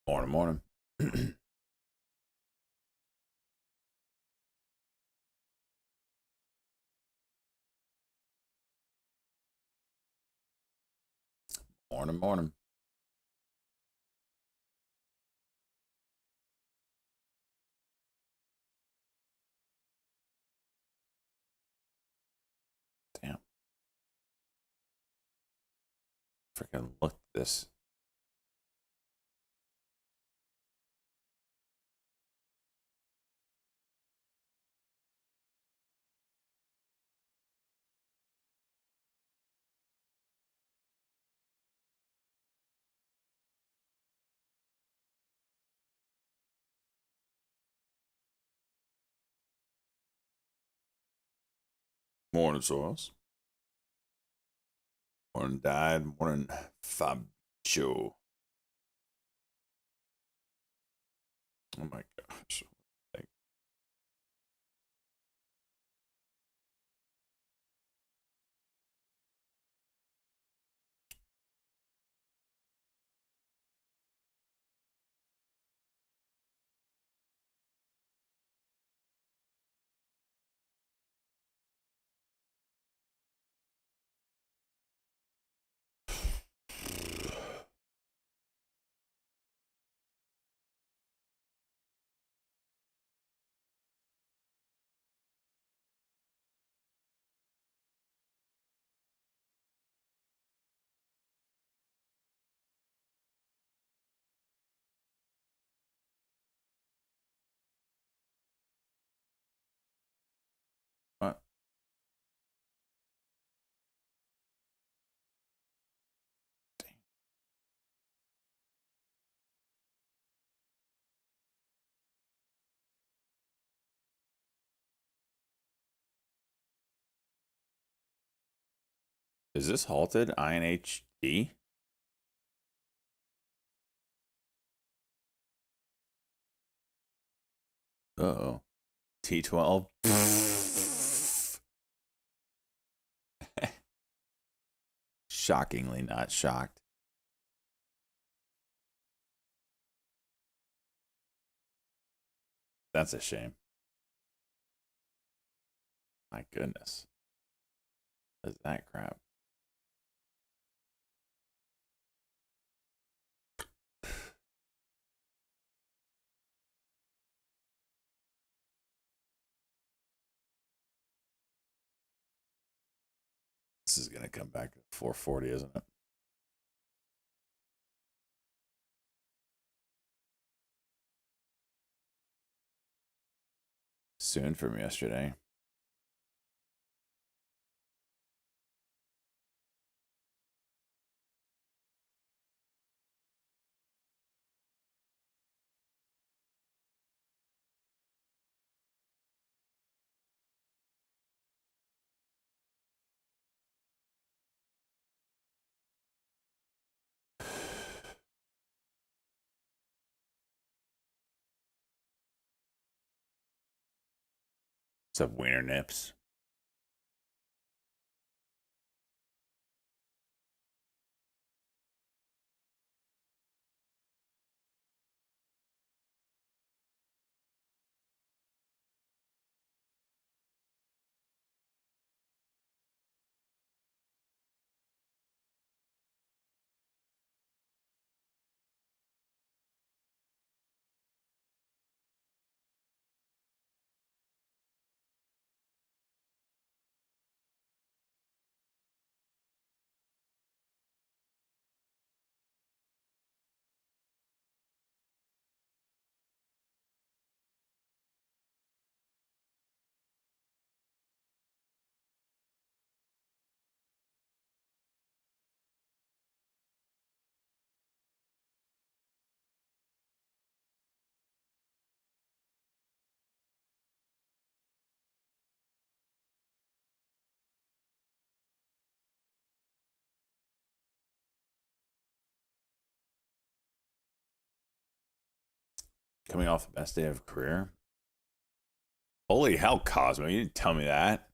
Morning, morning. Morning, morning. Damn. Freaking look at this. Morning, Soros. Morning, Died. Morning, Fabio. Oh my gosh. What? Is this halted? INHD? Uh-oh. T12? Shockingly not shocked. That's a shame. My goodness. What is that crap? This is going to come back to 440, isn't it? Soon from yesterday. What's up, Wiener Nips? Coming off the best day of career. Holy hell, Cosmo! You didn't tell me that.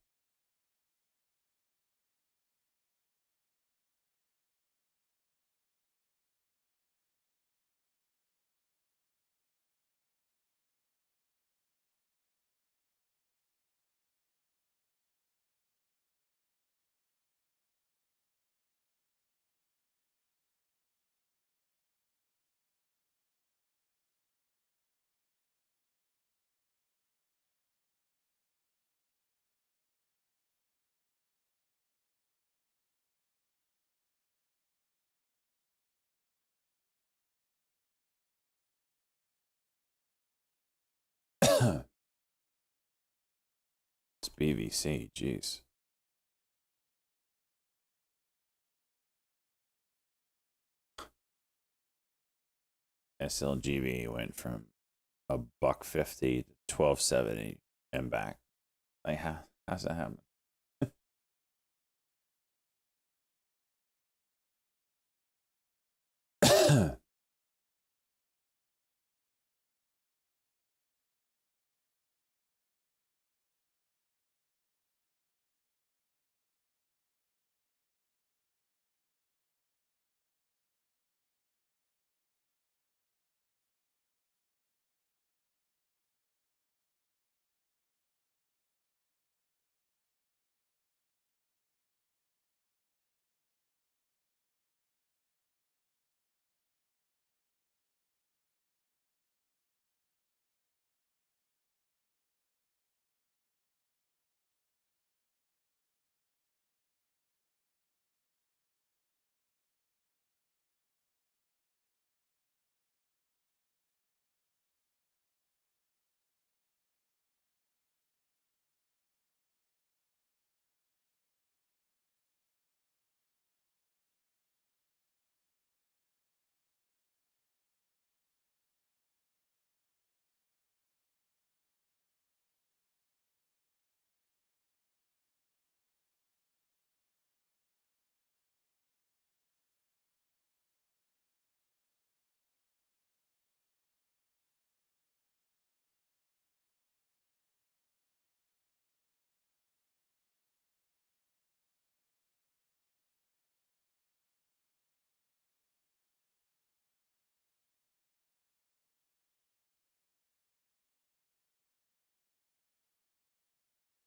BVC, jeez. SLGB went from $1.50 to $12.70 and back. Like, how's that happen?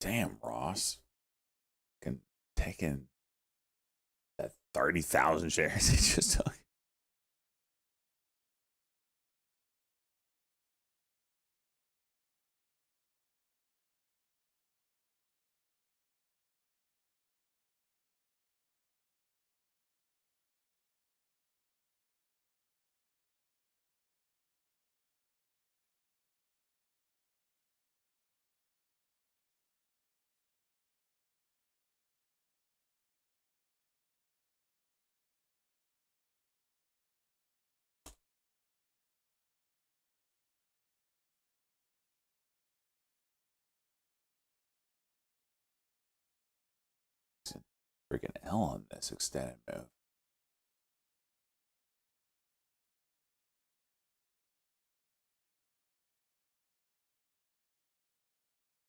Damn, Ross. Can taking that 30,000 shares he just took. Freaking L on this extended move.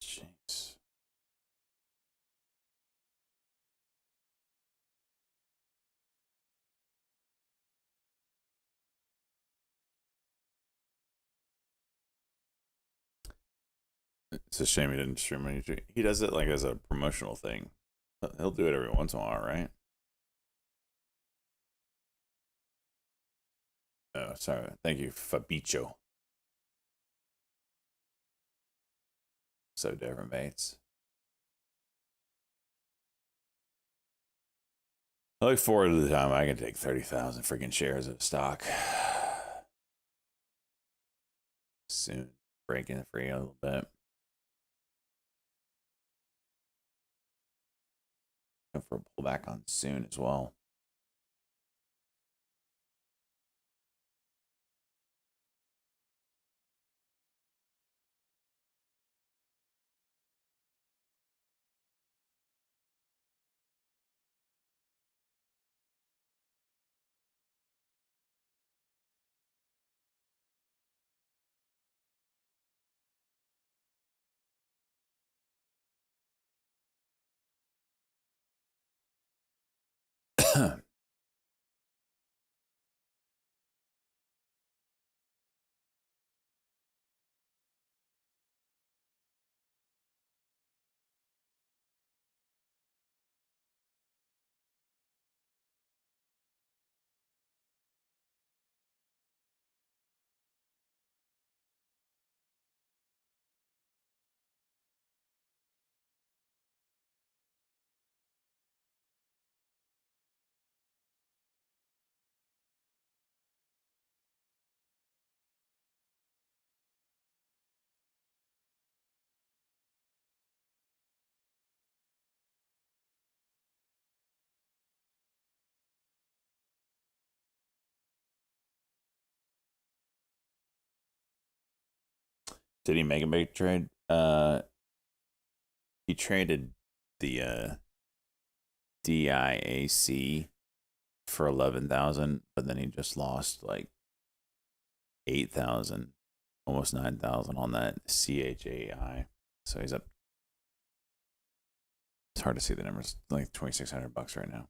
Jeez. It's a shame he didn't stream on YouTube. He does it like as a promotional thing. He'll do it every once in a while, right? Oh, sorry. Thank you, Fabicho. So different, mates. I look forward to the time I can take 30,000 freaking shares of stock. Soon. Breaking the free a little bit. For a pullback on soon as well. Did he make a big trade? He traded the DIAC for 11,000, but then he just lost like 8,000, almost 9,000 on that CHAI. So he's up. It's hard to see the numbers. Like $2,600 right now.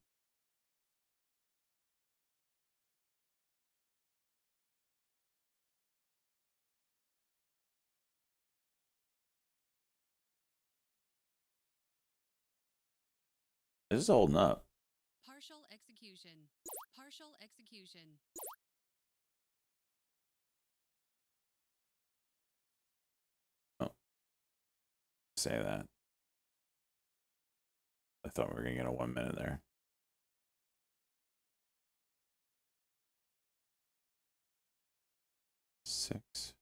This is holding up. Partial execution. Partial execution. Oh, say that. I thought we were gonna get a 1 minute there. Six.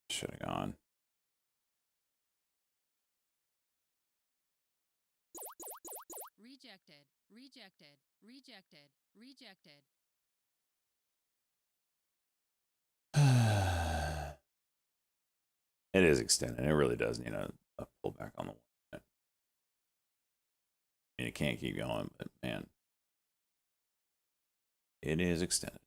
Should have gone. Rejected. Rejected. Rejected. Rejected. It is extended. It really does need a pullback on the 1 minute. I mean, it can't keep going, but man, it is extended.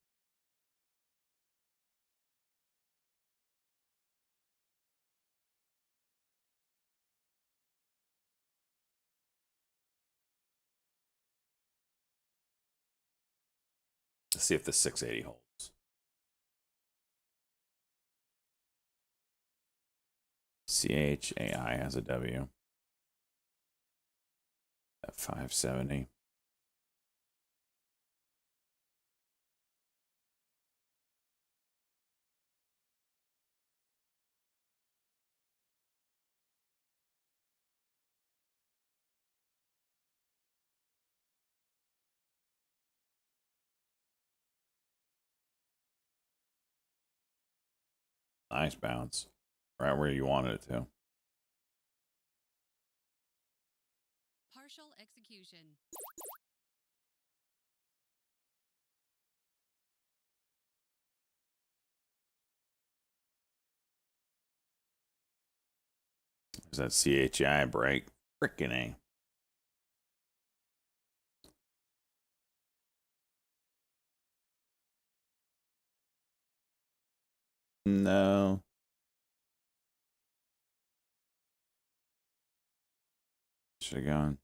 Let's see if the 680 holds. CHAI has a W at 570. Nice bounce. Right where you wanted it to. Partial execution. Is that CHI break? Frickin' A. No. Should have gone.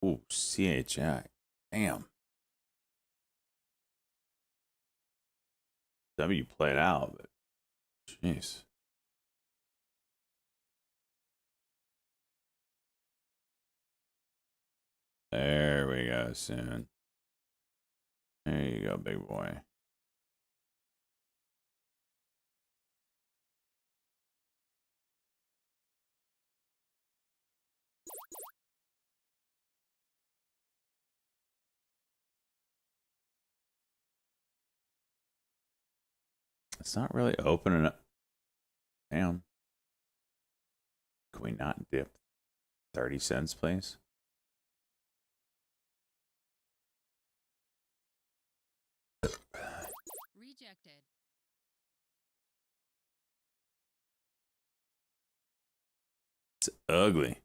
Ooh, CHI. Damn. W played out, but jeez. There we go, soon. There you go, big boy. It's not really opening up. Damn. Can we not dip 30 cents, please? Rejected. It's ugly.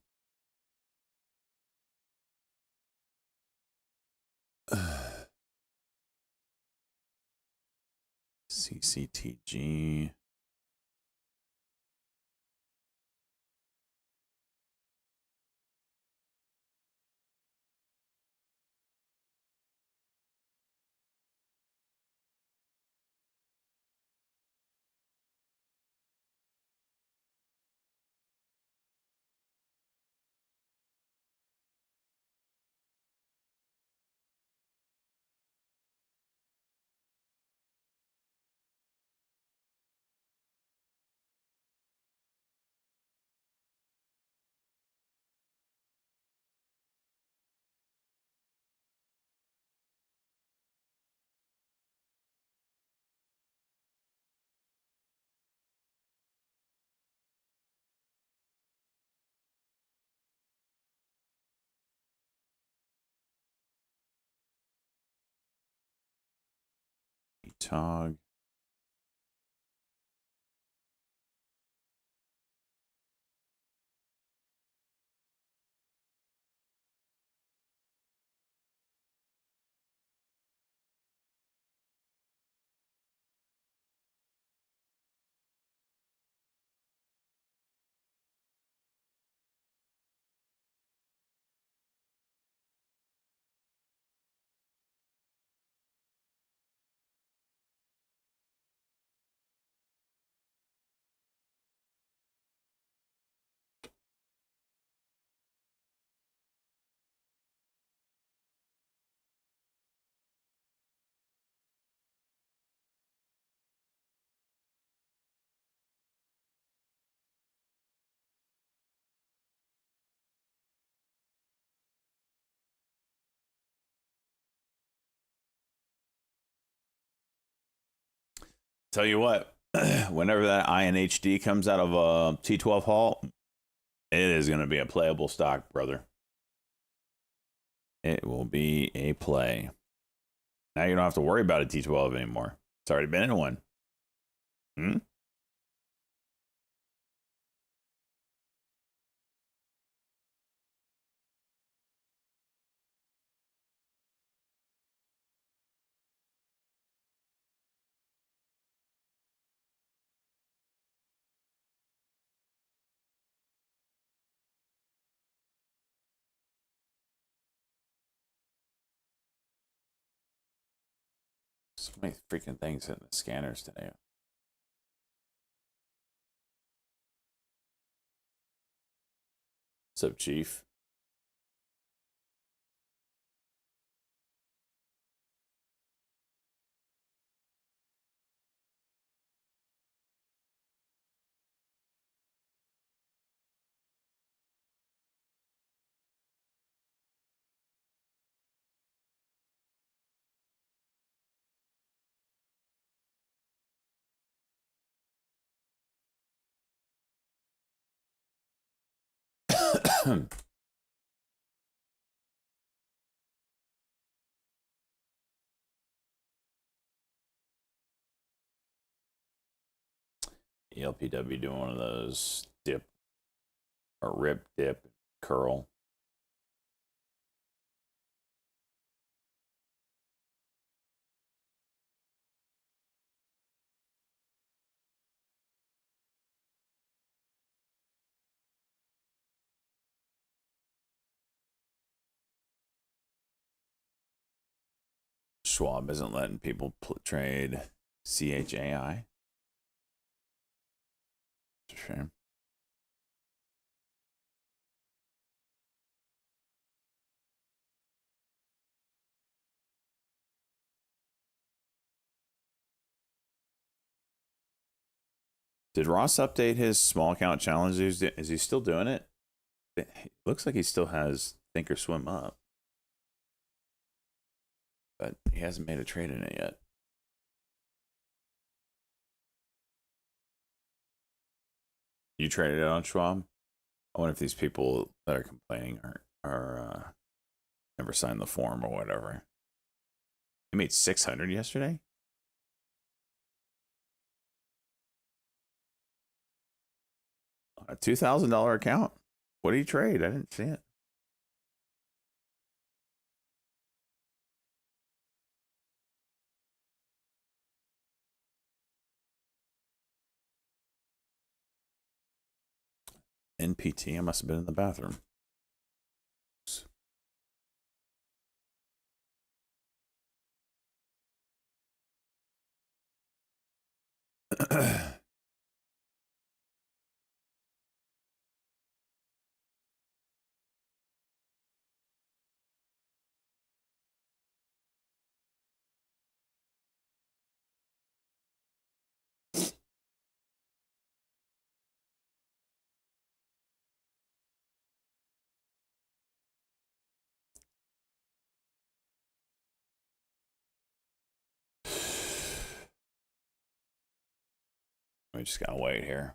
CCTG. Utah. Tell you what, whenever that INHD comes out of a T12 Hall, it is going to be a playable stock, brother. It will be a play. Now you don't have to worry about a T12 anymore. It's already been in one. So many freaking things hitting the scanners today. What's up, Chief? ELPW doing one of those dip or rip, dip, curl. Schwab isn't letting people trade CHAI. It's a shame. Did Ross update his small account challenge? Is he still doing it? It looks like he still has Thinkorswim up, but he hasn't made a trade in it yet. You traded it on Schwab? I wonder if these people that are complaining are never signed the form or whatever. He made 600 yesterday. A $2,000 account. What did he trade? I didn't see it. NPT. I must have been in the bathroom. We just gotta wait here.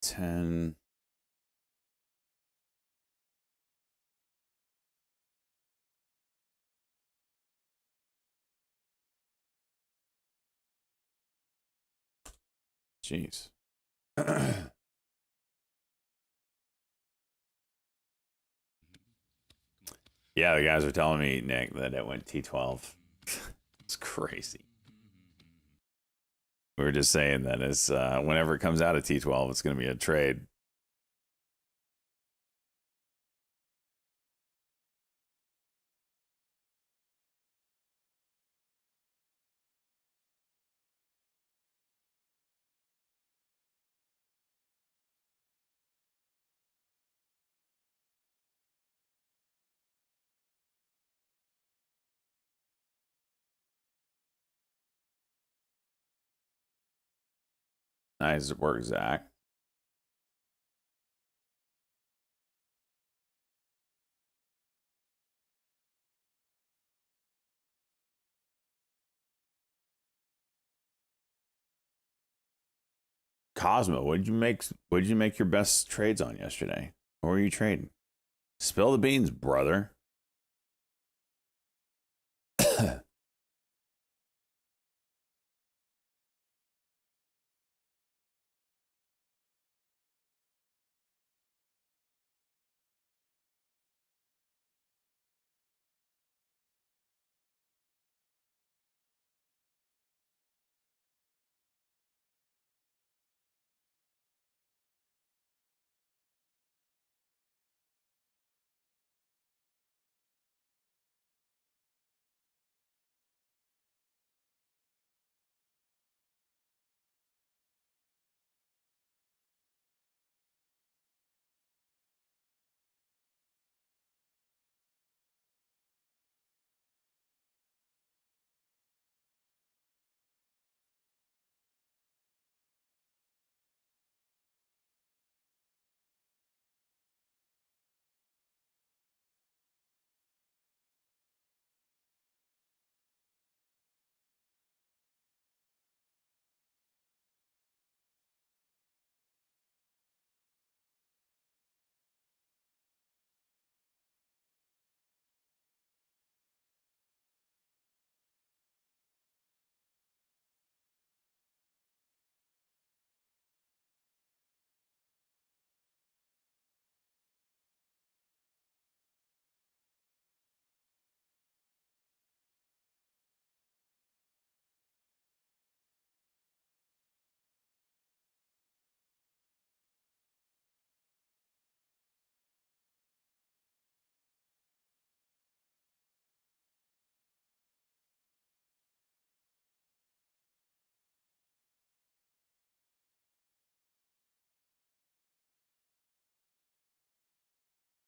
10. Jeez. Yeah, the guys were telling me, Nick, that it went T12. It's crazy. We were just saying that it's whenever it comes out of T12, it's going to be a trade. Nice work, Zach. Cosmo, what did you make your best trades on yesterday? What were you trading? Spill the beans, brother.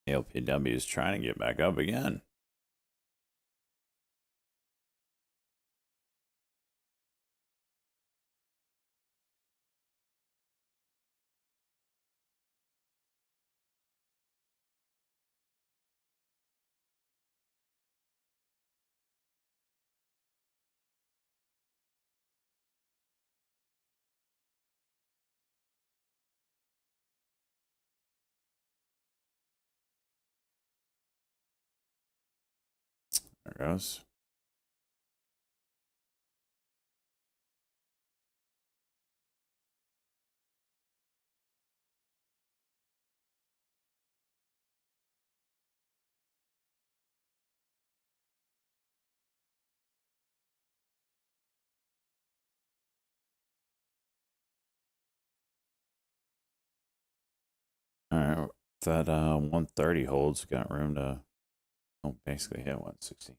LPW is trying to get back up again. There goes. All right, that 130 holds. Got room to basically hit 160.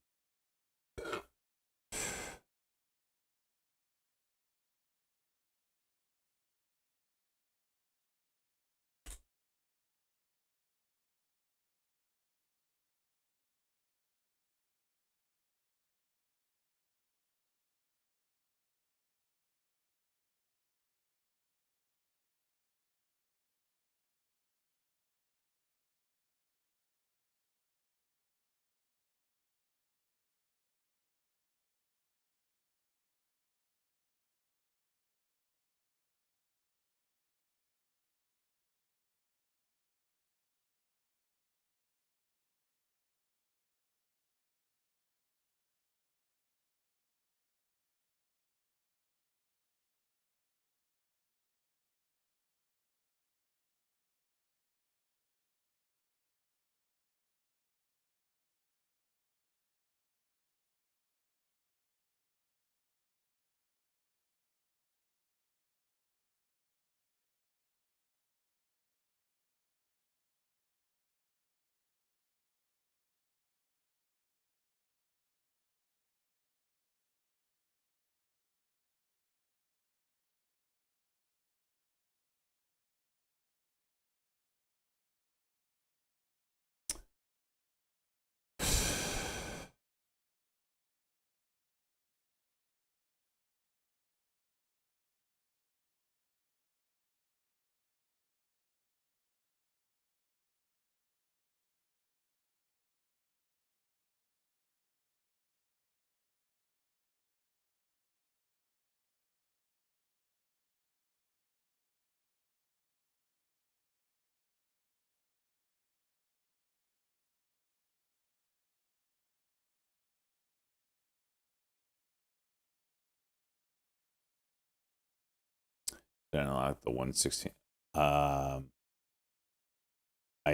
Did I unlock the 116? I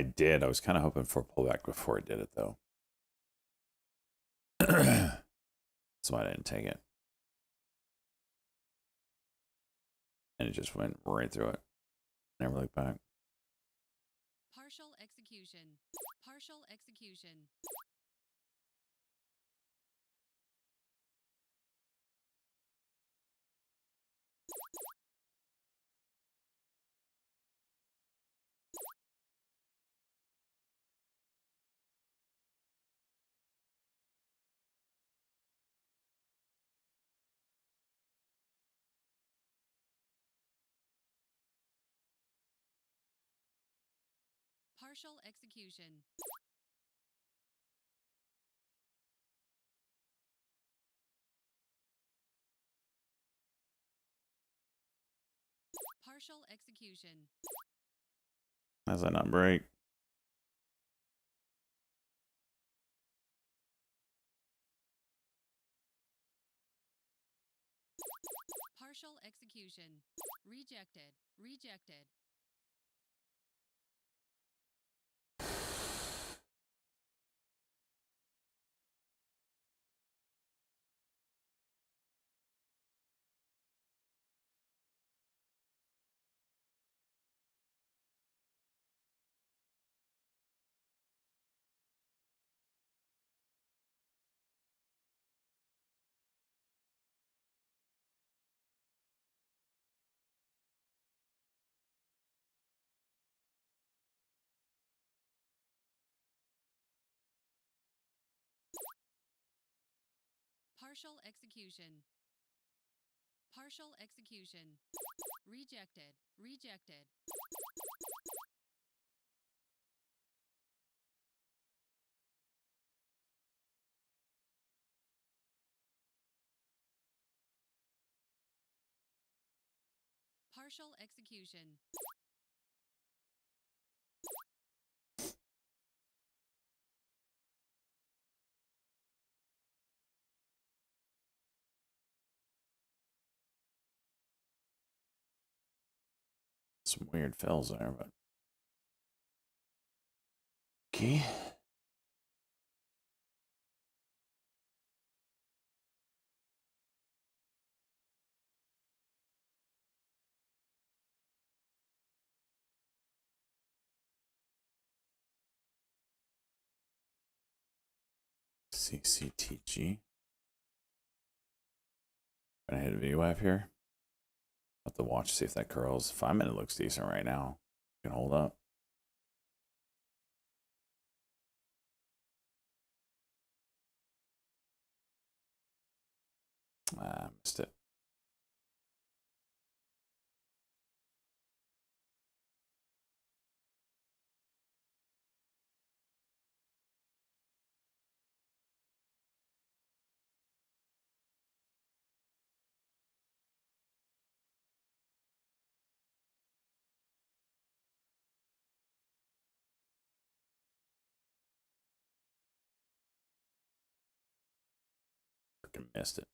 did. I was kind of hoping for a pullback before I did it, though. That's why I didn't take it. And it just went right through it. Never looked back. Partial execution. Partial execution. Partial execution. Partial execution. How's that not break? Partial execution. Rejected. Rejected. Partial execution. Partial execution. Rejected. Rejected. Partial execution. Some weird fills there, but. Okay. CCTG. Gonna hit a VWAP here. Have to watch, see if that curls. 5 minute looks decent right now. Can hold up. Ah, missed it. Freaking missed it.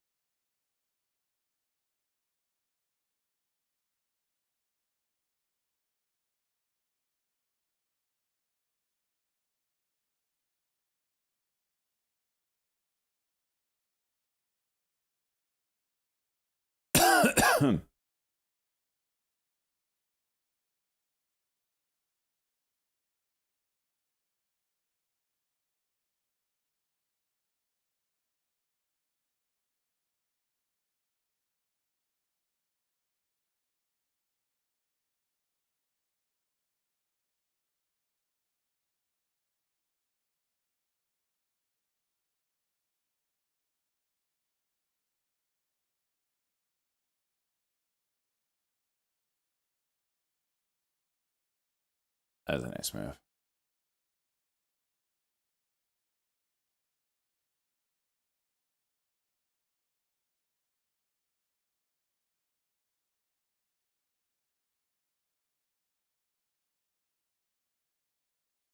That was a nice move.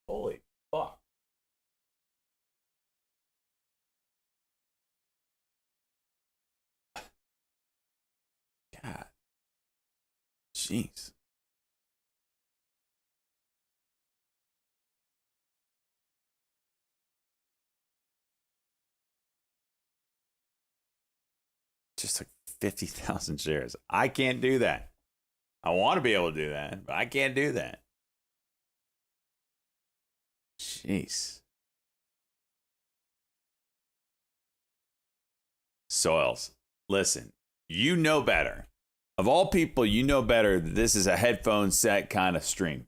Holy fuck. God. Jeez. Just like 50,000 shares. I can't do that. I want to be able to do that, but I can't do that. Jeez. Soils, listen, you know better. Of all people, you know better that this is a headphone set kind of stream.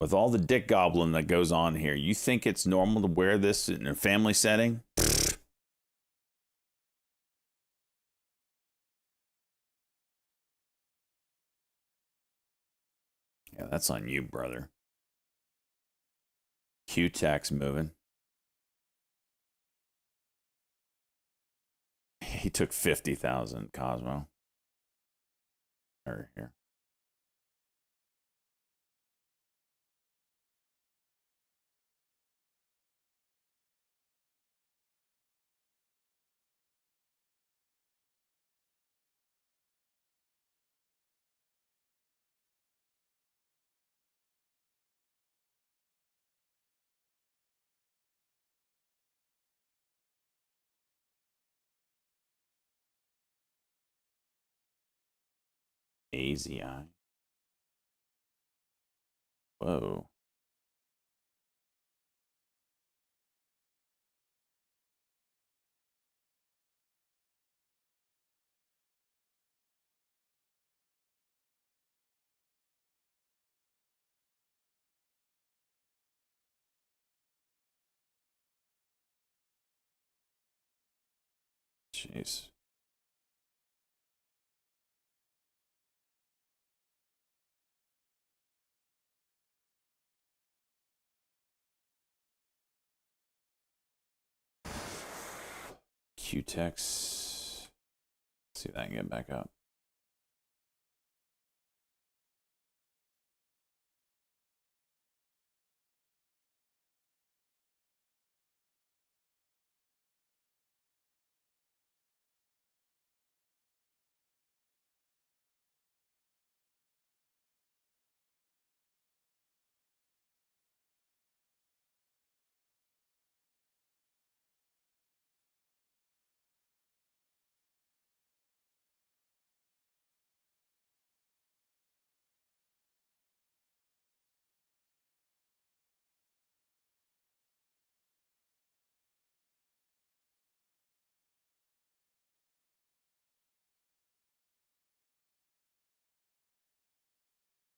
With all the dick gobbling that goes on here, you think it's normal to wear this in a family setting? Yeah, that's on you, brother. Q-Tex moving. He took 50,000, Cosmo. Or here. AZI. Whoa. Jeez. Q-Tex. See if I can get back up.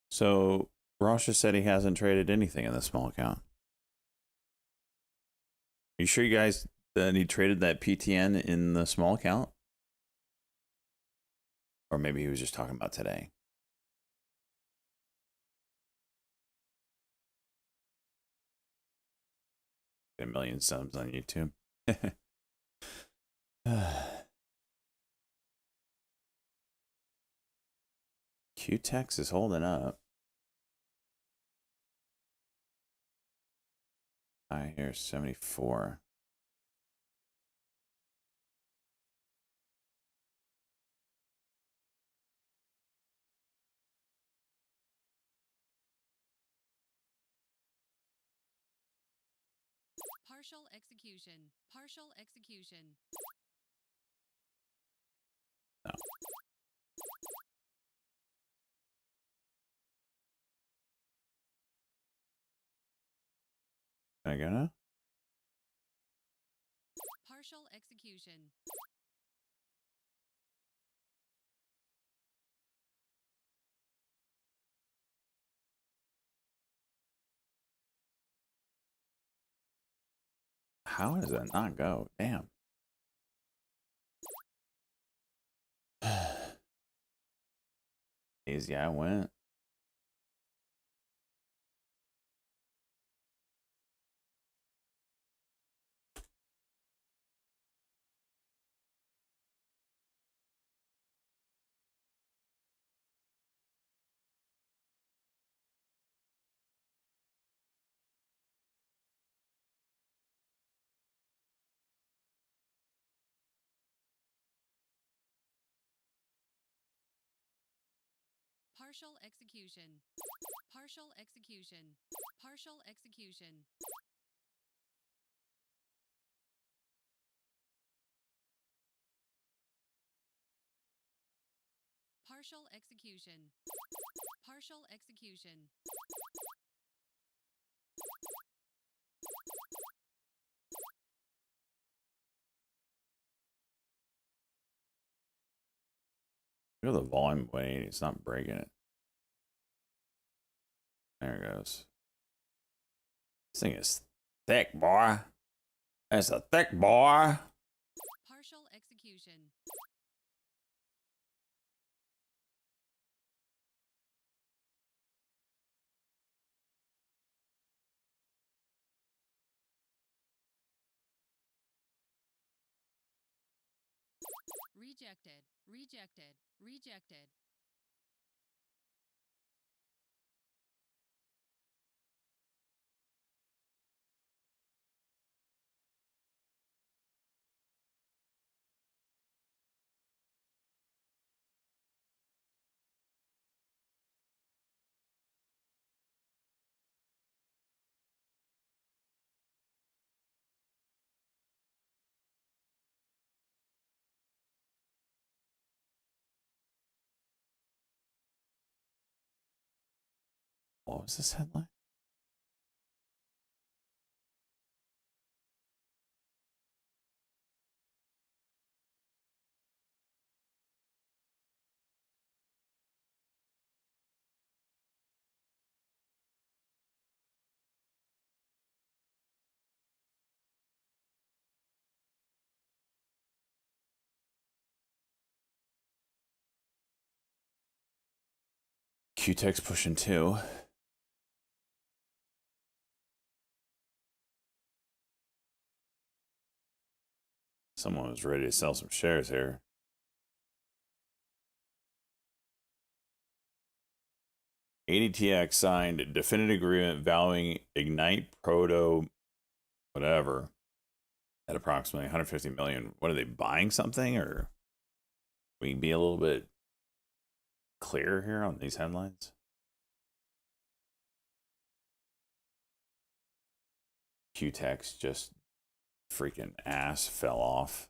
So Ross just said he hasn't traded anything in the small account. Are you sure you guys that he traded that PTN in the small account? Or maybe he was just talking about today. A million subs on YouTube. Q-Tex is holding up. I hear 74. Partial execution. Partial execution. No. Can I go now? Partial execution. How does that not go? Damn. Easy, I went. Partial execution. Partial execution. Partial execution. Partial execution. Partial execution. Look at the volume weight. It's not breaking it. There it goes. This thing is thick, boy. It's a thick boy. Partial execution. Rejected. Rejected. Rejected. What was this headline? QTech's pushing 2. Someone was ready to sell some shares here. ADTX signed a definitive agreement valuing Ignite Proto, whatever, at approximately 150 million. What are they buying something, or we can be a little bit clearer here on these headlines? QTech's just freaking ass fell off.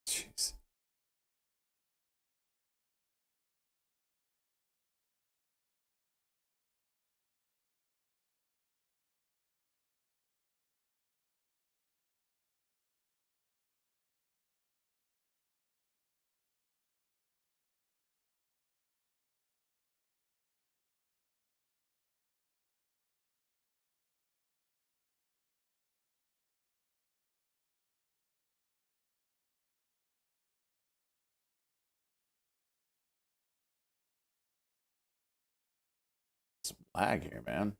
Jeez. Some lag here, man.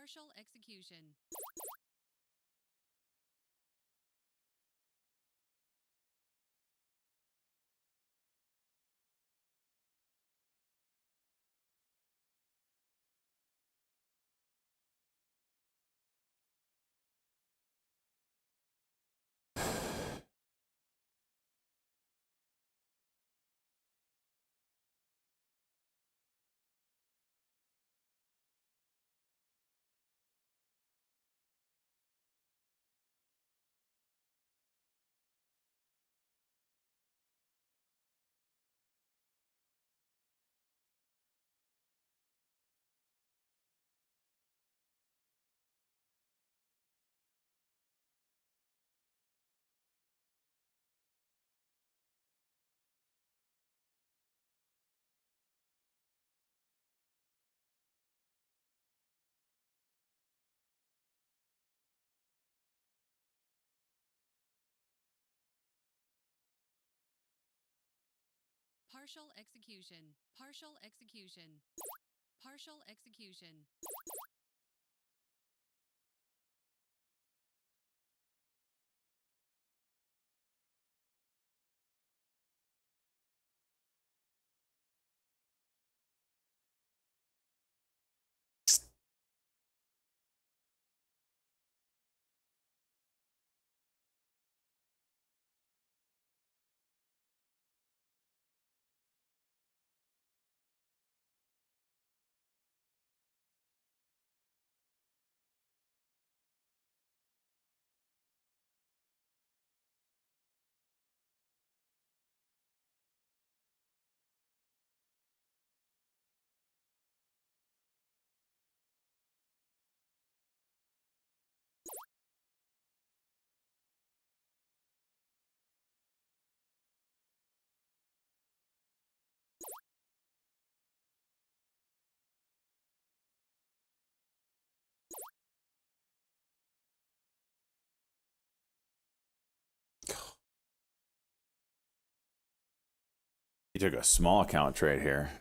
Partial execution. Partial execution. Partial execution. Partial execution. He took a small account trade here.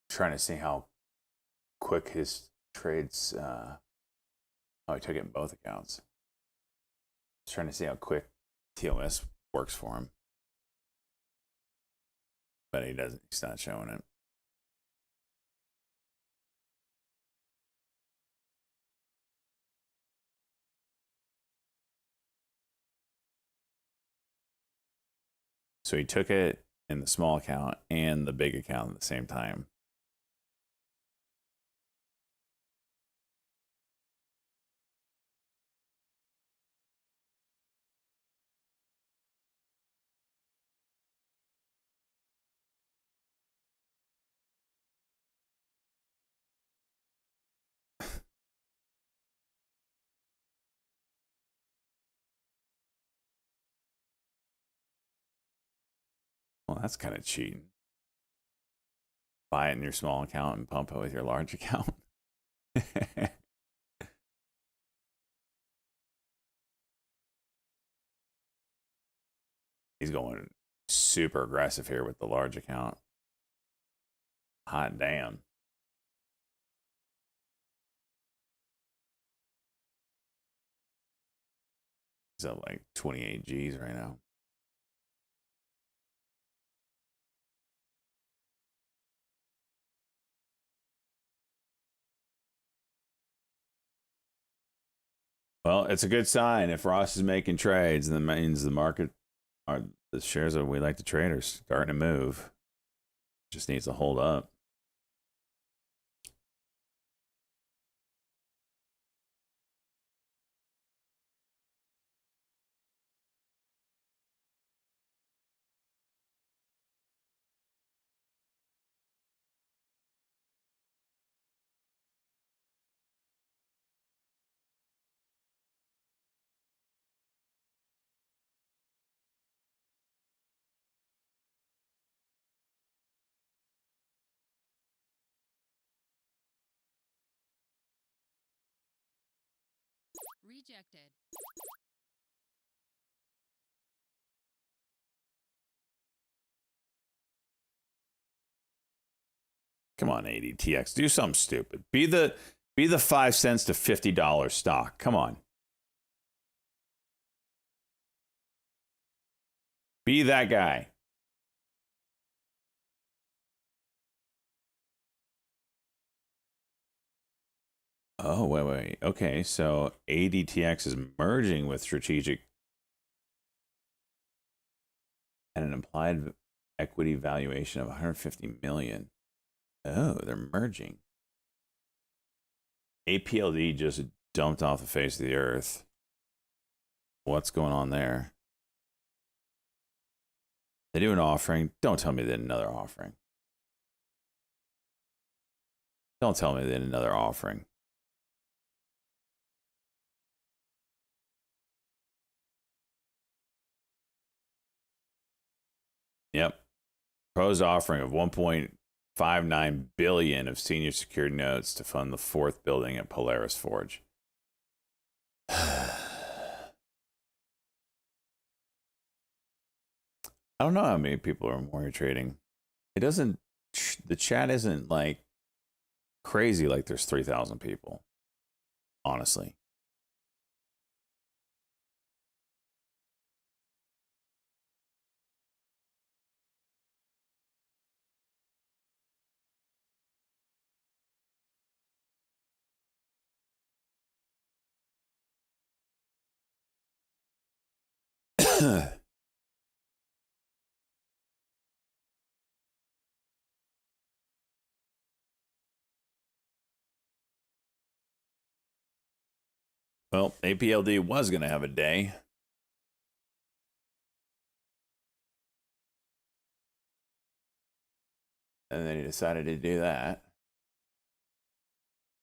Trying to see how quick his trades. Oh, he took it in both accounts. Trying to see how quick TLS works for him, but he doesn't. He's not showing it. So he took it in the small account and the big account at the same time. Well, that's kind of cheating. Buy it in your small account and pump it with your large account. He's going super aggressive here with the large account. Hot damn. He's up like 28 G's right now. Well, it's a good sign if Ross is making trades, then that means the market, are the shares that we like to trade are starting to move. Just needs to hold up. Rejected. Come on, ADTX, do something stupid. Be the 5 cents to $50 stock. Come on. Be that guy. Oh, wait. Okay, so ADTX is merging with Strategic at an implied equity valuation of 150 million. Oh, they're merging. APLD just dumped off the face of the earth. What's going on there? They do an offering. Don't tell me they did another offering. Don't tell me they did another offering. Yep. Proposed offering of 1.59 billion of senior secured notes to fund the 4th building at Polaris Forge. I don't know how many people are warrior trading. It doesn't, the chat isn't like crazy like there's 3,000 people, honestly. Well, APLD was going to have a day. And then he decided to do that.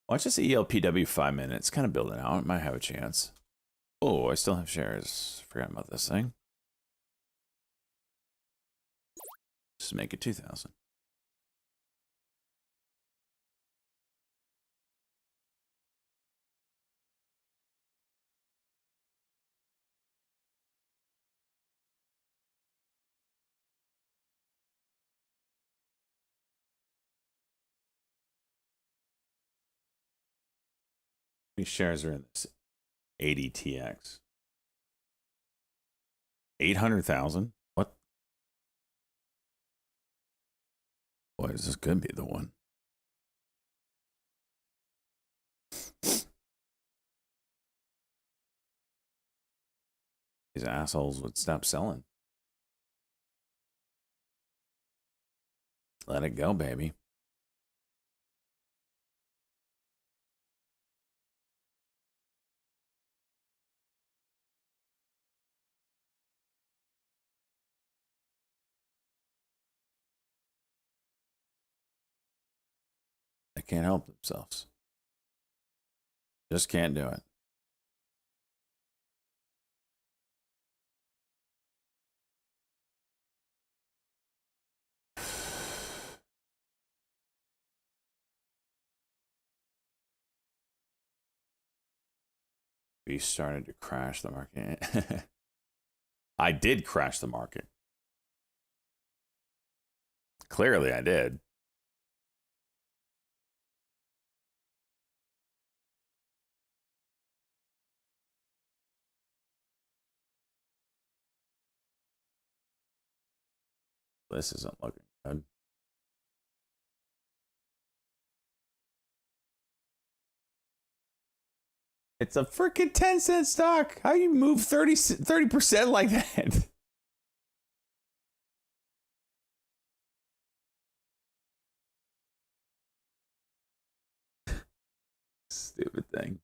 Watch this ELPW 5 minutes. Kind of building out. It might have a chance. Oh, I still have shares. Forgot about this thing. Just make it 2,000. These shares are in this ADTX. 800,000? What? Boy, this could be the one. These assholes would stop selling. Let it go, baby. They can't help themselves. Just can't do it. We started to crash the market. I did crash the market. Clearly, I did. This isn't looking good. It's a freaking 10-cent stock. How you move 30% like that? Stupid thing.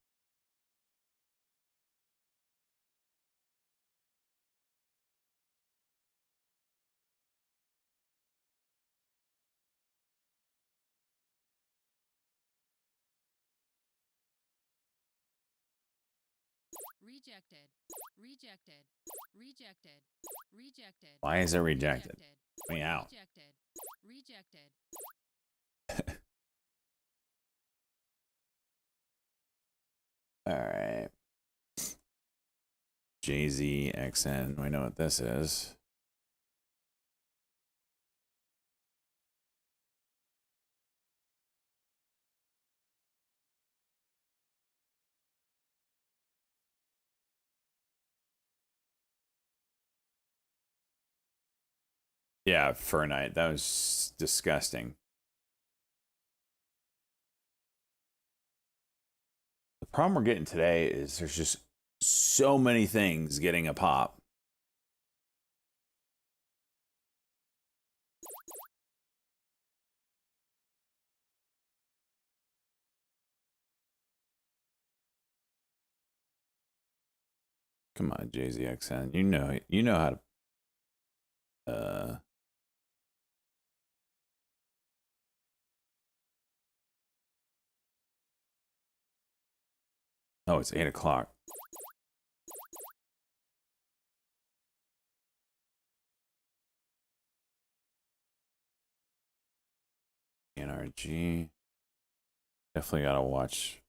Rejected. Rejected. Rejected. Rejected. Why is it rejected? Let me out. Rejected. Rejected. All right. JZXN. We know what this is. Yeah, for a night. That was disgusting. The problem we're getting today is there's just so many things getting a pop. Come on, JZXN. You know how to oh, it's 8 o'clock. NRG. Definitely gotta watch.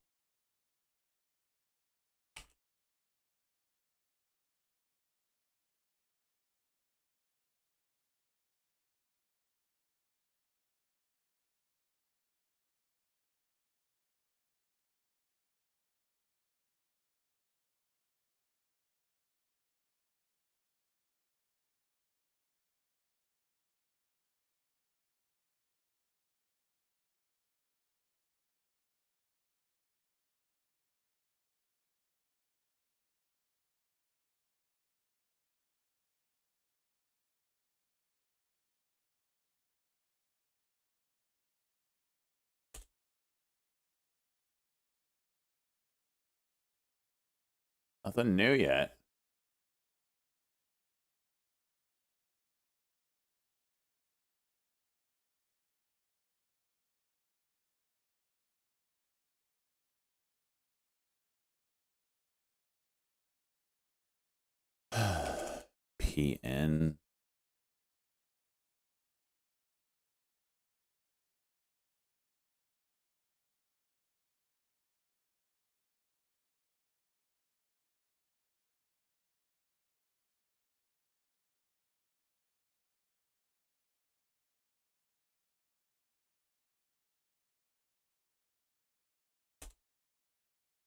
Nothing new yet. PN.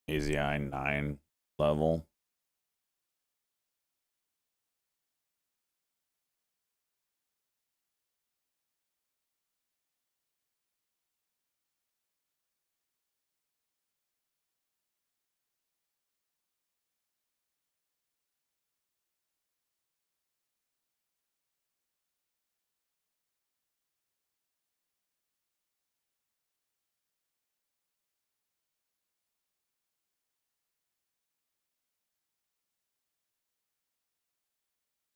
AZI 9 level.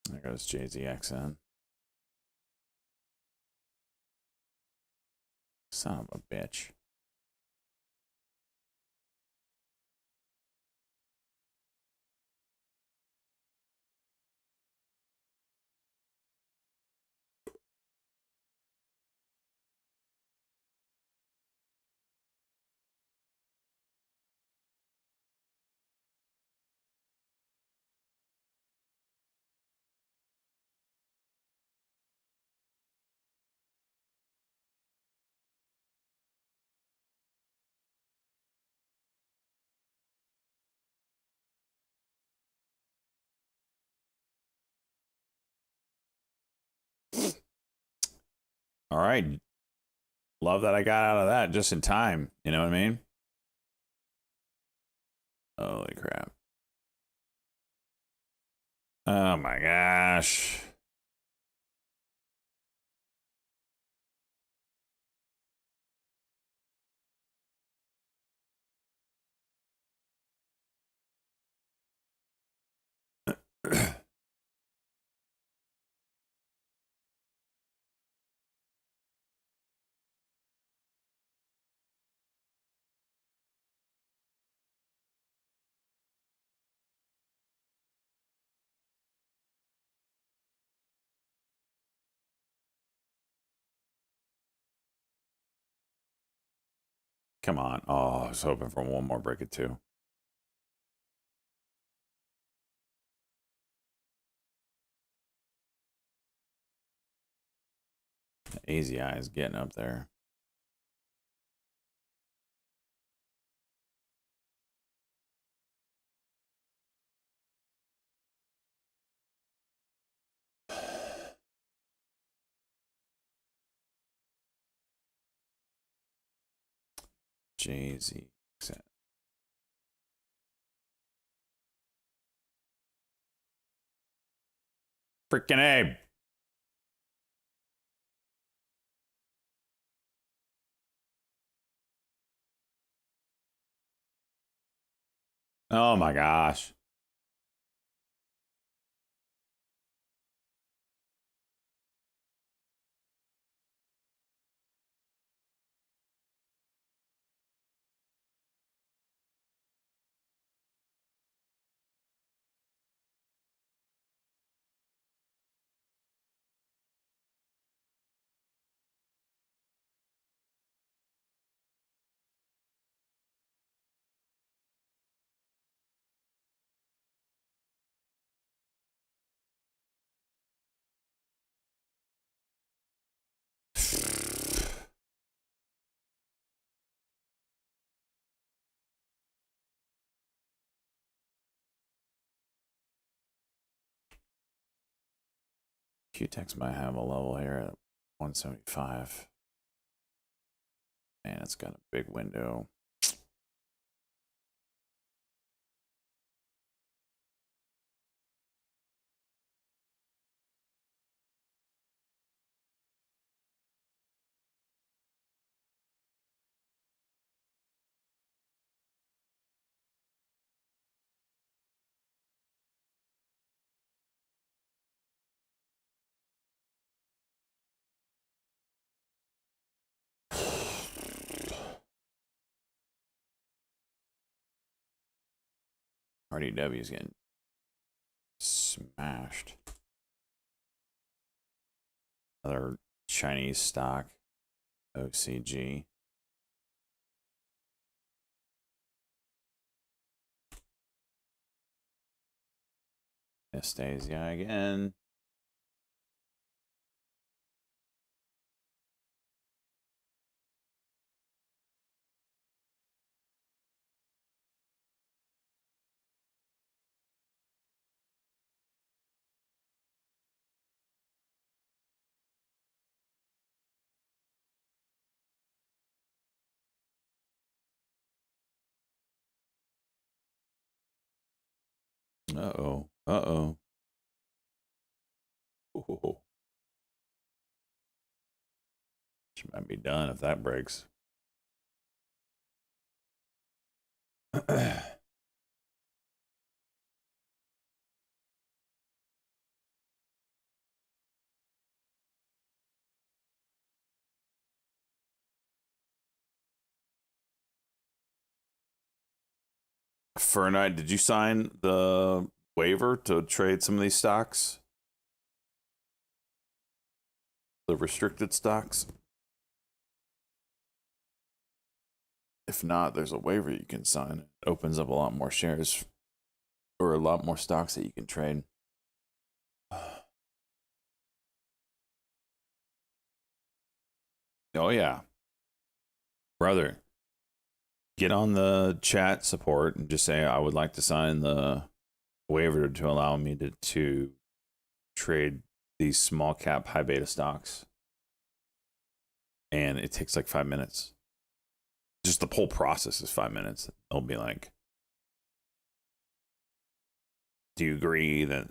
There goes JZXN. Son of a bitch. All right. Love that I got out of that just in time. You know what I mean? Holy crap. Oh my gosh. Come on. Oh, I was hoping for one more break at 2. AZI is getting up there. JZ. Freaking Abe. Oh my gosh. QTEX might have a level here at 175. Man, it's got a big window. RDW is getting smashed. Another Chinese stock, OCG. Anastasia again. Uh-oh. Uh-oh. Oh. She might be done if that breaks. Fernite, did you sign the waiver to trade some of these stocks? The restricted stocks? If not, there's a waiver you can sign. It opens up a lot more shares or a lot more stocks that you can trade. Oh, yeah. Brother, get on the chat support and just say, I would like to sign the waiver to allow me to trade these small cap high beta stocks. And it takes like 5 minutes. Just the whole process is 5 minutes. They'll be like, do you agree that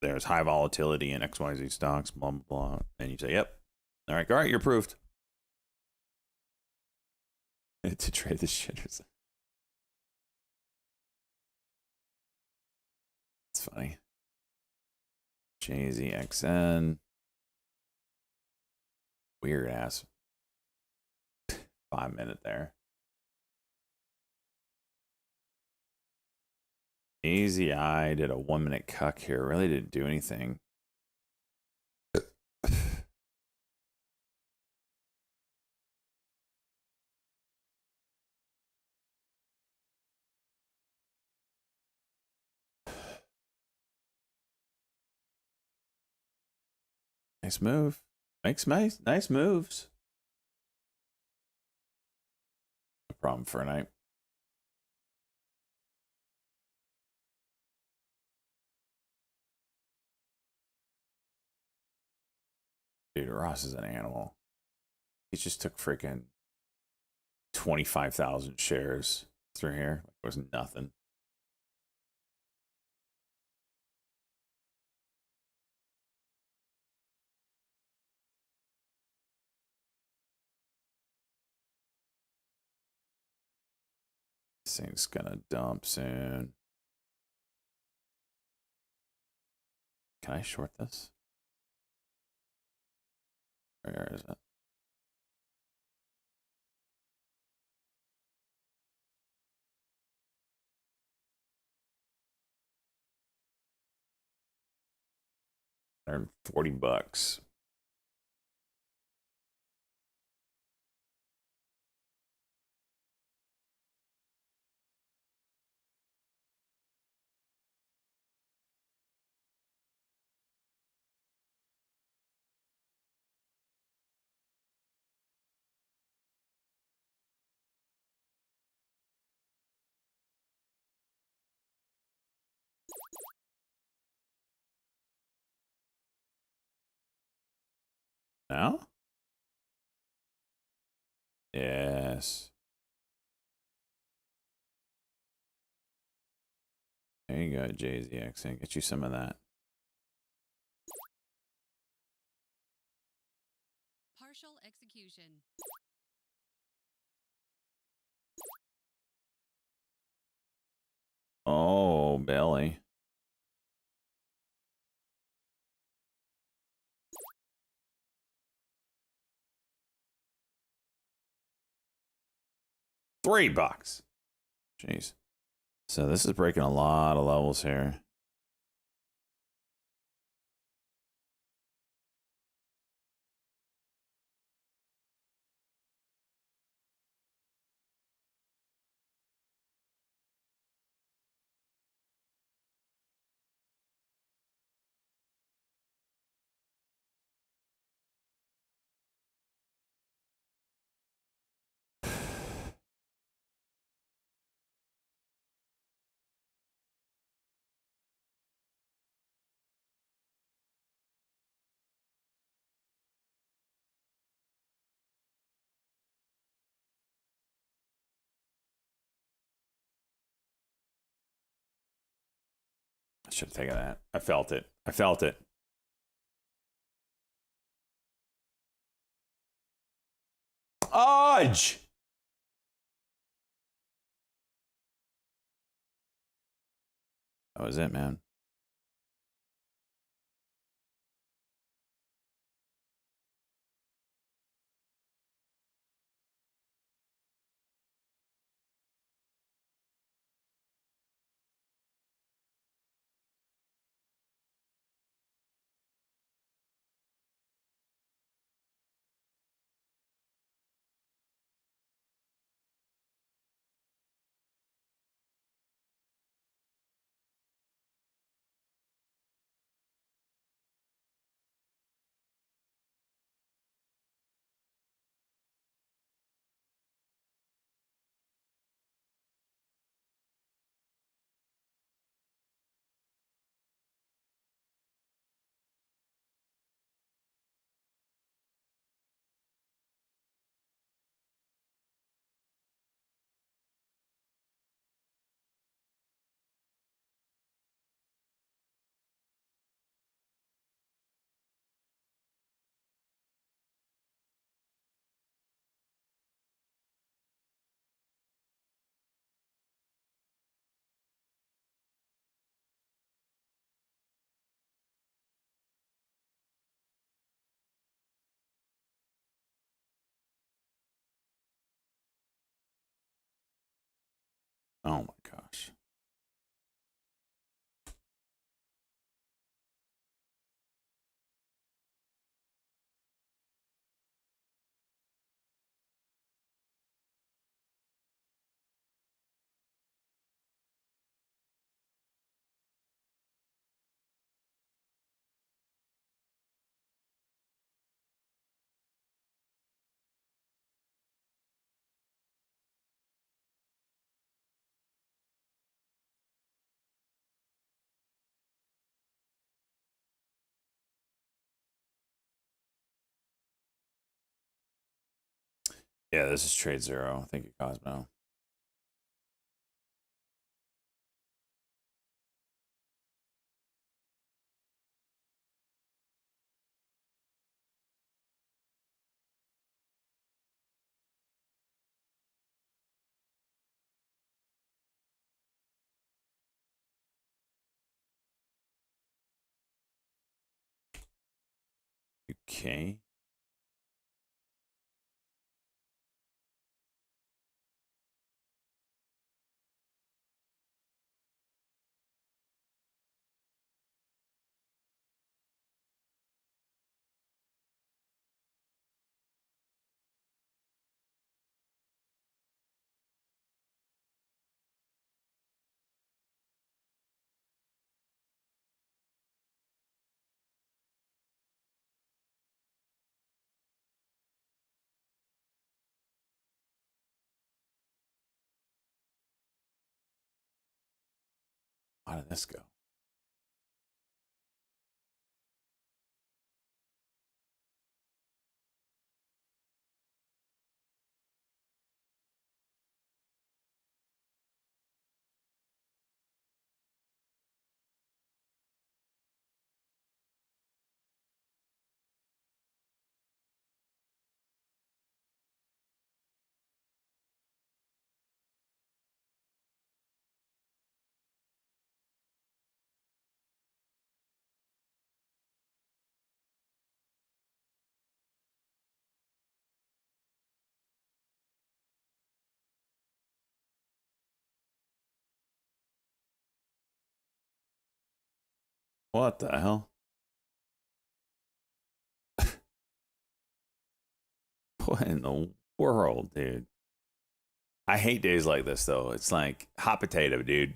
there's high volatility in XYZ stocks, blah, blah, blah. And you say, yep. All right, you're approved. To trade the shitters. It's funny. JZXN. Weird ass 5 minute there. AZI did a 1 minute cuck here. Really didn't do anything. Nice move. Makes nice moves. No problem for a night. Dude, Ross is an animal. He just took freaking 25,000 shares through here. It was nothing. This thing's gonna dump soon. Can I short this? Where is it? $140. Now? Yes. There you go, JZX. Get you some of that. Partial execution. Oh, belly. $3. Jeez. So this is breaking a lot of levels here. I should have taken that. I felt it. I felt it. Odge! That was it, man. Oh my gosh. Yeah, this is Trade Zero. Thank you, Cosmo. Okay. How did this go? What the hell? What in the world, dude? I hate days like this, though. It's like hot potato, dude.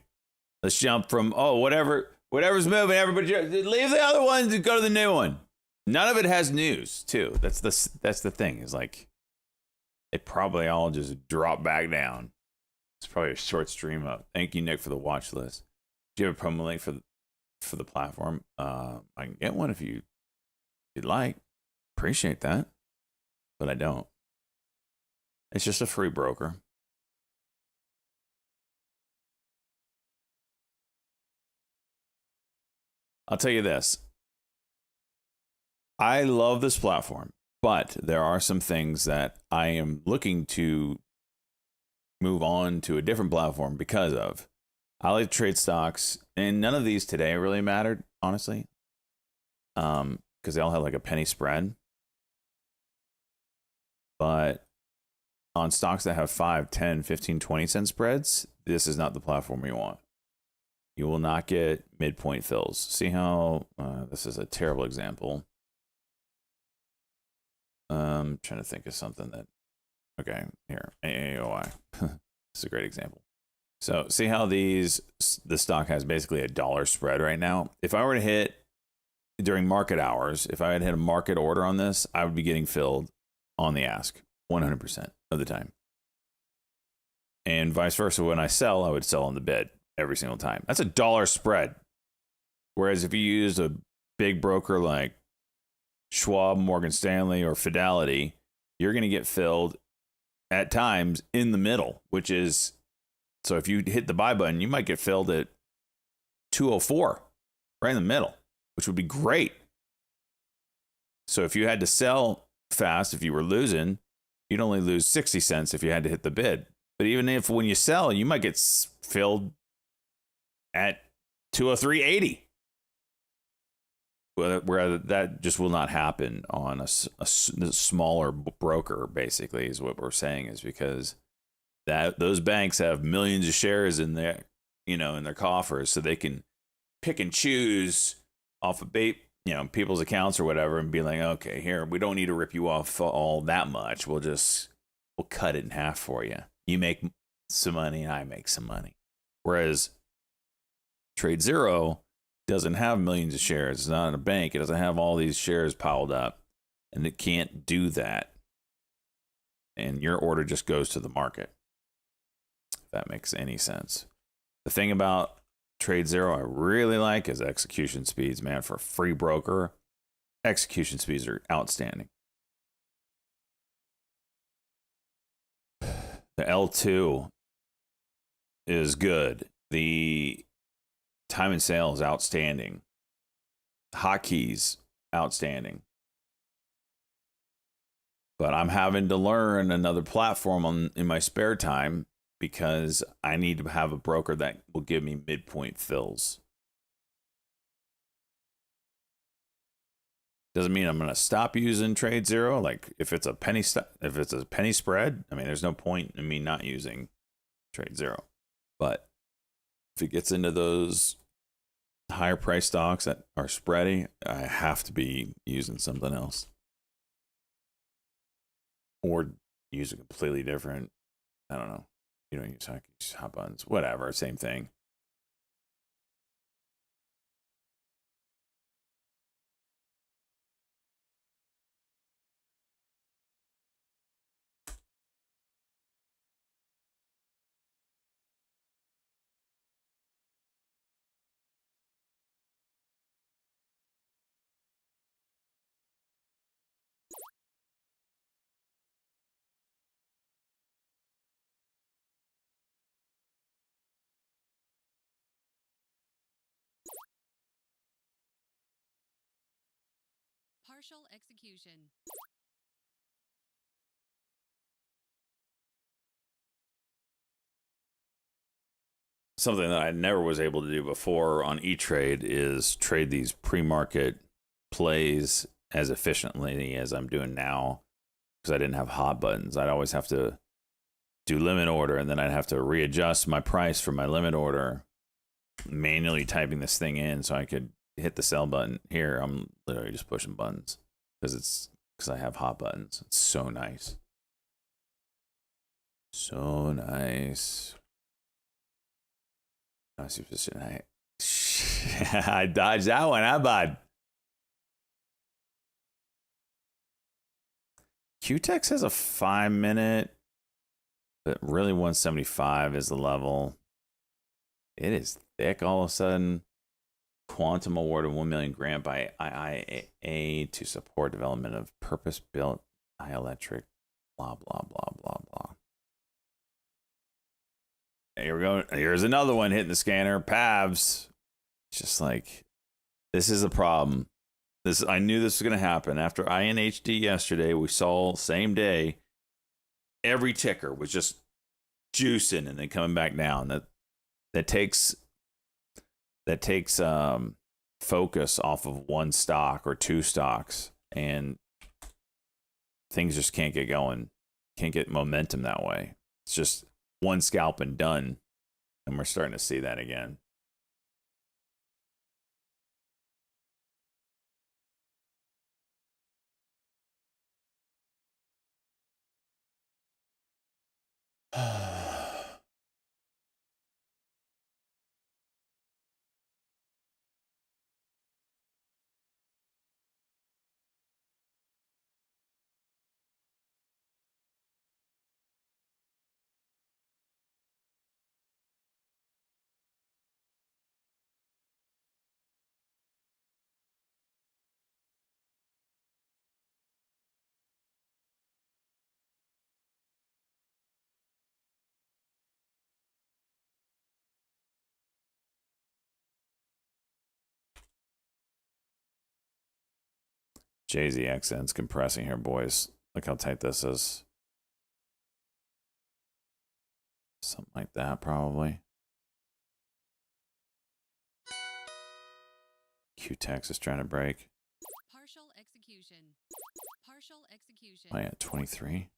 Let's jump from whatever's moving. Everybody leave the other one to go to the new one. None of it has news, too. That's the thing. Is like they probably all just drop back down. It's probably a short stream up. Thank you, Nick, for the watch list. Do you have a promo link for the platform? I can get one if you'd like. Appreciate that, but I don't. It's just a free broker. I'll tell you this. I love this platform, but there are some things that I am looking to move on to a different platform because of. I like to trade stocks, and none of these today really mattered, honestly, because they all had like a penny spread. But on stocks that have 5, 10, 15, 20 cent spreads, this is not the platform you want. You will not get midpoint fills. See how this is a terrible example. Trying to think of something that, okay, here, AAOI. This is a great example. So see how the stock has basically a dollar spread right now. If I were to hit during market hours, if I had hit a market order on this, I would be getting filled on the ask 100% of the time. And vice versa, when I sell, I would sell on the bid every single time. That's a dollar spread. Whereas if you use a big broker like Schwab, Morgan Stanley, or Fidelity, you're going to get filled at times in the middle, which is, so if you hit the buy button, you might get filled at 204, right in the middle, which would be great. So if you had to sell fast, if you were losing, you'd only lose 60 cents if you had to hit the bid. But even if when you sell, you might get filled at 203.80. Where that just will not happen on a smaller broker, basically, is what we're saying, is because that those banks have millions of shares in their, in their coffers, so they can pick and choose off of people's accounts or whatever, and be like, okay, here, we don't need to rip you off all that much. We'll cut it in half for you. You make some money, and I make some money. Whereas Trade Zero doesn't have millions of shares. It's not in a bank. It doesn't have all these shares piled up, and it can't do that. And your order just goes to the market. If that makes any sense. The thing about Trade Zero I really like is execution speeds, man. For a free broker, execution speeds are outstanding. The L2 is good. The time and sale is outstanding. Hotkeys, outstanding. But I'm having to learn another platform in my spare time because I need to have a broker that will give me midpoint fills. Doesn't mean I'm going to stop using Trade Zero. Like if it's a penny spread, I mean, there's no point in me not using Trade Zero. But if it gets into those higher price stocks that are spready, I have to be using something else. Or use a completely different, I don't know. You don't use hot buttons, whatever, same thing. Partial execution. Something that I never was able to do before on E-Trade is trade these pre-market plays as efficiently as I'm doing now because I didn't have hot buttons. I'd always have to do limit order and then I'd have to readjust my price for my limit order, manually typing this thing in so I could hit the sell button. Here, I'm literally just pushing buttons because I have hot buttons. It's so nice. So nice. Nice position. I dodged that one, huh, bud? QTEX has a 5-minute, but really 175 is the level. It is thick all of a sudden. Quantum awarded 1 million grant by IIA to support development of purpose-built dielectric, blah, blah, blah, blah, blah. Here we go. Here's another one hitting the scanner. PAVs. Just like, this is a problem. I knew this was going to happen. After INHD yesterday, we saw same day, every ticker was just juicing and then coming back down. That takes focus off of one stock or two stocks, and things just can't get going. Can't get momentum that way. It's just one scalp and done, and we're starting to see that again. JZXN's compressing here, boys. Look how tight this is. Something like that, probably. QTEX is trying to break. Partial execution. Partial execution. Oh yeah, 23.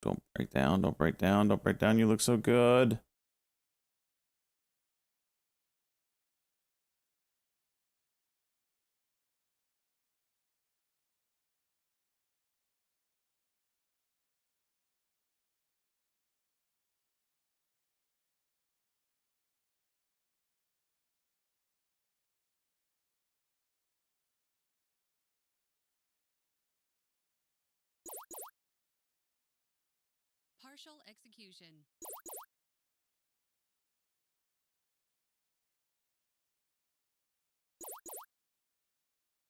Don't break down. Don't break down. Don't break down. You look so good. Partial execution.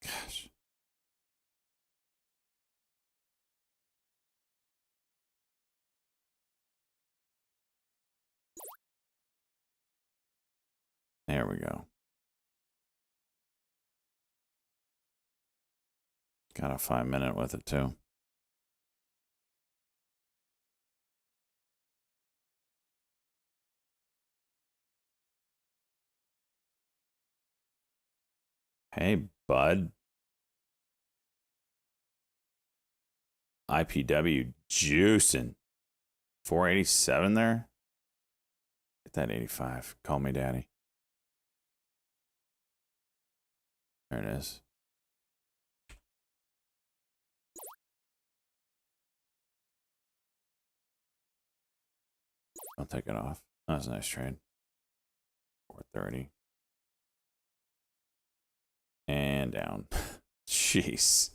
Gosh. There we go. Got a 5-minute with it too. Hey, bud. IPW juicing. 487 there. Get that 85. Call me daddy. There it is. I'll take it off. That was a nice trade. 430. And down. Jeez.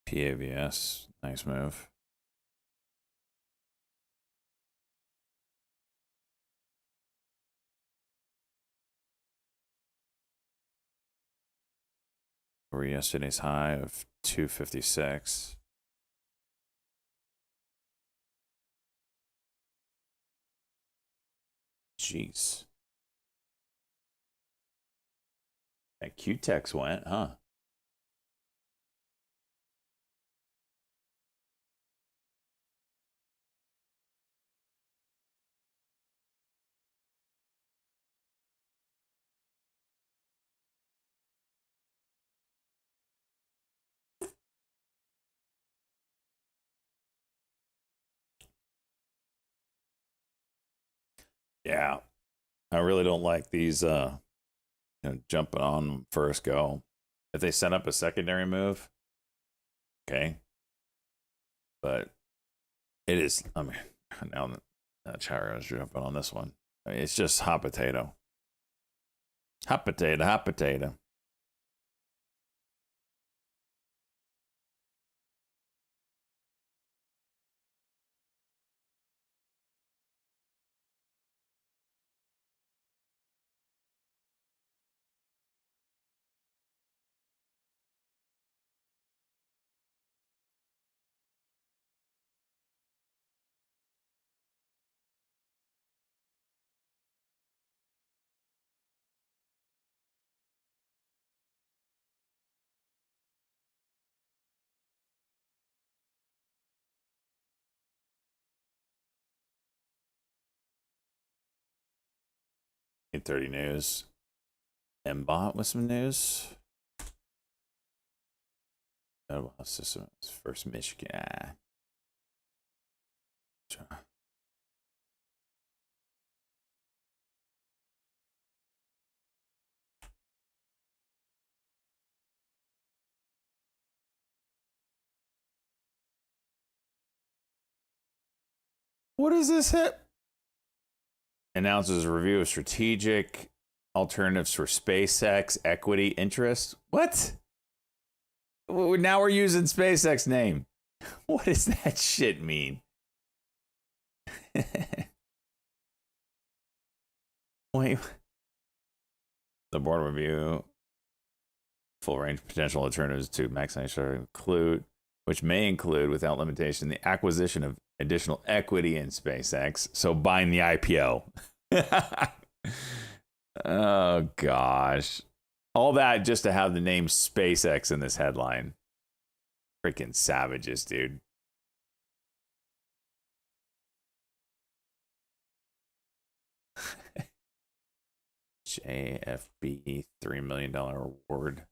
PAVS. Nice move. Over yesterday's high of 256. Jeez. That Q-Tex went, huh? Yeah. I really don't like these jumping on first go. If they set up a secondary move, okay. But it is, I mean, now that Chara is jumping on this one. I mean, it's just hot potato. Hot potato, hot potato. 8:30 news. Mbot with some news. Oh, well, Systems first Michigan. What is this hit? Announces a review of strategic alternatives for SpaceX equity interest. What? Now we're using SpaceX name. What does that shit mean? Wait. The board review full range potential alternatives to maximize which may include, without limitation, the acquisition of additional equity in SpaceX. So buying the IPO. Oh gosh. All that just to have the name SpaceX in this headline. Freaking savages, dude. JFB $3 million award.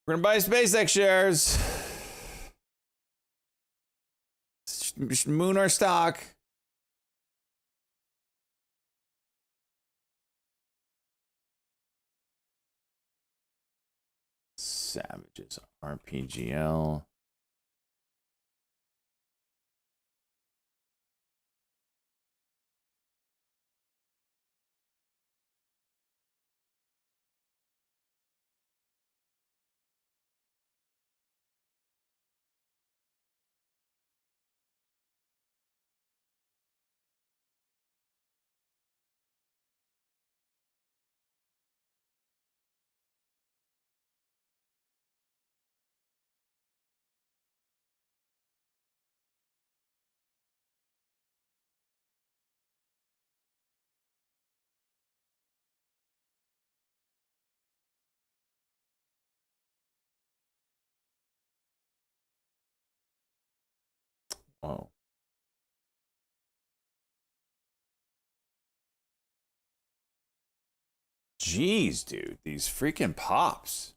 We're gonna buy SpaceX shares. Moon our stock. Savages. RPGL. Whoa. Jeez, dude. These freaking pops.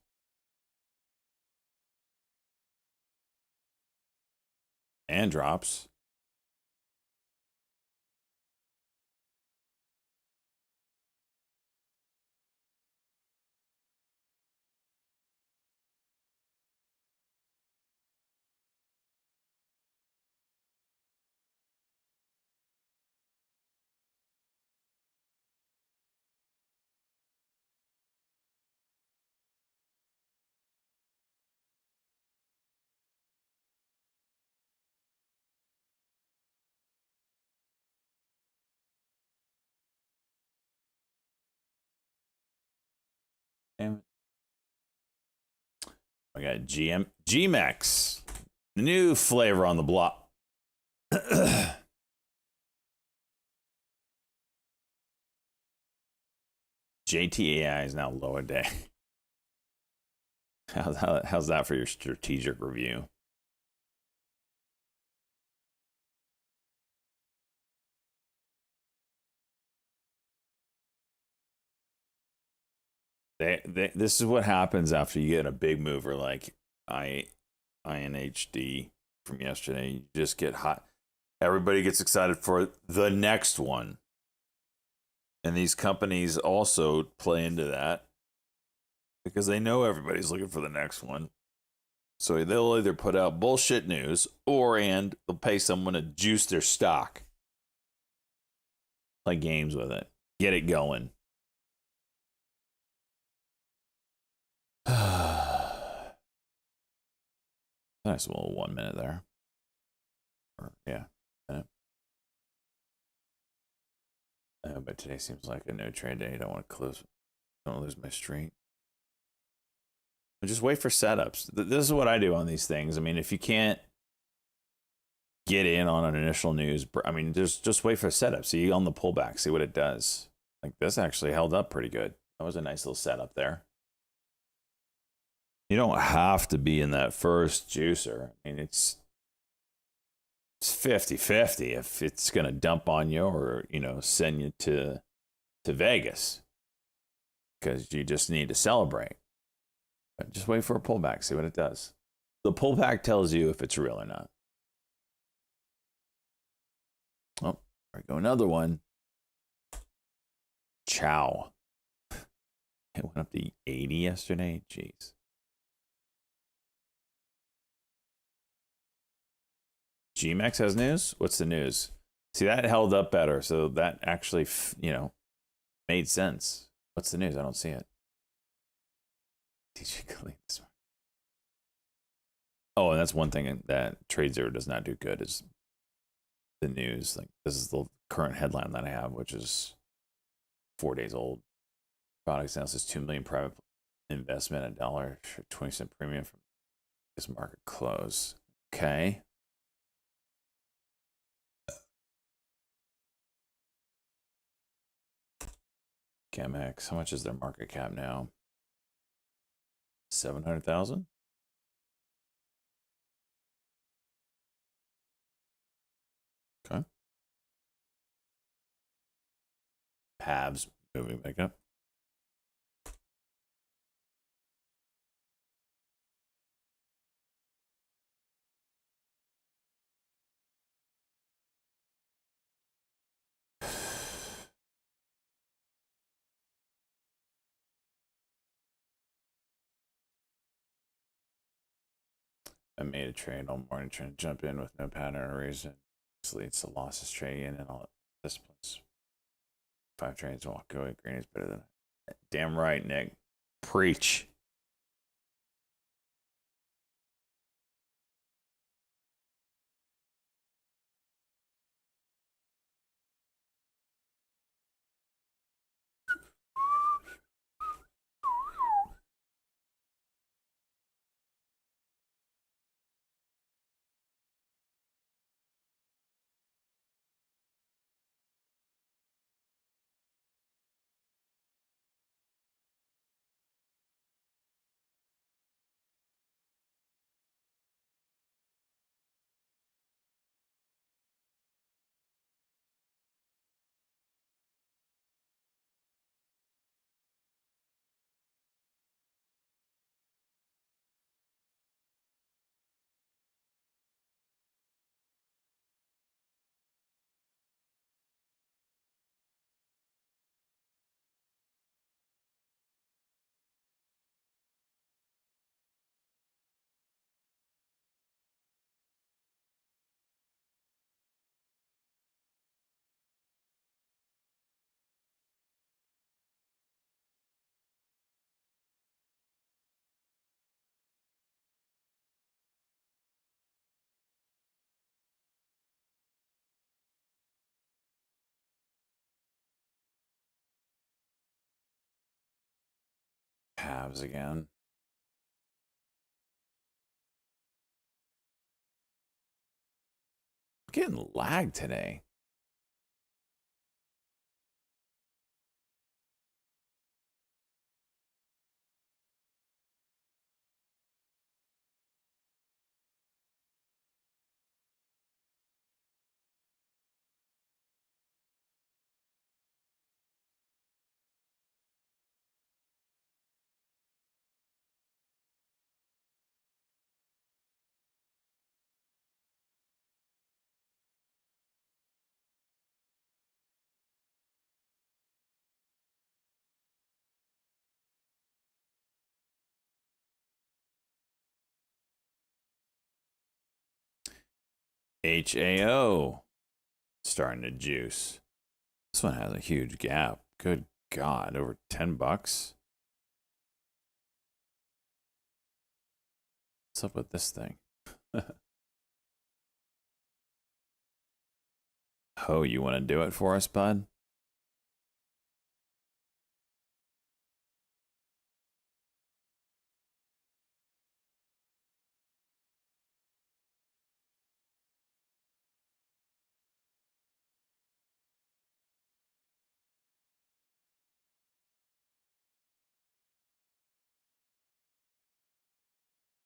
And drops. Damn it. I got GMX. The new flavor on the block. JTAI is now low a day. How's that for your strategic review? This is what happens after you get a big mover like INHD from yesterday. You just get hot. Everybody gets excited for the next one. And these companies also play into that because they know everybody's looking for the next one. So they'll either put out bullshit news and they'll pay someone to juice their stock. Play games with it. Get it going. Nice little 1 minute there. Yeah. But today seems like a no trade day. Don't want to don't lose my streak. Just wait for setups. This is what I do on these things. I mean, if you can't get in on an initial news, I mean, just wait for setup. See on the pullback, see what it does. Like this actually held up pretty good. That was a nice little setup there. You don't have to be in that first juicer. I mean, it's 50-50 if it's going to dump on you or, send you to Vegas because you just need to celebrate. But just wait for a pullback, see what it does. The pullback tells you if it's real or not. Oh, there we go. Another one. Ciao. It went up to 80 yesterday. Jeez. GMEX has news? What's the news? See, that held up better. So that actually, made sense. What's the news? I don't see it. DJ Khalid this one. Oh, and that's one thing that TradeZero does not do good is the news. Like this is the current headline that I have, which is 4 days old. Products announces 2 million private investment at $1.20 premium from this market close. Okay. ChemX, how much is their market cap now? 700,000? Okay. Habs moving back up. I made a trade all morning trying to jump in with no pattern or reason. This leads to losses trading in and all disciplines. 5 trades walk away. Green is better than it. Damn right, Nick. Preach. Habs again. I'm getting lagged today. HAO starting to juice. This one has a huge gap. Good God, over $10. What's up with this thing? Oh, you want to do it for us, bud?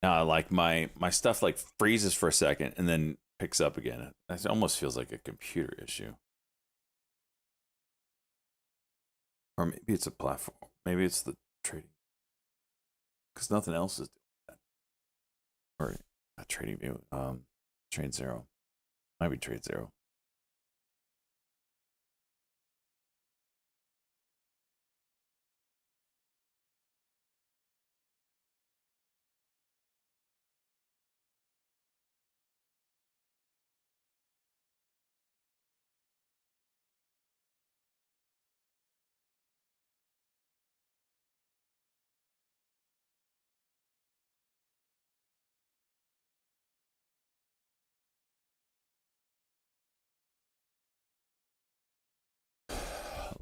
Now, like my stuff like freezes for a second and then picks up again. It almost feels like a computer issue, or maybe it's a platform. Maybe it's the trading because nothing else is doing that. Or not trading view. Trade Zero. Might be Trade Zero.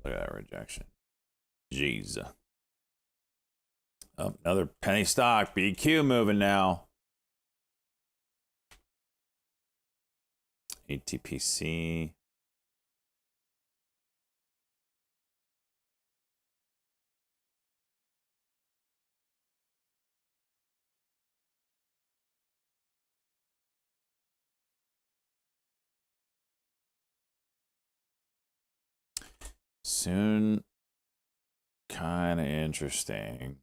Look at that rejection. Jeez. Oh, another penny stock. BQ moving now. ATPC. Soon. Kind of interesting.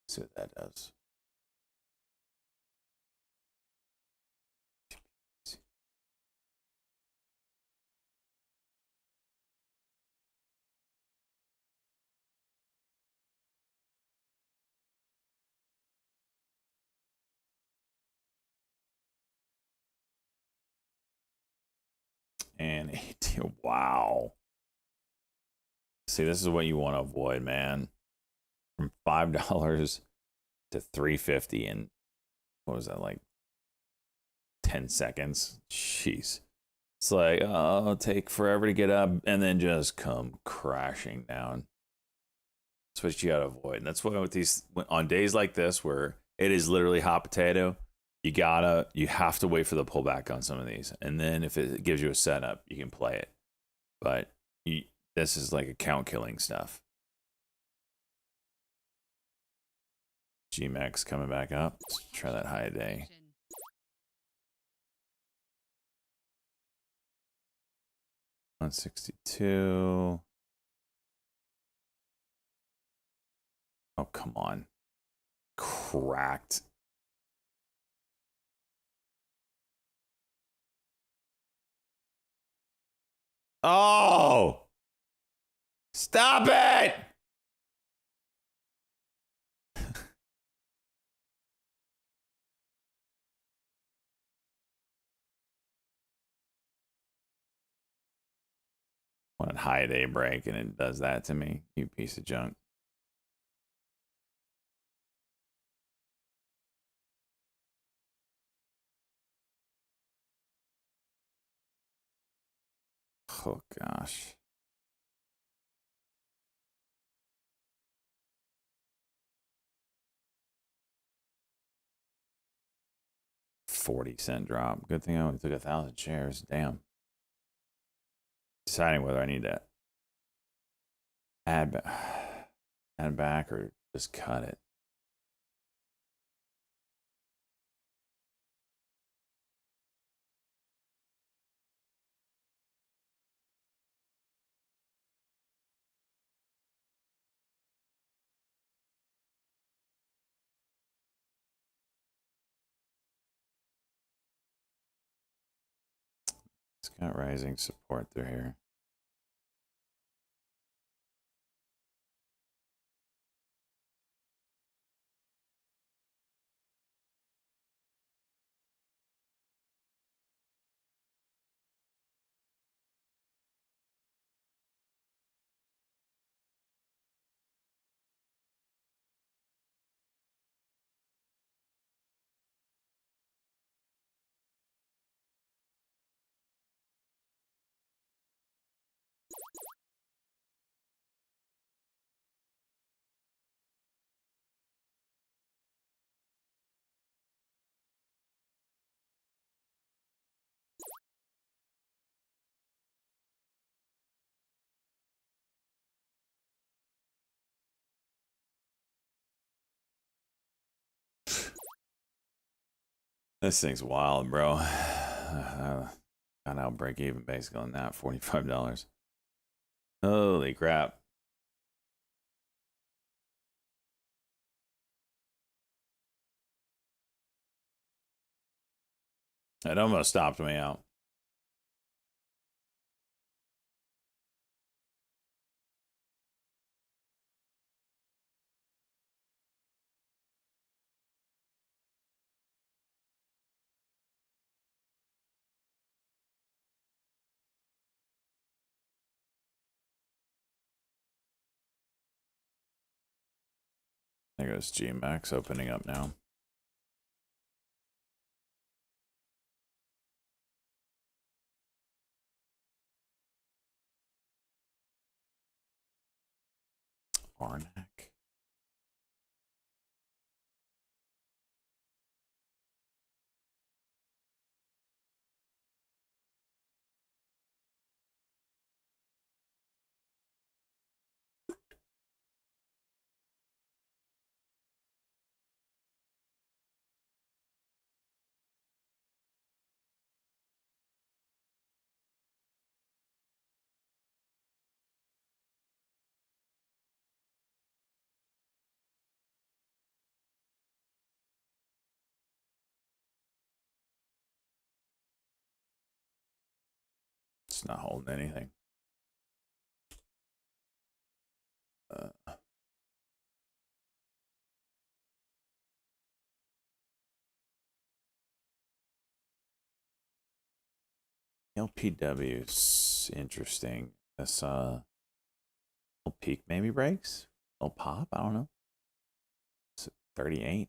See what that does. And wow. See, this is what you want to avoid, man. From $5 to $3.50 in what was that, like 10 seconds? Jeez. It's like, oh, it'll take forever to get up and then just come crashing down. That's what you gotta avoid. And that's why with these on days like this where it is literally hot potato, you have to wait for the pullback on some of these. And then if it gives you a setup, you can play it. But this is like account killing stuff. GMAX coming back up. Let's try that high day. 162. Oh, come on. Cracked. Oh! Stop it! One high day break and it does that to me. You piece of junk. Oh gosh. $0.40 drop. Good thing I only took 1,000 shares. Damn. Deciding whether I need to add back or just cut it. It's got rising support through here. This thing's wild, bro. Got out break even basically on that. $45. Holy crap. It almost stopped me out. There goes GMX opening up now. Arnak. It's not holding anything. LPW's interesting. This little peak maybe breaks. Little pop, I don't know. It's 38.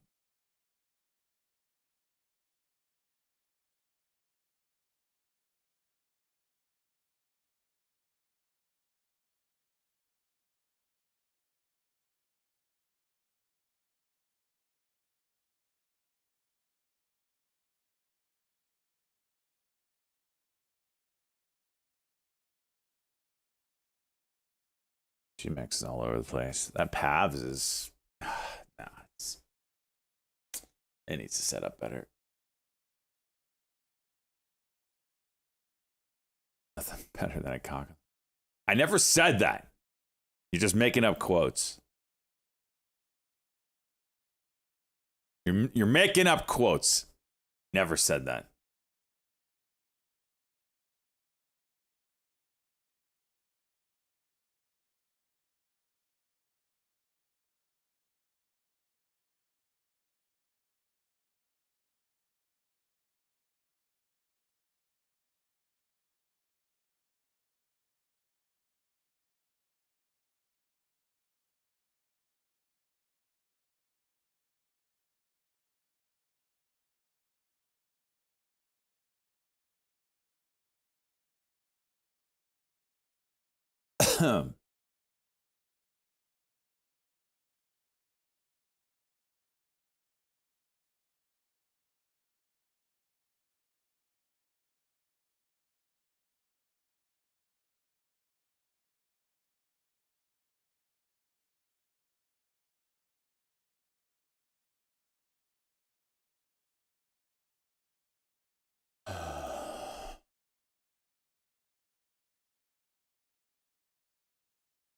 GMX is all over the place. That Pavs is nah, it needs to set up better. Nothing better than a cock. I never said that. You're just making up quotes. You're making up quotes. Never said that.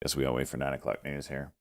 Guess we gotta wait for 9 o'clock news here.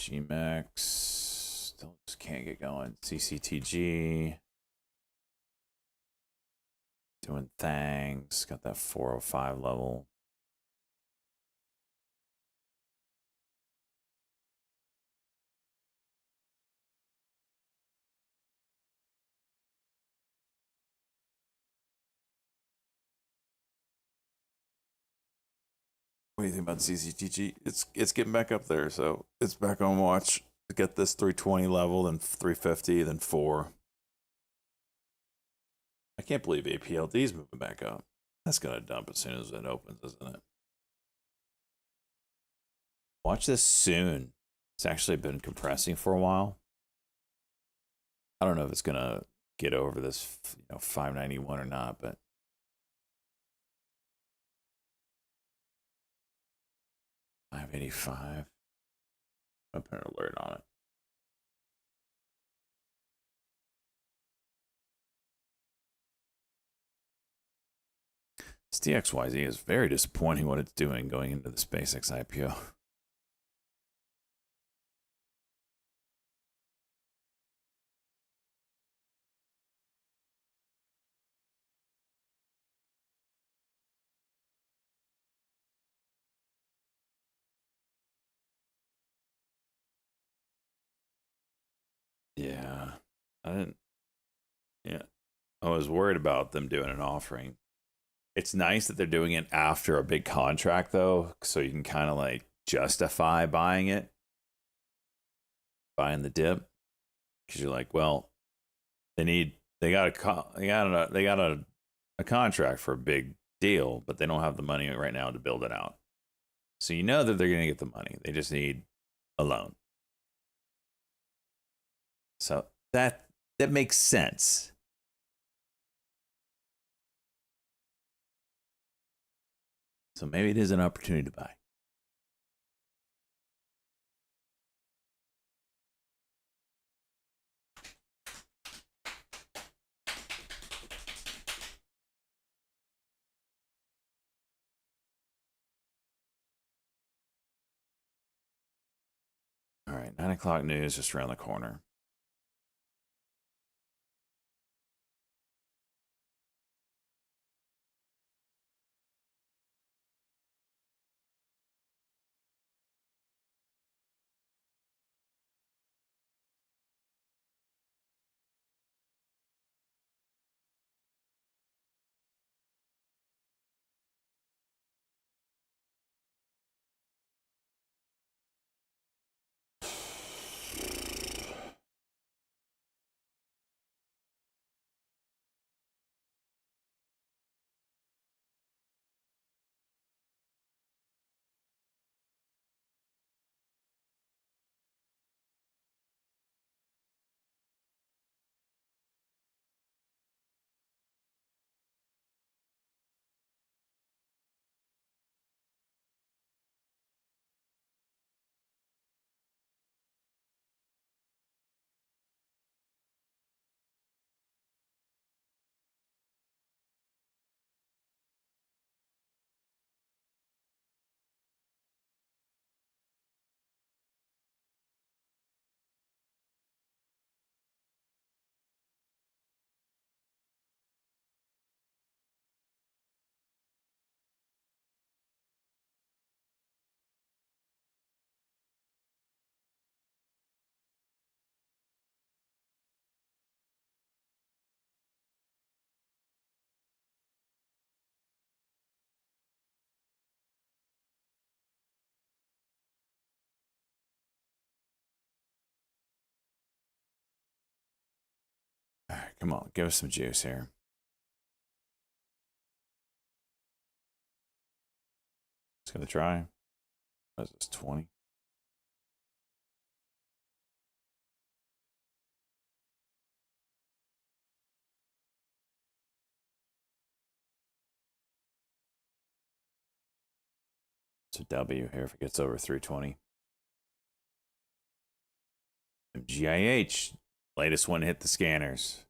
GMX still just can't get going. CCTG doing things. Got that 405 level. What do you think about CCTG? It's getting back up there, so it's back on watch to get this 320 level, then 350, then 4. I can't believe APLD's moving back up. That's gonna dump as soon as it opens, isn't it? Watch this soon. It's actually been compressing for a while. I don't know if it's gonna get over this, 591 or not, but 585. I put an alert on it. This DXYZ is very disappointing what it's doing going into the SpaceX IPO. Yeah, I didn't. Yeah, I was worried about them doing an offering. It's nice that they're doing it after a big contract, though, so you can kind of like justify buying the dip, because you're like, well, they got a contract for a big deal, but they don't have the money right now to build it out. So you know that they're going to get the money. They just need a loan. So that makes sense. So maybe it is an opportunity to buy. All right, 9 o'clock news just around the corner. All right, come on, give us some juice here. It's gonna try. What is this, 20? It's a W here if it gets over 320. GIH, latest one hit the scanners.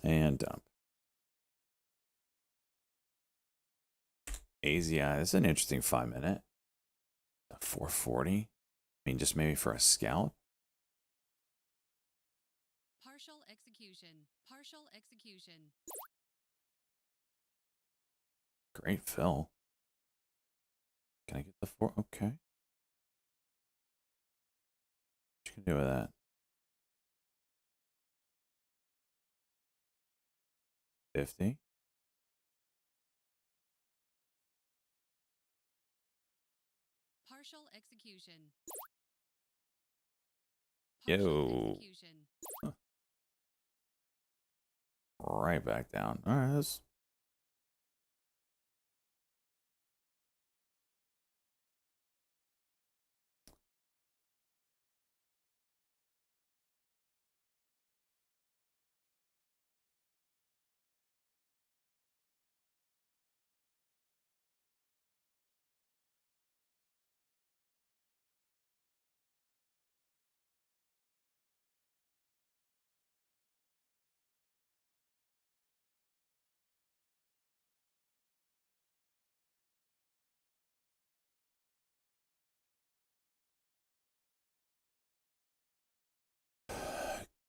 And dump. AZI, this is an interesting 5-minute. 440. I mean, just maybe for a scalp. Partial execution. Partial execution. Great fill. Can I get the 4? Okay. What you can do with that? 50. Partial execution. Yo. Execution. Huh. Right back down. All right, that's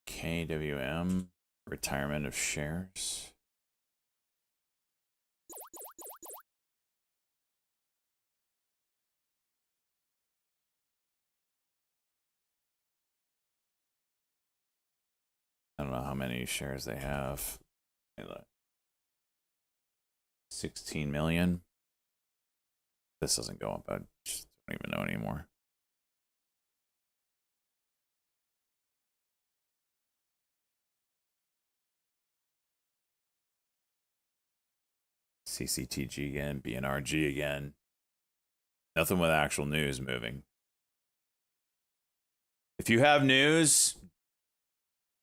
KWM, retirement of shares. I don't know how many shares they have. 16 million. This doesn't go up. I just don't even know anymore. CCTG again, BNRG again. Nothing with actual news moving. If you have news,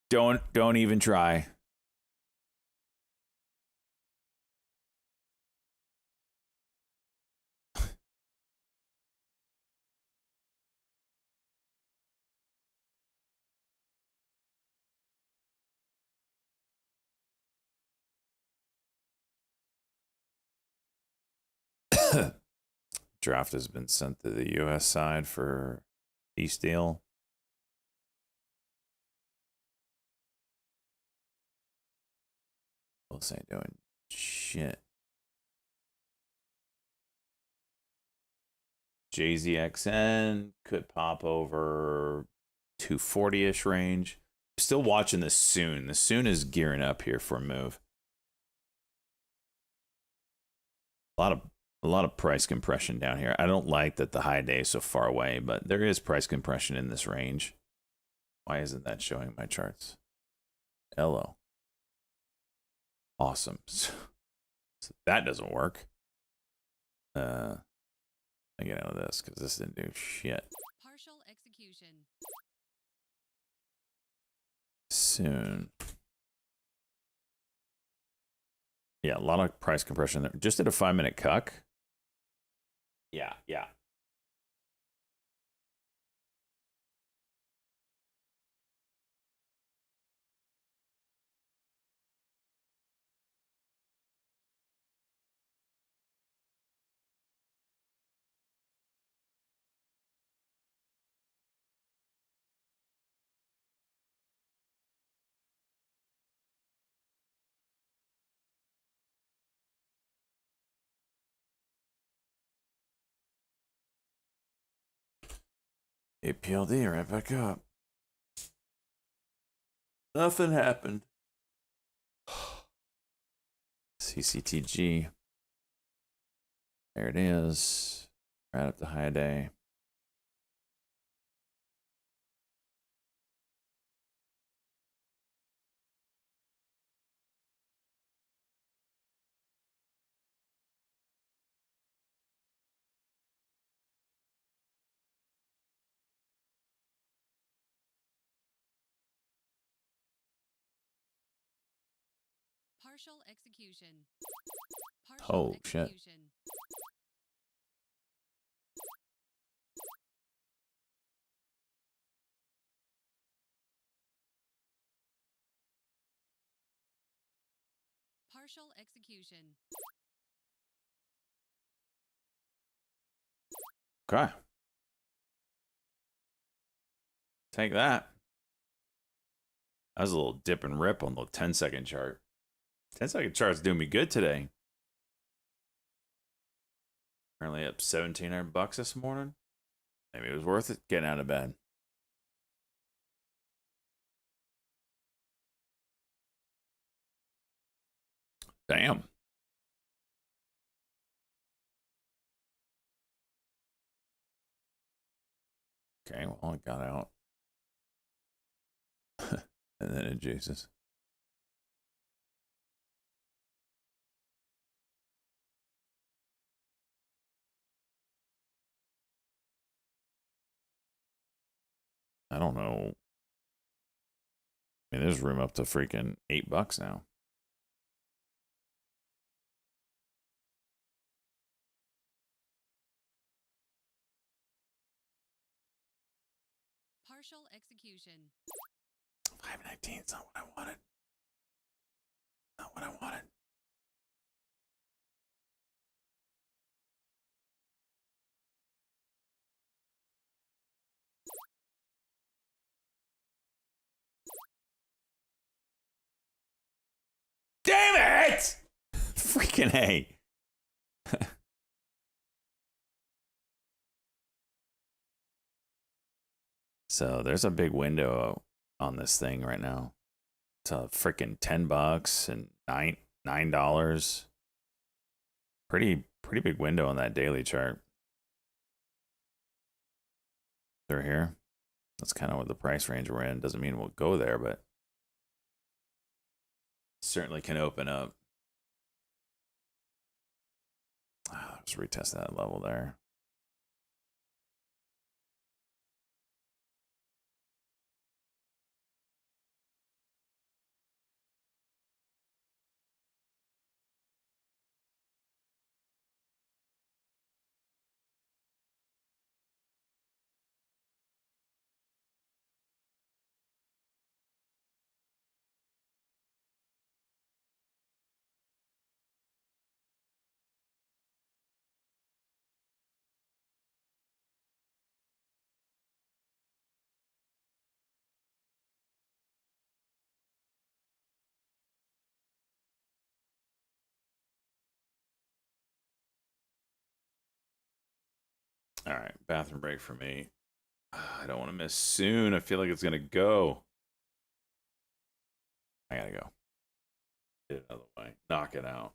don't even try. Draft has been sent to the US side for East Deal. Willis ain't doing shit. JZXN could pop over 240-ish range. Still watching this soon. The soon is gearing up here for a move. A lot of price compression down here. I don't like that the high day is so far away, but there is price compression in this range. Why isn't that showing my charts? Hello. Awesome. So that doesn't work. I get out of this because this didn't do shit. Partial execution. Soon. Yeah, a lot of price compression there. Just at a 5-minute cuck. Yeah. APLD right back up. Nothing happened. CCTG. There it is. Right up to high day. Partial execution. Partial Oh, shit. execution. Partial execution. Okay. Take that. That was a little dip and rip on the 10-second chart. 10-second chart's doing me good today. Currently up $1,700 this morning. Maybe it was worth it getting out of bed. Damn. Okay, well, it got out. And then it juices. I don't know. I mean, there's room up to freaking $8 now. Partial execution. 519 is not what I wanted. Not what I wanted. Damn it! Freaking A. So there's a big window on this thing right now. It's a freaking $10 and $9. Pretty big window on that daily chart. They're here. That's kind of what the price range we're in. Doesn't mean we'll go there, but certainly can open up. Let's retest that level there. All right, bathroom break for me. I don't want to miss soon. I feel like it's going to go. I got to go. Get it out of the way. Knock it out.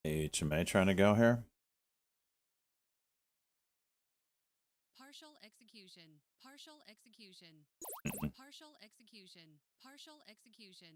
HMA trying to go here. Partial execution. Partial execution. Partial execution. Partial execution.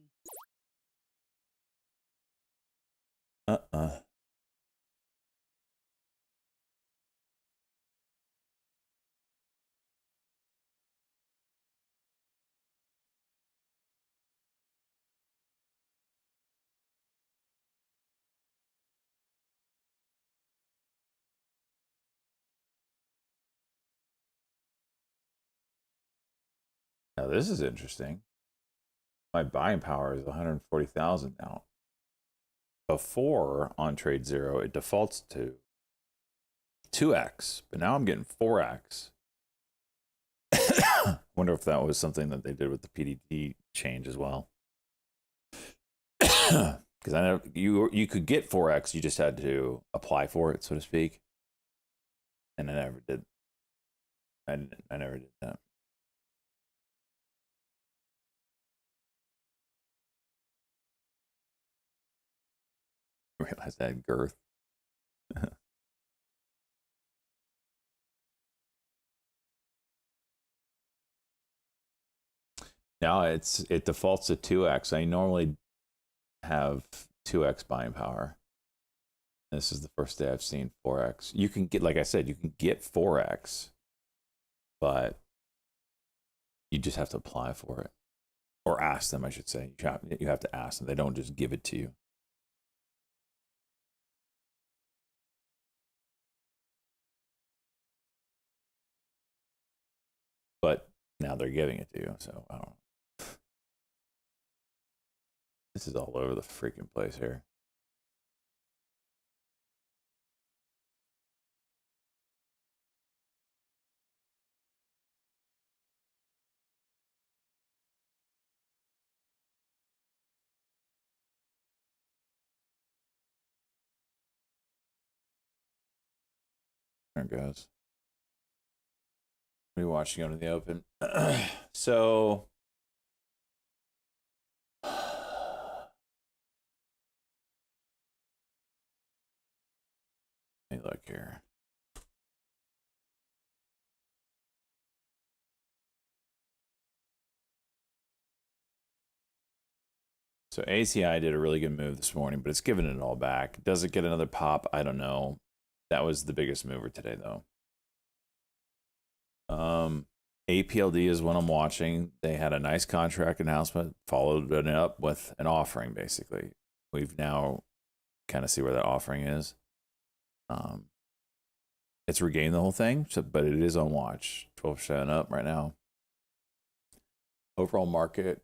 Now this is interesting. My buying power is 140,000 now. Before on Trade Zero, it defaults to 2x, but now I'm getting 4x. Wonder if that was something that they did with the PDT change as well. Because I know you could get 4x, you just had to apply for it, so to speak. And I never did. I never did that. I realized I had girth. Now it defaults to 2x. I normally have 2x buying power. This is the first day I've seen 4x. You can get, like I said, you can get 4x, but you just have to apply for it. Or ask them, I should say. You have to ask them. They don't just give it to you. But now they're giving it to you, so I don't know. This is all over the freaking place here. There it goes. What are you watching out in the open? So let me look here. So ACI did a really good move this morning, but it's giving it all back. Does it get another pop? I don't know. That was the biggest mover today, though. APLD is what I'm watching. They had a nice contract announcement, followed it up with an offering, basically. We've now kind of see where that offering is. It's regained the whole thing, but it is on watch. 12% up right now. Overall market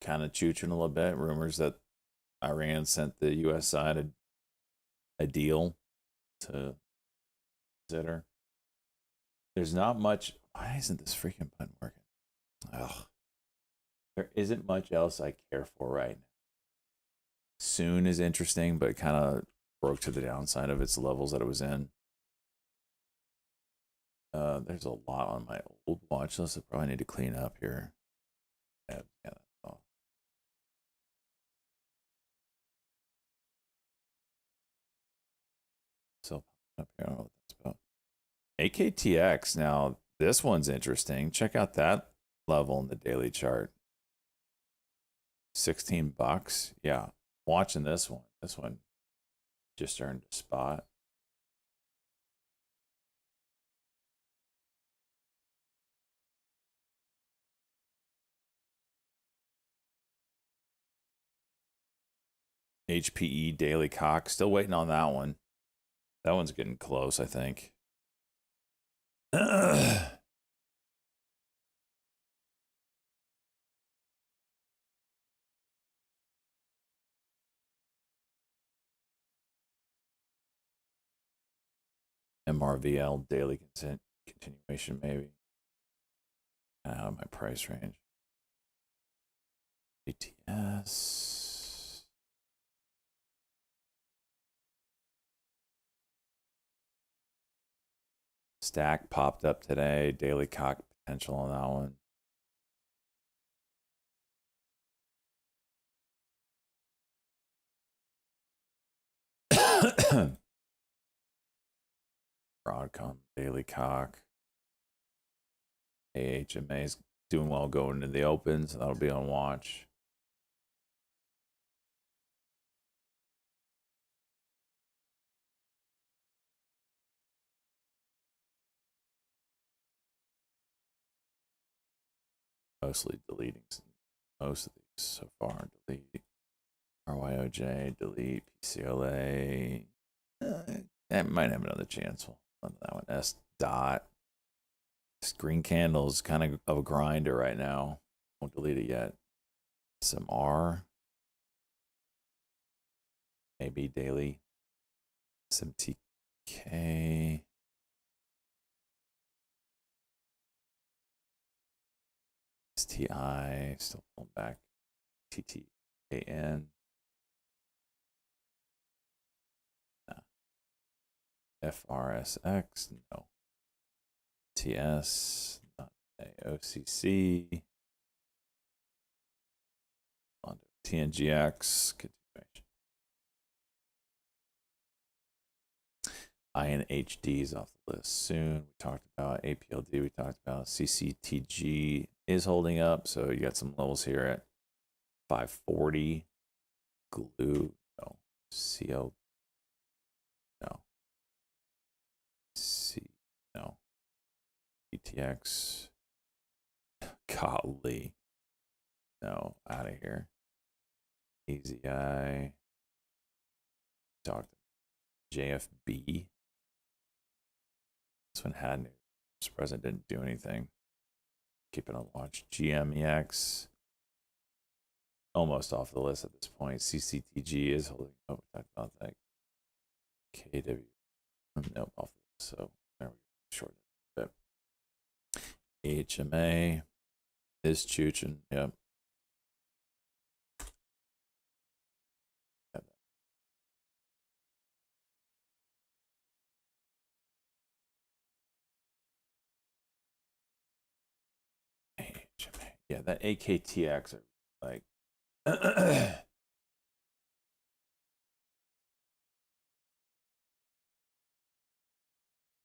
kind of chooching a little bit. Rumors that Iran sent the U.S. side a deal to consider. There's not much. Why isn't this freaking button working? Ugh. There isn't much else I care for right now. Soon is interesting, but it kind of broke to the downside of its levels that it was in. There's a lot on my old watch list I probably need to clean up here. Yeah, that's all. So up here, I don't know what that's about. AKTX, now this one's interesting. Check out that level in the daily chart. $16. Yeah, watching this one. This one just earned a spot. HPE Daily Cock. Still waiting on that one. That one's getting close, I think. MRVL Daily continuation, maybe. Out of my price range. ATS. Stack popped up today. Daily Cock potential on that one. Broadcom, Daily Cock. AHMA is doing well going into the open, so that'll be on watch. Mostly deleting most of these so far. Delete RYOJ, delete PCLA. That might have another chance. We'll let that one. S dot. This green candle is kind of a grinder right now. Won't delete it yet. Some R. Maybe daily. Some TK. STI. Still pulling back. TTAN. FRSX. No. TS. Not OCC. TNGX. Continuation. INHD is off the list soon. We talked about APLD. We talked about CCTG is holding up. So you got some levels here at 540. Glue. No. CL. No. C. No. ETX. Golly. No. Out of here. AZI. Talked JFB. This one had news. Surprised it didn't do anything. Keep it on watch. GMEX. Almost off the list at this point. CCTG is holding up. We talked about that. KW. Nope, off the list. So there we go. Shorten it a bit. HMA is chooching. Yep. Yeah, that AKTX are like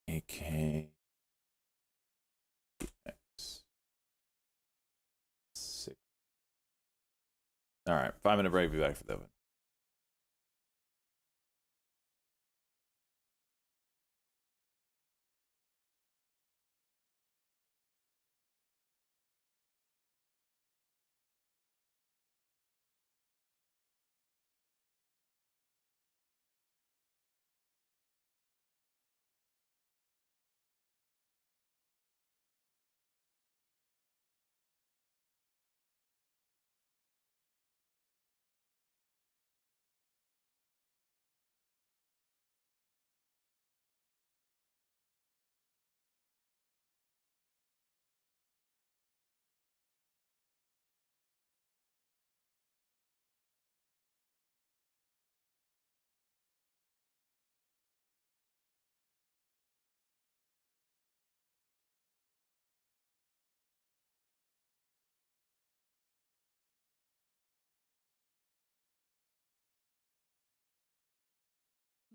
AKTX 6. All right, 5-minute break. Be back for that one.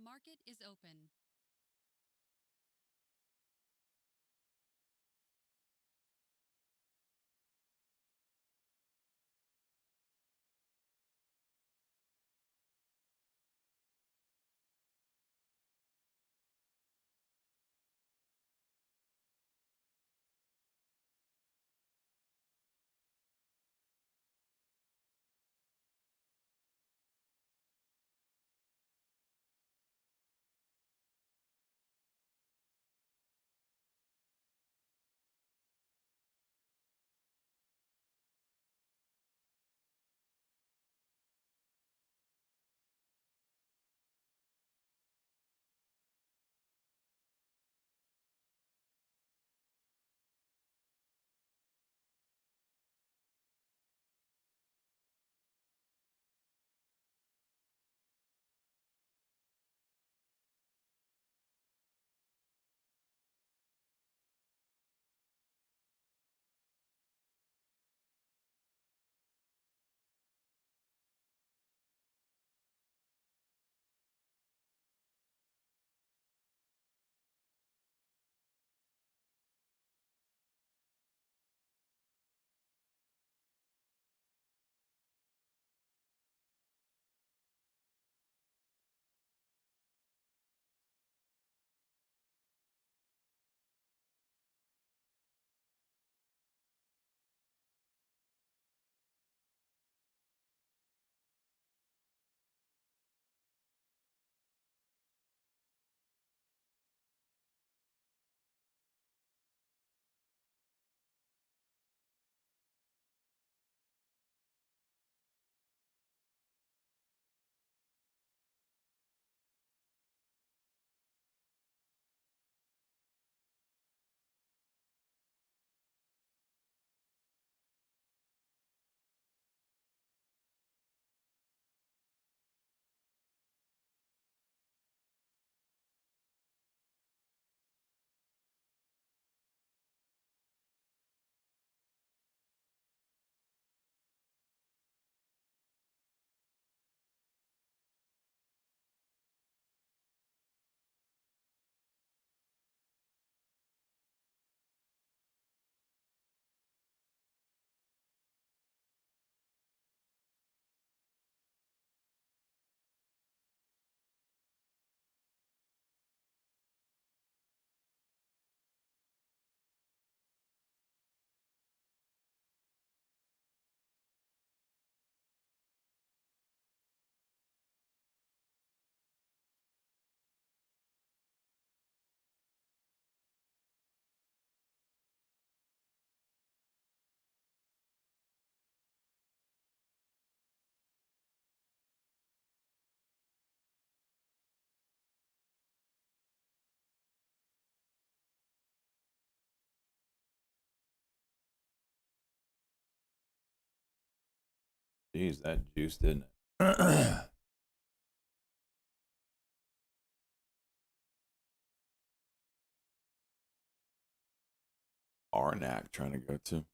Market is open. Jeez, that juice, didn't it? Arnak trying to go to.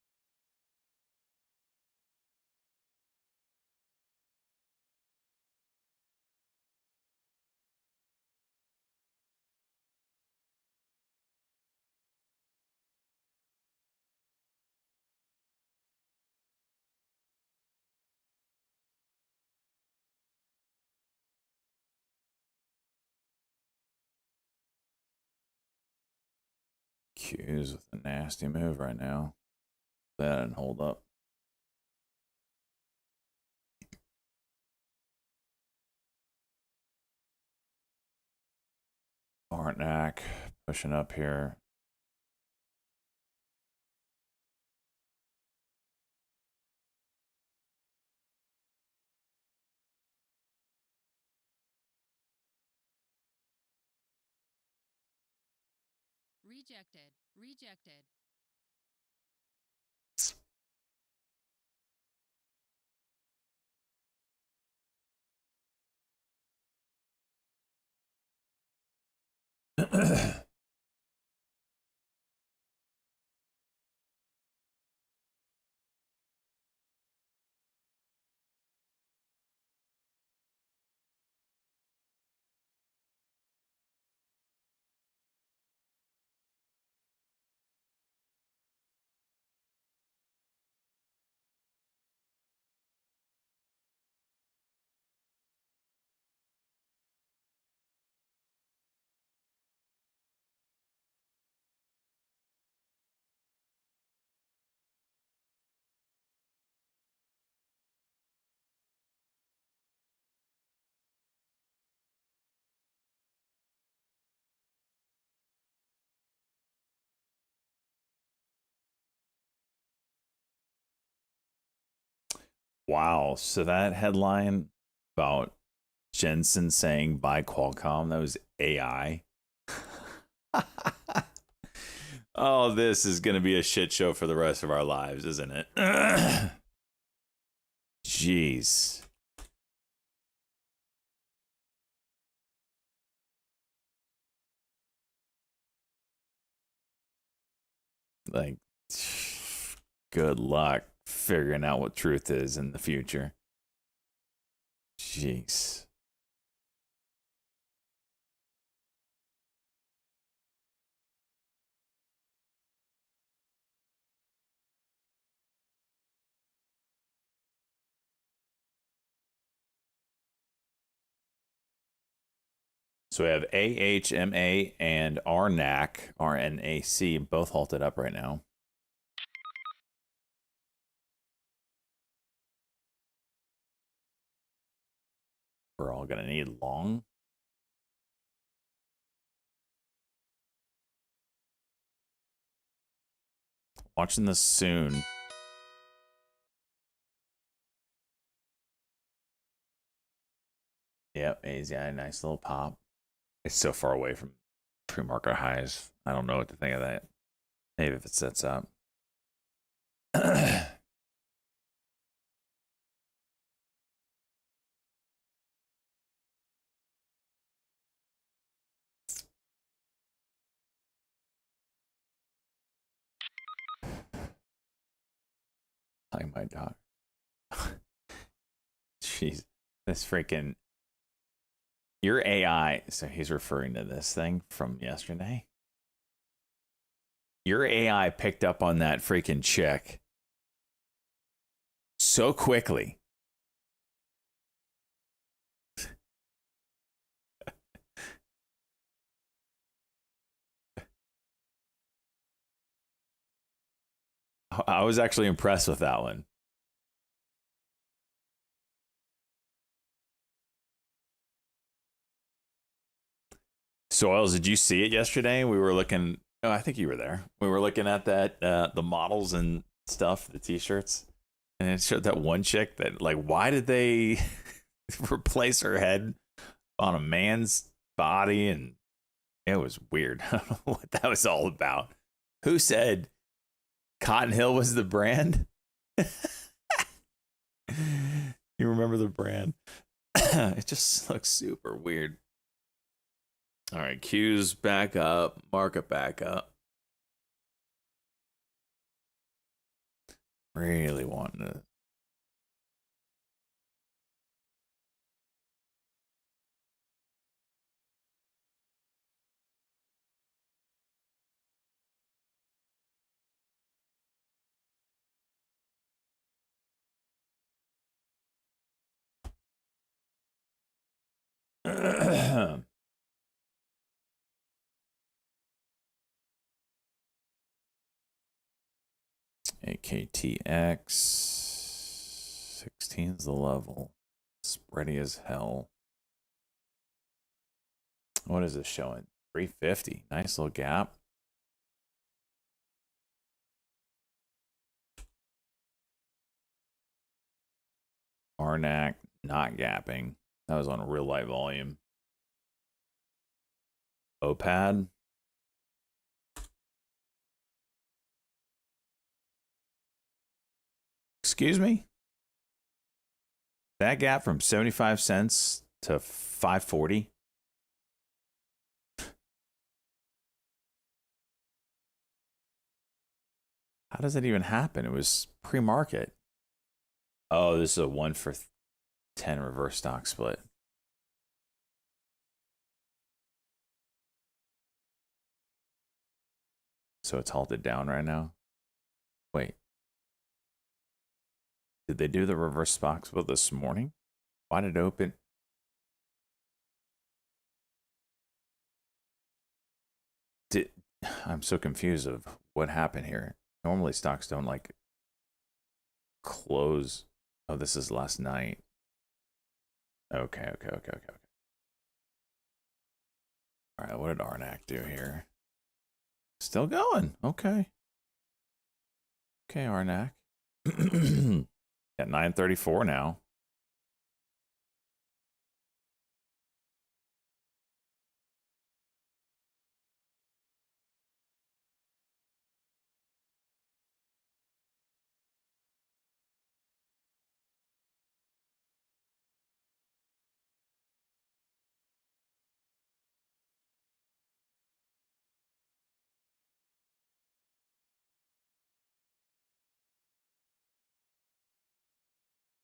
Q's with a nasty move right now. That didn't hold up. Arnak pushing up here. Rejected. Rejected. Wow. So that headline about Jensen saying buy Qualcomm, that was AI. Oh, this is going to be a shit show for the rest of our lives, isn't it? Jeez. Like, good luck figuring out what truth is in the future. Jeez. So we have AHMA and RNAC both halted up right now. We're all going to need long. Watching this soon. Yep, AZ, nice little pop. It's so far away from pre-market highs. I don't know what to think of that. Maybe if it sets up. Like my dog. Jeez, this freaking your AI. So he's referring to this thing from yesterday. Your AI picked up on that freaking chick so quickly. I was actually impressed with that one. Soils, did you see it yesterday? We were looking. Oh, I think you were there. We were looking at that the models and stuff, the t-shirts, and it showed that one chick that like, why did they replace her head on a man's body? And it was weird. I don't know what that was all about. Who said Cotton Hill was the brand? You remember the brand? It just looks super weird. All right, Q's back up, market back up. Really wanting to. AKTX 16 is the level. Spready as hell. What is this showing? 350. Nice little gap. Arnak not gapping. That was on real light volume. OPAD. Excuse me? That gap from 75 cents to 540. How does that even happen? It was pre-market. Oh, this is a 1 for 10 reverse stock split. So it's halted down right now. Wait. Did they do the reverse stock split this morning? Why did it open? I'm so confused of what happened here. Normally stocks don't like close. Oh, this is last night. Okay. All right, what did Arnak do here? Still going. Okay. Okay, Arnak. At 9:34 now.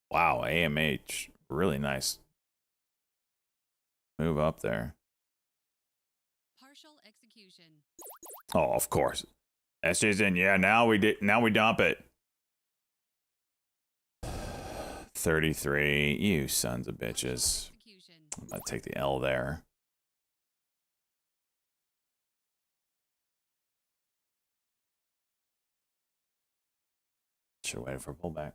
Wow, AMH. Really nice move up there. Partial execution. Oh, of course. SJ's in. Yeah, now we dump it. 33. You sons of bitches. I'm gonna take the L there. Should have waited for a pullback.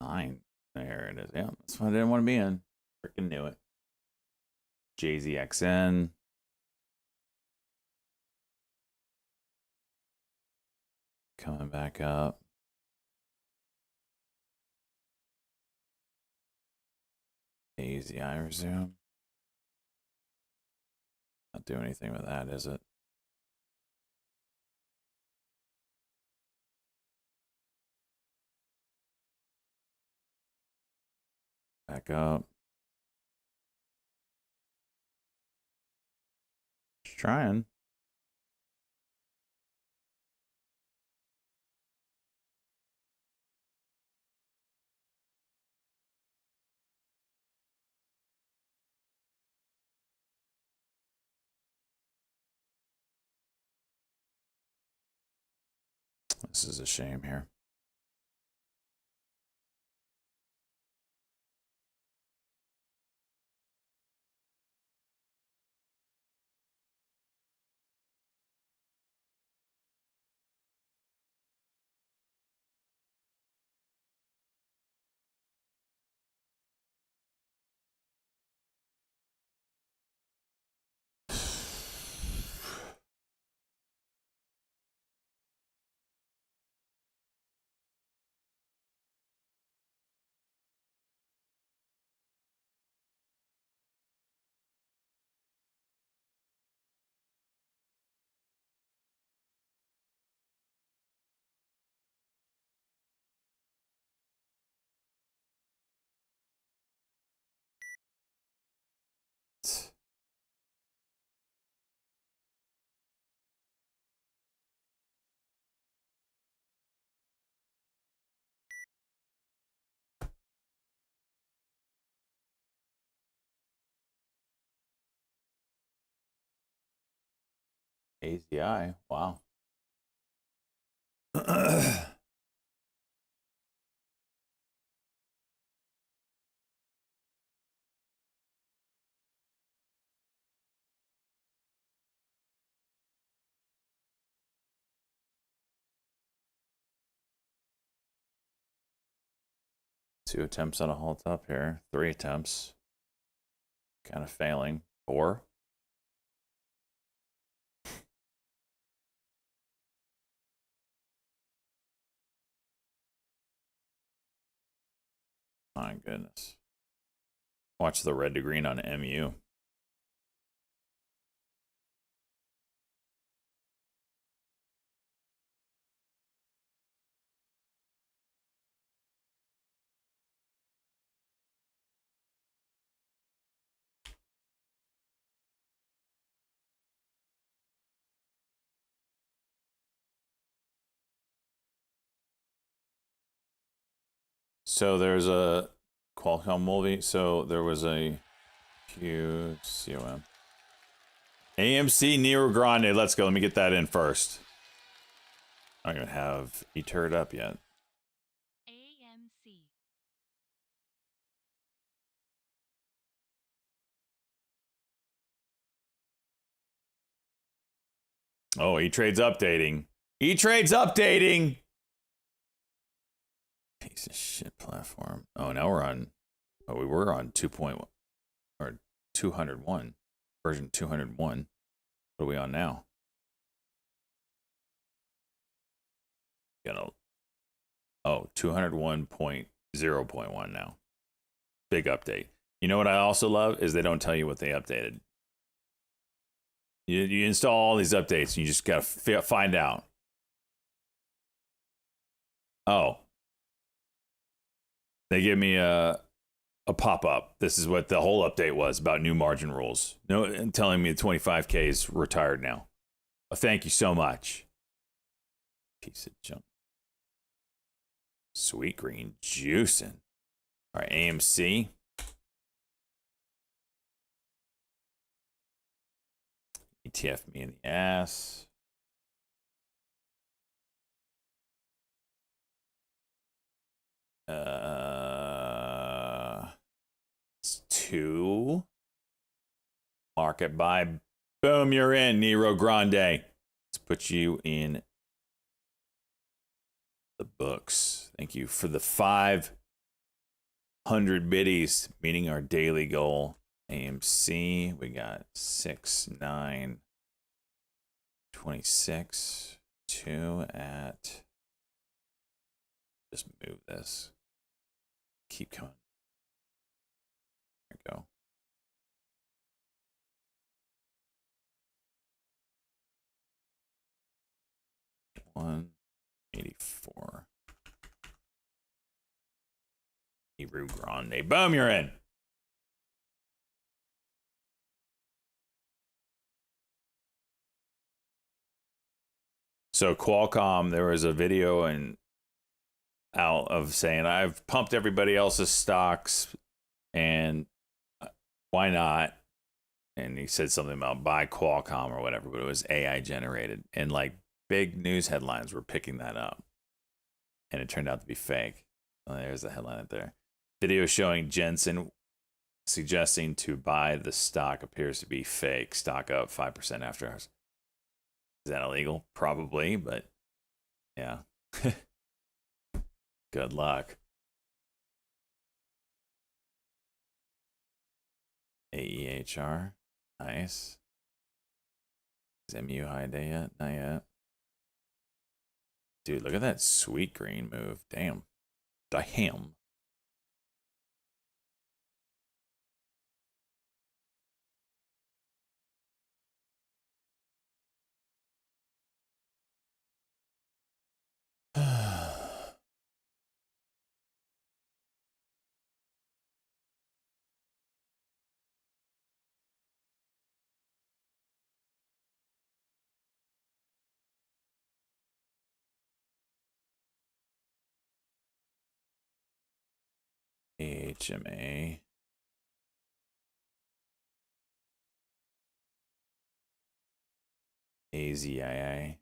Nine. There it is. Yeah, that's what I didn't want to be in. Freaking knew it. JZXN. Coming back up. AZI resume. Not doing anything with that, is it? Back up. Just trying. This is a shame here. AZI. Wow. 2 attempts on a halt up here. 3 attempts. Kind of failing. 4. My goodness. Watch the red to green on MU. So there's a Qualcomm movie. So there was a QCOM. AMC Nero Grande. Let's go. Let me get that in first. I don't even have E-Turd up yet. AMC. Oh, E-Trade's updating. E-Trade's updating. Piece of shit platform. Oh, now we're on. Oh, we were on 2.1 or 201, version 201. What are we on now? Gonna. Oh, 201.0.1 now. Big update. You know what I also love is they don't tell you what they updated. You install all these updates and you just gotta find out. Oh, they give me a pop-up. This is what the whole update was about new margin rules. No, and telling me the 25K is retired now. Oh, thank you so much. Piece of junk. Sweet green juicing. All right, AMC. ETF me in the ass. It's 2. Market buy. Boom, you're in, Nero Grande. Let's put you in the books. Thank you for the 500 biddies, meeting our daily goal. AMC, we got 6, 9, 26, 2 at. Just move this. Keep coming. There we go. $184. Hebrew Grande. Boom, you're in. So Qualcomm, there was a video out of saying I've pumped everybody else's stocks and why not? And he said something about buy Qualcomm or whatever, but it was AI generated. And like big news headlines were picking that up. And it turned out to be fake. Oh, there's the headline up there. Video showing Jensen suggesting to buy the stock appears to be fake. Stock up 5% after hours. Is that illegal? Probably, but yeah. Good luck. AEHR. Nice. Is MU high day yet? Not yet. Dude, look at that sweet green move. Damn. Damn. HMA. AZIA.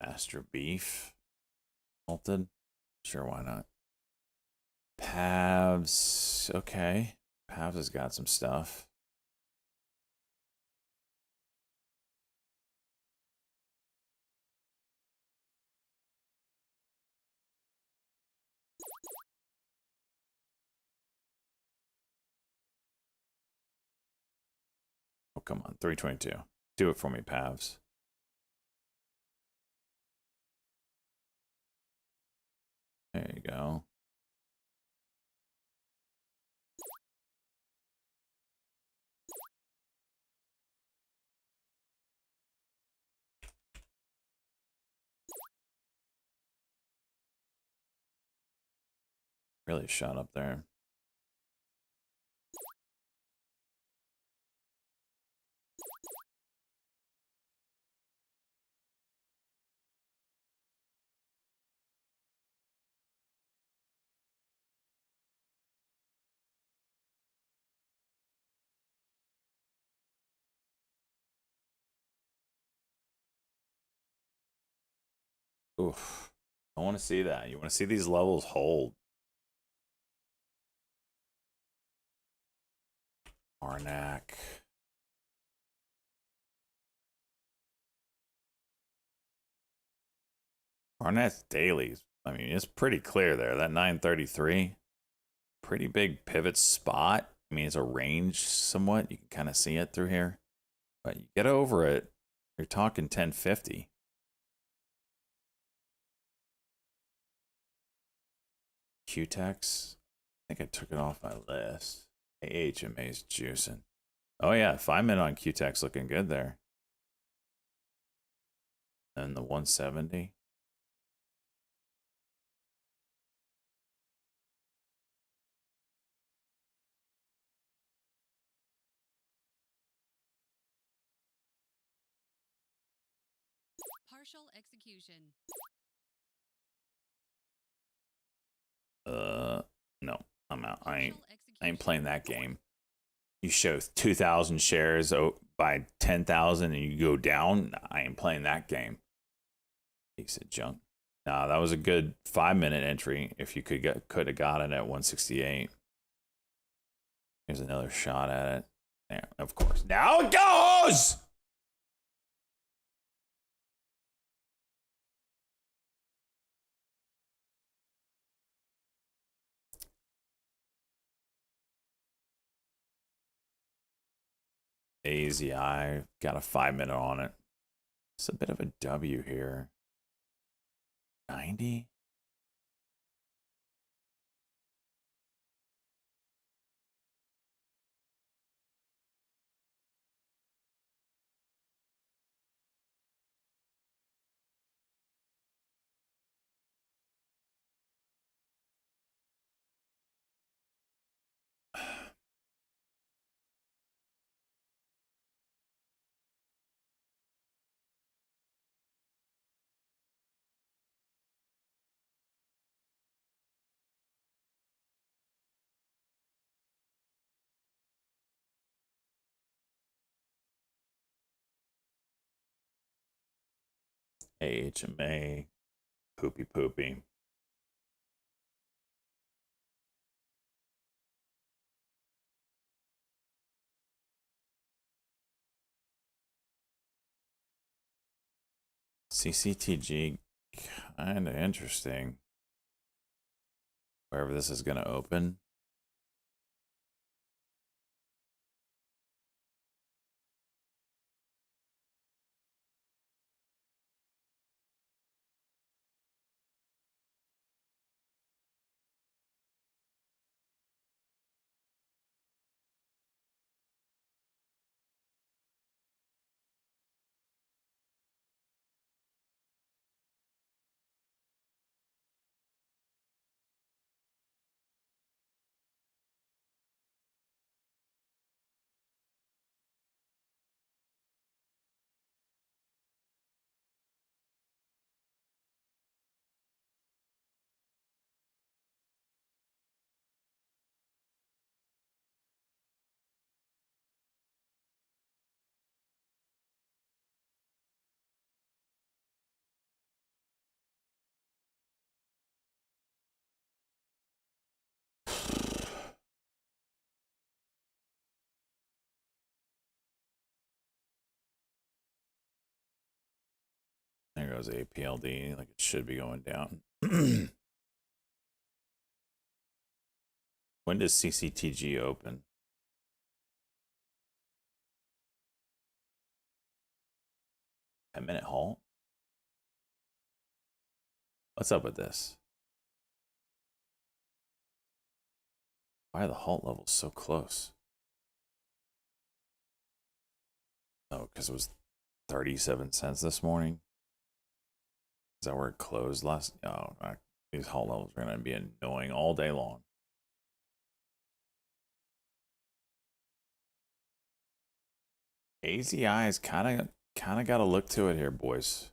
Master Beef. Malted. Sure, why not? Pavs. Okay. Pavs has got some stuff. Oh, come on. 322. Do it for me, Pavs. There you go. Really shot up there. Oof. I want to see that. You want to see these levels hold. Arnak. Arnak's dailies. I mean, it's pretty clear there. That 933. Pretty big pivot spot. I mean, it's a range somewhat. You can kind of see it through here. But you get over it, you're talking 1050. QTEX. I think I took it off my list. AHMA's juicing. Oh yeah, 5 minute on QTEX looking good there. And the 170. Partial execution. No, I'm out. I ain't Partial playing that game. You show 2,000 shares by 10,000 and you go down. I ain't playing that game. Piece of junk. Nah, that was a good 5 minute entry. If you could have got it at 168. Here's another shot at it. There, of course. Now it goes. AZI got a 5 minute on it. It's a bit of a W here. 90. AHMA. Poopy poopy. CCTG, kind of interesting. Wherever this is going to open. There goes APLD, like it should be going down. When does CCTG open? A 10-minute halt? What's up with this? Why are the halt levels so close? Oh, because it was 37 cents this morning. Is that where it closed last? Oh, these halt levels are going to be annoying all day long. AZI is kind of got a look to it here, boys.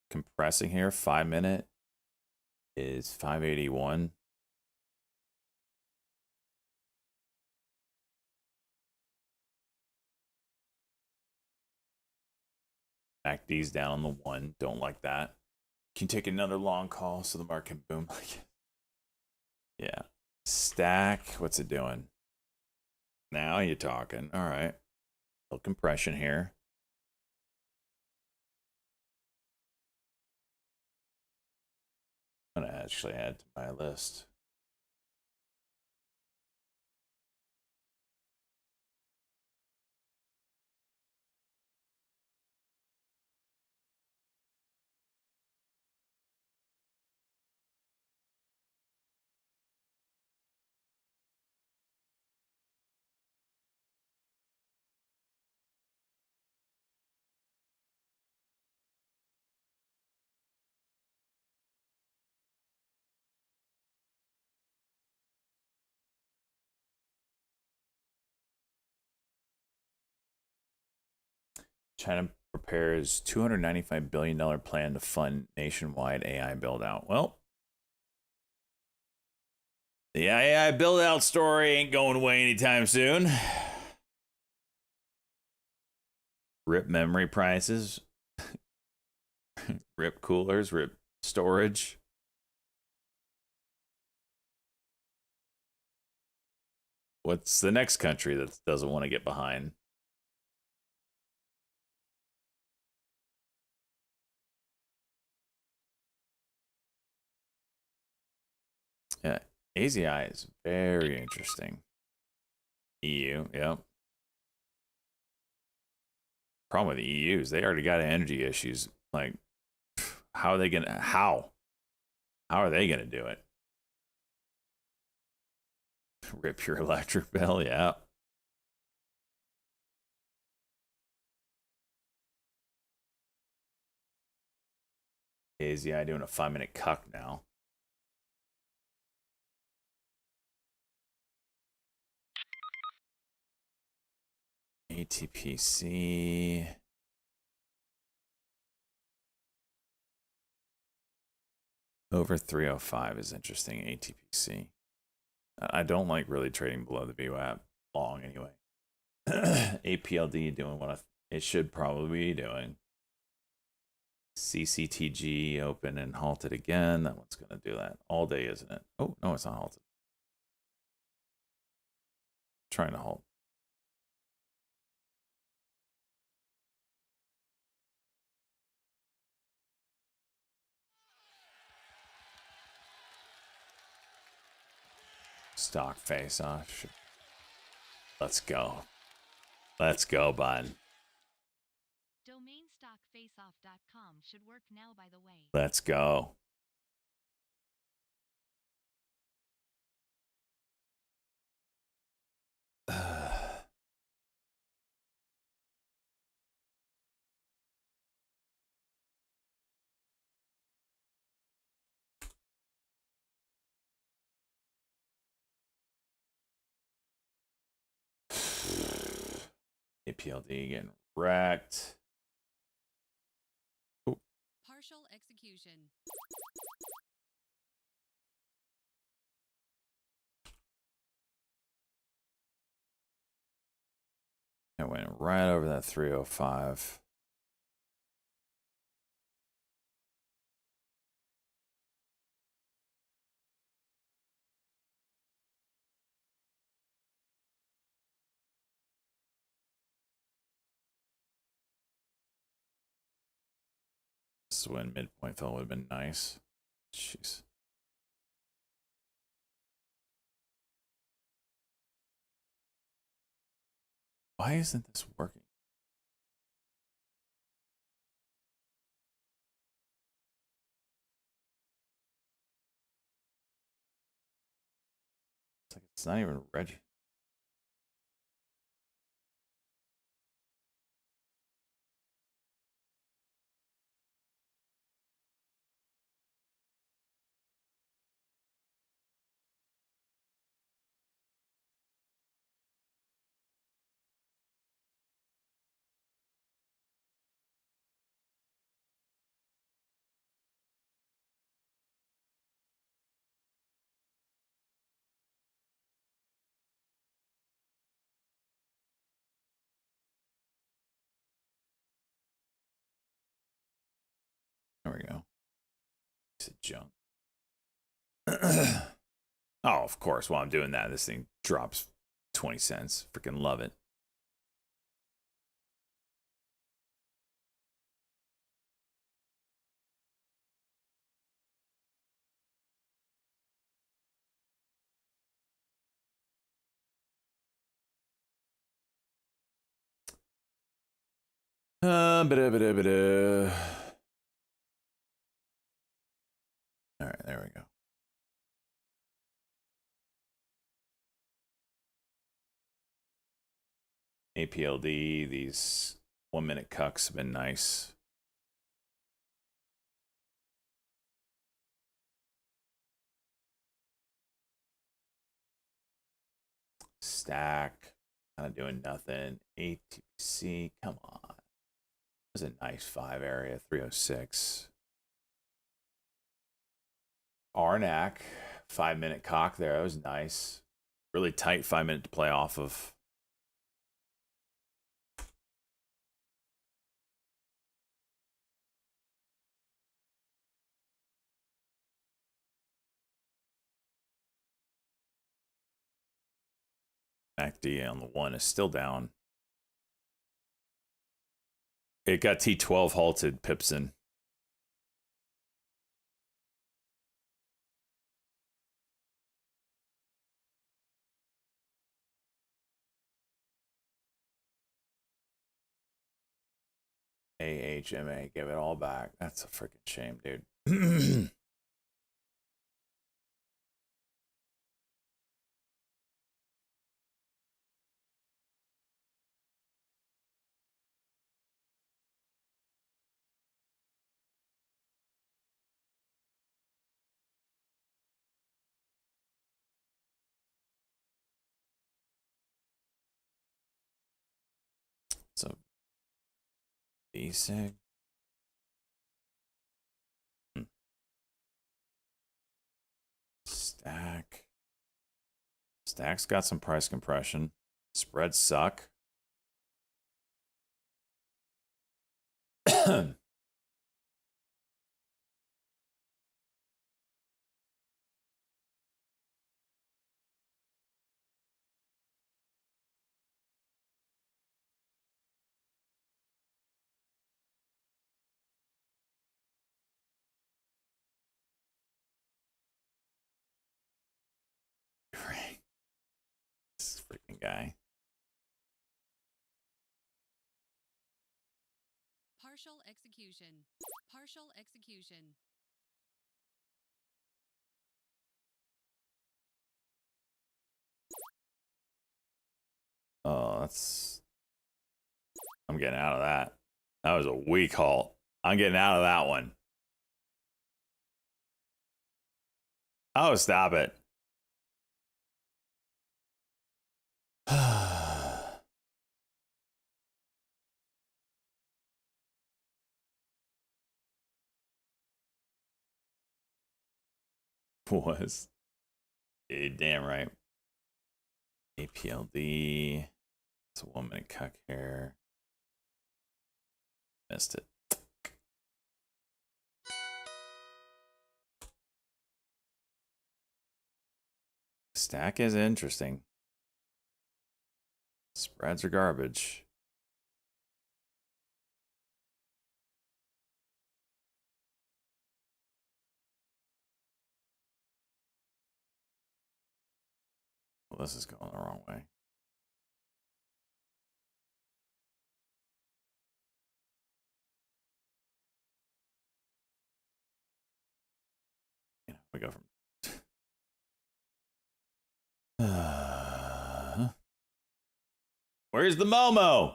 Compressing here, 5-minute is 581. MACD's down on the 1. Don't like that. Can you take another long call so the market can boom? Yeah. Stack. What's it doing? Now you're talking. All right. Little compression here. I'm going to actually add to my list. China prepares $295 billion plan to fund nationwide AI build out. Well, the AI build out story ain't going away anytime soon. Rip memory prices, rip coolers, rip storage. What's the next country that doesn't want to get behind? Yeah, AZI is very interesting. EU, yep. Problem with the EU is they already got energy issues. Like, how are they gonna? How are they gonna do it? Rip your electric bill, yeah. AZI doing a 5-minute cuck now. ATPC. Over 305 is interesting. ATPC. I don't like really trading below the VWAP long anyway. APLD doing what it should probably be doing. CCTG open and halted again. That one's going to do that all day, isn't it? Oh, no, it's not halted. Trying to halt. Stock face off. Let's go. Let's go, bud. DomainStockFaceoff.com should work now, by the way. Let's go. APLD getting wrecked. Partial execution. I went right over that 305. This is when midpoint fill would have been nice. Jeez. Why isn't this working? It's like it's not even ready. There we go. Piece of junk. Oh, of course. While I'm doing that, this thing drops 20 cents. Freaking love it. Ba-da-ba-da-ba-da. All right, there we go. APLD, these 1 minute cucks have been nice. Stack, kind of doing nothing. ATC, come on. That was a nice 5 area, 306. Arnak, 5 minute cock there. That was nice. Really tight 5 minute to play off of. MACD on the 1 is still down. It got T12 halted, Pipson. AHMA, give it all back. That's a freaking shame, dude. So basic. Stack. Stack's got some price compression. Spreads suck. This freaking guy. Partial execution. Partial execution. Oh, that's. I'm getting out of that. That was a weak halt. I'm getting out of that one. Oh, stop it. Was. Damn right. APLD. It's a 1 minute cuck here. Missed it. Stack is interesting. Spreads are garbage. this is going the wrong way. We go from where's the Momo?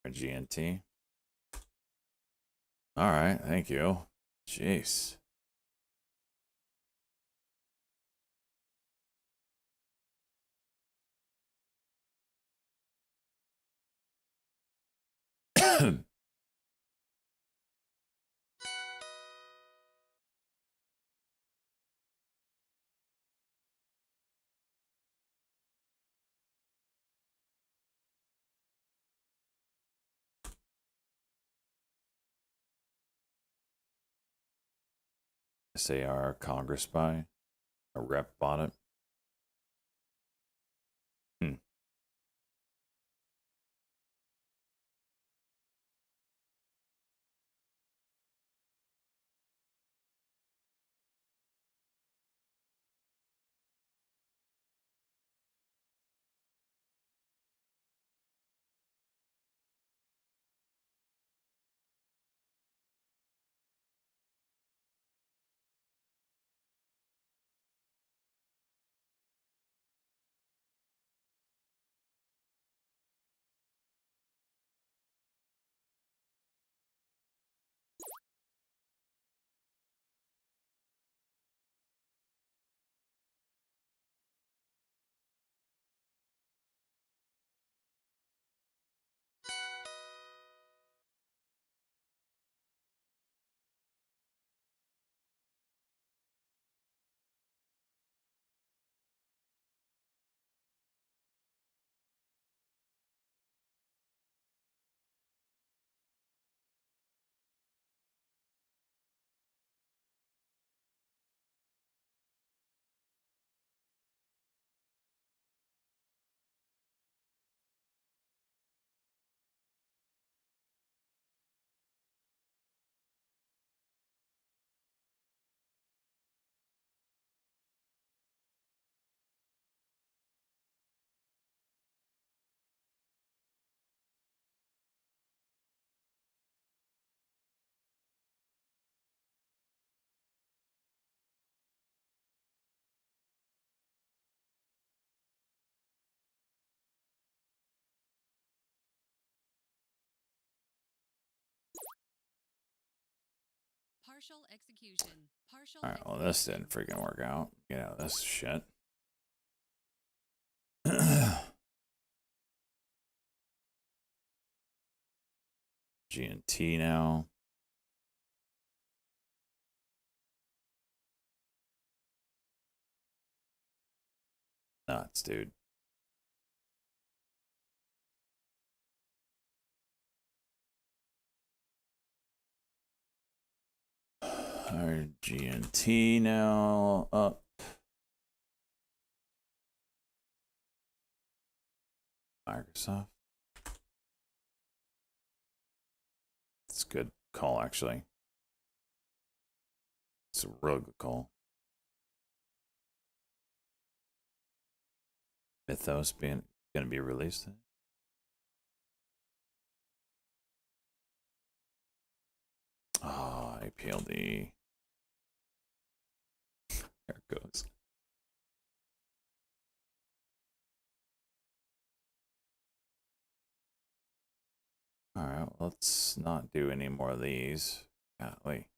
GNT. All right, thank you. Jeez. SAR Congress buy. A rep bought it. Partial execution. Partial All right, well, this didn't freaking work out. Get out of this shit. GNT now. Nuts, dude. Our GNT now up. Microsoft. It's a good call, actually. It's a real good call. Mythos being going to be released. Oh, APLD. There it goes. All right, let's not do any more of these. Golly.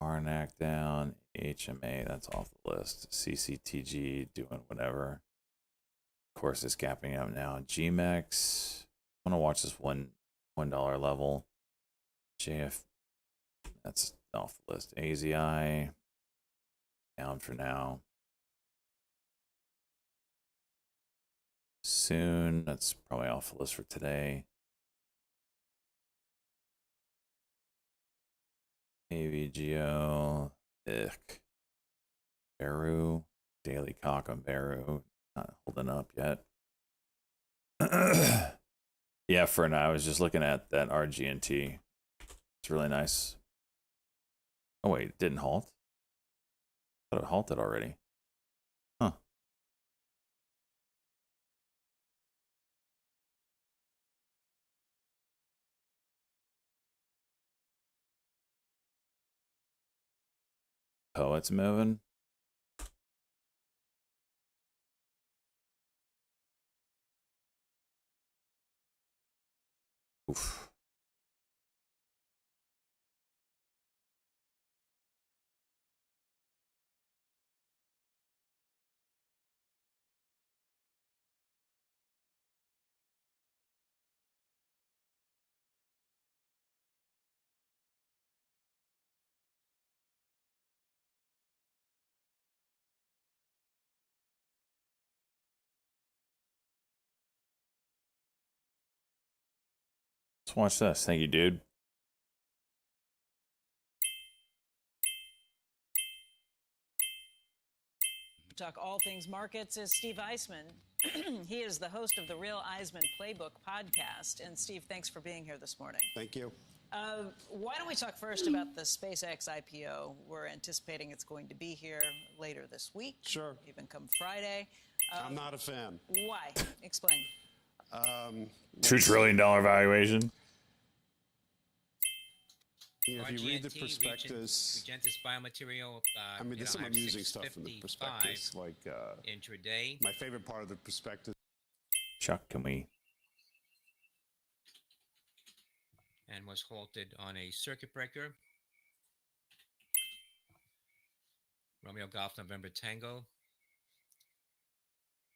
Arnak down, HMA, that's off the list. CCTG doing whatever. Of course, it's gapping up now. GMEX, I want to watch this $1 level. JF, that's off the list. AZI, down for now. Soon, that's probably off the list for today. AVGO, Beru, Daily Cock on Beru. Not holding up yet. Yeah, for now, I was just looking at that RGNT. It's really nice. Oh, wait, it didn't halt? I thought it halted already. Huh. Oh, it's moving. Oof. Let's watch this. Thank you, dude. Talk all things markets is Steve Eisman. He is the host of the Real Eisman Playbook podcast. And Steve, thanks for being here this morning. Thank you. Why don't we talk first about the SpaceX IPO? We're anticipating it's going to be here later this week. Sure. Even come Friday. I'm not a fan. Why? Explain. $2 trillion valuation. You know, if you read the RGNT, prospectus, Regentis Biomaterial. I mean, there's some I have amusing stuff in the 655 prospectus. Like intraday. my favorite part of the prospectus. Chuck, can we? And was halted on a circuit breaker. Romeo Golf November Tango.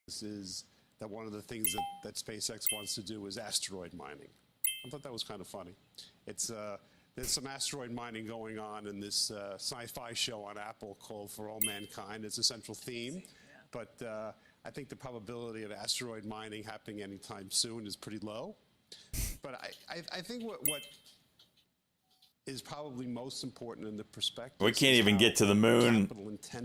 This is that one of the things that SpaceX wants to do is asteroid mining. I thought that was kind of funny. It's there's some asteroid mining going on in this sci-fi show on Apple called For All Mankind. It's a central theme, but I think the probability of asteroid mining happening anytime soon is pretty low. But I think what is probably most important in the perspective. We can't even get to the moon.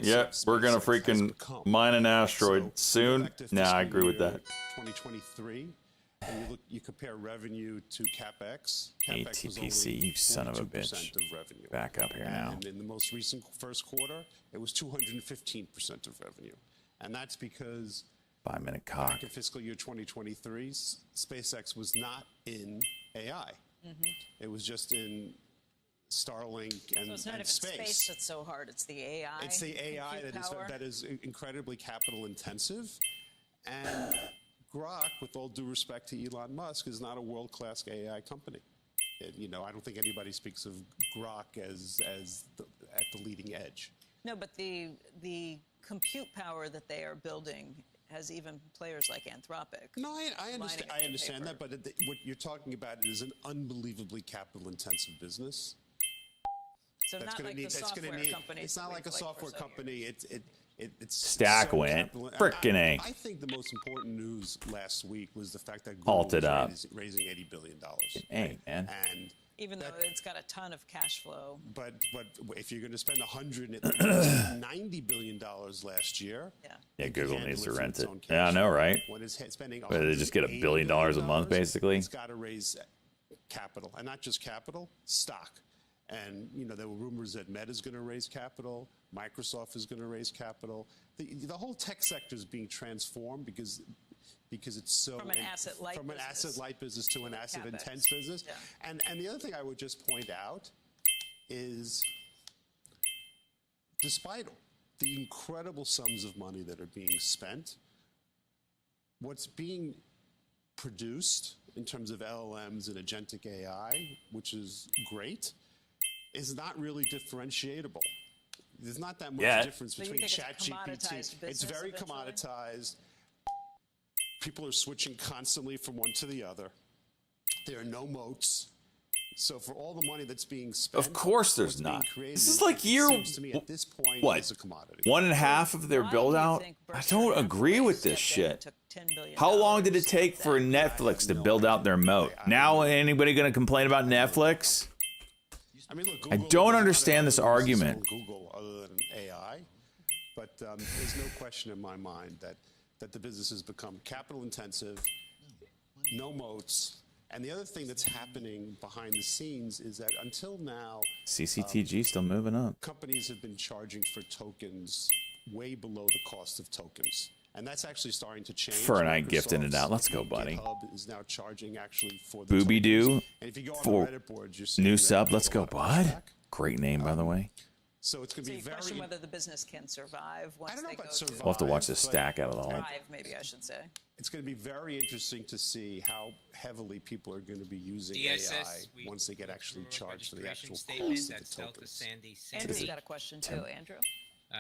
Yep, we're gonna freaking mine an asteroid soon. Nah, I agree with that. 2023, and you compare revenue to CapEx. CapEx was ATPC, only you son of a 42% bitch. of revenue. Back up here now. And in the most recent first quarter, it was 215% of revenue, and that's because 5-minute cock. back in fiscal year 2023, SpaceX was not in AI. It was just in Starlink and, So it's not and even space. space that's so hard. It's the AI. It's the AI compute that is incredibly capital intensive. And Grok, with all due respect to Elon Musk, is not a world-class AI company. You know, I don't think anybody speaks of Grok as at the leading edge. No, but the compute power that they are building has even players like Anthropic. No, I understand. lining I up understand paper. that, but what you're talking about is an unbelievably capital-intensive business. So That's not gonna like need. the That's software gonna need. companies. It's that not we've like a liked for software so company. years. It's Stack so went capital- frickin' A. I think the most important news last week was the fact that Halted Google up. was raising $80 billion. Hey, man. And Even though it's got a ton of cash flow. but if you're going to spend $190 billion last year, Yeah. Yeah, it can Google handle needs to from rent its it. own Yeah, I cash know, flow. right? When it's spending What, they just get $1 $180 billion a month, basically? It's got to raise capital, and not just capital, stock. And you know there were rumors that Meta's going to raise capital, Microsoft is going to raise capital. The whole tech sector is being transformed because it's so From an asset-light from an business asset-light business to an to asset-intense CapEx. business. Yeah. And the other thing I would just point out is, despite the incredible sums of money that are being spent, what's being produced in terms of LLMs and agentic AI, which is great, is not really differentiatable. There's not that much Yeah. difference So you between think it's a commoditized ChatGPT. It's business very eventually? commoditized. People are switching constantly from one to the other. There are no moats. So for all the money that's being spent, Of course there's what's being not. created, This is like it year- seems to me at this point what? is a commodity. 1.5 of their Why do build you out? think I Berkshire don't Hathaway agree with this stepped in and shit. took $10 billion How long did it take for Netflix to build out their moat? Now, anybody going to complain about Netflix? I mean, look, I Google don't does not understand this have other businesses argument. on Google other than AI, but there's no question in my mind that that the business has become capital intensive, no moats. And the other thing that's happening behind the scenes is that until now, CCTG still moving up. companies have been charging for tokens way below the cost of tokens. And that's actually starting to change. For a night gifting it Microsoft's out. Let's go, buddy. GitHub is now charging actually for the Booby Doo tokens. And if you go on for the Reddit boards, you're seeing new that sub. there's Let's a go, lot of bud. pushback. Great name, by the way. So it's going So to be you very. question whether the business can survive once I don't know they about go survive. We'll have to watch this but stack out of the hole. thrive, maybe I should say. It's going to be very interesting to see how heavily people are going to be using DSS, AI once they get actually charged for the actual statement. cost of That's the Delta tokens. Sandy. Andrew's Sandy. got a question too. Andrew?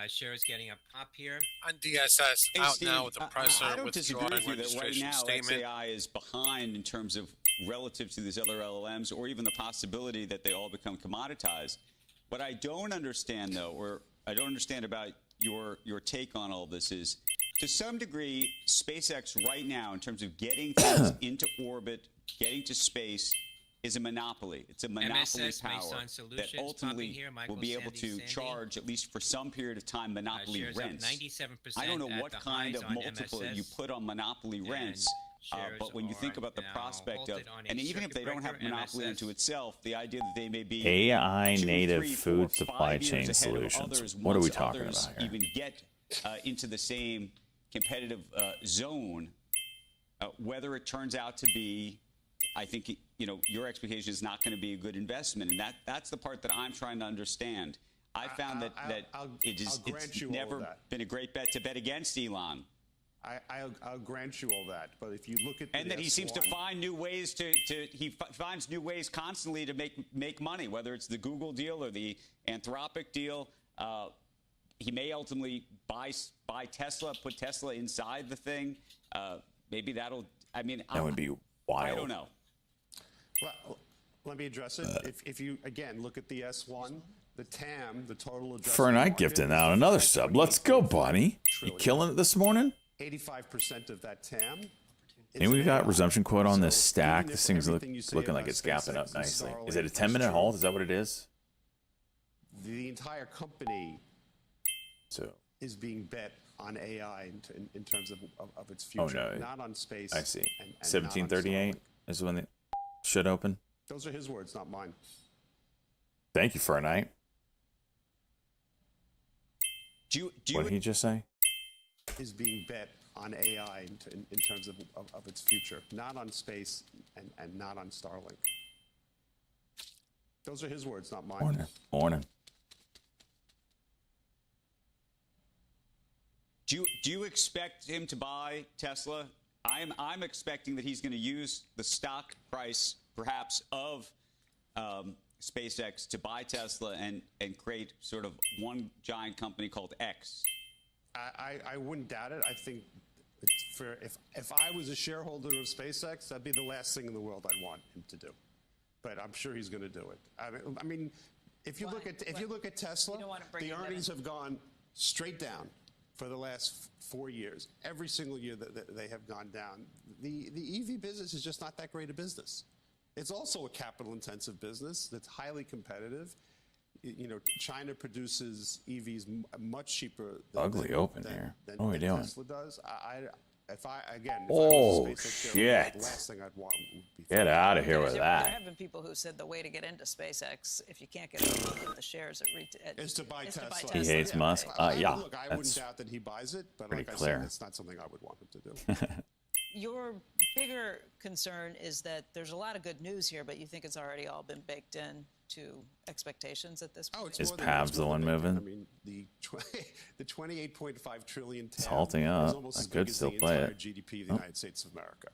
Share's getting a pop here. On DSS, Hey, out Steve, now with the presser I don't disagree withdrawing with you that right registration now statement. XAI is behind in terms of relative to these other LLMs, or even the possibility that they all become commoditized. What I don't understand, though, or I don't understand about your take on all this is, to some degree, SpaceX right now, in terms of getting things into orbit, getting to space, is a monopoly. It's a monopoly MSS, power Maison that Solutions, ultimately popping here, will Michael be able Sandy, to Sandy. charge, at least for some period of time, monopoly shares rents. up 97% I don't know at what the kind highs of on multiple MSS, you put on monopoly and rents, shares but when you think are about the now prospect of, halted on a and even if circuit they don't have breaker, monopoly MSS. into itself, the idea that they may be AI 2, native 3, food 4, supply 5 years chain ahead of solutions. others What are we once talking others about here? even get into the same competitive zone, whether it turns out to be, I think, your expectation is not going to be a good investment, and that's the part that I'm trying to understand. I found that I'll it's grant you all never that. been a great bet to bet against Elon. I'll grant you all that, but if you look at And the that he seems to S1 find new ways he finds new ways constantly to make money, whether it's the Google deal or the Anthropic deal. He may ultimately buy Tesla, put Tesla inside the thing. Maybe that'll. I mean, That would be wild. I don't know. Well, let me address it. If you again look at the S1, the TAM, the total addressable For a night market, gifting is out another sub. Let's go, buddy. You killing it this morning? 85% of that TAM. And we've got resumption quote on this So stack. even This if thing's everything you say looking like about it's gapping up SpaceX and nicely. Is Starlink it a is 10-minute true, hold? Is that what it is? The entire company So, is being bet on AI in terms of its oh future, no, not on space. I see. and not on 1738 Starlink. is when it should open. Those are his words, not mine. Thank you for a night. Do What you did he just say? Is being bet on AI in terms of its future, not on space and not on Starlink. Those are his words, not mine. Morning. Morning. Do you expect him to buy Tesla? I'm expecting that he's going to use the stock price, perhaps, of SpaceX to buy Tesla and create sort of one giant company called X. I wouldn't doubt it. I think if I was a shareholder of SpaceX, that'd be the last thing in the world I'd want him to do. But I'm sure he's going to do it. I mean, if you look at Tesla, You don't wanna bring the him in. earnings have gone straight down for the last 4 years. Every single year that they have gone down. The EV business is just not that great a business. It's also a capital-intensive business that's highly competitive. China produces EVs much cheaper. Ugly open here. What are we doing? Tesla does. If I Oh, was a SpaceX shareholder, shit. the last thing I'd want would be Get out of here with There that. have been people who said the way to get into SpaceX, if you can't get the shares Is to buy Tesla. He hates Yeah, Musk. right. Yeah, Look, I wouldn't that's doubt that he buys it, but pretty like I clear. said, that's not something I would want him to do. Your bigger concern is that there's a lot of good news here, but you think it's already all been baked in to expectations at this point? It's Is more than- Pabs it's the more one than that. moving? I mean, the 28.5 trillion TAM halting is up. almost I as could big as still the play entire it. GDP of the United States of America.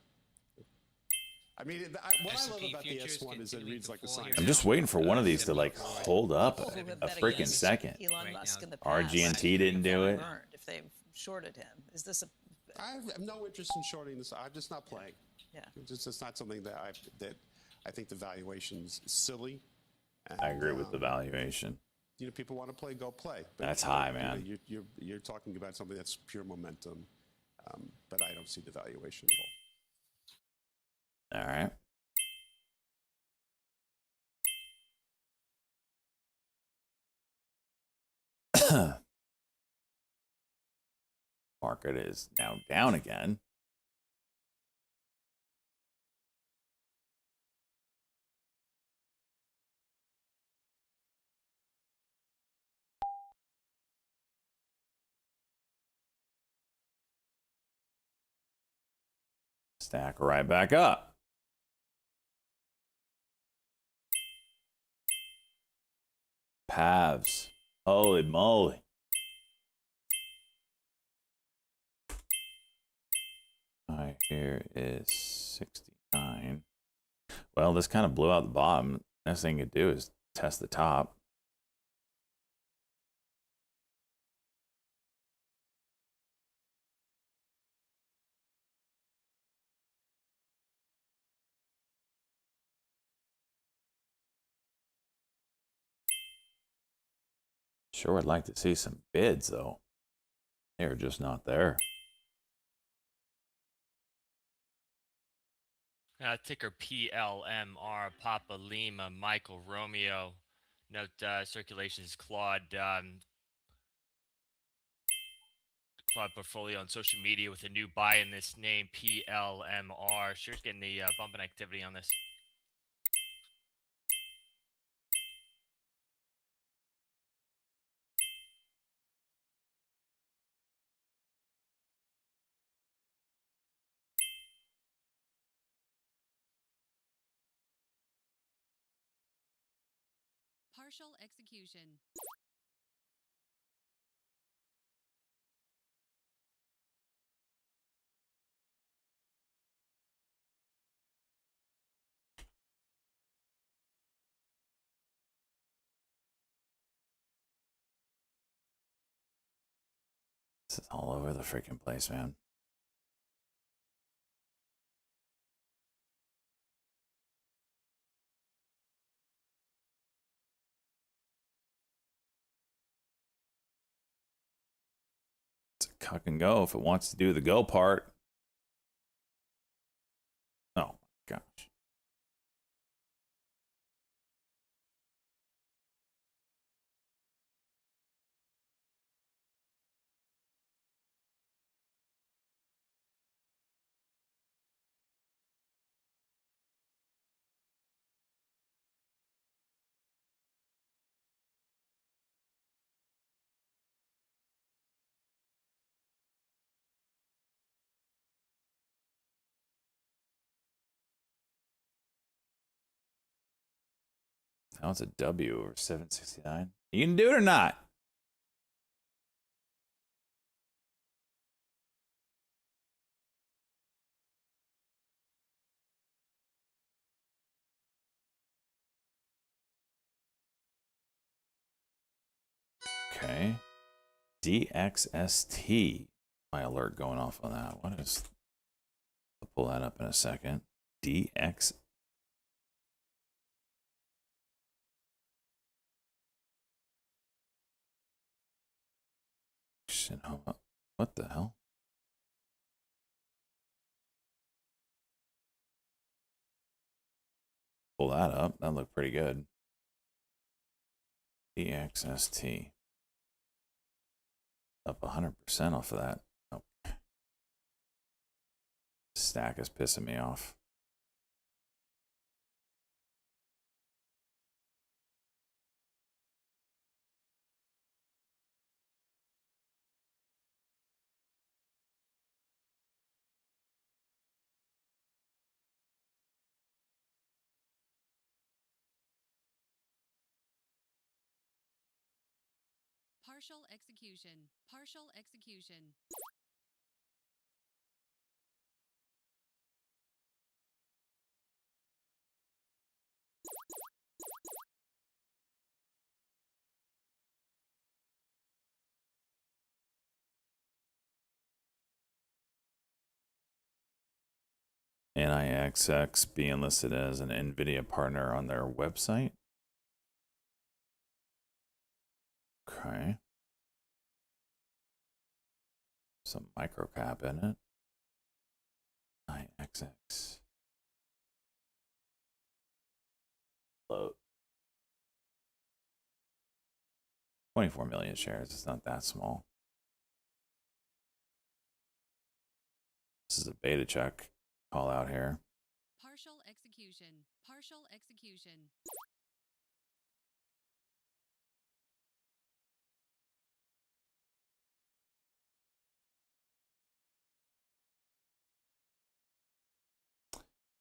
I mean, what I love S&P about the futures S1 is it continuing reads to like a fall science. here I'm just waiting for one of these to like hold up People who have a bet freaking against second. Elon Right Musk now, in the past. RGNT didn't do it. Burned if they've shorted him. Is this a I have no interest in shorting this. I'm just not playing. yeah? It's not something that I think the valuation's silly. And, I agree with the valuation. People want to play, go play. That's high, man. You're talking about something that's pure momentum, but I don't see the valuation at all. All right. market is now down again. Stack right back up. Pavs. Holy moly. Right here is 69. Well, this kind of blew out the bottom. Next thing you do is test the top. Sure would like to see some bids, though. They're just not there. Ticker PLMR, Papa Lima, Michael Romeo. Note circulation is Claude. Claude portfolio on social media with a new buy in this name, PLMR. Sure, getting the bumping activity on this. Partial execution. This is all over the freaking place, man. It's a cuck and go if it wants to do the go part. Oh my gosh. Now it's a W over 769. You can do it or not? Okay. DXST. My alert going off on that. What is... I'll pull that up in a second. DX. What the hell? Pull that up. That looked pretty good. DXST. Up 100% off of that. Okay. Stack is pissing me off. Partial execution. Partial execution. NIXX being listed as an NVIDIA partner on their website. Okay. Some microcap in it. NIXX. Load. 24 million shares. It's not that small. This is a beta check call out here. Partial execution. Partial execution.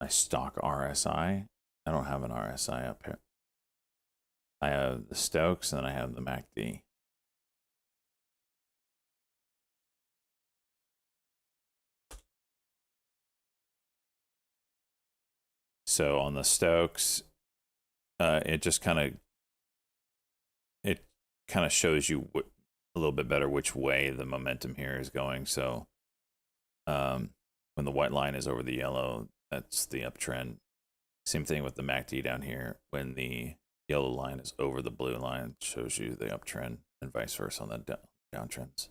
My stock RSI. I don't have an RSI up here. I have the Stokes and then I have the MACD. So on the Stokes, it just kind of shows you a little bit better which way the momentum here is going. So when the white line is over the yellow, that's the uptrend. Same thing with the MACD down here. When the yellow line is over the blue line, it shows you the uptrend, and vice versa on the downtrends.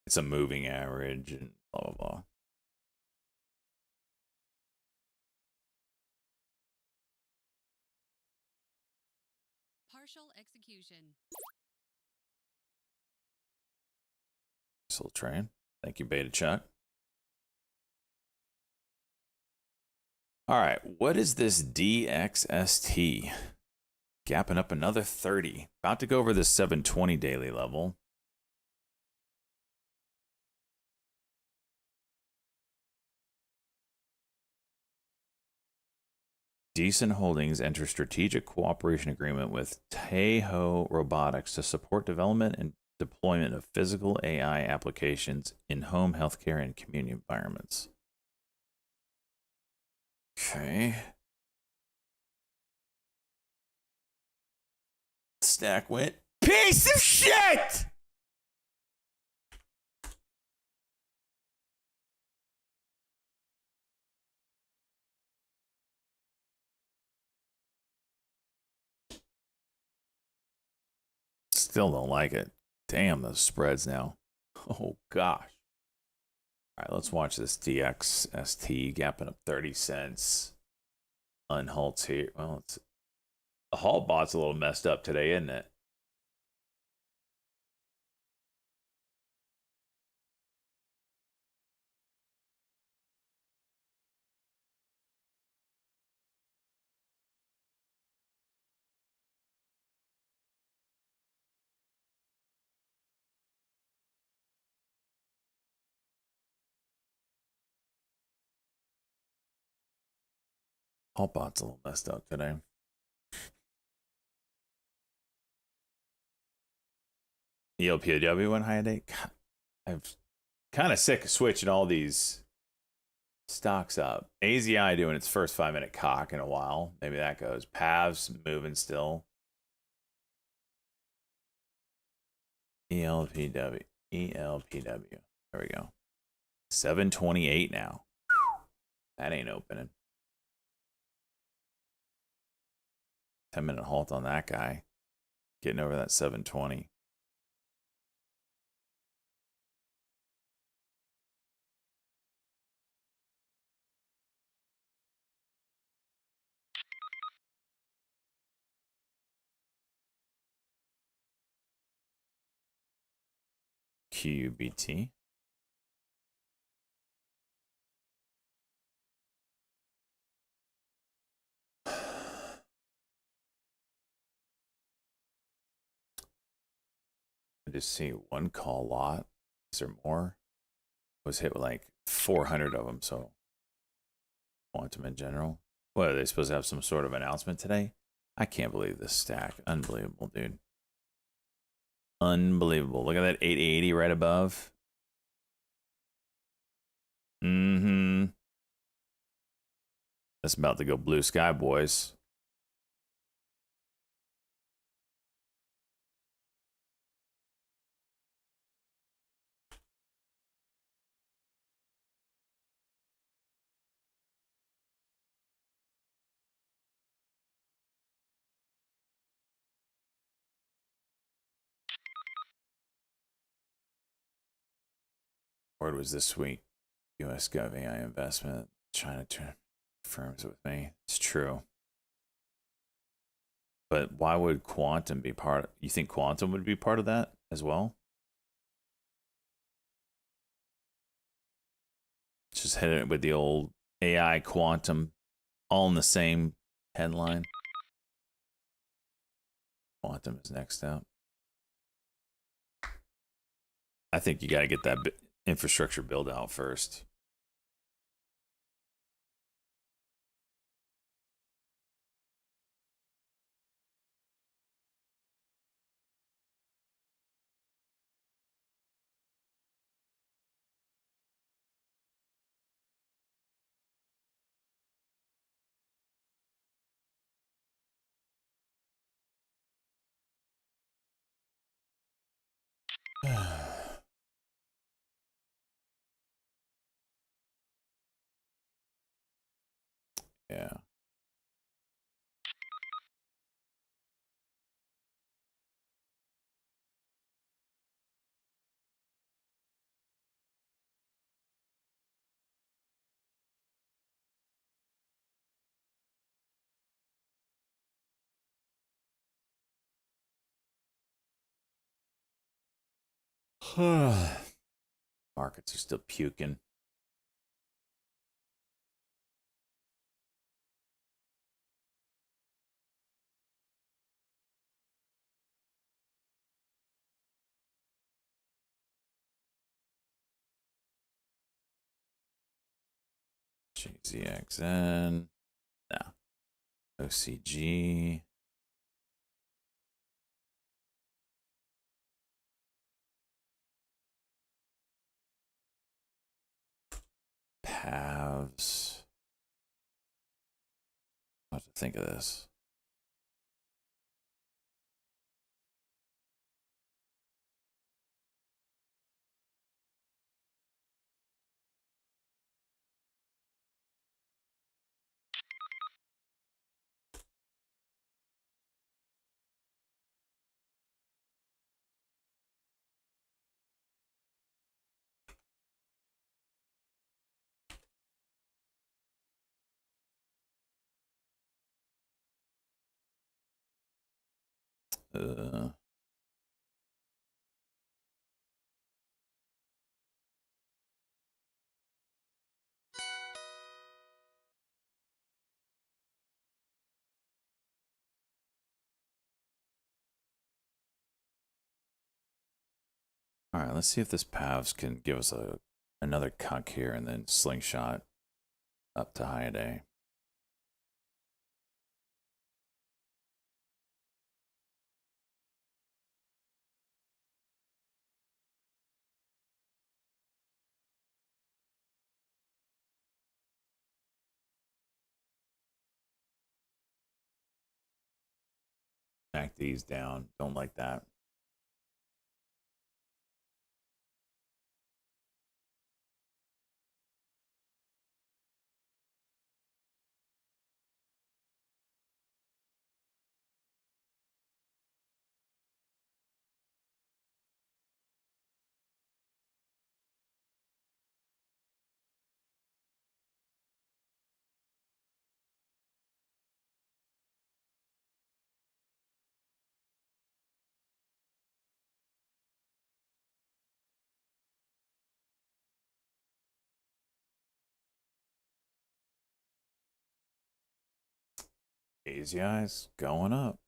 It's a moving average and blah, blah, blah. Partial execution. Nice little train. Thank you, Beta Chuck. All right, what is this DXST? Gapping up another 30. About to go over the 720 daily level. Decent Holdings enters strategic cooperation agreement with Tahoe Robotics to support development and deployment of physical AI applications in home healthcare and community environments. Okay. Stack went, piece of shit! Still don't like it. Damn, those spreads now. Oh, gosh. All right, let's watch this DXST gapping up 30 cents. Unhalts here. Well, the halt bot's a little messed up today, isn't it? Halt bot's a little messed up today. ELPW went high today. I'm kind of sick of switching all these stocks up. AZI doing its first 5-minute cock in a while. Maybe that goes. PAVs moving still. ELPW. There we go. 728 now. That ain't opening. 10-minute halt on that guy. Getting over that 720. QUBT. I just see one call lot. Is there more? I was hit with like 400 of them, so quantum in general. What, are they supposed to have some sort of announcement today? I can't believe this stack. Unbelievable, dude. Unbelievable. Look at that 880 right above. That's about to go blue sky, boys. Word was this week. U.S. Gov AI investment. China firms with me. It's true. But why would quantum be part? You think quantum would be part of that as well? Just hit it with the old AI quantum, all in the same headline. Quantum is next up. I think you got to get that infrastructure build out first. Yeah. Markets are still puking. GZXN. No. OCG. Pavs. I have to think of this. Uh, all right, let's see if this Pavs can give us another cuck here and then slingshot up to high day. Back these down. Don't like that. Easy eyes going up.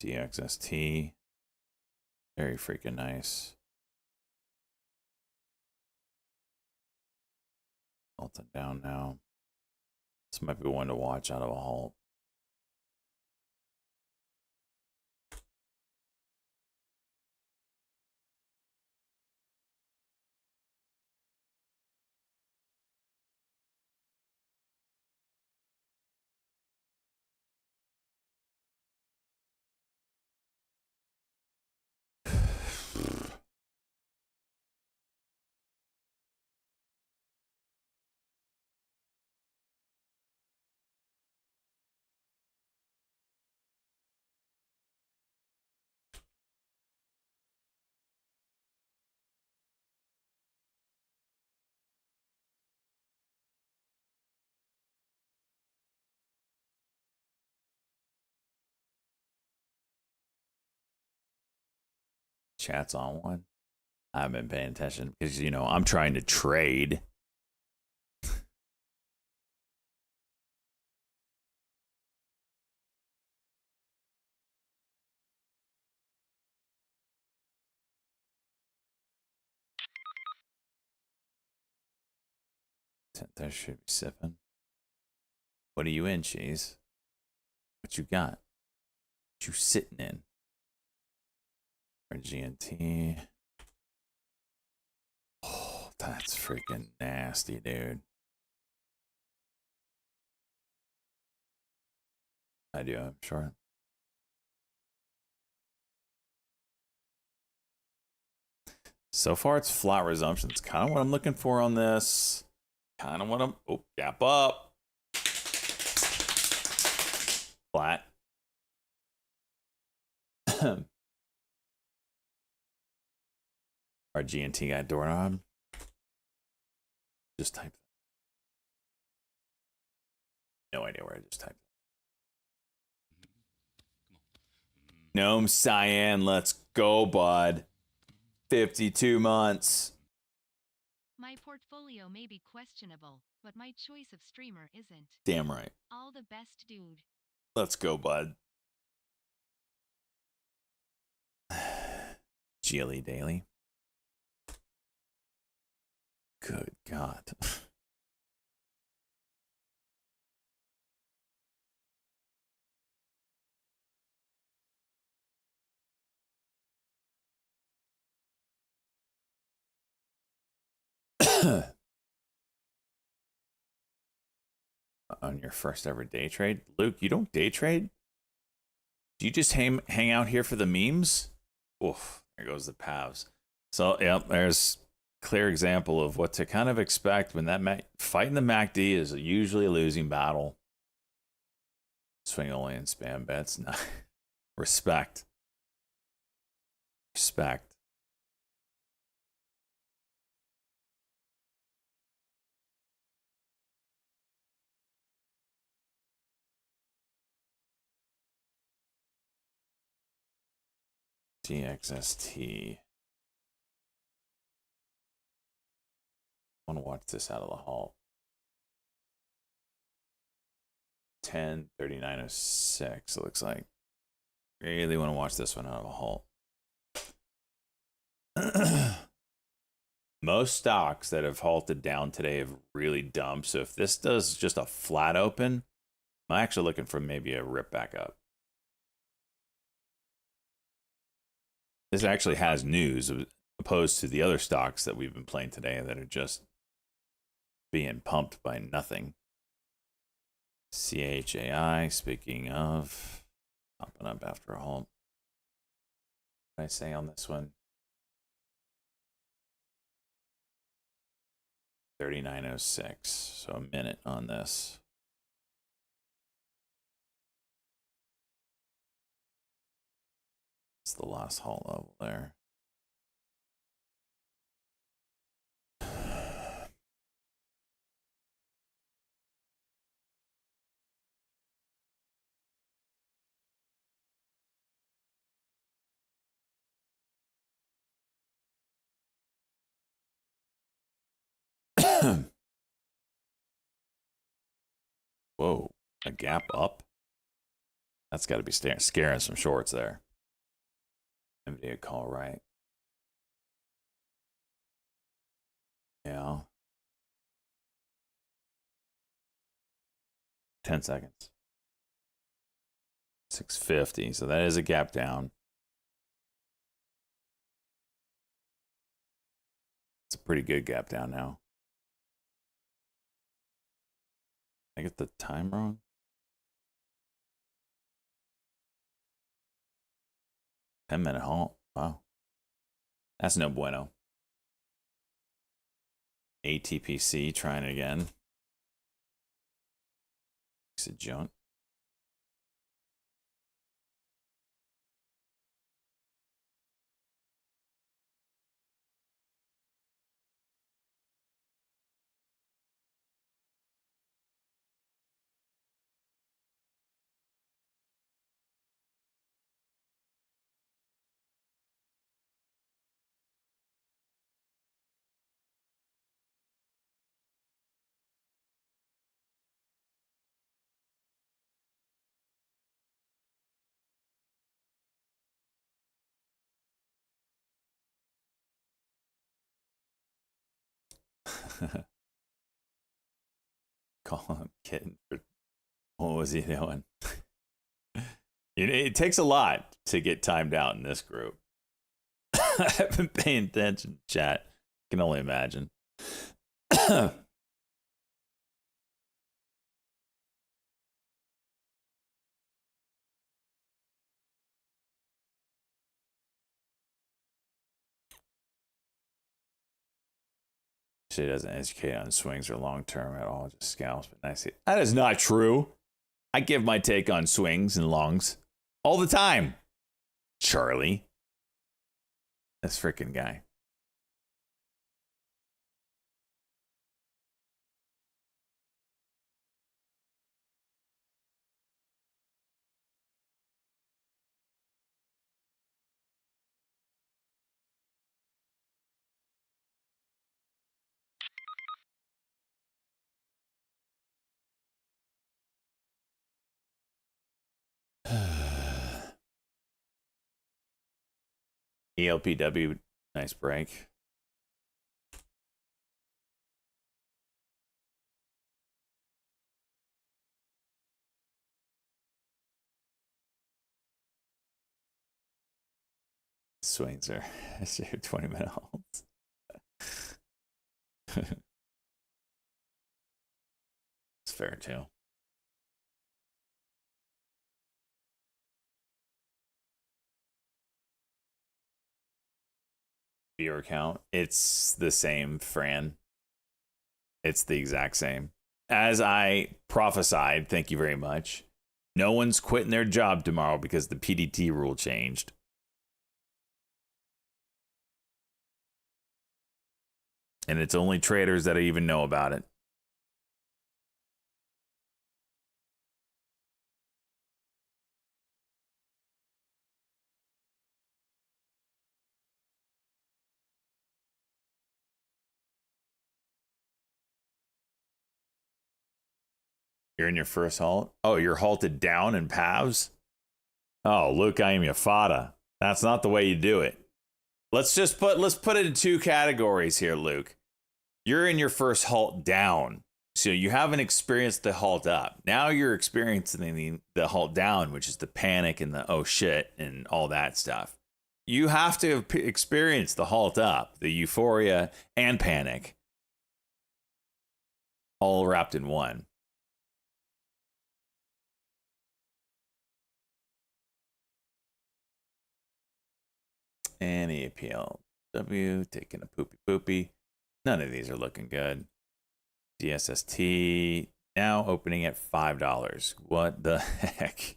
DXST. Very freaking nice. Melting down now. This might be one to watch out of a halt. Chat's on one. I haven't been paying attention because, you know, I'm trying to trade. There should be sipping. What are you in, Cheese? What you got? What you sitting in? Or GNT. Oh, that's freaking nasty, dude. I do, I'm sure. So far, it's flat resumption. It's kind of what I'm looking for on this. Kind of what I'm... Oh, gap up. Flat. Our GNT guy doorknob. Just type that. No idea where I just typed that. Gnome Cyan, let's go, bud. 52 months. My portfolio may be questionable, but my choice of streamer isn't. Damn right. All the best, dude. Let's go, bud. GLE Daily. Good God. On your first ever day trade? Luke, you don't day trade? Do you just hang out here for the memes? Oof, there goes the Pavs. So, yeah, there's clear example of what to kind of expect when that fighting the MACD is usually a losing battle. Swing only and spam bets. No. Respect. Respect. DXST. I want to watch this out of the halt. 10:39:06. It looks like. Really want to watch this one out of a halt. Most stocks that have halted down today have really dumped. So if this does just a flat open, I'm actually looking for maybe a rip back up. This actually has news opposed to the other stocks that we've been playing today that are just being pumped by nothing. CHAI, speaking of, popping up after a halt. What did I say on this one? 39:06, so a minute on this. It's the last halt level there. Whoa, a gap up? That's got to be scaring some shorts there. NVIDIA call right. Yeah. 10 seconds. 650. So that is a gap down. It's a pretty good gap down now. I get the time wrong. 10-minute halt. Wow. That's no bueno. ATPC trying again. It's a junk. Call him kitten. What was he doing? It takes a lot to get timed out in this group. I've been paying attention, chat. Can only imagine. She doesn't educate on swings or long term at all, just scalps. But nice. That is not true. I give my take on swings and longs all the time. Charlie. This freaking guy. ELPW, nice break. Swings are 20-minute holds. It's fair too. Viewer count, it's the same, Fran. It's the exact same. As I prophesied, thank you very much. No one's quitting their job tomorrow because the PDT rule changed. And it's only traders that even know about it. You're in your first halt? Oh, you're halted down in Pavs? Oh, Luke, I am your fada. That's not the way you do it. Let's put it in two categories here, Luke. You're in your first halt down. So you haven't experienced the halt up. Now you're experiencing the halt down, which is the panic and the oh shit and all that stuff. You have to have experienced the halt up, the euphoria and panic, all wrapped in one. And EPLW taking a poopy. None of these are looking good. DSST now opening at $5. What the heck?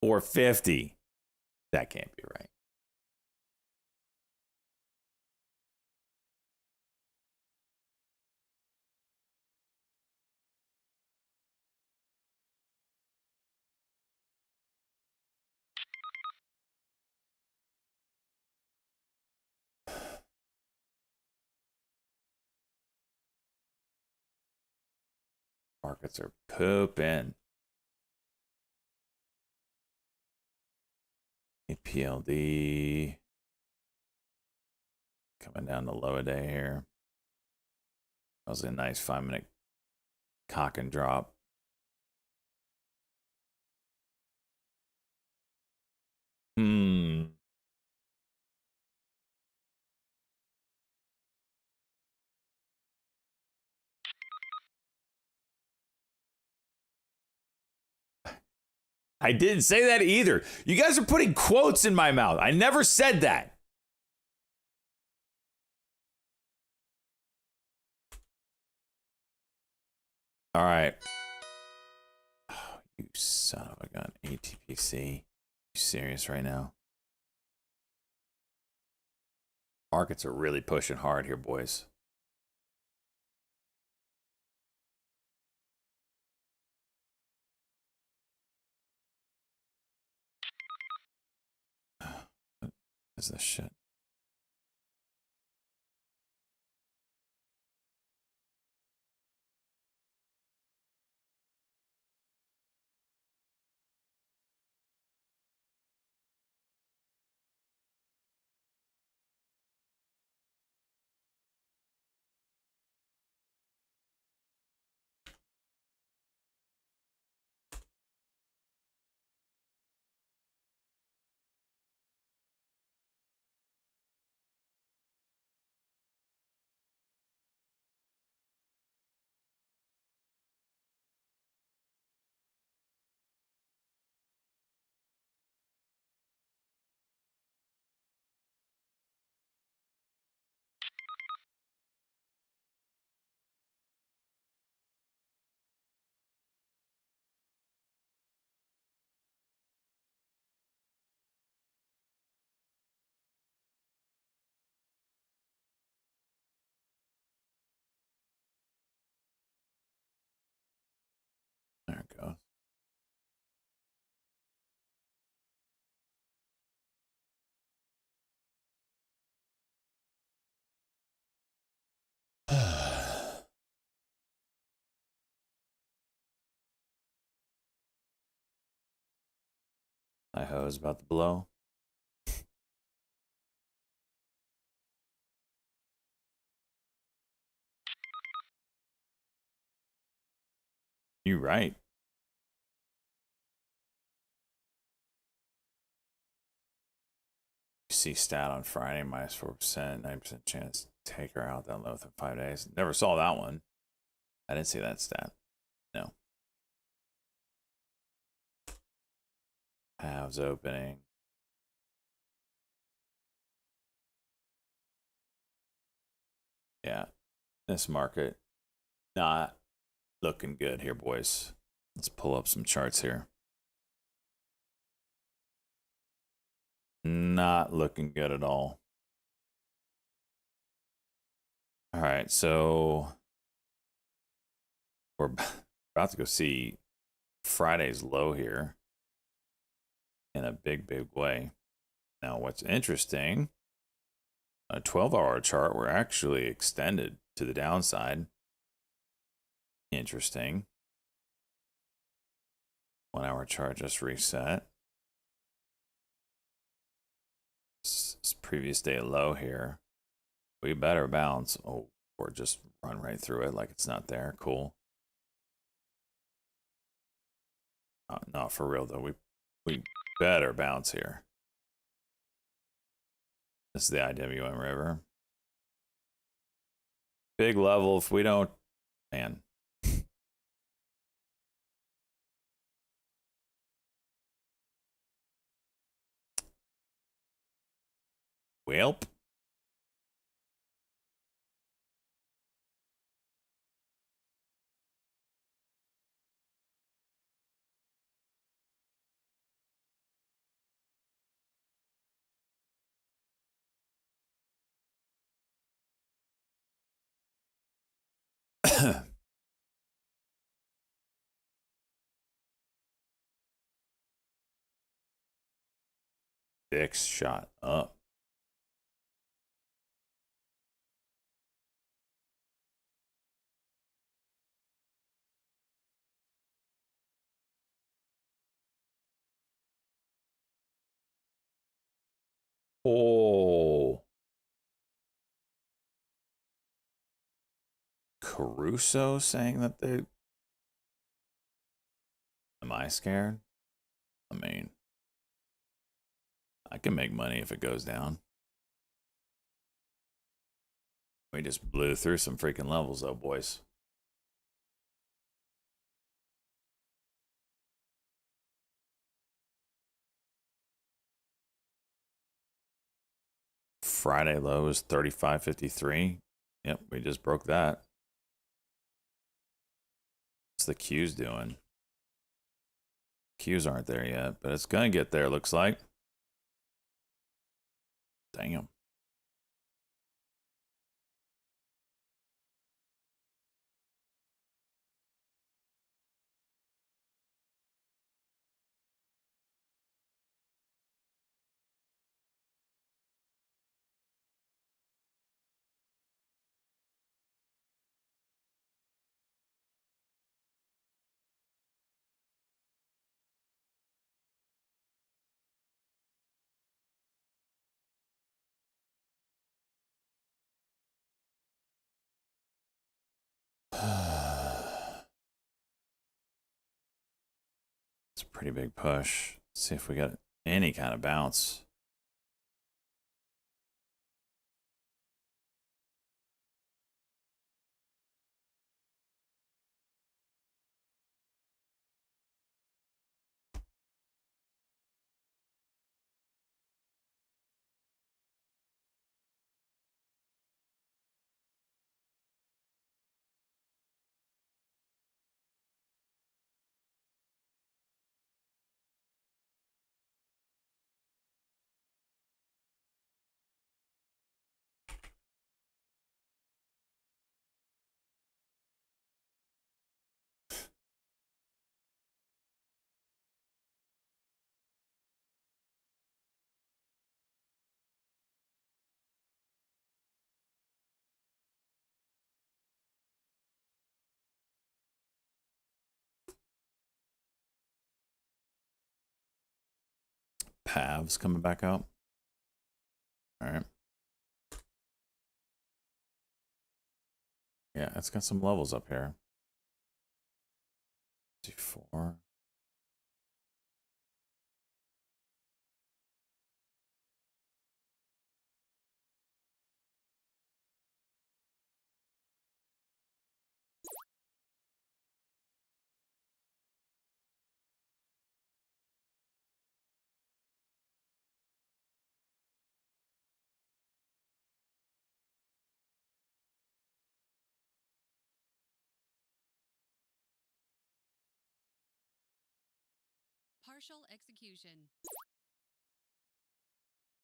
$4.50. That can't be right. Markets are pooping. EPLD coming down the low a day here. That was a nice 5-minute cock and drop. I didn't say that either. You guys are putting quotes in my mouth. I never said that. All right. Oh, you son of a gun. ATPC. You serious right now? Markets are really pushing hard here, boys. What is this shit? My hose about to blow. You right. You see stat on Friday, minus 4%, 9% chance to take her out that low within 5 days. Never saw that one. I didn't see that stat. No. Halves opening. Yeah. This market not looking good here, boys. Let's pull up some charts here. Not looking good at all. All right, so we're about to go see Friday's low here in a big, big way. Now, what's interesting, a 12-hour chart, we're actually extended to the downside. Interesting. 1 hour chart just reset. This previous day low here. We better bounce. Oh, or just run right through it like it's not there. Cool. Not for real though. We better bounce here. This is the IWM River. Big level. If we don't, man. Welp. Dix shot up. Oh. Caruso saying that they... Am I scared? I mean, I can make money if it goes down. We just blew through some freaking levels though, boys. Friday low is 35.53. Yep, we just broke that. What's the Qs doing? Qs aren't there yet, but it's gonna get there, looks like. Damn. It's a pretty big push. Let's see if we got any kind of bounce. Halves coming back up. All right. Yeah, it's got some levels up here. D4. Partial execution.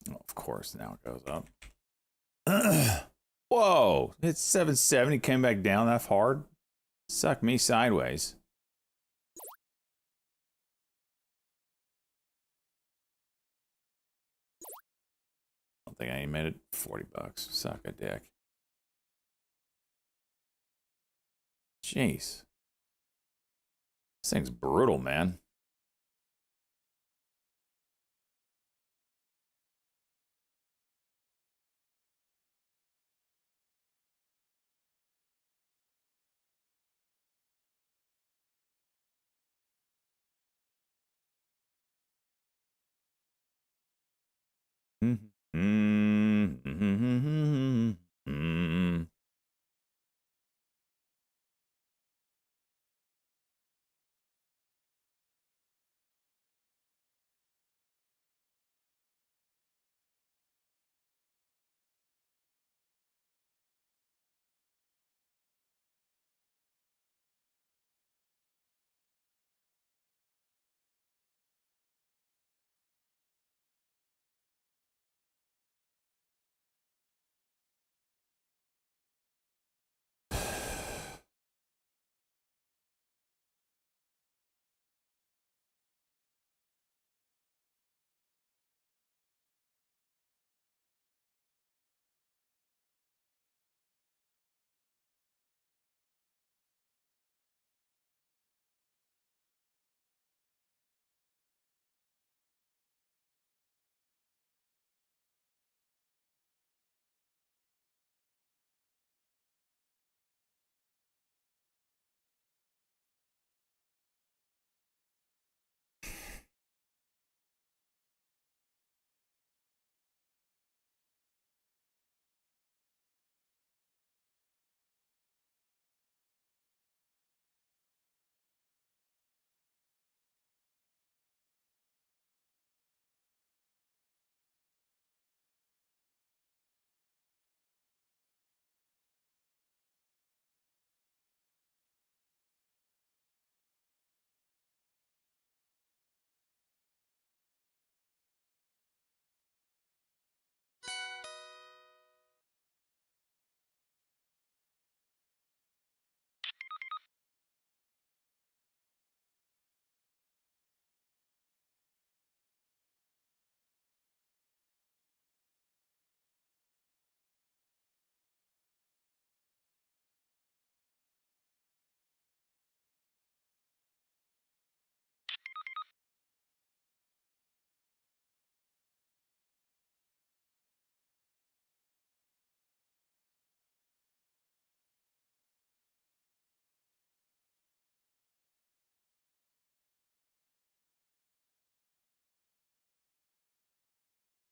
Oh, of course, now it goes up. Whoa, it's 770, came back down that hard. Suck me sideways. I don't think I even made it. $40. Suck a dick. Jeez. This thing's brutal, man.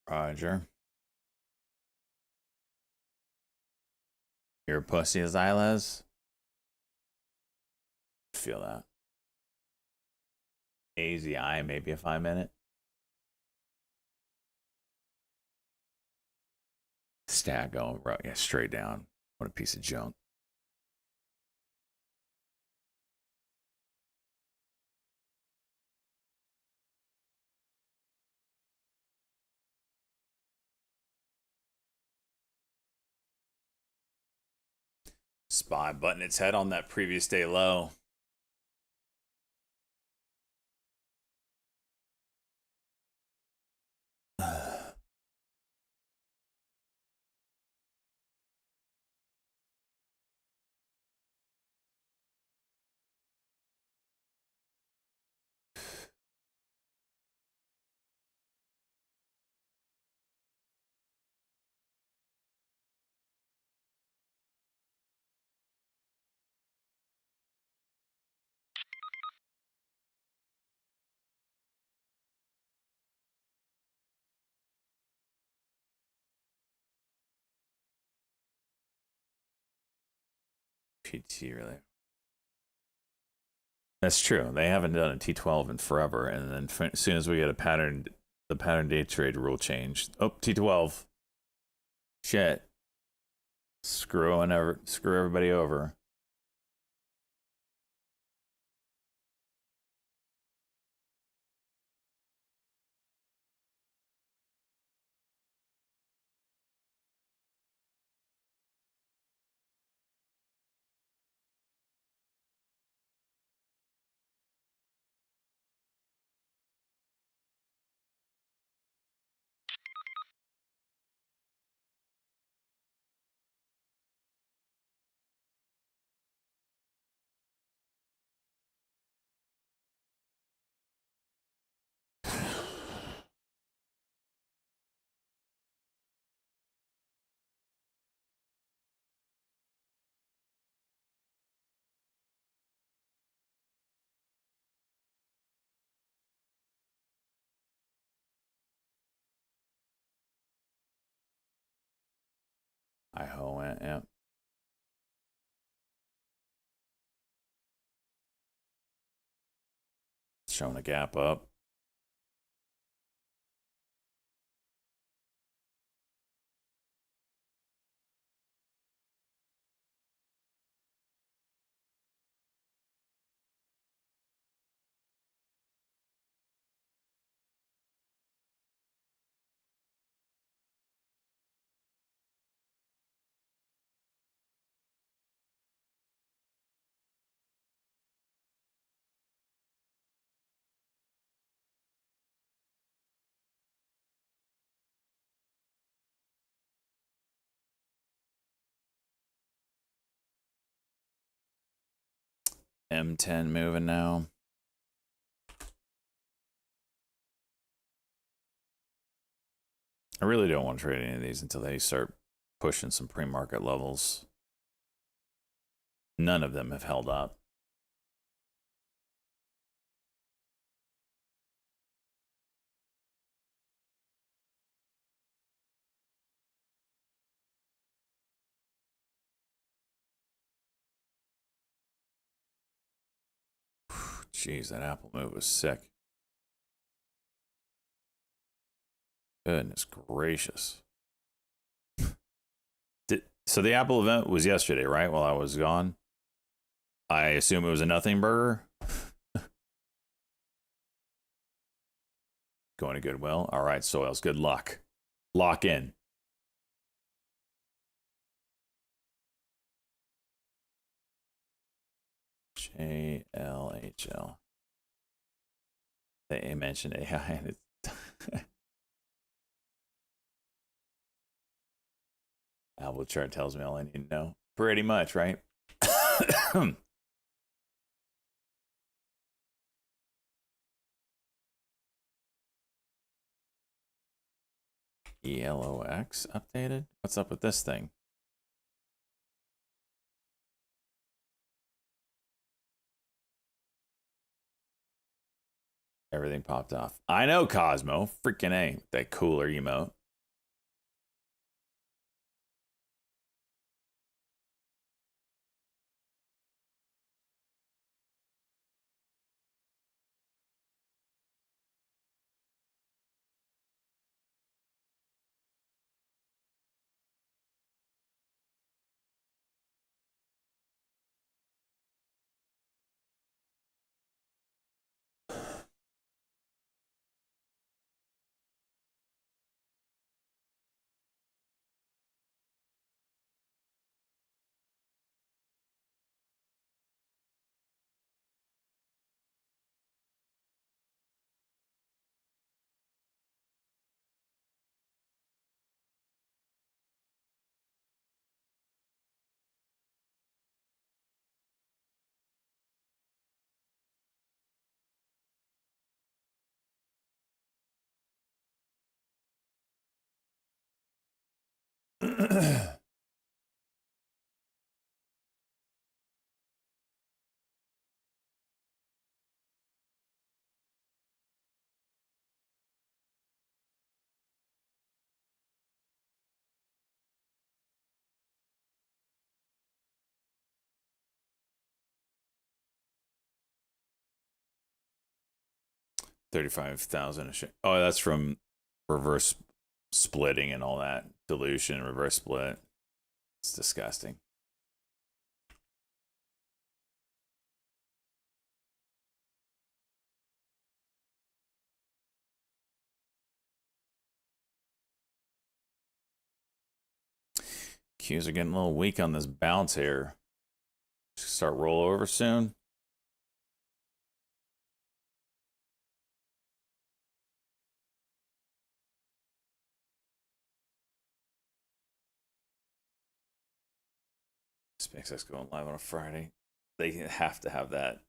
Roger. You're a pussy, Xylez. Feel that. AZI, maybe a 5-minute. Stat going, bro. Yeah, straight down. What a piece of junk. SPY butting its head on that previous day low. PT really. That's true. They haven't done a T12 in forever, and then as soon as we get the pattern day trade rule changed. Oh, T12. Shit. Screw everybody over. IHO went, yeah. Showing a gap up. M10 moving now. I really don't want to trade any of these until they start pushing some pre-market levels. None of them have held up. Jeez, that Apple move was sick. Goodness gracious. So the Apple event was yesterday, right? While I was gone. I assume it was a nothing burger. Going to Goodwill. All right, Soils, good luck. Lock in. JLHL. They mentioned AI and it's Apple chart tells me all I need to know. Pretty much, right? ELOX updated? What's up with this thing? Everything popped off. I know, Cosmo. Freaking A. That cooler emote. 35,000 a share. Oh, that's from reverse splitting and all that dilution, reverse split. It's disgusting. Qs are getting a little weak on this bounce here. Start rollover soon. SpaceX going live on a Friday. They have to have that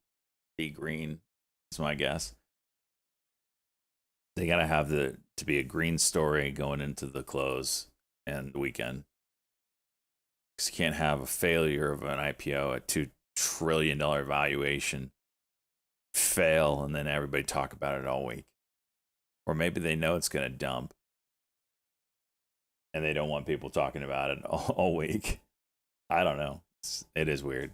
be green. That's my guess. They gotta have to be a green story going into the close and the weekend. Because you can't have a failure of an IPO at $2 trillion valuation fail and then everybody talk about it all week. Or maybe they know it's gonna dump and they don't want people talking about it all week. I don't know. It is weird.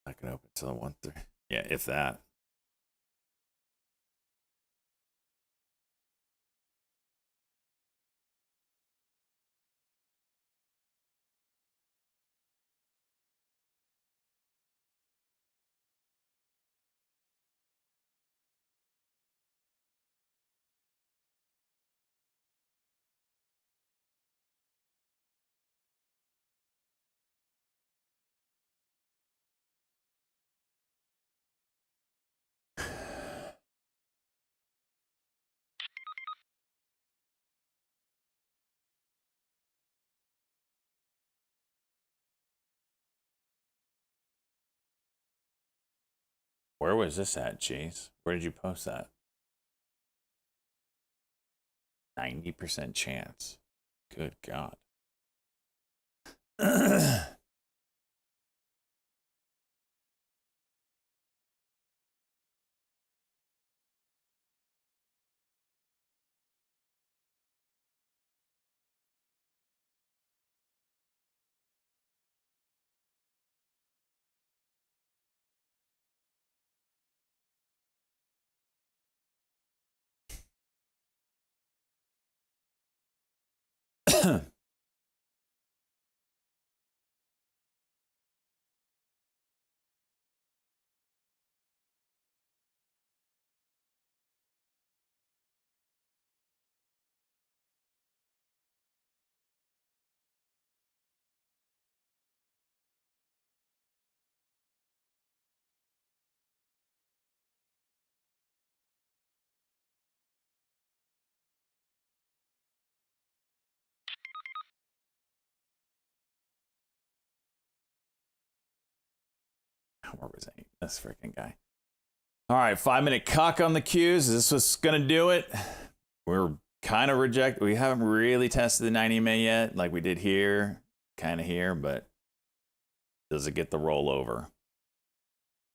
I can open till 1:30. Yeah, if that. Where was this at, Chase? Where did you post that? 90% chance. Good God. Where was I? This freaking guy. All right, 5-minute cock on the Qs. Is this what's going to do it? We're kind of reject. We haven't really tested the 90 EMA yet, like we did here, kind of here, but does it get the rollover?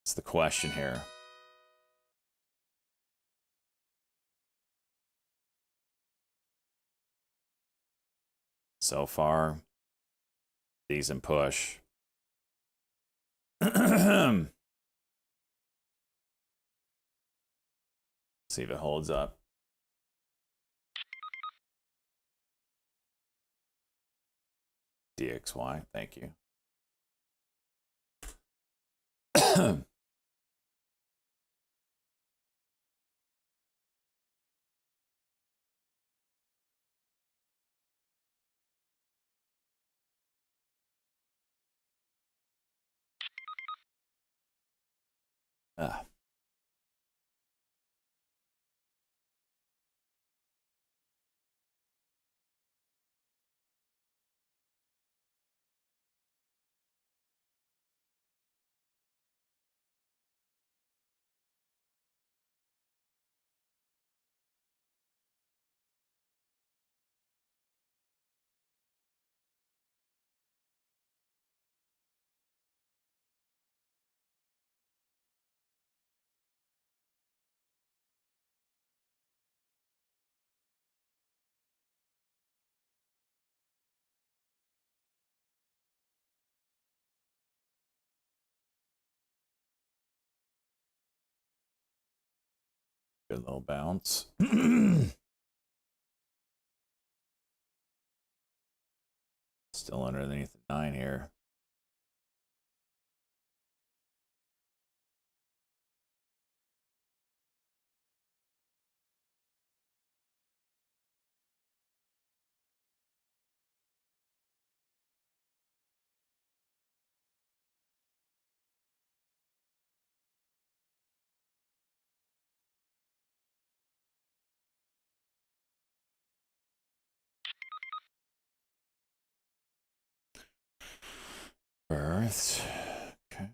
It's the question here. So far, decent push. See if it holds up. DXY, thank you. Ah. Good little bounce. Still underneath the 9 here. Births. Okay.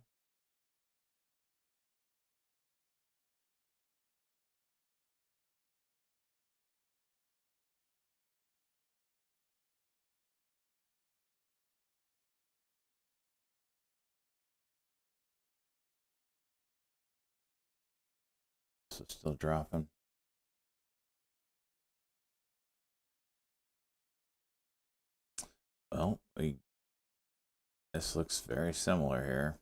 So still dropping. Well, this looks very similar here.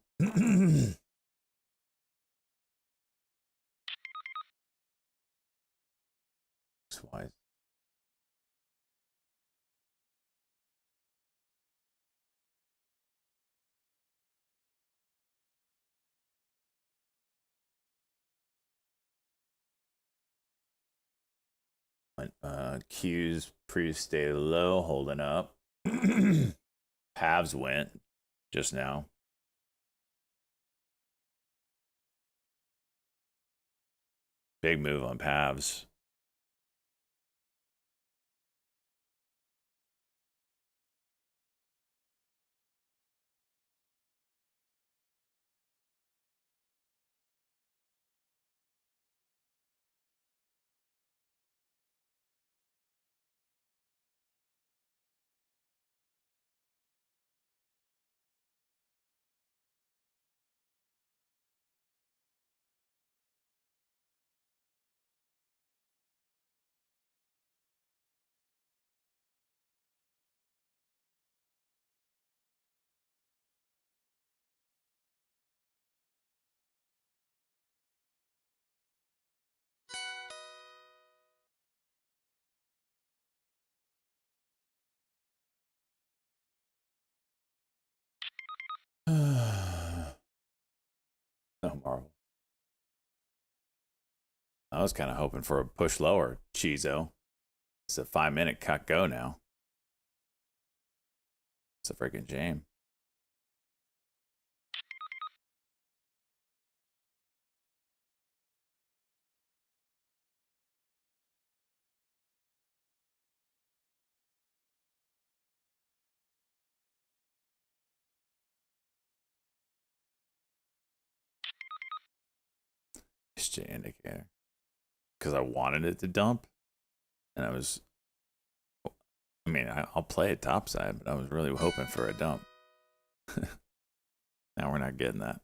Wise. Q's pre stay low, holding up. Pavs went just now. Big move on Pavs. No marvel. I was kind of hoping for a push lower, Chizo. It's a 5-minute cut go now. It's a freaking shame. Exchange indicator. Because I wanted it to dump. And I'll play it topside, but I was really hoping for a dump. Now we're not getting that.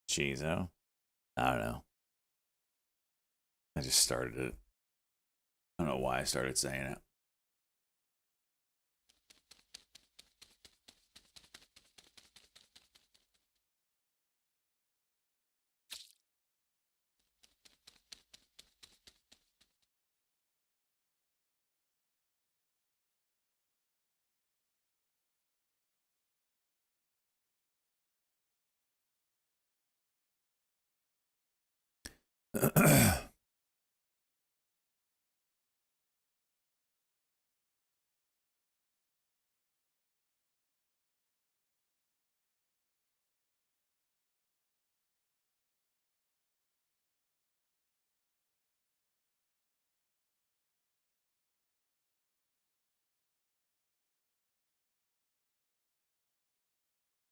Chizo. I don't know. I just started it. I don't know why I started saying it.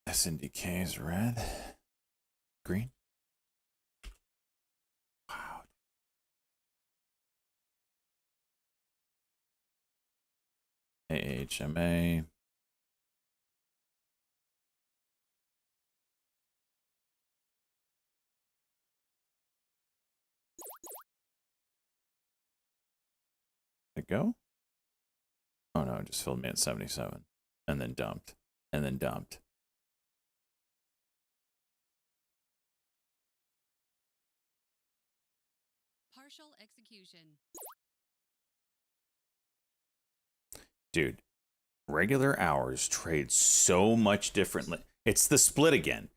SNDK is red. Green. Wow. AHMA. Did it go? Oh no, it just filled me at 77. and then dumped, and then dumped. Partial execution. Dude, regular hours trade so much differently. It's the split again.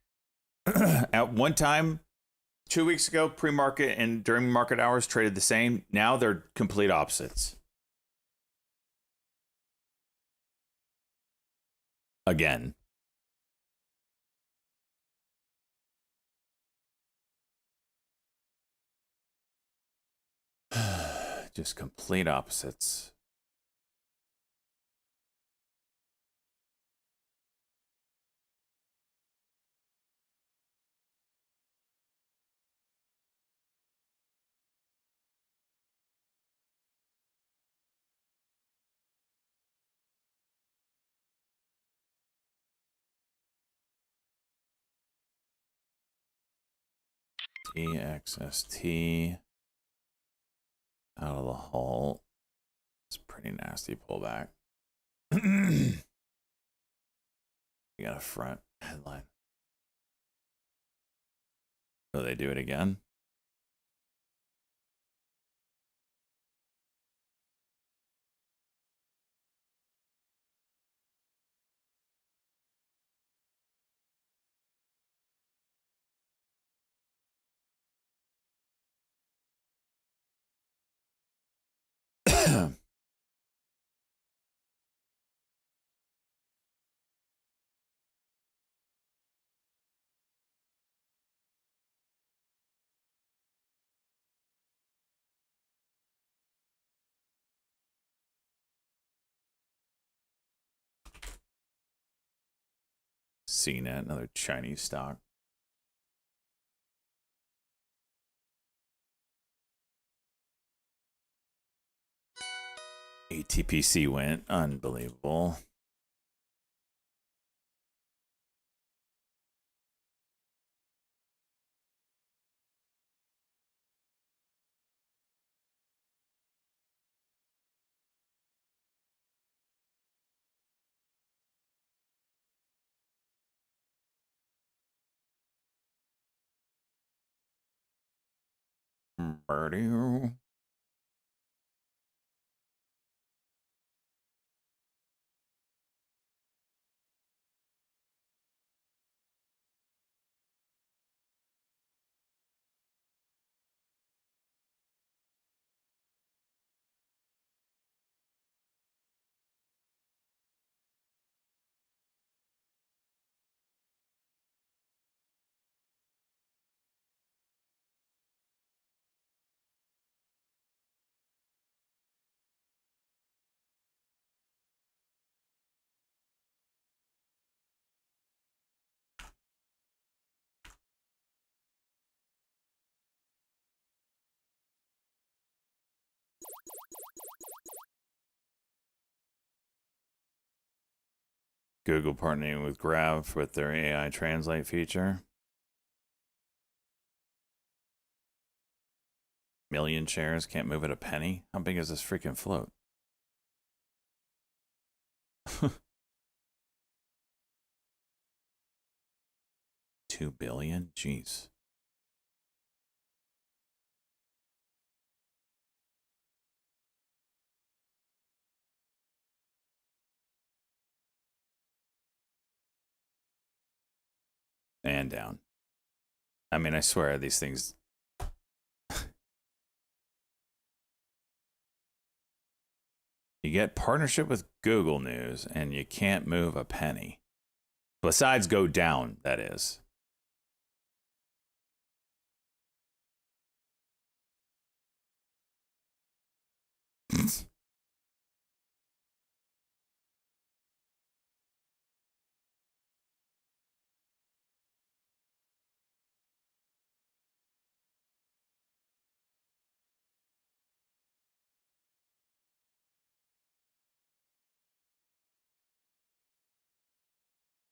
At one time, 2 weeks ago, pre-market and during market hours traded the same. Now they're complete opposites. Again. Just complete opposites. TXST out of the hole. It's a pretty nasty pullback. You got a front headline. Will they do it again? CNET, another Chinese stock. ATPC went. Unbelievable. Birdie. Google partnering with Graph with their AI translate feature. Million shares, can't move it a penny. How big is this freaking float? $2 billion? Jeez. And down. I mean, I swear these things. You get partnership with Google News and you can't move a penny. Besides go down, that is.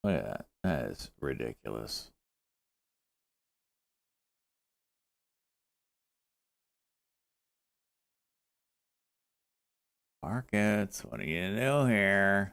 Look at that. That is ridiculous. Markets, what do you do here?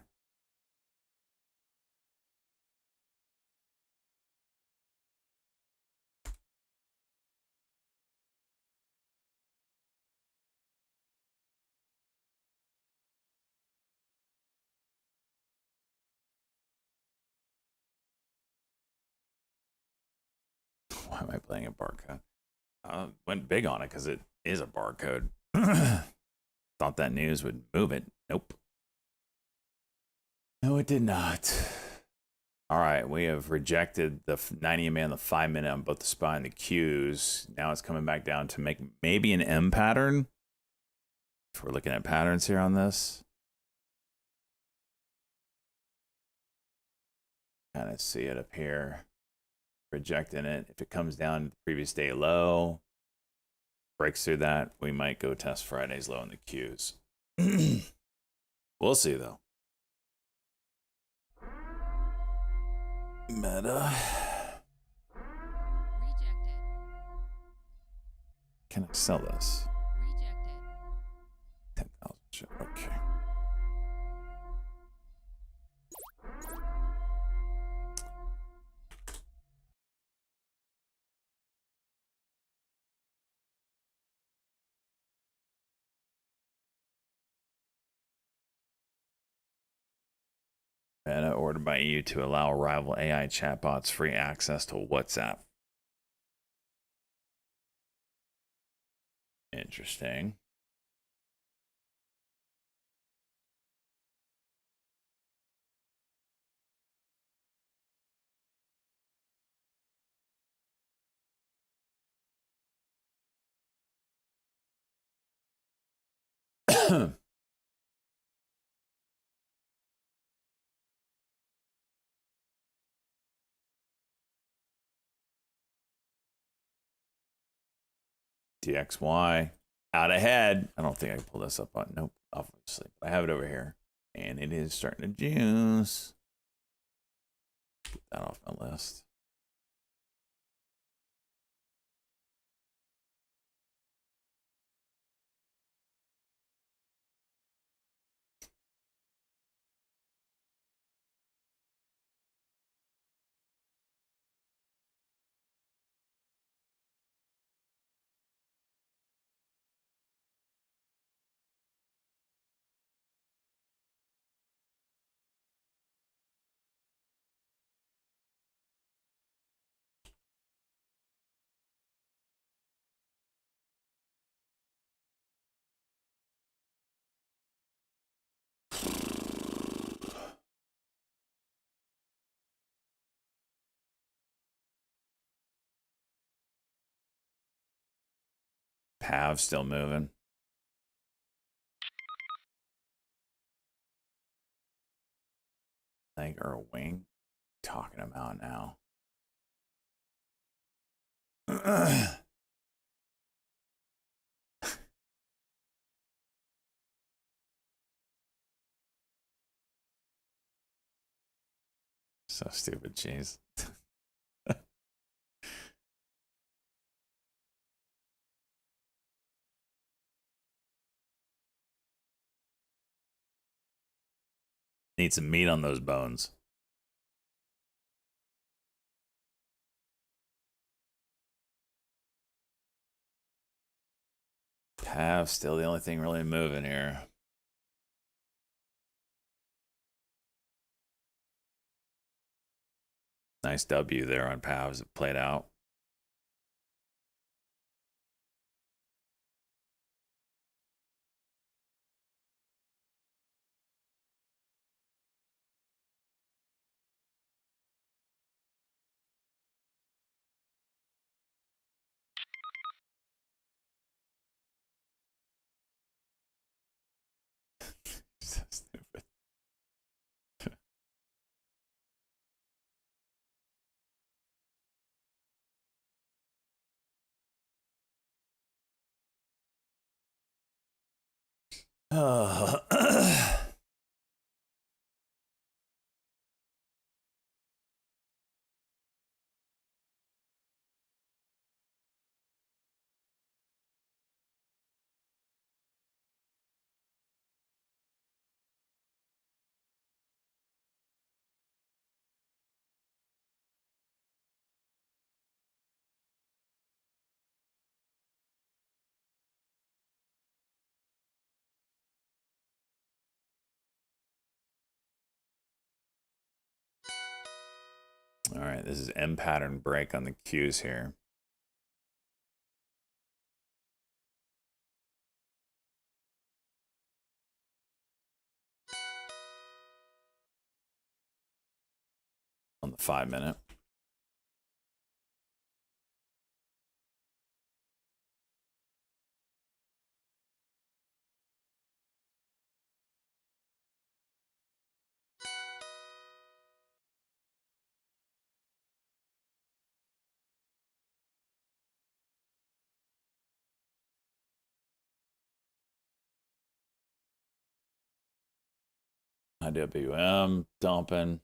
Why am I playing a barcode? Went big on it because it is a barcode. Thought that news would move it. Nope. No, it did not. All right, we have rejected the 90 MA and the 5 minute on both the SPY and the Qs. Now it's coming back down to make maybe an M pattern. If we're looking at patterns here on this. Kind of see it up here. Rejecting it. If it comes down to the previous day low, breaks through that, we might go test Friday's low in the Qs. We'll see though. Meta. Rejected. Can I sell this? Rejected. 10,000 shit. Okay. Meta ordered by EU to allow rival AI chatbots free access to WhatsApp. Interesting. DXY out ahead. I don't think I can pull this up on. Nope, obviously. I have it over here. And it is starting to juice. Get that off my list. Pav still moving. Leg or a wing? Talking about now. So stupid, jeez. Need some meat on those bones. Pav still the only thing really moving here. Nice W there on Pav as it played out. So stupid. All right, this is M pattern break on the Qs here. 5-minute. IWM dumping.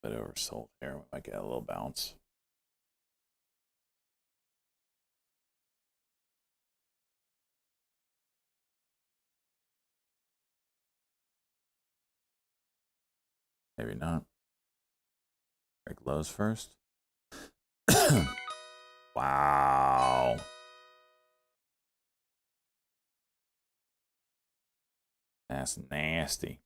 Bit oversold here. We might get a little bounce. Maybe not. Break lows first. Wow. That's nasty.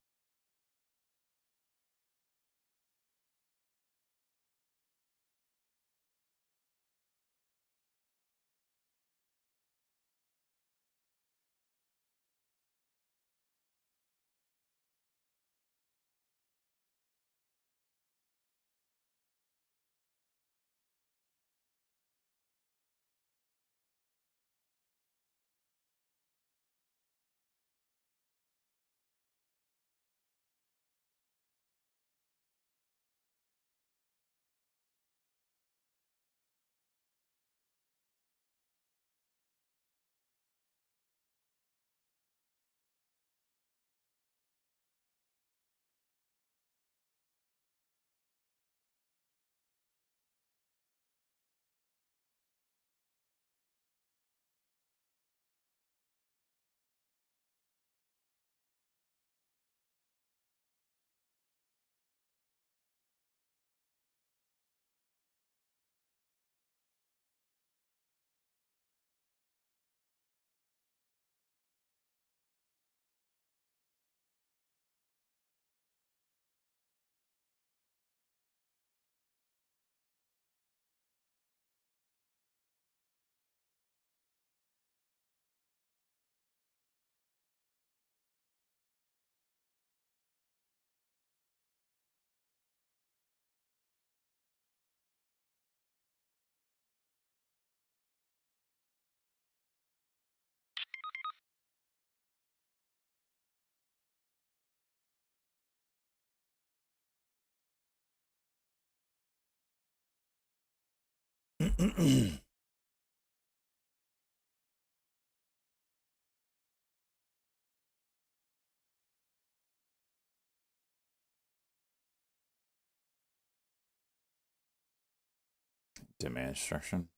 Demand destruction.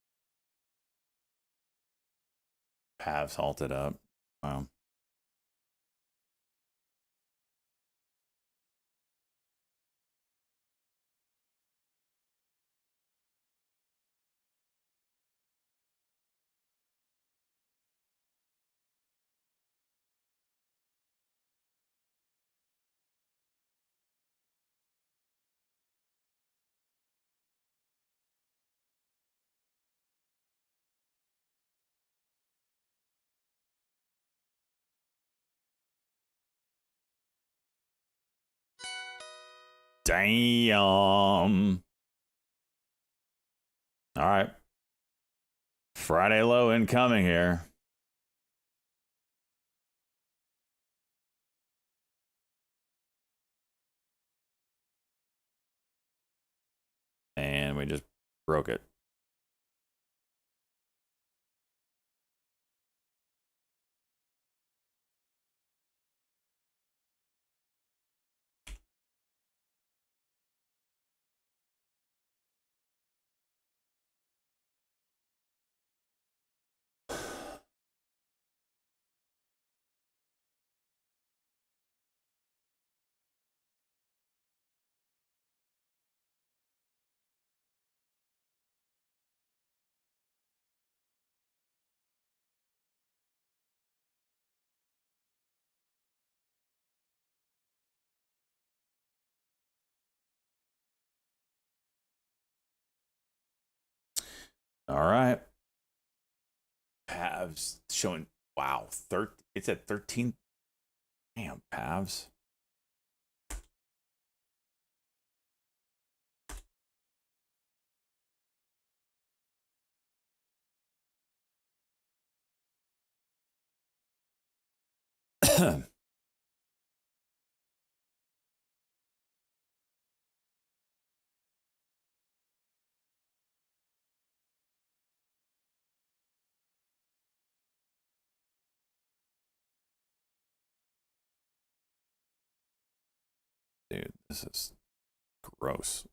Pavs halted up. Wow. Damn. All right. Friday low incoming here. And we just broke it. All right. Pavs showing, wow, it's at 13. Damn, Pavs. Dude, this is gross.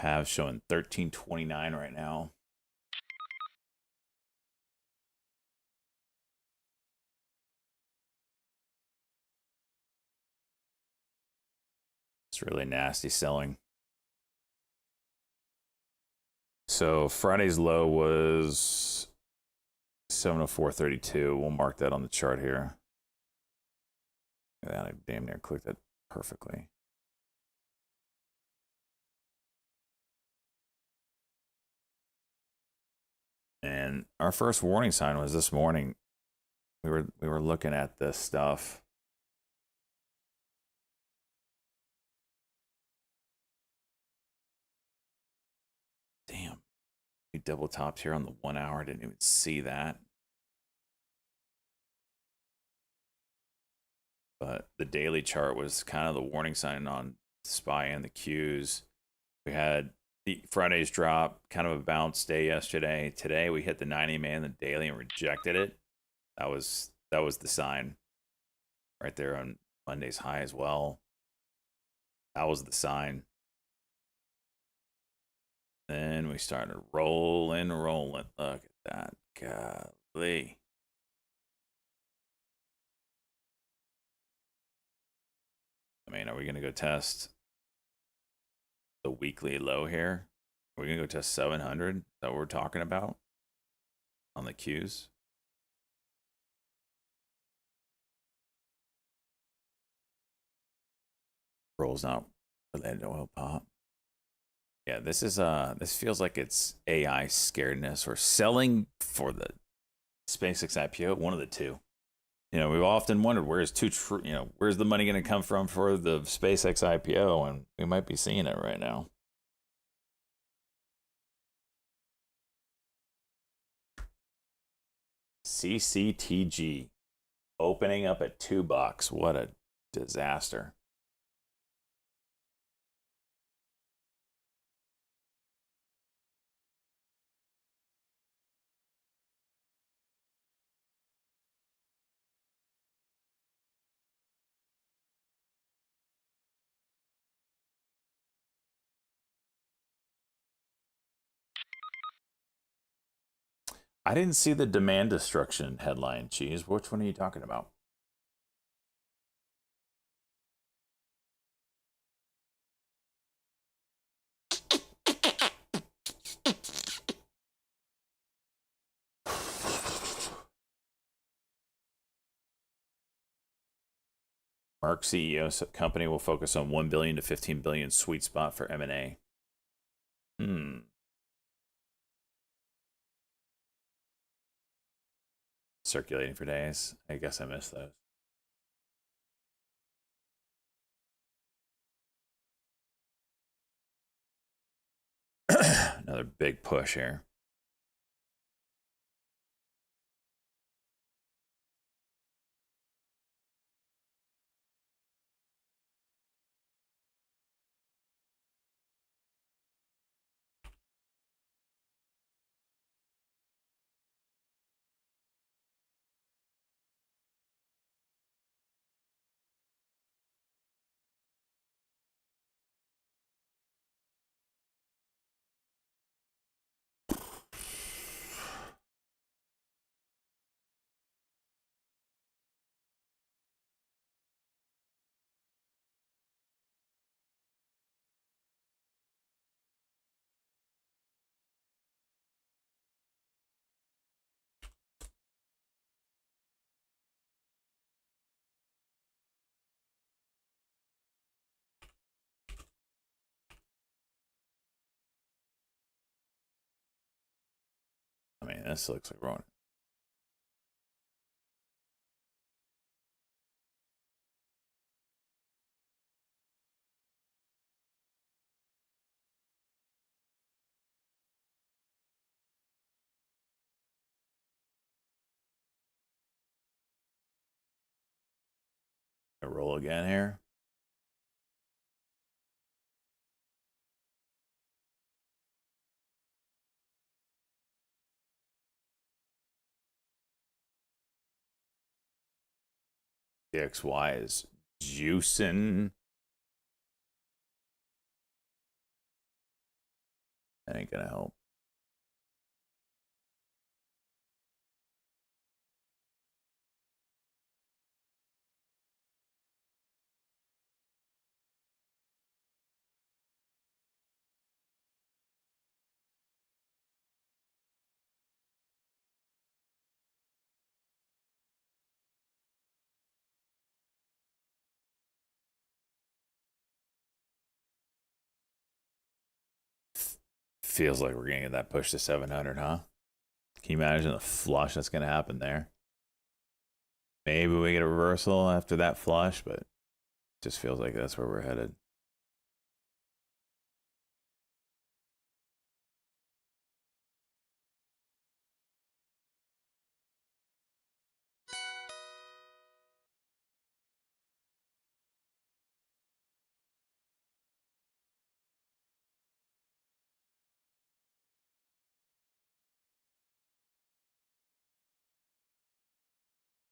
Pavs showing 13.29 right now. It's really nasty selling. So Friday's low was 704.32. We'll mark that on the chart here. I damn near clicked that perfectly. And our first warning sign was this morning. We were looking at this stuff. Damn. We double topped here on the 1 hour. Didn't even see that. But the daily chart was kind of the warning sign on SPY and the Qs. We had the Friday's drop, kind of a bounce day yesterday. Today we hit the 90 man the daily and rejected it. That was the sign right there on Monday's high as well. That was the sign. Then we started rolling. Look at that. Golly. I mean, are we going to go test the weekly low here? Are we going to go test 700? Is that what we're talking about on the Qs? Roll's not related to oil pop. Yeah, this feels like it's AI scaredness or selling for the SpaceX IPO, one of the two. You know, we've often wondered where's the money going to come from for the SpaceX IPO, and we might be seeing it right now. CCTG opening up at $2. What a disaster. I didn't see the demand destruction headline, Cheese. Which one are you talking about? Mark CEO company will focus on 1 billion to 15 billion sweet spot for M&A. Circulating for days. I guess I missed those. Another big push here. this looks like wrong. Roll again here. The XY is juicing. That ain't gonna help. Feels like we're gonna get that push to 700, huh? Can you imagine the flush that's gonna happen there? Maybe we get a reversal after that flush, but it just feels like that's where we're headed.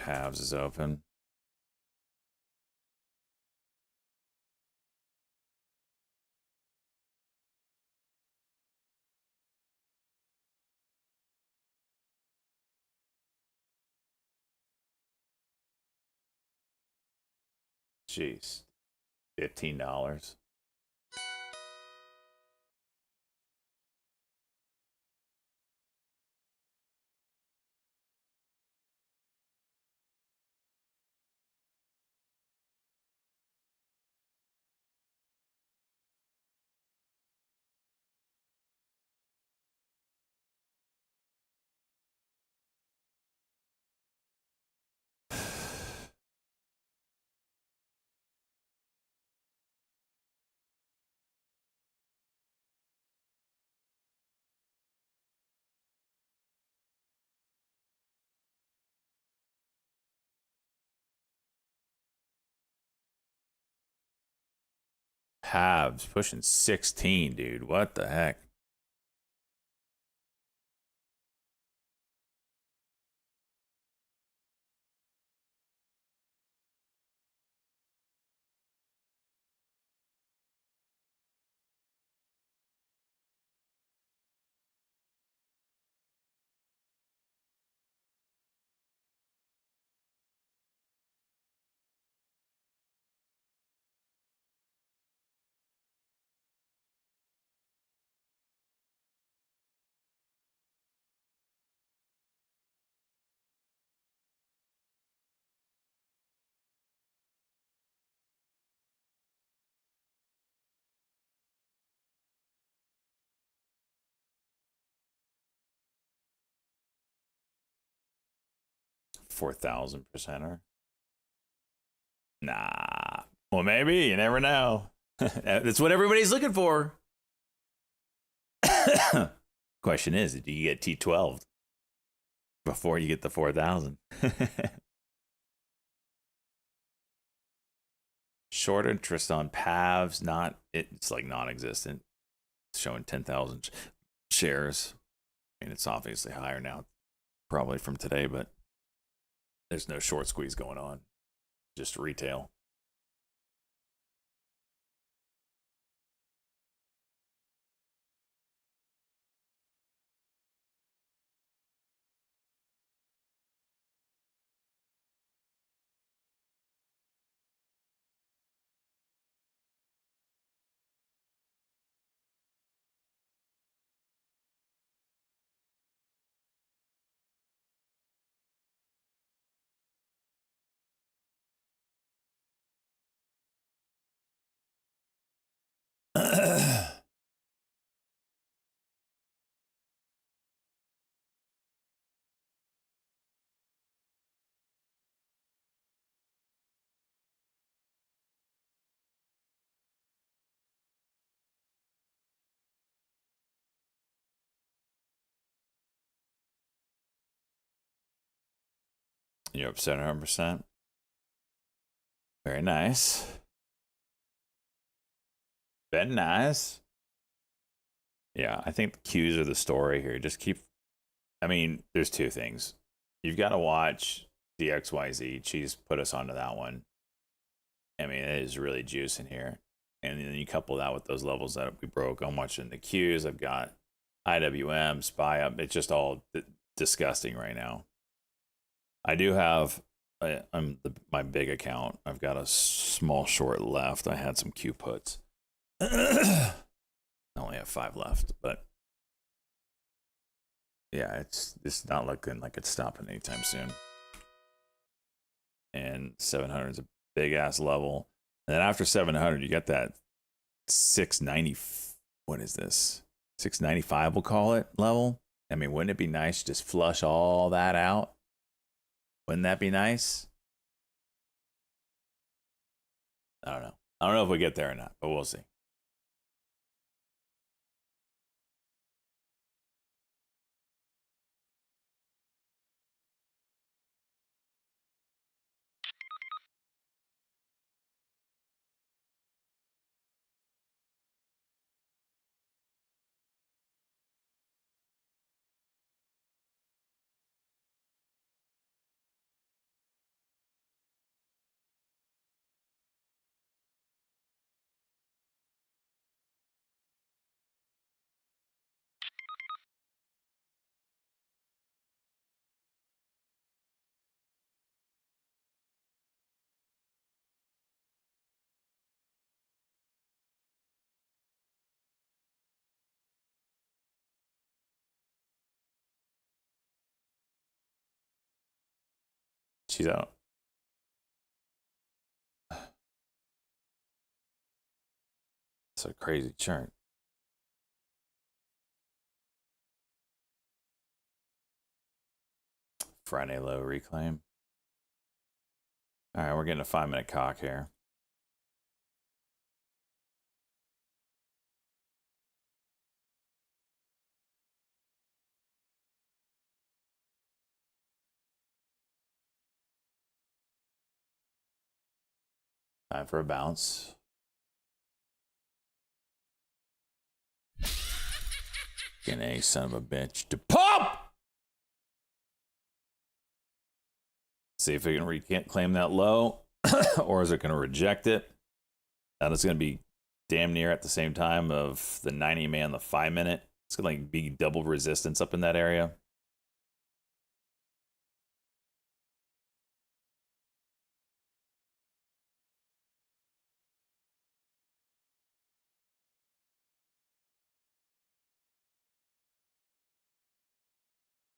Halves is open. Jeez. $15. Halves pushing 16, dude. What the heck? $4,000%er. Nah. Well, maybe. You never know. That's what everybody's looking for. Question is, do you get T12 before you get the 4,000? Short interest on PAVs, it's like non-existent. It's showing 10,000 shares. I mean, it's obviously higher now, probably from today, but there's no short squeeze going on. Just retail. You're up 700%. Very nice. Very nice. Yeah, I think the cues are the story here. Just keep. I mean, there's two things. You've got to watch the XYZ. She's put us onto that one. I mean, it is really juicing here. And then you couple that with those levels that we broke. I'm watching the cues. I've got IWM, SPY up. It's just all disgusting right now. I do have my big account. I've got a small short left. I had some Q puts. I only have 5 left, but yeah, it's not looking like it's stopping anytime soon. And 700 is a big ass level. And then after 700, you got that 690. What is this? 695, we'll call it, level. I mean, wouldn't it be nice to just flush all that out? Wouldn't that be nice? I don't know. I don't know if we get there or not, but we'll see. She's out. It's a crazy chart. Friday low reclaim. All right, we're getting a 5-minute cock here. Time for a bounce. Getting a son of a bitch to pop! See if it can reclaim that low, or is it going to reject it? That is going to be damn near at the same time of the 90 man, the 5-minute. It's going to like be double resistance up in that area.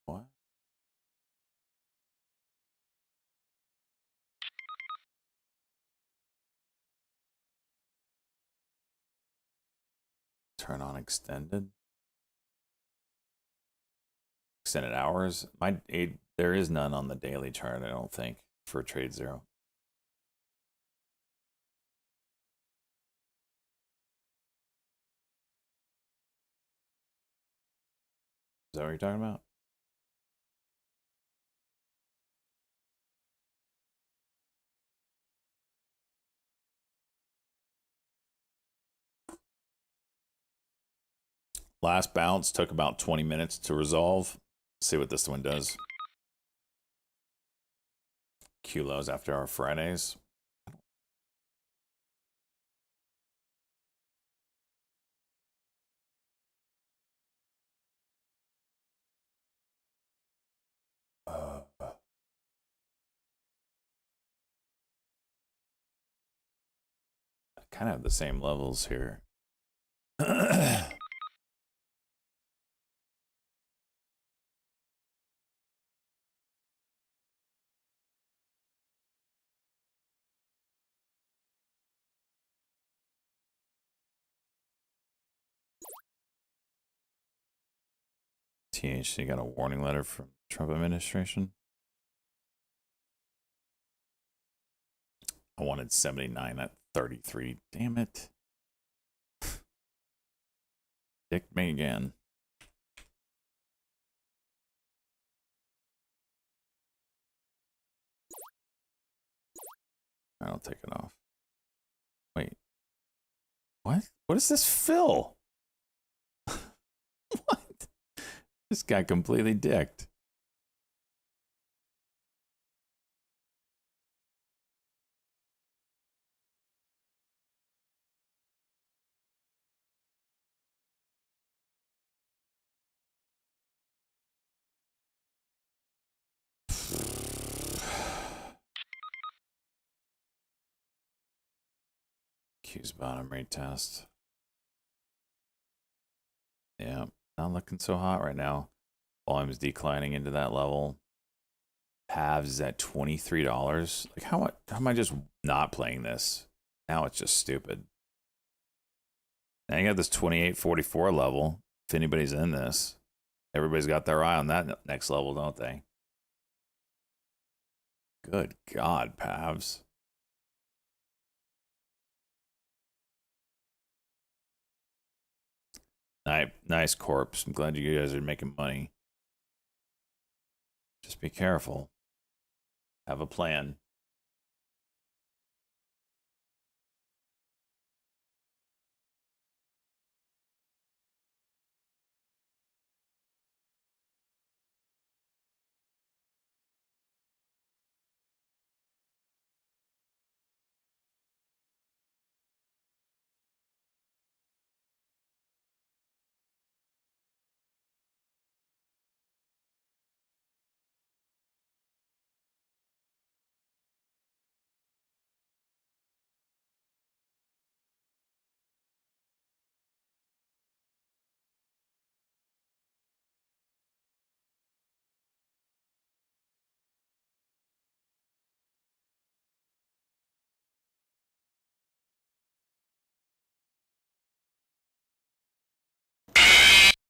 What? Turn on extended. Extended hours. There is none on the daily chart, I don't think, for trade zero. Is that what you're talking about? Last bounce took about 20 minutes to resolve. See what this one does. Kilos after our Fridays. Kind of have the same levels here. THC got a warning letter from Trump administration. I wanted 79 at 33. Damn it. Dick me again. right, I'll take it off. Wait. What? What does this fill? What? This got completely dicked. Q's bottom rate test. Yeah, not looking so hot right now. Volume's declining into that level. Pavs is at $23. Like how am I just not playing this? Now it's just stupid. Now you got this 28.44 level. If anybody's in this, everybody's got their eye on that next level, don't they? Good God, Pavs. Nice corpse. I'm glad you guys are making money. Just be careful. Have a plan.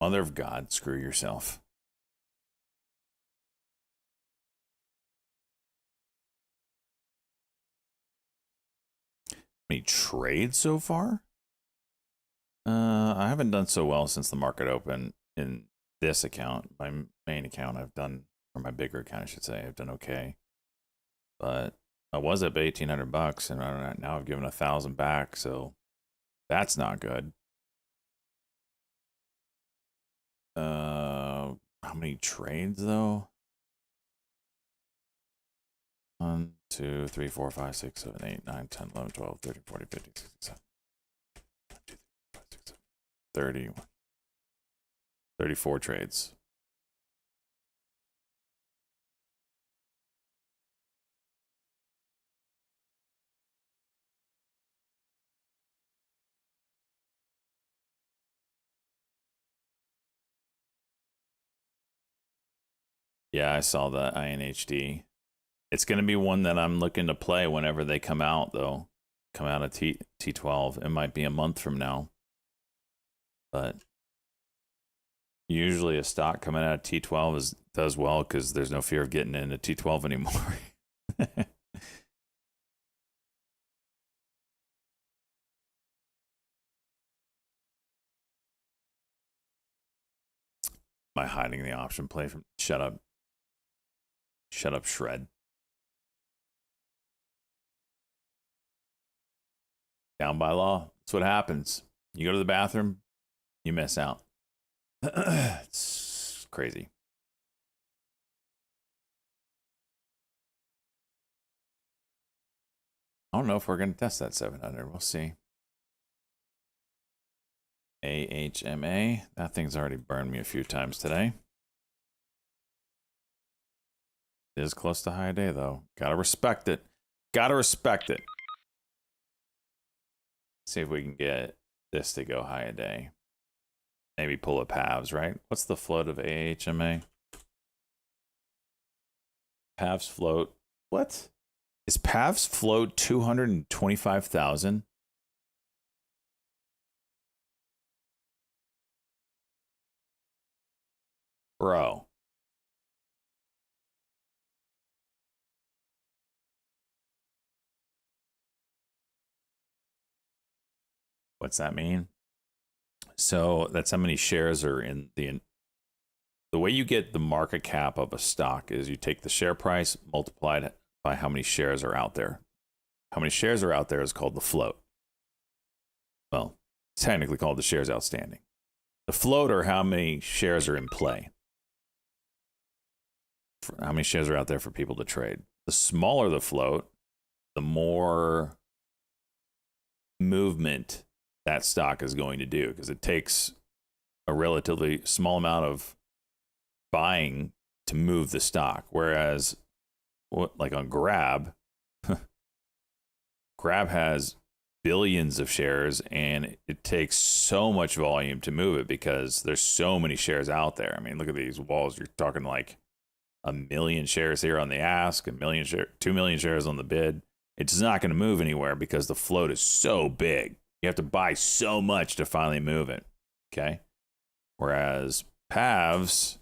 Mother of God, screw yourself. Any trades so far? I haven't done so well since the market opened in this account. My main account I've done, or my bigger account I should say, I've done okay. But I was up $1,800 and now I've given 1,000 back, so that's not good. How many trades though? 1, 2, 3, 4, 5, 6, 7, 8, 9, 10, 11, 12, 13, 14, 15, 16, 17, 1, 2, 3, 4, 5, 6, 7, 30, 34 trades. Yeah, I saw the INHD. It's going to be one that I'm looking to play whenever they come out, though. Come out of T12. It might be a month from now. But usually a stock coming out of T12 does well because there's no fear of getting into T12 anymore. Am I hiding the option play from... Shut up. Shut up, Shred. Down by law. That's what happens. You go to the bathroom, you miss out. It's crazy. I don't know if we're going to test that 700. We'll see. AHMA. That thing's already burned me a few times today. It is close to high day, though. Gotta respect it. Gotta respect it. See if we can get this to go high a day. Maybe pull a Pavs, right? What's the float of AHMA? Pavs float. What? Is Pavs float 225,000? Bro. What's that mean? So that's how many shares are in the way you get the market cap of a stock is you take the share price multiplied by how many shares are out there. how many shares are out there is called the float. Well, it's technically called the shares outstanding. The float are how many shares are in play. How many shares are out there for people to trade. The smaller the float, the more movement that stock is going to do, because it takes a relatively small amount of buying to move the stock. Whereas, like on Grab, Grab has billions of shares, and it takes so much volume to move it because there's so many shares out there. I mean, look at these walls. You're talking like 1 million shares here on the ask, 2 million shares on the bid. It's not going to move anywhere because the float is so big. You have to buy so much to finally move it. Okay. Whereas PAVs,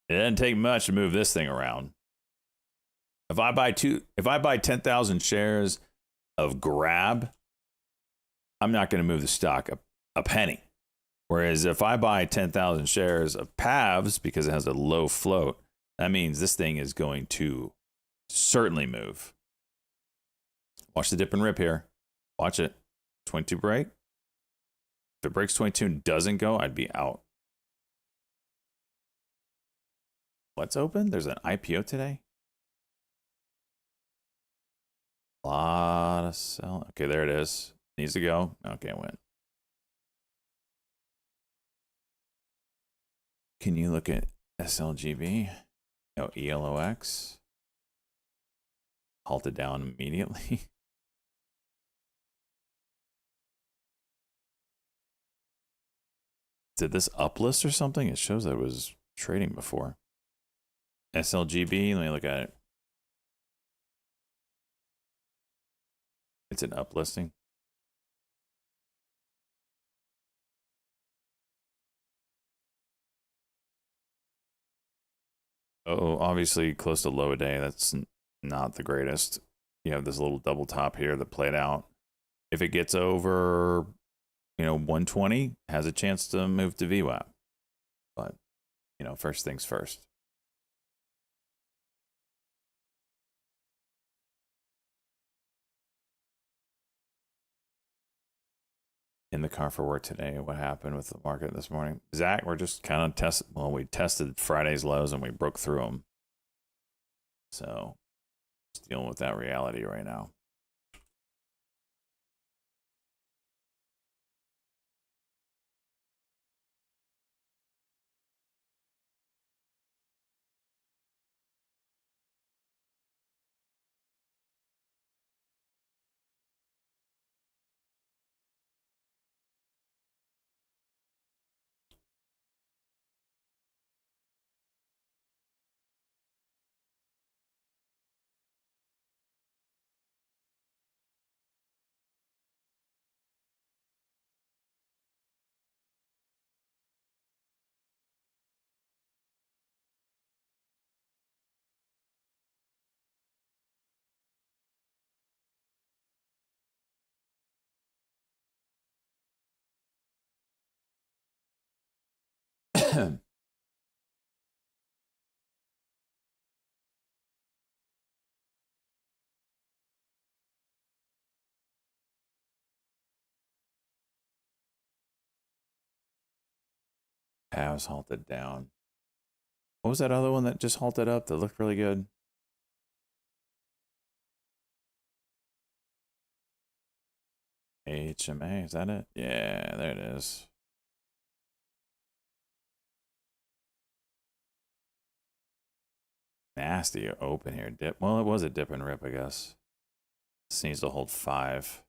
it doesn't take much to move this thing around. If I buy 10,000 shares of Grab, I'm not going to move the stock a penny. Whereas if I buy 10,000 shares of PAVs because it has a low float, that means this thing is going to certainly move. Watch the dip and rip here. Watch it. 22 break. If it breaks 22 and doesn't go, I'd be out. What's open? There's an IPO today. A lot of sell. Okay, there it is. Needs to go. Okay, it went. Can you look at SLGB? No, ELOX. Halted down immediately. Did this uplist or something? It shows that it was trading before. SLGB, let me look at it. It's an uplisting. Oh, obviously close to low a day. That's not the greatest. You have this little double top here that played out. If it gets over, 120, has a chance to move to VWAP. But, first things first. In the car for work today, what happened with the market this morning? Zach, we're just kind of we tested Friday's lows and we broke through them. So, just dealing with that reality right now. Pavs halted down. What was that other one that just halted up that looked really good? HMA, is that it? Yeah, there it is. Nasty open here. Dip. Well, it was a dip and rip, I guess. This needs to hold 5.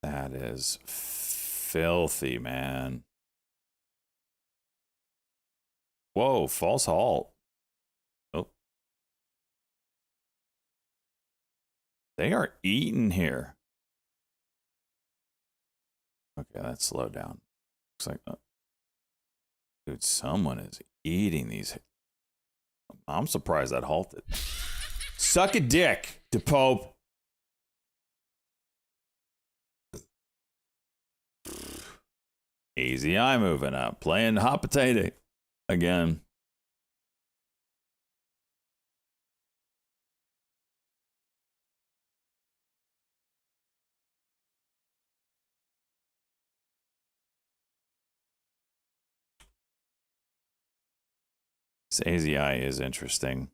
That is filthy, man. Whoa, false halt. Oh. They are eating here. Okay, that's slowed down. Looks like, dude, someone is eating these. I'm surprised that halted. Suck a dick, DePope. Easy eye moving up, playing hot potato again. This AZI is interesting.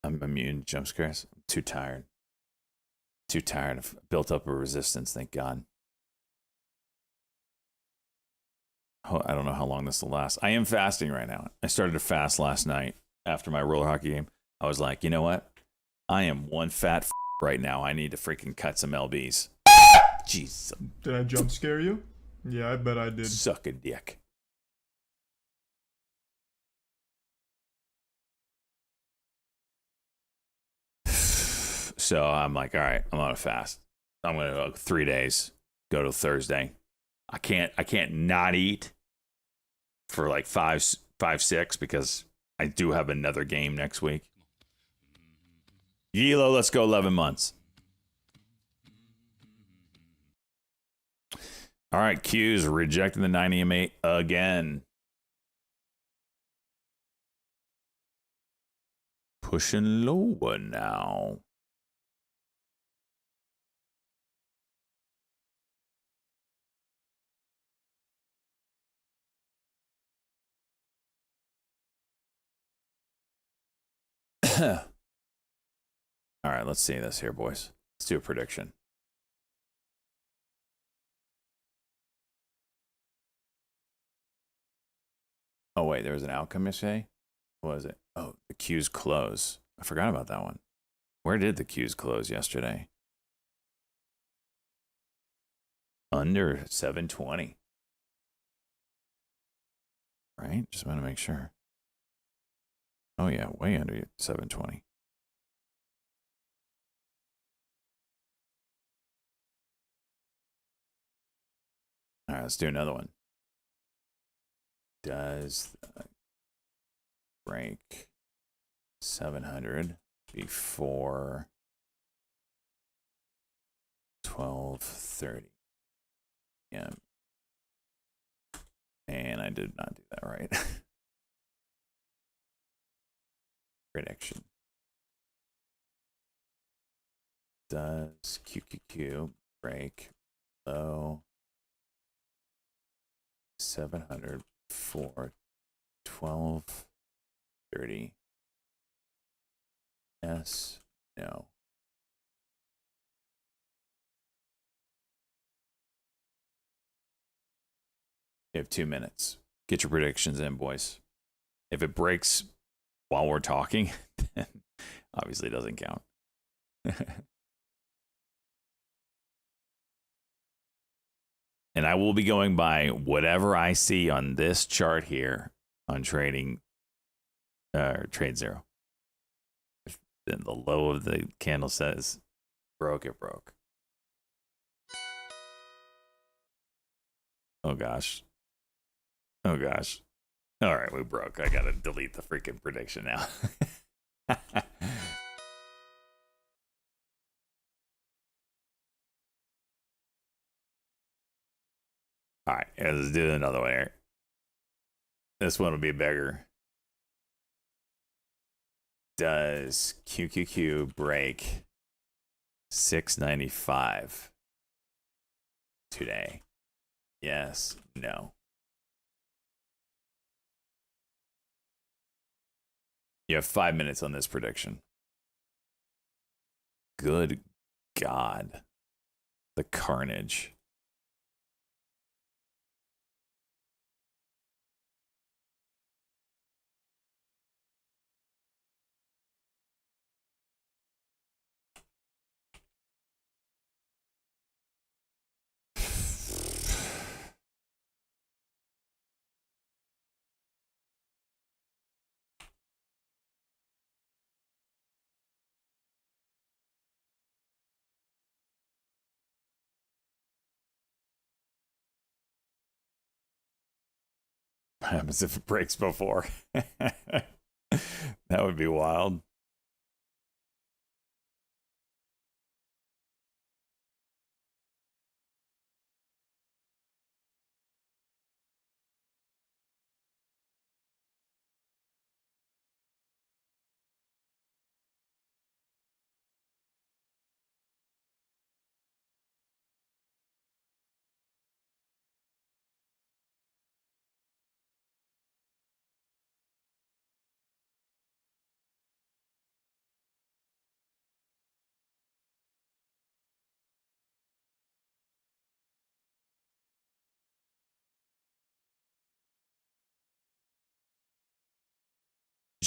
I'm immune to jump scares. I'm too tired. Too tired. I've built up a resistance, thank God. Oh, I don't know how long this will last. I am fasting right now. I started to fast last night after my roller hockey game. I was like, you know what? I am one fat right now. I need to freaking cut some LBs. Jeez. Did I jump scare you? Yeah, I bet I did. Suck a dick. So I'm like, all right, I'm on a fast. I'm gonna go 3 days. Go to Thursday. I can't not eat for like 5, 6 because I do have another game next week. Yilo, let's go 11 months. All right, Q's rejecting the 9 EM8 again. Pushing lower now. All right, let's see this here, boys. Let's do a prediction. Oh, wait, there was an outcome yesterday? What was it? Oh, the Q's close. I forgot about that one. Where did the Q's close yesterday? Under 720. Right? Just want to make sure. Oh, yeah, way under 720. All right, let's do another one. Does the break 700 before 12:30 p.m.? And I did not do that right. Prediction. Does QQQ break low 700 for 12:30? Yes, no. You have 2 minutes. Get your predictions in, boys. If it breaks while we're talking, then obviously it doesn't count. And I will be going by whatever I see on this chart here on trading, Trade Zero. If then the low of the candle says broke, it broke. Oh gosh. Oh gosh. All right, we broke. I gotta delete the freaking prediction now. All right, let's do another one here. This one will be bigger. Does QQQ break 695 today? Yes, no. You have 5 minutes on this prediction. Good God. The carnage. What happens if it breaks before? That would be wild.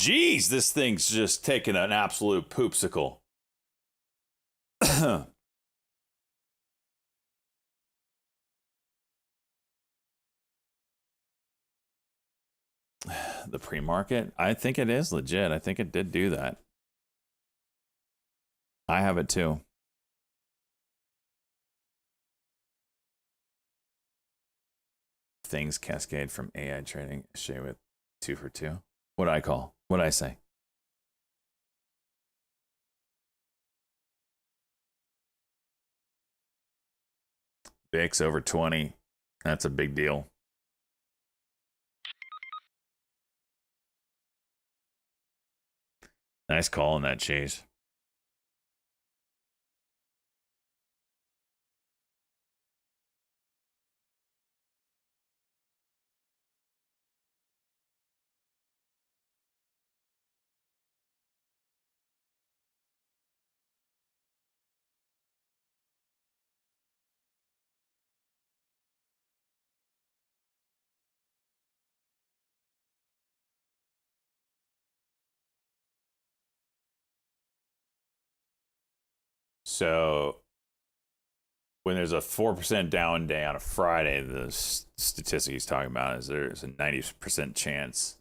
Jeez, this thing's just taking an absolute poopsicle. The pre-market, I think it is legit. I think it did do that. I have it too. Things cascade from AI trading. Shay with 2 for 2. What I call? What I say? VIX over 20. That's a big deal. Nice call on that, Chase. So when there's a 4% down day on a Friday, the statistic he's talking about is there's a 90% chance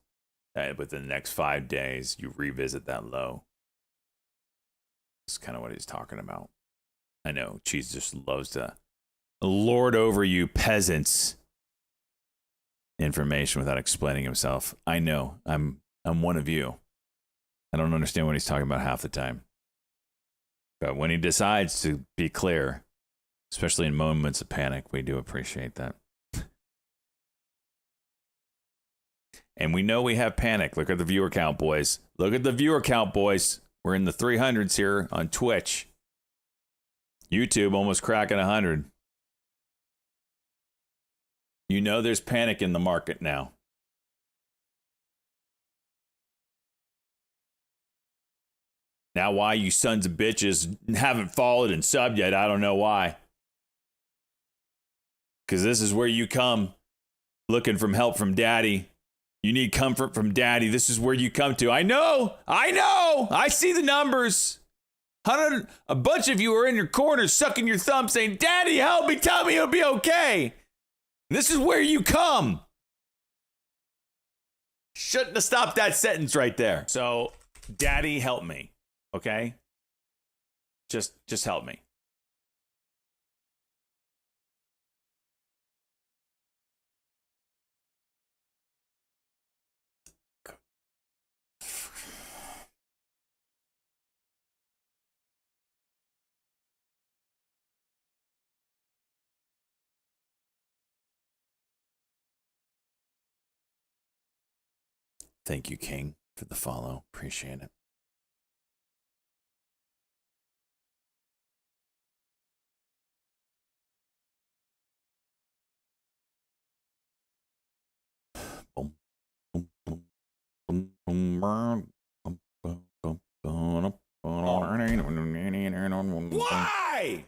that within the next 5 days you revisit that low. That's kind of what he's talking about. I know Cheese just loves to lord over you peasants information without explaining himself. I know. I'm one of you. I don't understand what he's talking about half the time. But when he decides to be clear, especially in moments of panic, we do appreciate that. And we know we have panic. Look at the viewer count, boys. Look at the viewer count, boys. We're in the 300s here on Twitch. YouTube almost cracking 100. You know there's panic in the market now. Now, why you sons of bitches haven't followed and subbed yet, I don't know why. Because this is where you come looking for help from daddy. You need comfort from daddy. This is where you come to. I know. I see the numbers. A bunch of you are in your corners sucking your thumb saying, Daddy, help me. Tell me it'll be okay. This is where you come. Shouldn't have stopped that sentence right there. So, Daddy, help me. Okay? Just help me. Thank you, King, for the follow. Appreciate it. Why?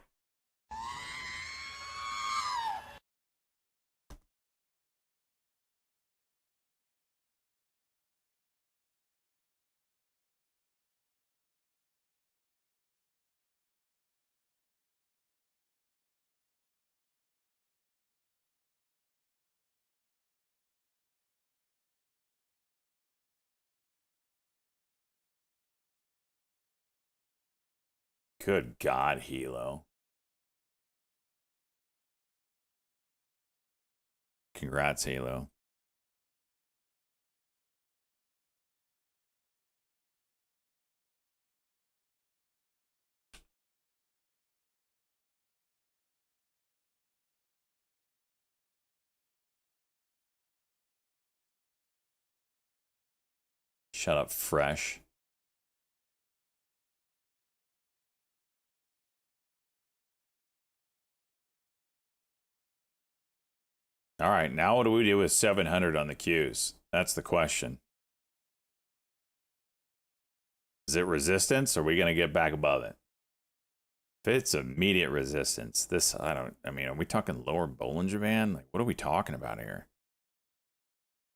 Good God, Hilo. Congrats, Halo. Shut up, Fresh. All right, now what do we do with 700 on the Qs? That's the question. Is it resistance, or are we going to get back above it? If it's immediate resistance, I mean, are we talking lower Bollinger Band? Like, what are we talking about here?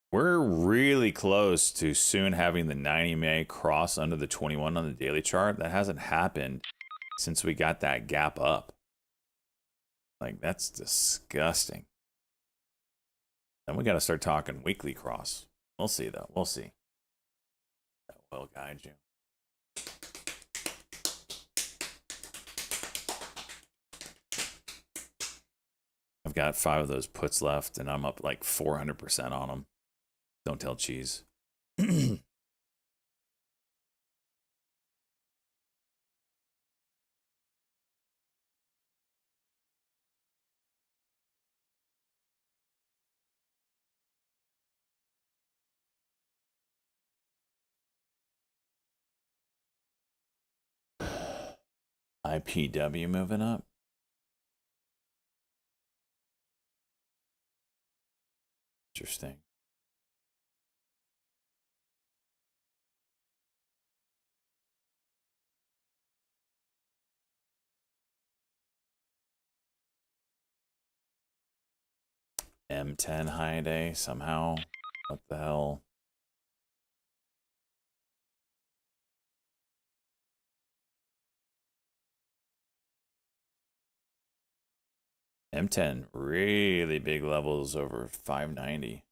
We're really close to soon having the 90 MA cross under the 21 on the daily chart. That hasn't happened since we got that gap up. Like, that's disgusting. Then we got to start talking weekly cross. We'll see, though. We'll see. That will guide you. I've got 5 of those puts left, and I'm up like 400% on them. Don't tell Cheese. IPW moving up. Interesting. M10 high day somehow. What the hell? M10 really big levels over 590.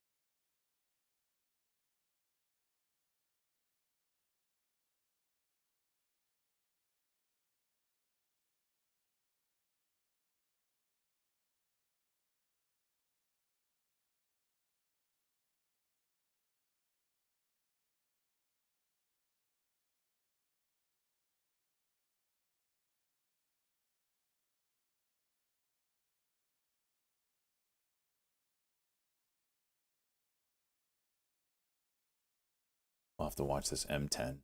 We'll have to watch this M10.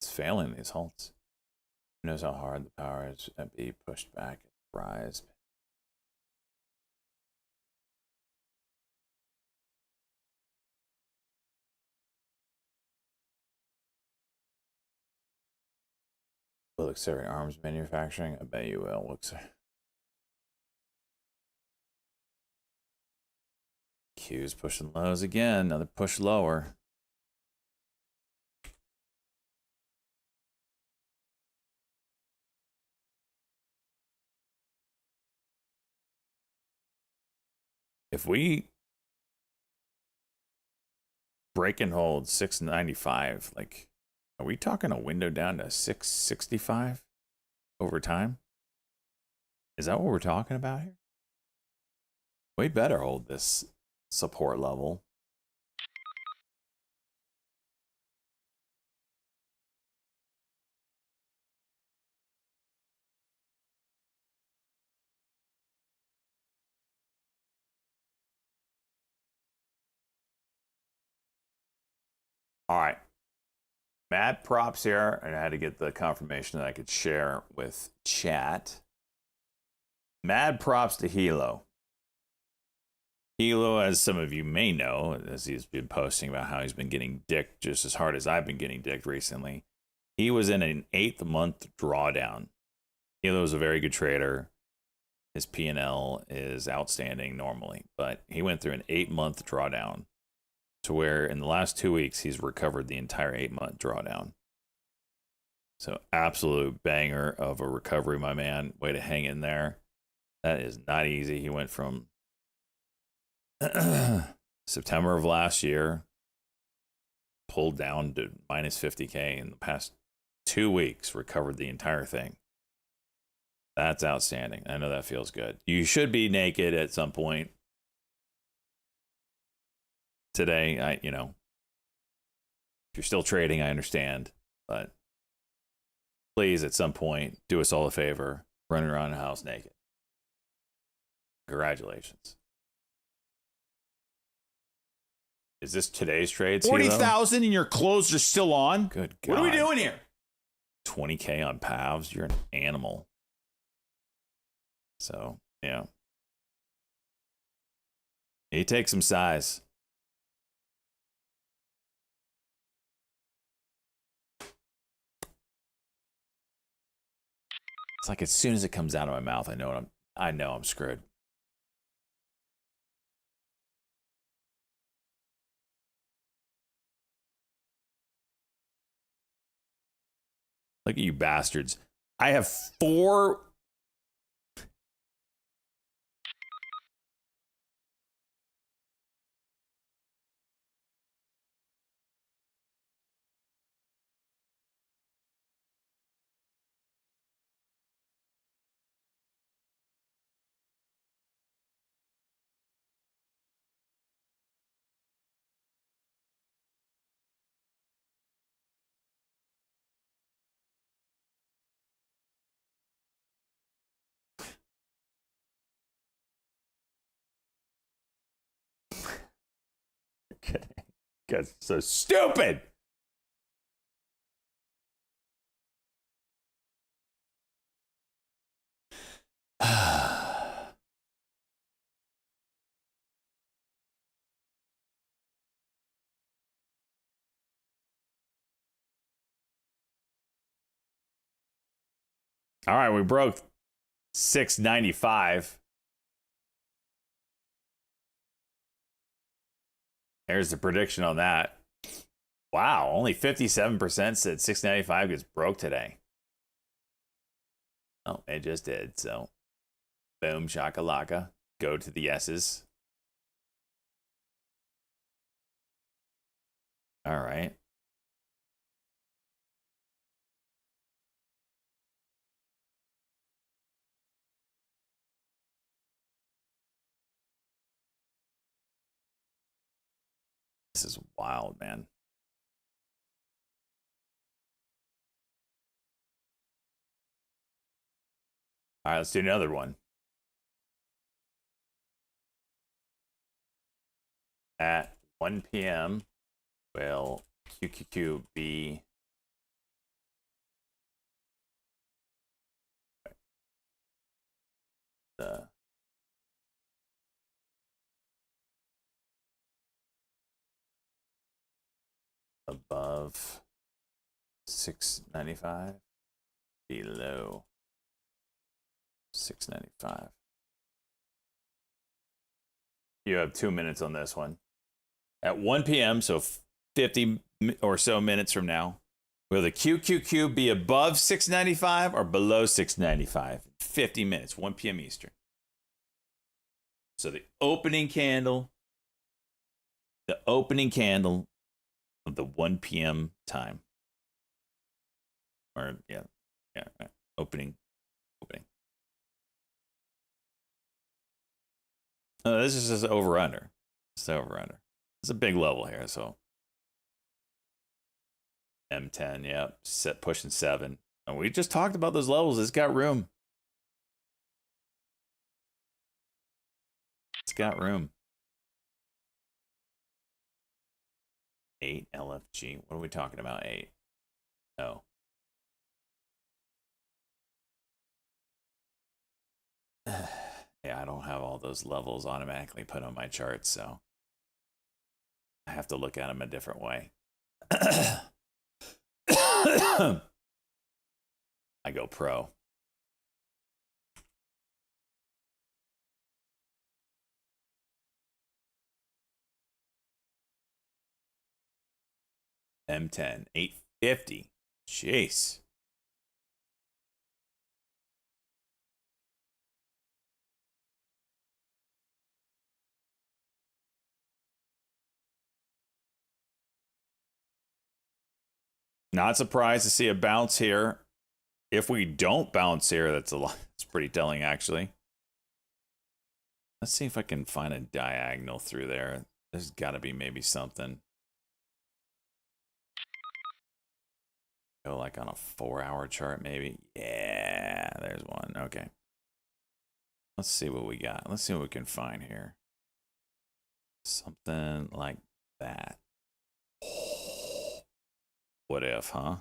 It's failing these halts. Who knows how hard the power is at be pushed back and rise. Will accelerate arms manufacturing? I bet you will. Looks. Q's pushing lows again. Another push lower. If we break and hold 695, like, are we talking a window down to 665 over time? Is that what we're talking about here? We better hold this support level. All right. Mad props here, and I had to get the confirmation that I could share with chat. Mad props to Hilo. Hilo, as some of you may know, as he's been posting about how he's been getting dicked just as hard as I've been getting dicked recently, he was in an 8th-month drawdown. Hilo is a very good trader. His P&L is outstanding normally, but he went through an 8-month drawdown to where in the last 2 weeks, he's recovered the entire 8-month drawdown. So absolute banger of a recovery, my man. Way to hang in there. That is not easy. He went from September of last year, pulled down to minus 50K in the past 2 weeks, recovered the entire thing. That's outstanding. I know that feels good. You should be naked at some point today. If you're still trading, I understand, but please, at some point, do us all a favor, running around the house naked. Congratulations. Is this today's trade? 40,000 and your clothes are still on? Good God. What are we doing here? 20K on Pavs? You're an animal. So, yeah. He takes some size. It's like as soon as it comes out of my mouth, I know I'm screwed. Look at you bastards. I have 4. Kidding. You guys are so stupid. All right, we broke 695. There's the prediction on that. Wow, only 57% said 695 gets broke today. Oh, it just did. So, boom, shakalaka. Go to the yeses. All right. This is wild, man. All right, let's do another one. At 1 p.m. will QQQ be the above 695, below 695. You have 2 minutes on this one. At 1 p.m., so 50 or so minutes from now, will the QQQ be above 695 or below 695? 50 minutes, 1 p.m. Eastern. So the opening candle of the 1 p.m. time. Or, yeah, opening. This is just over under. It's over under. It's a big level here, so M10, yep, pushing 7. And we just talked about those levels. It's got room. It's got room. 8 LFG. What are we talking about? 8. Oh. Yeah, I don't have all those levels automatically put on my chart, so I have to look at them a different way. I go pro. M10, 850. Jeez. Not surprised to see a bounce here. If we don't bounce here, that's a lot. It's pretty telling, actually. Let's see if I can find a diagonal through there. There's got to be maybe something. Go like on a 4-hour chart, maybe. Yeah, there's one. Okay. Let's see what we got. Let's see what we can find here. Something like that. What if, huh?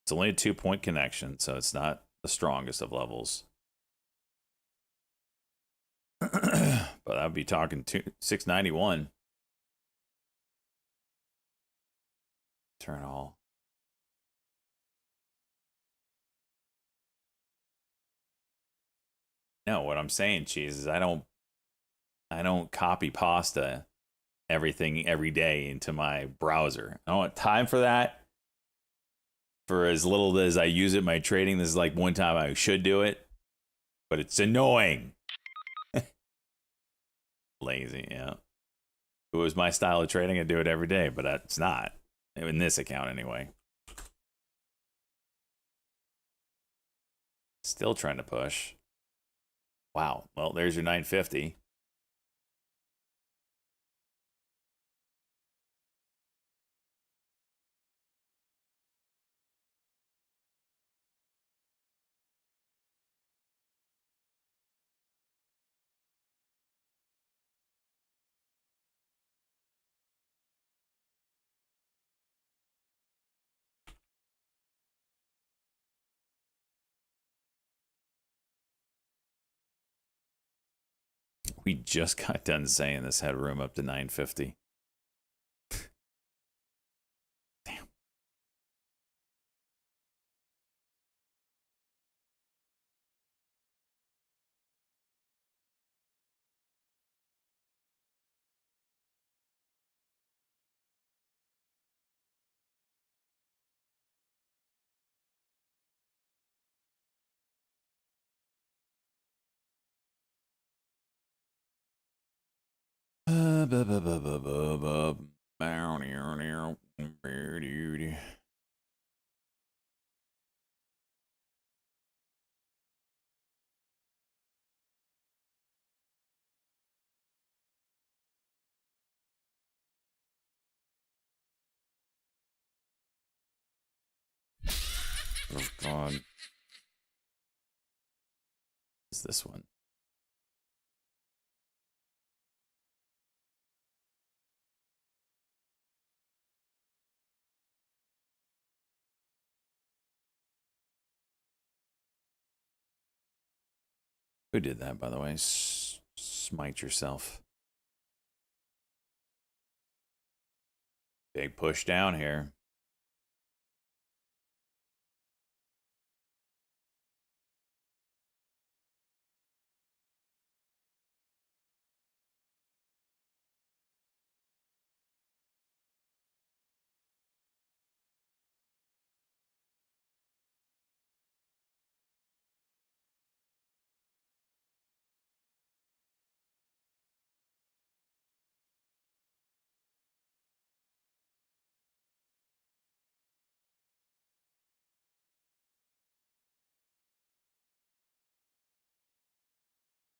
It's only a 2-point connection, so it's not the strongest of levels. But I'd be talking 691. Turn all. No, what I'm saying, Cheese, is I don't copy pasta everything every day into my browser. I don't have time for that. For as little as I use it in my trading, this is like one time I should do it, but it's annoying. Lazy, yeah. If it was my style of trading, I'd do it every day, but it's not. In this account, anyway. Still trying to push. Wow. Well, there's your 950. We just got done saying this had room up to 950. Damn. Oh, God. What's this one? Who did that, by the way? Smite yourself. Big push down here.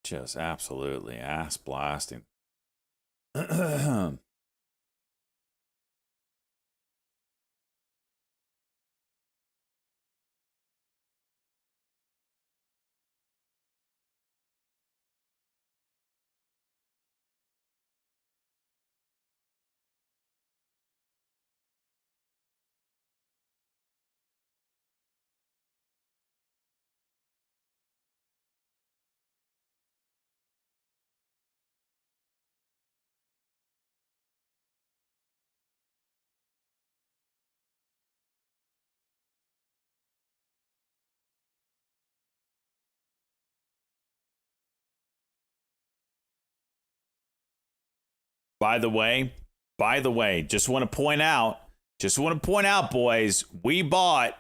Just absolutely ass blasting. By the way, just want to point out, boys, we bought,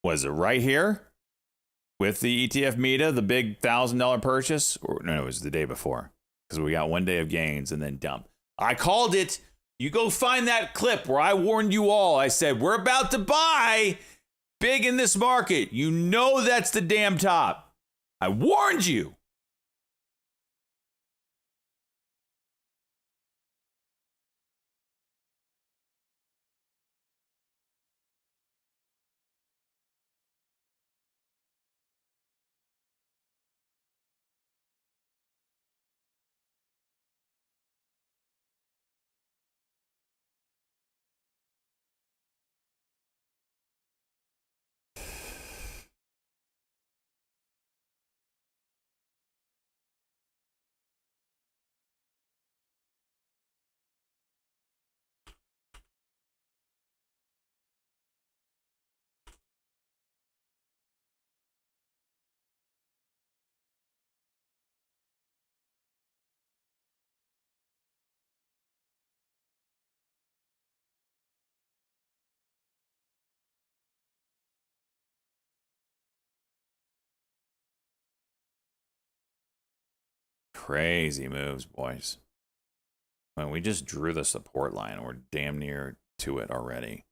was it right here? With the ETF Meta, the big $1,000 purchase? Or no, it was the day before. Because we got 1 day of gains and then dump. I called it. You go find that clip where I warned you all. I said, we're about to buy big in this market. You know that's the damn top. I warned you. crazy moves, boys. When we just drew the support line, we're damn near to it already.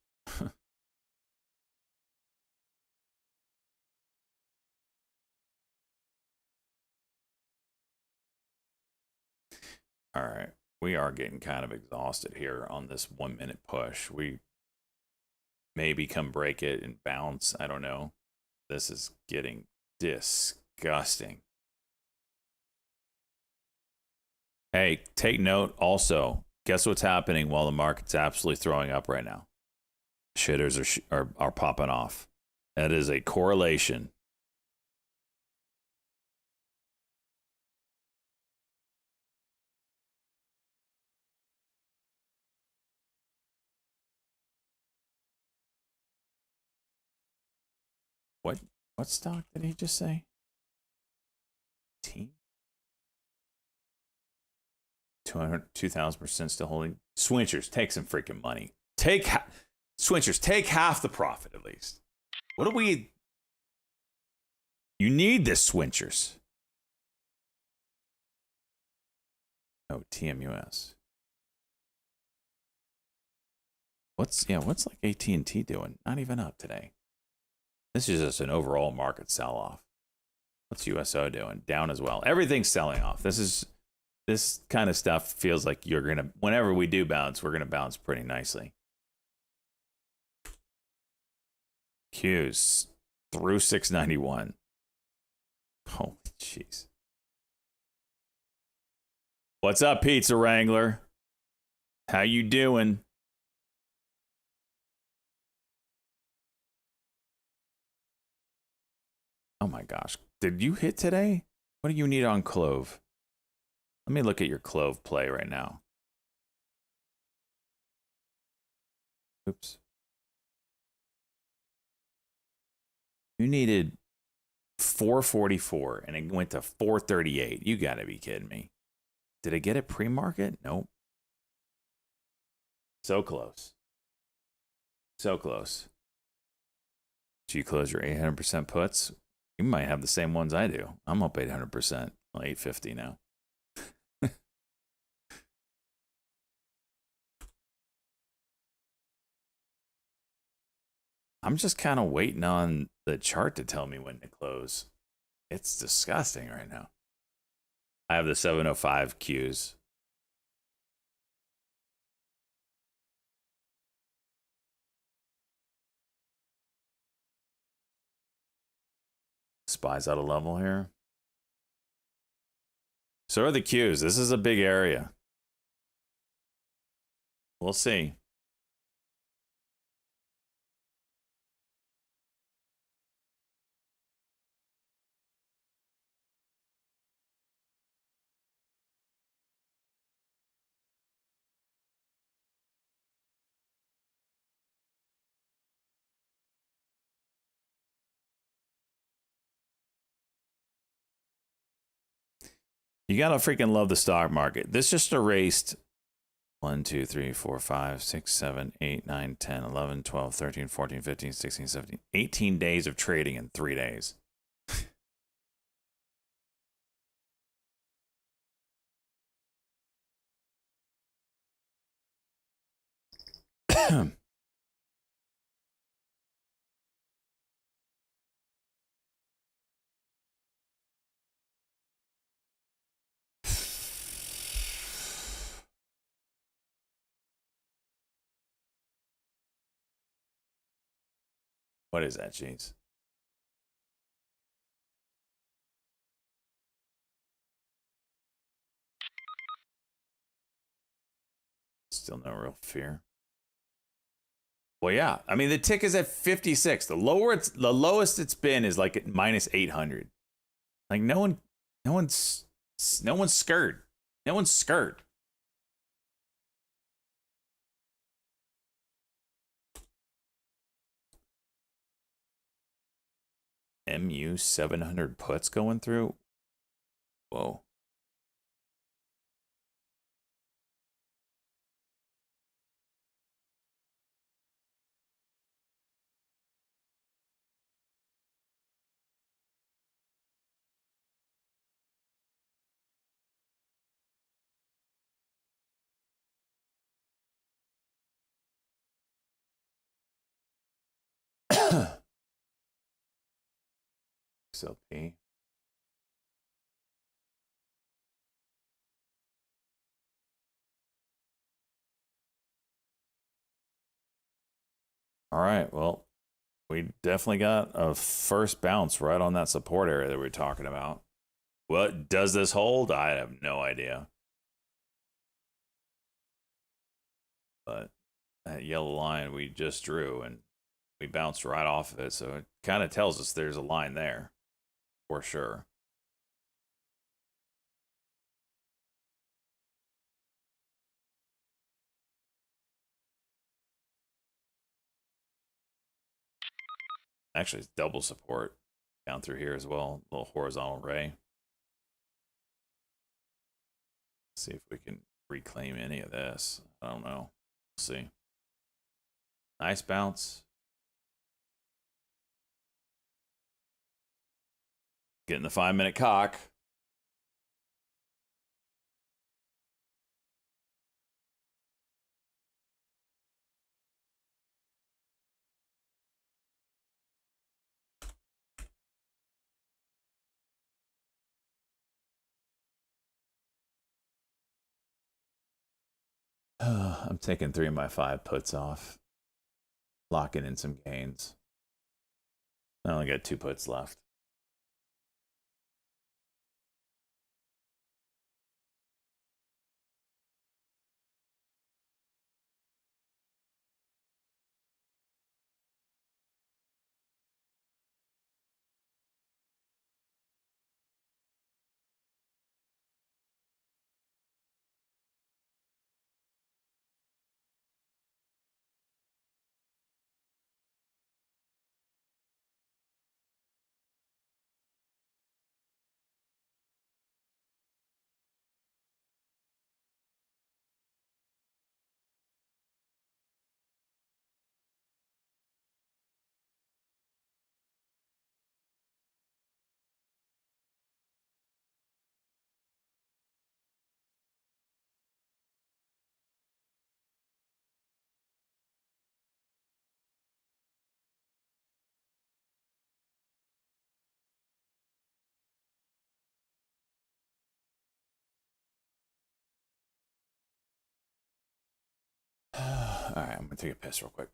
All right. We are getting kind of exhausted here on this 1 minute push. We maybe come break it and bounce. I don't know. This is getting disgusting. Hey, take note also. Guess what's happening while the market's absolutely throwing up right now? Shitters are popping off. That is a correlation. What stock did he just say? Team? 2,000% still holding. Swinchers, take some freaking money. Swinchers, take half the profit at least. What do we... You need this, Swinchers. Oh, TMUS. What's like AT&T doing? Not even up today. This is just an overall market sell-off. What's USO doing? Down as well. Everything's selling off. This kind of stuff feels like you're gonna, whenever we do bounce, we're gonna bounce pretty nicely. Qs through 691. Holy jeez. What's up, Pizza Wrangler? How you doing? Oh my gosh. Did you hit today? What do you need on Clove? Let me look at your Clove play right now. Oops. You needed 444 and it went to 438. You gotta be kidding me. Did I get it pre-market? Nope. So close. So close. Did you close your 800% puts? You might have the same ones I do. I'm up 800%. Well, 850 now. I'm just kind of waiting on the chart to tell me when to close. It's disgusting right now. I have the 705 Qs. Spies out of level here. So are the Qs. This is a big area. We'll see. You gotta freaking love the stock market. This just erased 1, 2, 3, 4, 5, 6, 7, 8, 9, 10, 11, 12, 13, 14, 15, 16, 17, 18 days of trading in 3 days. What is that, jeez? Still no real fear. Well, yeah. I mean, the tick is at 56. The lowest it's been is like at minus 800. Like no one's scared. No one's scared. MU 700 puts going through. Whoa. XLP. All right, well, we definitely got a first bounce right on that support area that we were talking about. What does this hold? I have no idea. But that yellow line we just drew and we bounced right off of it, so it kind of tells us there's a line there for sure. Actually, it's double support down through here as well. A little horizontal ray. See if we can reclaim any of this. I don't know. We'll see. Nice bounce. Getting the 5-minute cock. I'm taking 3 of my 5 puts off. Locking in some gains. I only got 2 puts left. All right, I'm gonna take a piss real quick.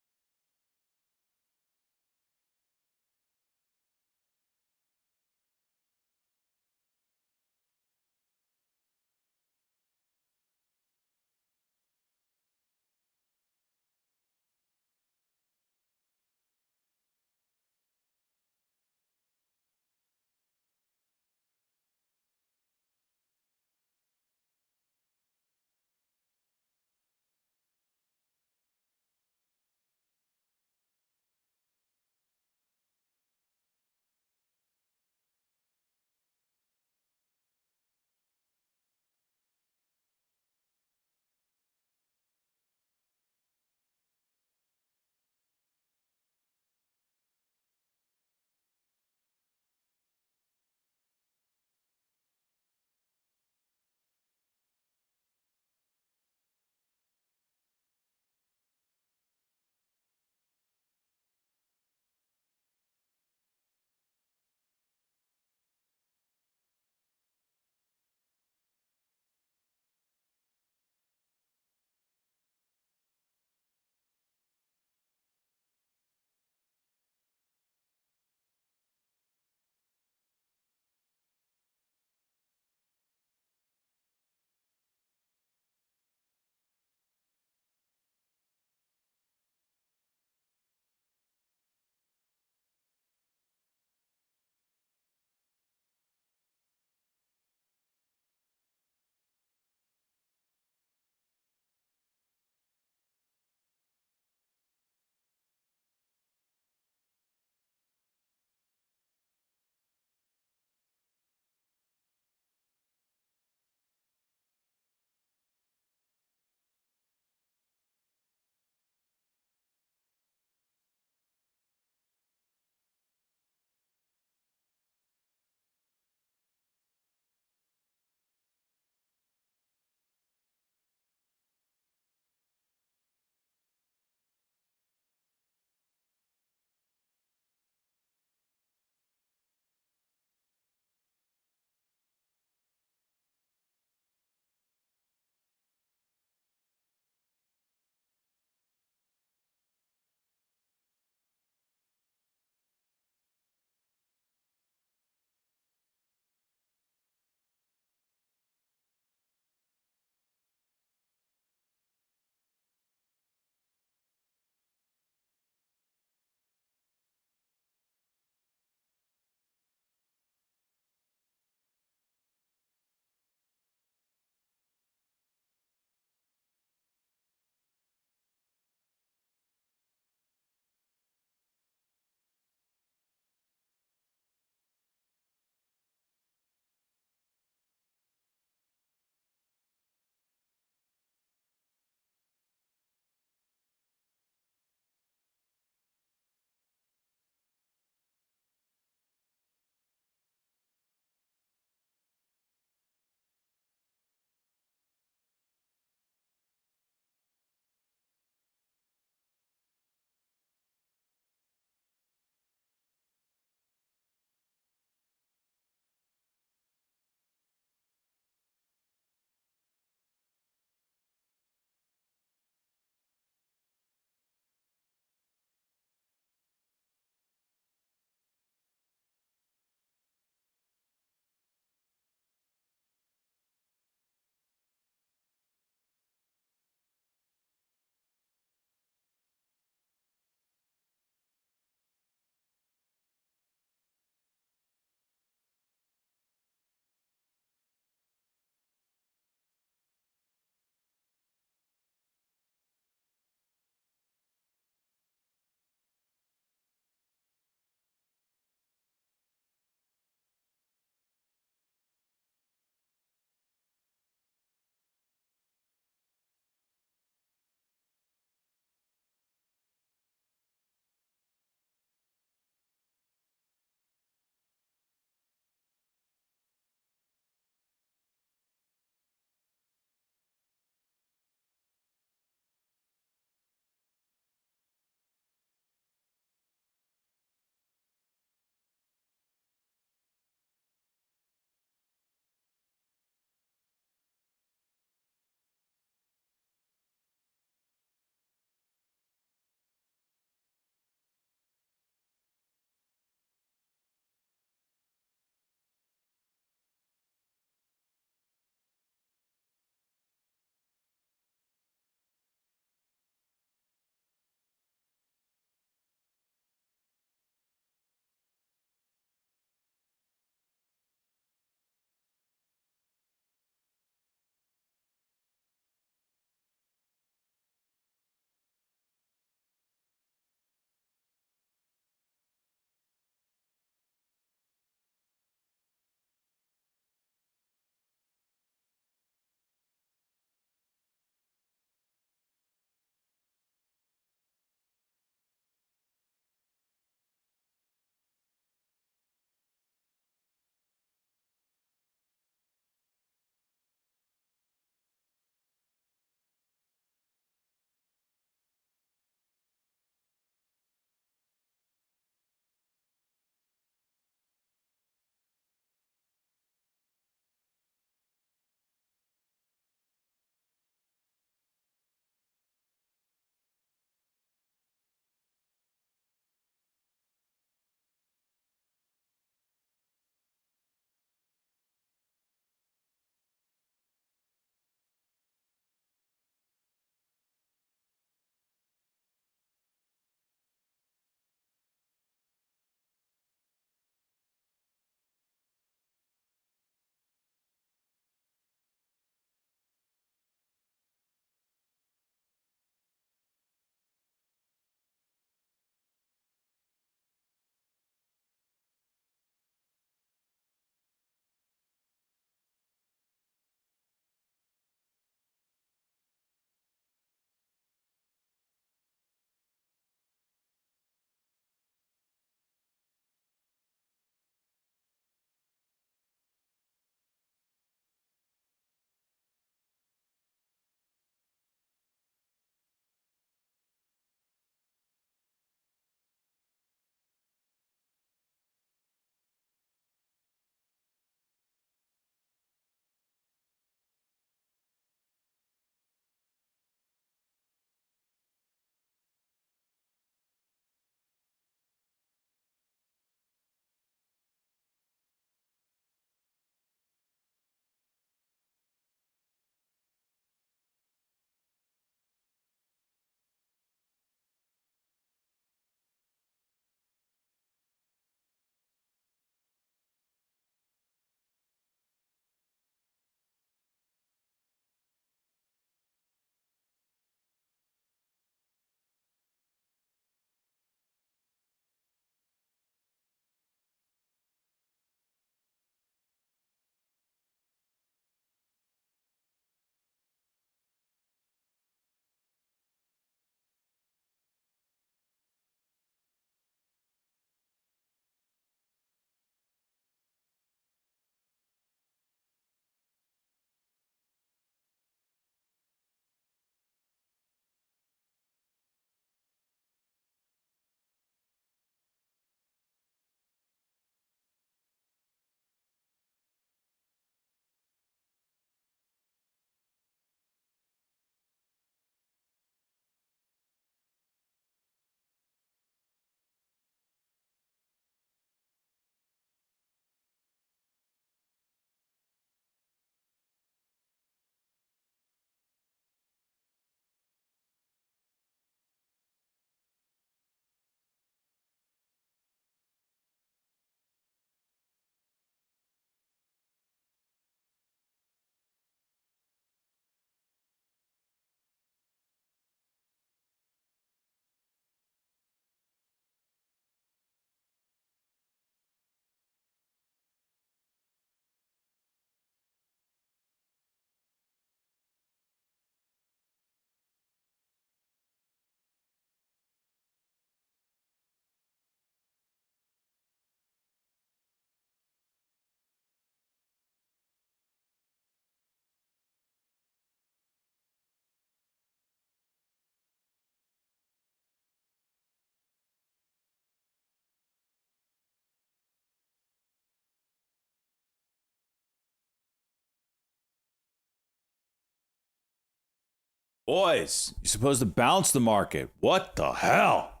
Boys, you're supposed to bounce the market. What the hell?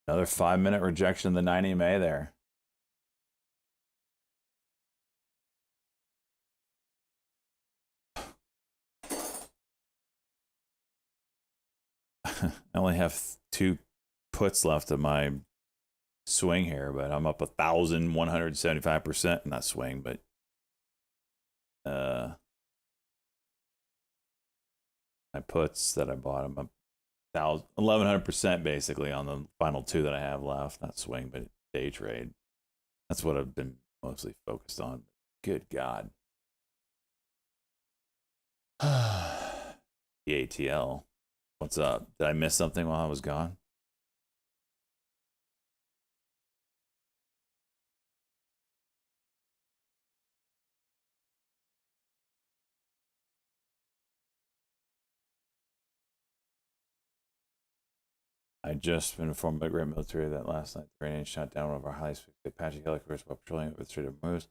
Another 5-minute rejection of the 9 EMA there. I only have 2 puts left of my swing here, but I'm up 1,175% in that swing. But my puts that I bought, I'm up 1,100% basically on the final 2 that I have left. Not swing, but day trade. That's what I've been mostly focused on. Good God. The ATL. What's up? Did I miss something while I was gone? I just been informed by great military that last night the Iranians shot down one of our highest Apache helicopters while patrolling with Strait of Hormuz.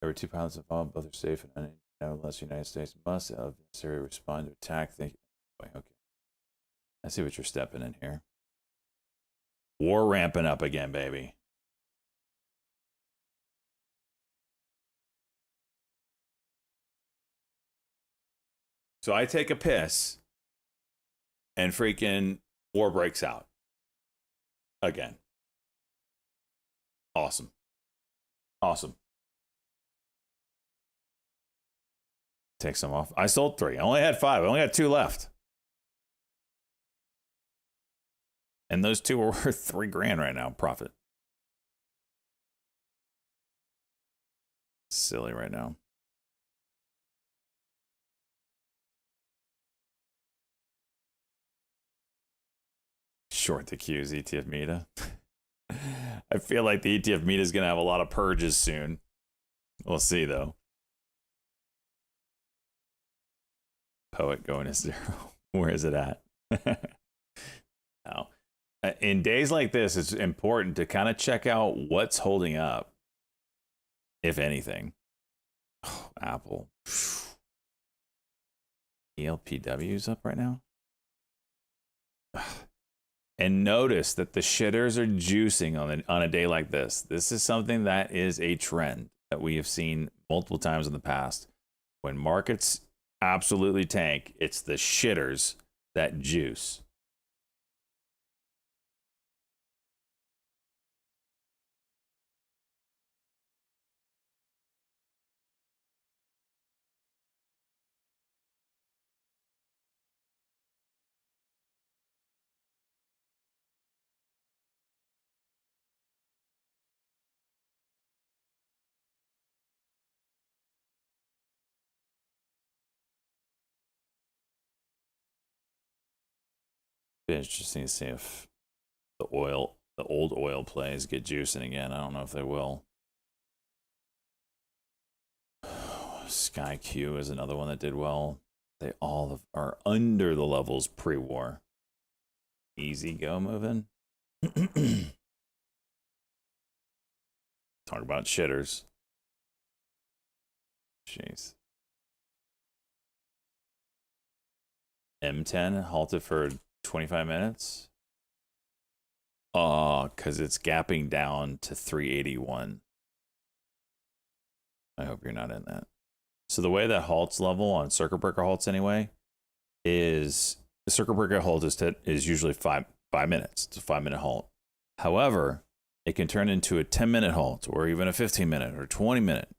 There were 2 pilots involved, both are safe and uninjured. Unless the United States must have necessarily respond to attack. Thank you. Okay. I see what you're stepping in here. War ramping up again, baby. So I take a piss and freaking war breaks out again. Awesome. Awesome. Take some off. I sold 3. I only had 5. I only got 2 left. And those 2 are worth $3,000 right now, profit. Silly right now. Short the Q's ETF Meta. I feel like the ETF Meta is going to have a lot of purges soon. We'll see, though. Poet going to 0. Where is it at? No. In days like this, it's important to kind of check out what's holding up, if anything. Oh, Apple. ELPW's up right now. And notice that the shitters are juicing on a day like this. This is something that is a trend that we have seen multiple times in the past. When markets absolutely tank, it's the shitters that juice. Be interesting to see if the old oil plays get juicing again. I don't know if they will. SkyQ is another one that did well. They all are under the levels pre-war. Easy go moving. Talk about shitters. Jeez. M10 halted for 25 minutes. Because it's gapping down to 381. I hope you're not in that. So the way that halts level on circuit breaker halts anyway is the circuit breaker halt is usually 5 minutes. It's a 5-minute halt. However, it can turn into a 10-minute halt or even a 15-minute or 20-minute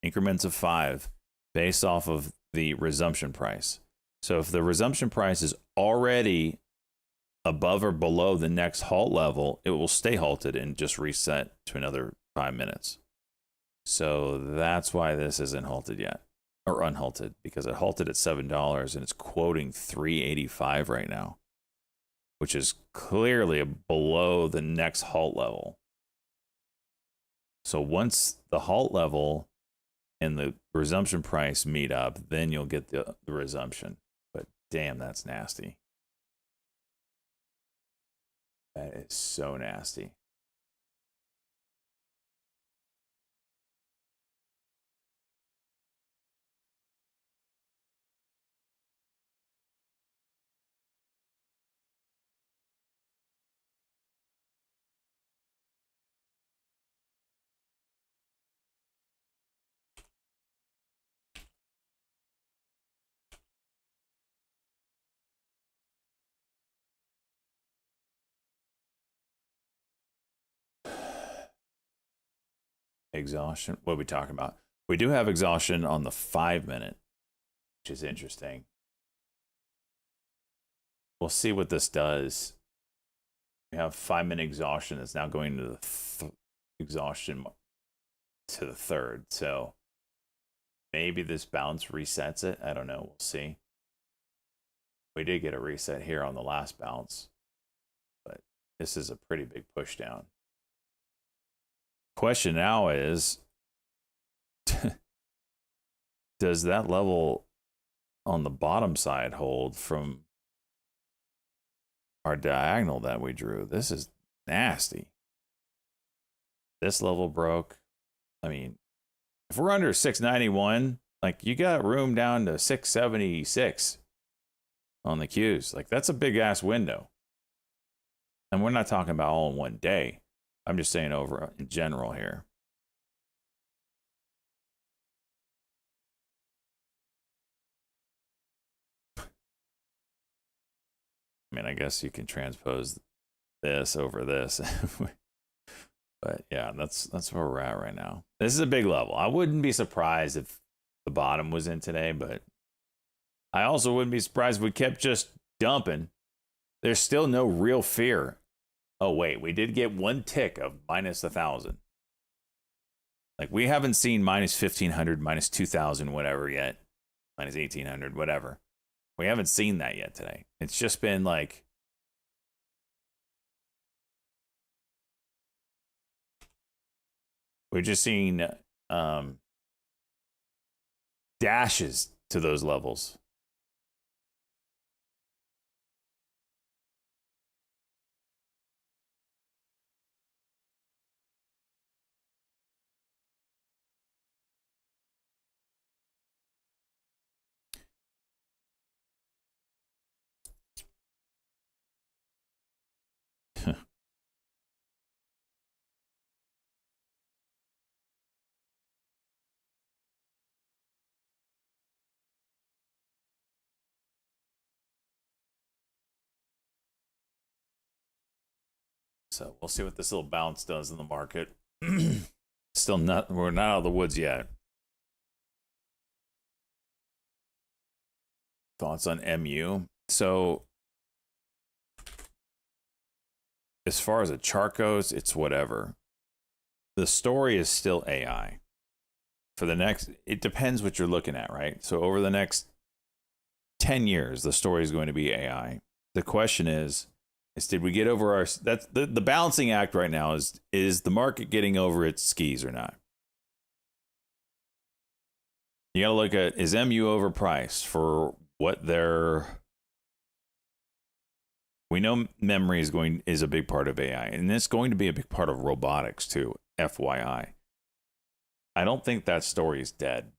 increments of 5 based off of the resumption price. So if the resumption price is already above or below the next halt level, it will stay halted and just reset to another 5 minutes. So that's why this isn't halted yet, or unhalted, because it halted at $7 and it's quoting $3.85 right now, which is clearly below the next halt level. So once the halt level and the resumption price meet up, then you'll get the resumption. But damn, that's nasty. That is so nasty. exhaustion. What are we talking about? We do have exhaustion on the 5 minute, which is interesting. We'll see what this does. We have 5 minute exhaustion that's now going to the exhaustion to the third. So maybe this bounce resets it. I don't know. We'll see. We did get a reset here on the last bounce, but this is a pretty big push down. Question now is, does that level on the bottom side hold from our diagonal that we drew? This is nasty. This level broke. I mean, if we're under 691, like, you got room down to 676 on the Qs. Like, that's a big ass window. And we're not talking about all in one day. I'm just saying over in general here. I mean, I guess you can transpose this over this. But yeah, that's where we're at right now. This is a big level. I wouldn't be surprised if the bottom was in today, but I also wouldn't be surprised if we kept just dumping. There's still no real fear. Oh, wait, we did get one tick of minus 1,000. Like, we haven't seen minus 1,500, minus 2,000, whatever yet. Minus 1,800, whatever. We haven't seen that yet today. It's just been like, we're just seeing dashes to those levels. So we'll see what this little bounce does in the market. Still not, we're not out of the woods yet. Thoughts on MU? So as far as a chart goes, it's whatever. The story is still AI. For the next, it depends what you're looking at, right? So over the next 10 years, the story is going to be AI. The question is did we get over our, that's the balancing act right now is the market getting over its skis or not? You got to look at, is MU overpriced for what they're, we know memory is a big part of AI, and it's going to be a big part of robotics too, FYI. I don't think that story is dead.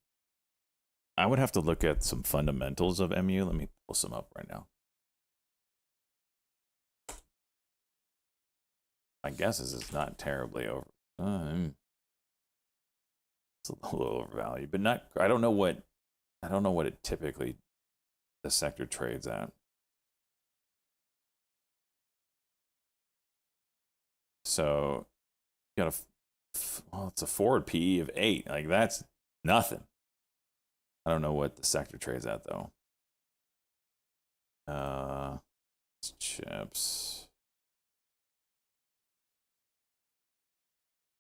I would have to look at some fundamentals of MU. Let me pull some up right now. My guess is it's not terribly over. It's a little overvalued, but not. I don't know what it typically the sector trades at. So you got it's a forward PE of 8. Like, that's nothing. I don't know what the sector trades at though. It's chips.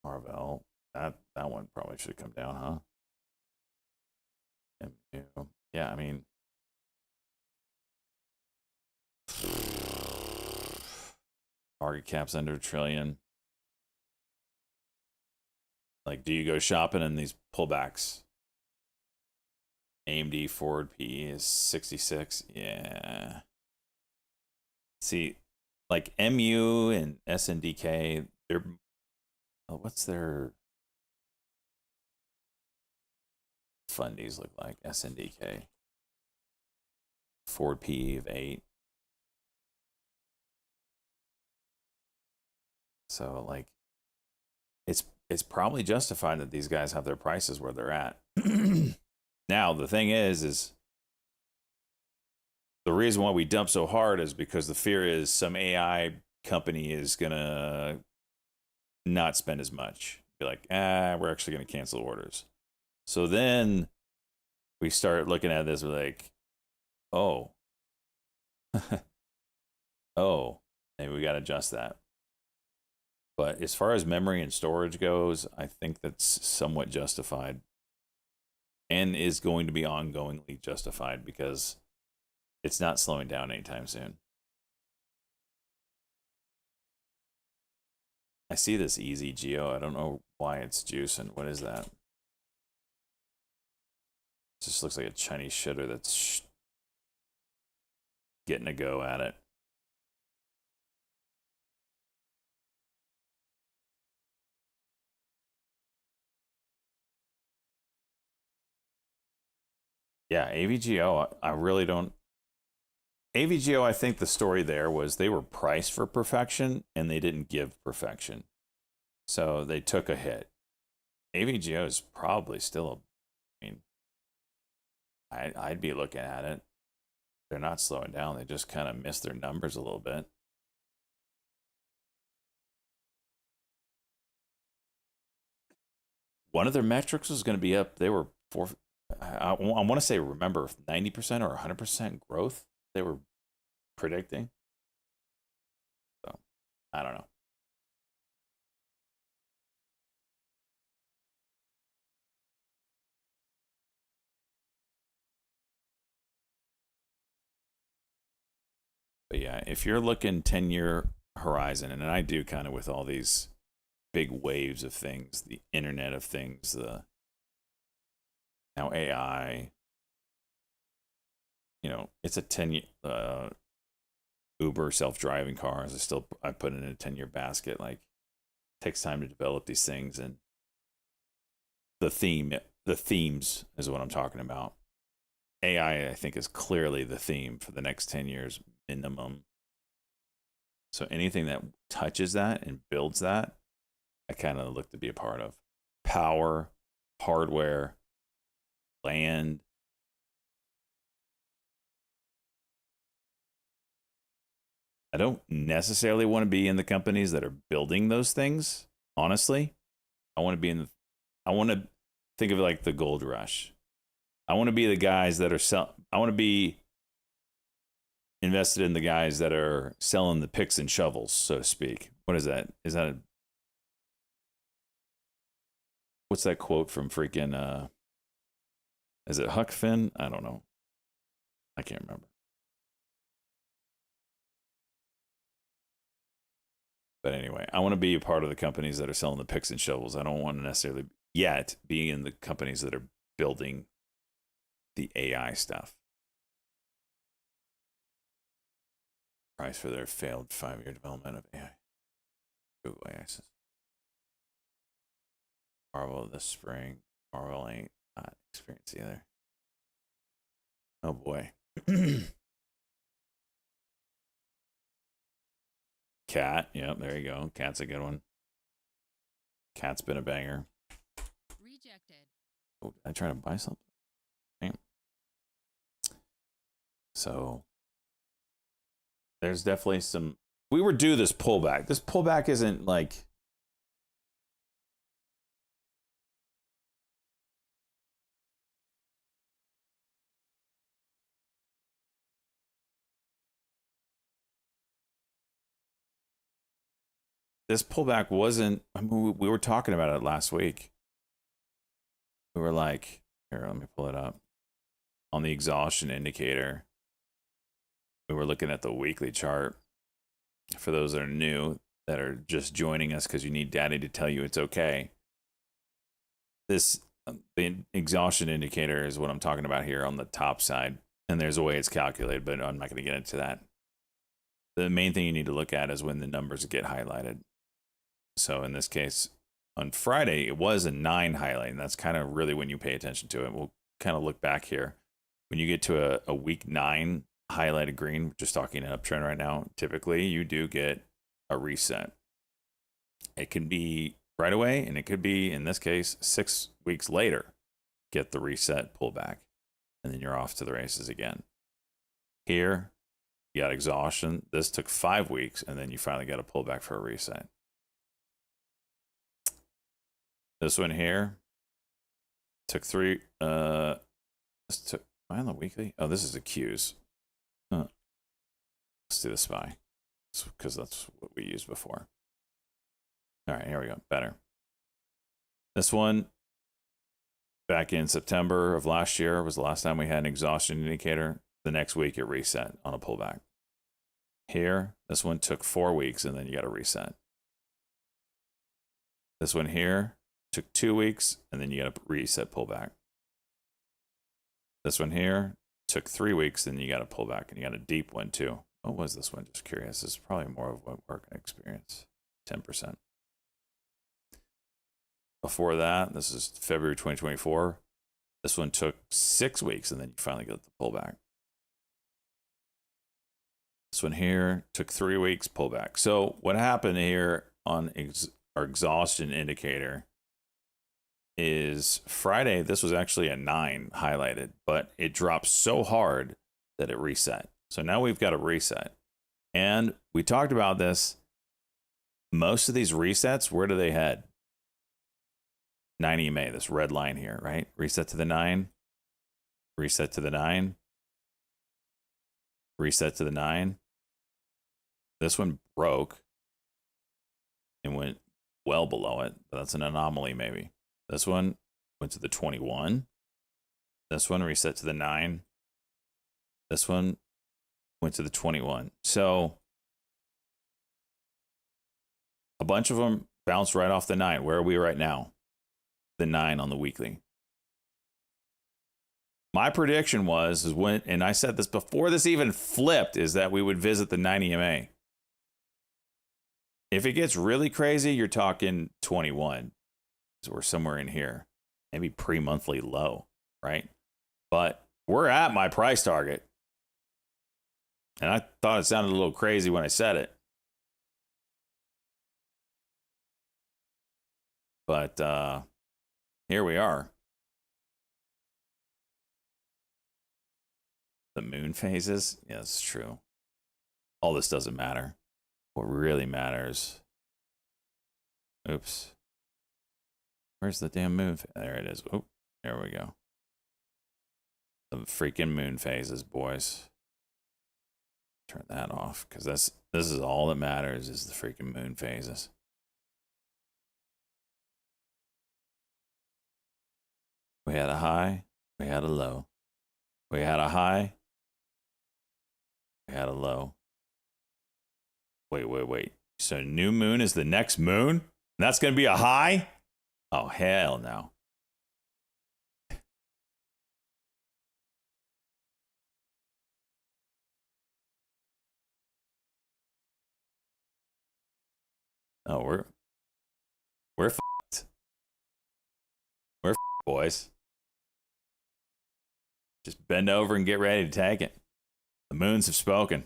Marvell, that one probably should come down, huh? MU. Yeah, I mean, market cap's under $1 trillion. Like, do you go shopping in these pullbacks? AMD forward PE is 66. Yeah. See, like MU and SNDK, they're, what's their fundies look like? SNDK. Forward PE of 8. So, like, it's probably justified that these guys have their prices where they're at. Now, the thing is the reason why we dump so hard is because the fear is some AI company is gonna not spend as much. be like, we're actually going to cancel orders. So then we start looking at this, we're like, oh, oh, maybe we got to adjust that. But as far as memory and storage goes, I think that's somewhat justified and is going to be ongoingly justified because it's not slowing down anytime soon. I see this Easy Geo. I don't know why it's juicing. What is that? It just looks like a Chinese shitter that's getting a go at it. Yeah, AVGO, I really don't. AVGO, I think the story there was they were priced for perfection and they didn't give perfection. So they took a hit. AVGO is probably still I'd be looking at it. They're not slowing down. They just kind of missed their numbers a little bit. One of their metrics was going to be up. They were I want to say, remember, 90% or 100% growth they were predicting. So, I don't know. But yeah, if you're looking 10-year horizon, and I do kind of with all these big waves of things, the Internet of Things, now AI, it's a 10-year Uber self-driving cars. I put it in a 10-year basket. Like, it takes time to develop these things, and the themes is what I'm talking about. AI, I think, is clearly the theme for the next 10 years minimum. So anything that touches that and builds that, I kind of look to be a part of. Power, hardware, land. I don't necessarily want to be in the companies that are building those things, honestly. I want to think of it like the gold rush. I want to be the guys that are I want to be invested in the guys that are selling the picks and shovels, so to speak. What is that? What's that quote from freaking, is it Huck Finn? I don't know. I can't remember. But anyway, I want to be a part of the companies that are selling the picks and shovels. I don't want to necessarily yet be in the companies that are building the AI stuff. Price for their failed 5-year development of AI. Google AI. Marvel this spring. Marvel ain't not experienced either. Oh boy. Cat. Yep, there you go. Cat's a good one. Cat's been a banger. Rejected. Oh, did I try to buy something? Damn. So there's definitely some. We were due this pullback. This pullback isn't like. This pullback wasn't. I mean, we were talking about it last week. We were like, here, let me pull it up. On the exhaustion indicator, we were looking at the weekly chart. For those that are new, that are just joining us because you need daddy to tell you it's okay. The exhaustion indicator is what I'm talking about here on the top side. And there's a way it's calculated, but I'm not going to get into that. The main thing you need to look at is when the numbers get highlighted. So in this case, on Friday, it was a 9 highlight, and that's kind of really when you pay attention to it. We'll kind of look back here. When you get to a week 9 highlighted green, just talking an uptrend right now, typically you do get a reset. It can be right away, and it could be, in this case, 6 weeks later, get the reset pullback, and then you're off to the races again. Here, you got exhaustion. This took 5 weeks, and then you finally got a pullback for a reset. This one here took 3. This took. Am I on the weekly? Oh, this is the Qs. Let's do the SPY because that's what we used before. All right, here we go. Better. This one back in September of last year was the last time we had an exhaustion indicator. The next week it reset on a pullback. Here, this one took 4 weeks and then you got to reset. This one here took 2 weeks and then you got to reset pullback. This one here took 3 weeks and you got to pull back, and you got a deep one too. What was this one? Just curious. This is probably more of what work and experience. 10%. Before that, this is February 2024. This one took 6 weeks and then you finally got the pullback. This one here took 3 weeks pullback. So what happened here on our exhaustion indicator is Friday, this was actually a 9 highlighted, but it dropped so hard that it reset. So now we've got a reset. And we talked about this. Most of these resets, where do they head? 9 EMA, this red line here, right? Reset to the 9. Reset to the 9. Reset to the 9. This one broke and went well below it, but that's an anomaly maybe. This one went to the 21. This one reset to the 9. This one went to the 21. So a bunch of them bounced right off the 9. Where are we right now? The 9 on the weekly. My prediction was when, and I said this before this even flipped, is that we would visit the 9 EMA. If it gets really crazy, you're talking 21. So we're somewhere in here, maybe pre-monthly low, right? But we're at my price target. And I thought it sounded a little crazy when I said it. But here we are. The moon phases? Yeah, it's true. All this doesn't matter. What really matters. Oops. Where's the damn moon? There it is. Oh, there we go. The freaking moon phases, boys. Turn that off, because this is all that matters, is the freaking moon phases. We had a high, we had a low. We had a high, we had a low. Wait. So new moon is the next moon? That's going to be a high? Oh, hell no. Oh, we're f***ed. We're f***ed, boys. Just bend over and get ready to take it. The moons have spoken.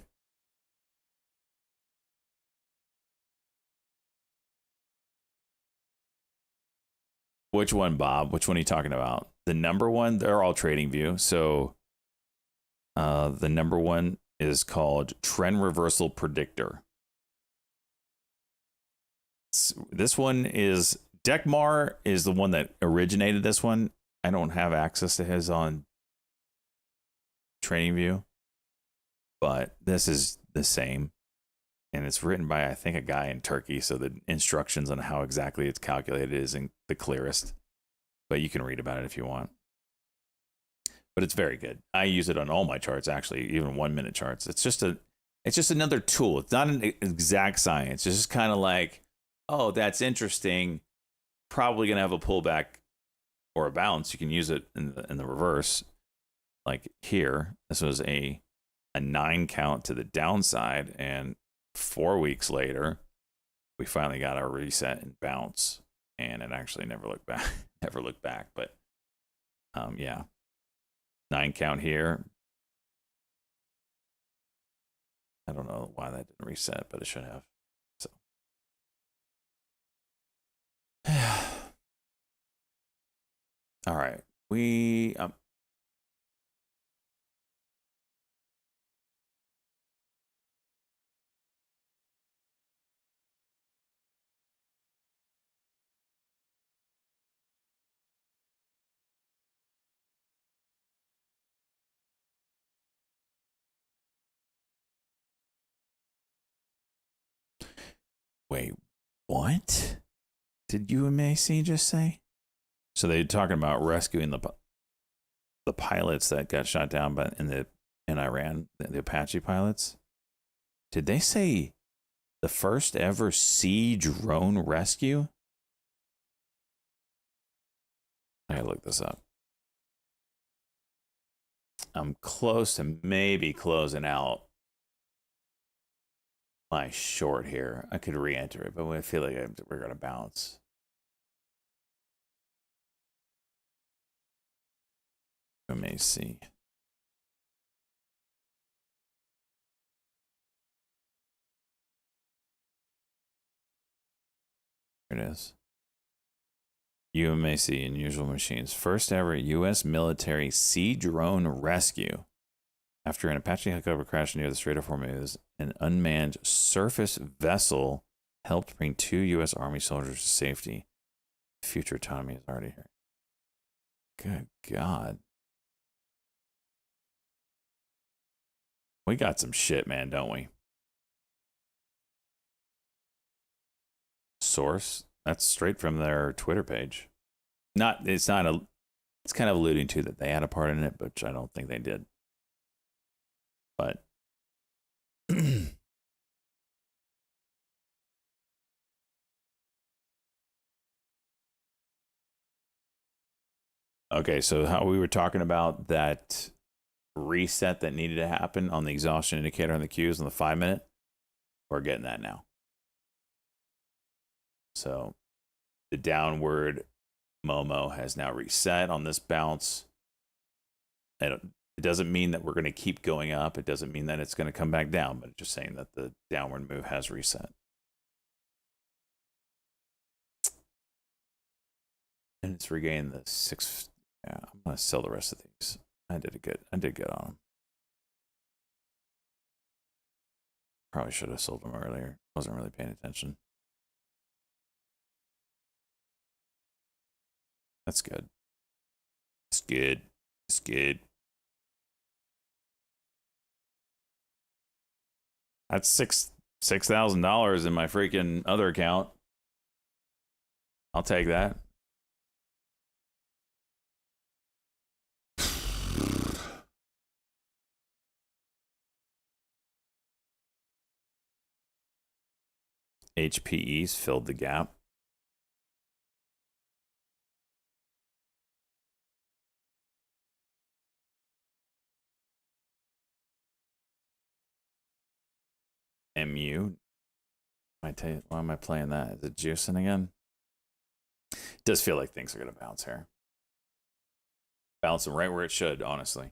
Which one, Bob? Which one are you talking about? The number one, they're all trading view. So the number one is called Trend Reversal Predictor. This one is, Dekmar is the one that originated this one. I don't have access to his on TradingView, but this is the same. And it's written by, I think, a guy in Turkey, so the instructions on how exactly it's calculated isn't the clearest. But you can read about it if you want. But it's very good. I use it on all my charts, actually, even 1 minute charts. It's just another tool. It's not an exact science. It's just kind of like, oh, that's interesting. Probably gonna have a pullback or a bounce. You can use it in the reverse. Like here, this was a 9 count to the downside, and 4 weeks later, we finally got our reset and bounce, and it actually never looked back. Never looked back, but yeah, 9 count here. I don't know why that didn't reset, but it should have. So, all right, we Wait, what? Did UMAC just say? So they're talking about rescuing the pilots that got shot down by in Iran, the Apache pilots. Did they say the first ever sea drone rescue? I gotta look this up. I'm close to maybe closing out my short here. I could re-enter it, but I feel like we're gonna bounce. Let me see. Here it is. UMAC, Unusual Machines. First ever U.S. military sea drone rescue. After an Apache helicopter crashed near the Strait of Hormuz, an unmanned surface vessel helped bring 2 U.S. Army soldiers to safety. Future autonomy is already here. Good God. We got some shit, man, don't we? Source. That's straight from their Twitter page. It's kind of alluding to that they had a part in it, but I don't think they did. But okay, so how we were talking about that reset that needed to happen on the exhaustion indicator on the Qs on the 5-minute, we're getting that now. So the downward Momo has now reset on this bounce. And it doesn't mean that we're going to keep going up. It doesn't mean that it's going to come back down, but it's just saying that the downward move has reset. And it's regained the 6. Yeah, I'm going to sell the rest of these. I did good on them. Probably should have sold them earlier. Wasn't really paying attention. That's good. It's good. It's good. That's $6,000 in my freaking other account. I'll take that. HPEs filled the gap. MU. Why am I playing that? Is it juicing again? It does feel like things are going to bounce here. Bouncing right where it should, honestly.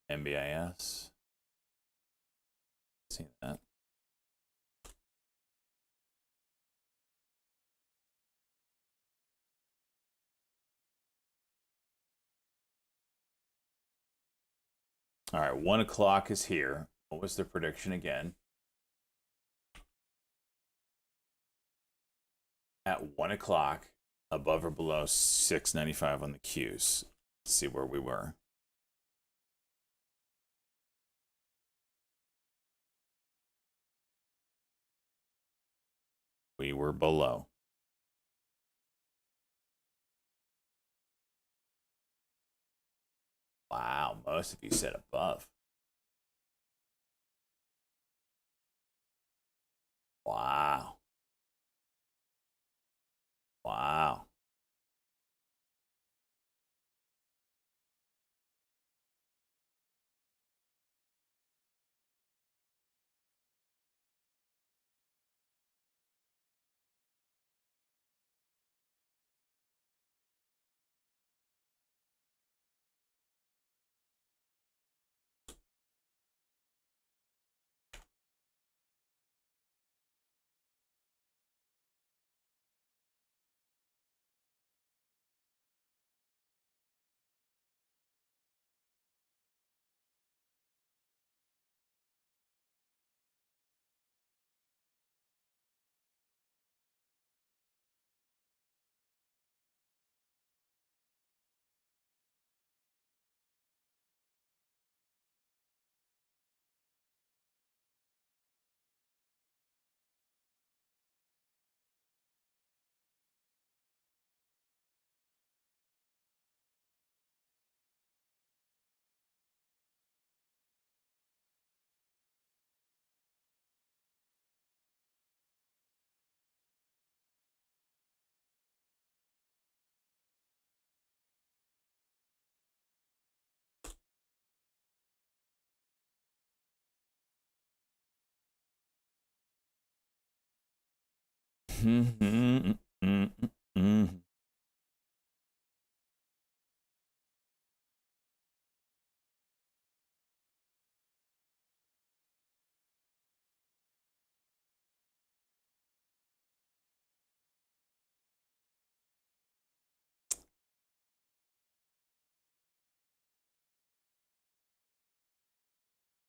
MBIS. See that. All right, 1 o'clock is here. What was the prediction again? At 1 o'clock, above or below 695 on the Qs. Let's see where we were. We were below. Wow, most of you said above. Wow. Wow.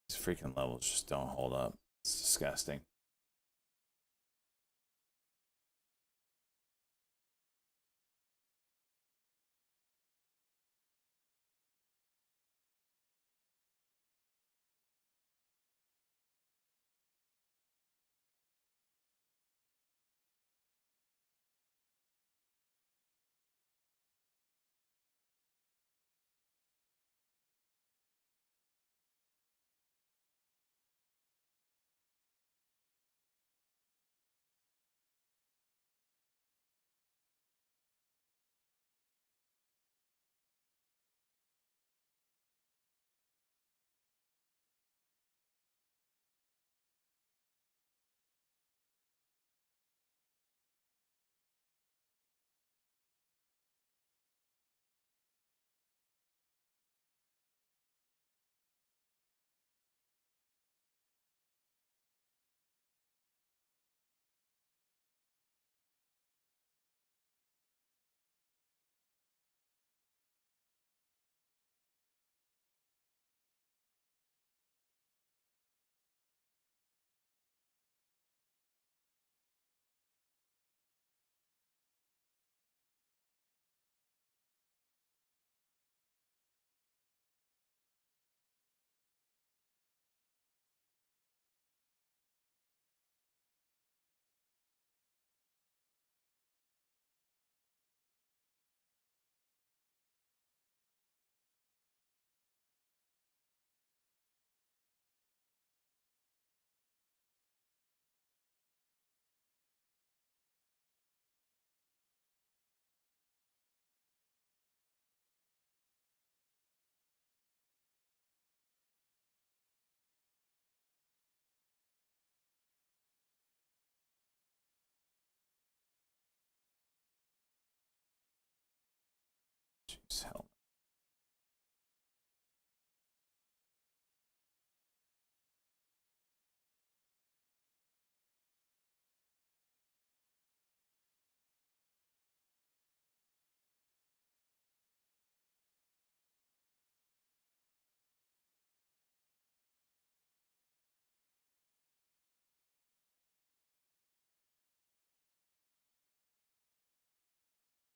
These freaking levels just don't hold up. It's disgusting. Jeez, hell.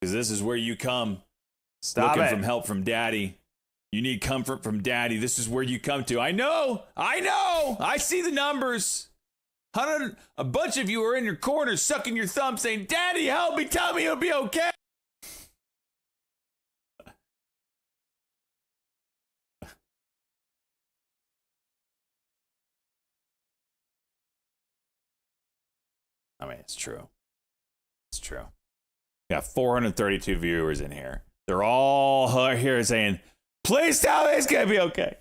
Because this is where you come. Stop looking it. from help from daddy. You need comfort from daddy. This is where you come to. I know. I see the numbers. A bunch of you are in your corners sucking your thumb saying, Daddy, help me. Tell me it'll be okay. I mean, it's true. It's true. We got 432 viewers in here. They're all here saying, please tell me it's going to be okay.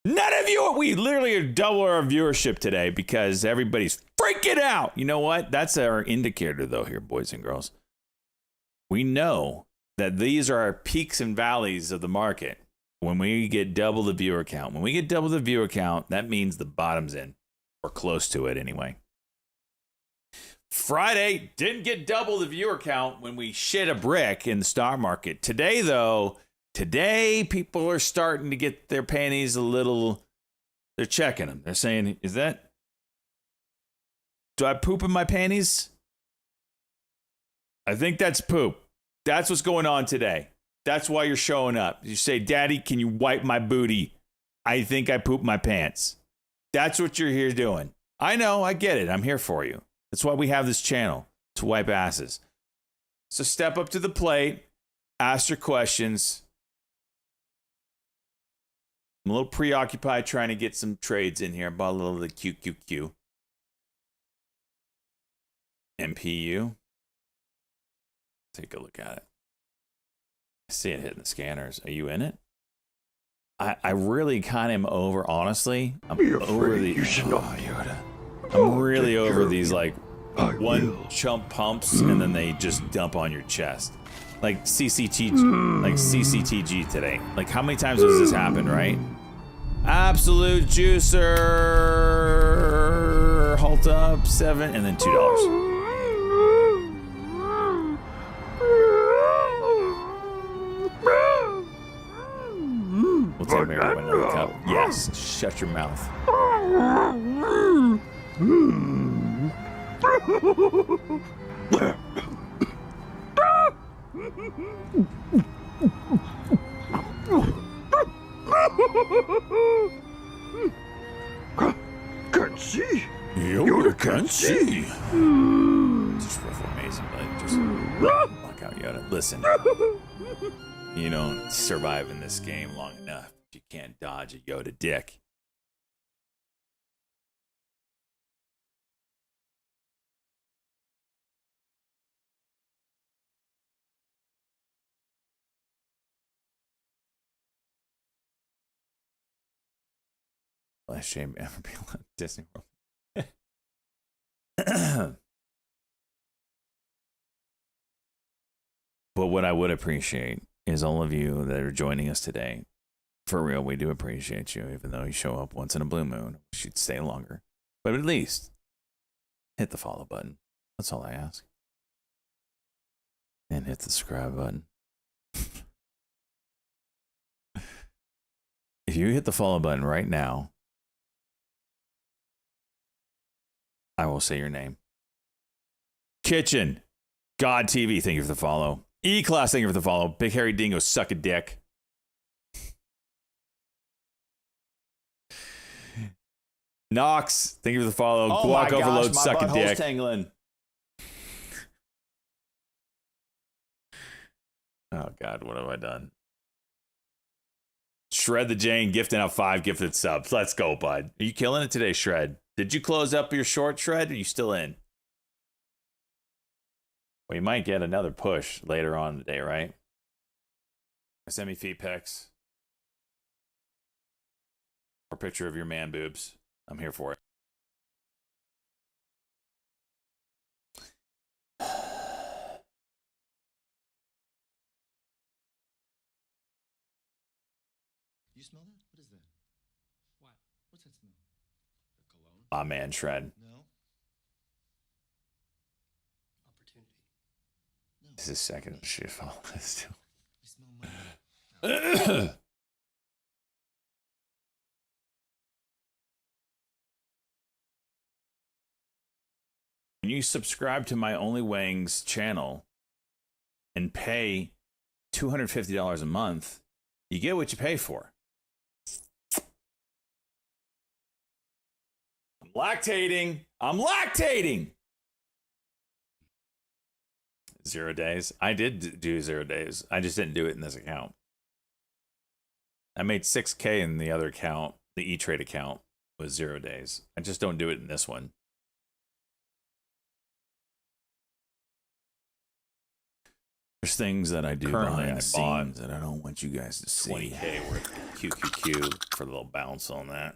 None of you, we literally are double our viewership today because everybody's freaking out. You know what? That's our indicator, though, here, boys and girls. We know that these are our peaks and valleys of the market when we get double the viewer count. When we get double the viewer count, that means the bottom's in. Or close to it, anyway. Friday didn't get double the viewer count when we shit a brick in the stock market. Today, though, people are starting to get their panties a little, they're checking them. They're saying, do I poop in my panties? I think that's poop. That's what's going on today. That's why you're showing up. You say, Daddy, can you wipe my booty? I think I pooped my pants. That's what you're here doing. I know, I get it. I'm here for you. That's why we have this channel, to wipe asses. So step up to the plate, ask your questions. I'm a little preoccupied trying to get some trades in here. I bought a little of the QQQ. MPU. Take a look at it. I see it hitting the scanners. Are you in it? I really kind of am over, honestly. I'm over the. You should know. Yoda. I'm really over these like one chump pumps and then they just dump on your chest. Like CCTG today. Like how many times has this happened, right? Absolute juicer. Halt up, 7 and then $2. We'll take maybe another cup. Yes, shut your mouth. Can't see. Yoda can't see. Just amazing, but just knock out Yoda. Listen, you don't survive in this game long enough. You can't dodge a Yoda dick. Last shame ever be allowed Disney World. But what I would appreciate is all of you that are joining us today. For real, we do appreciate you, even though you show up once in a blue moon. We should stay longer. But at least hit the follow button. That's all I ask. And hit the subscribe button. If you hit the follow button right now, I will say your name. Kitchen. God TV, thank you for the follow. E-Class, thank you for the follow. Big Hairy Dingo, suck a dick. Knox, thank you for the follow. Oh Guac my Overload, gosh, my suck a butthole's dick. Tangling. Oh, God, what have I done? Shred the Jane, gifting out 5 gifted subs. Let's go, bud. Are you killing it today, Shred? Did you close up your short, Shred? Or are you still in? Well, you might get another push later on in the day, right? Send me feet pics. Or picture of your man boobs. I'm here for it. You smell that? What is that? What? What's that smell? A cologne? My man Shred. No. Opportunity. No. This is second shit. Follow this too. I smell money. When you subscribe to my Only Wings channel and pay $250 a month, you get what you pay for. I'm lactating. I'm lactating. 0 days. I did do 0 days. I just didn't do it in this account. I made $6K in the other account. The E-Trade account was 0 days. I just don't do it in this one. There's things that I do Currently, behind I the scenes that I don't want you guys to see. 20K worth of QQQ for a little bounce on that.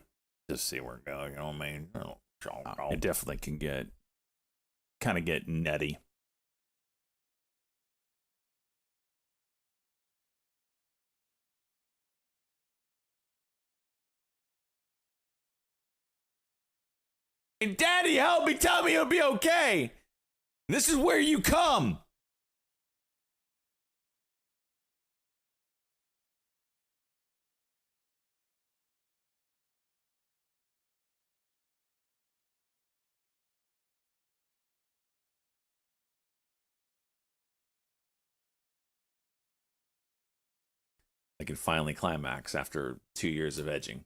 Just see where it goes. You know what I mean? It definitely can get kind of get nutty. Hey, Daddy, help me! Tell me it'll be okay. This is where you come. I can finally climax after 2 years of edging.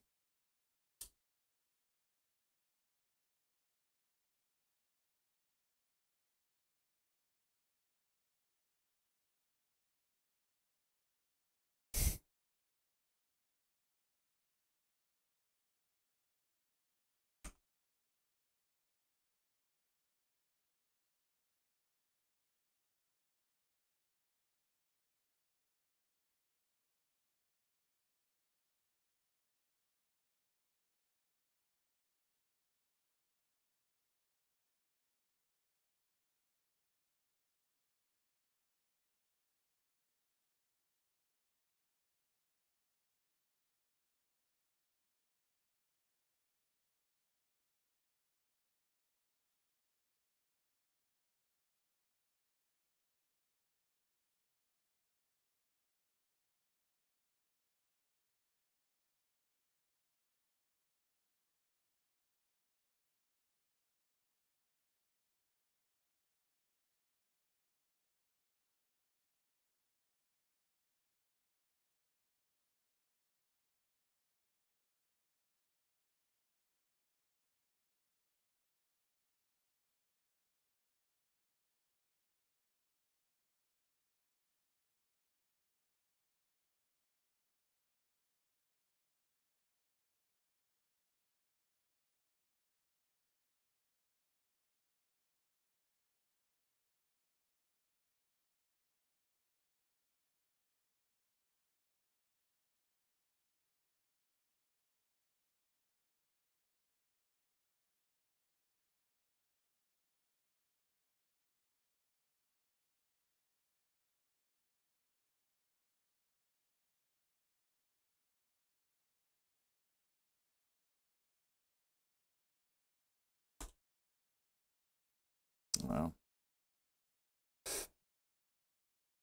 Well,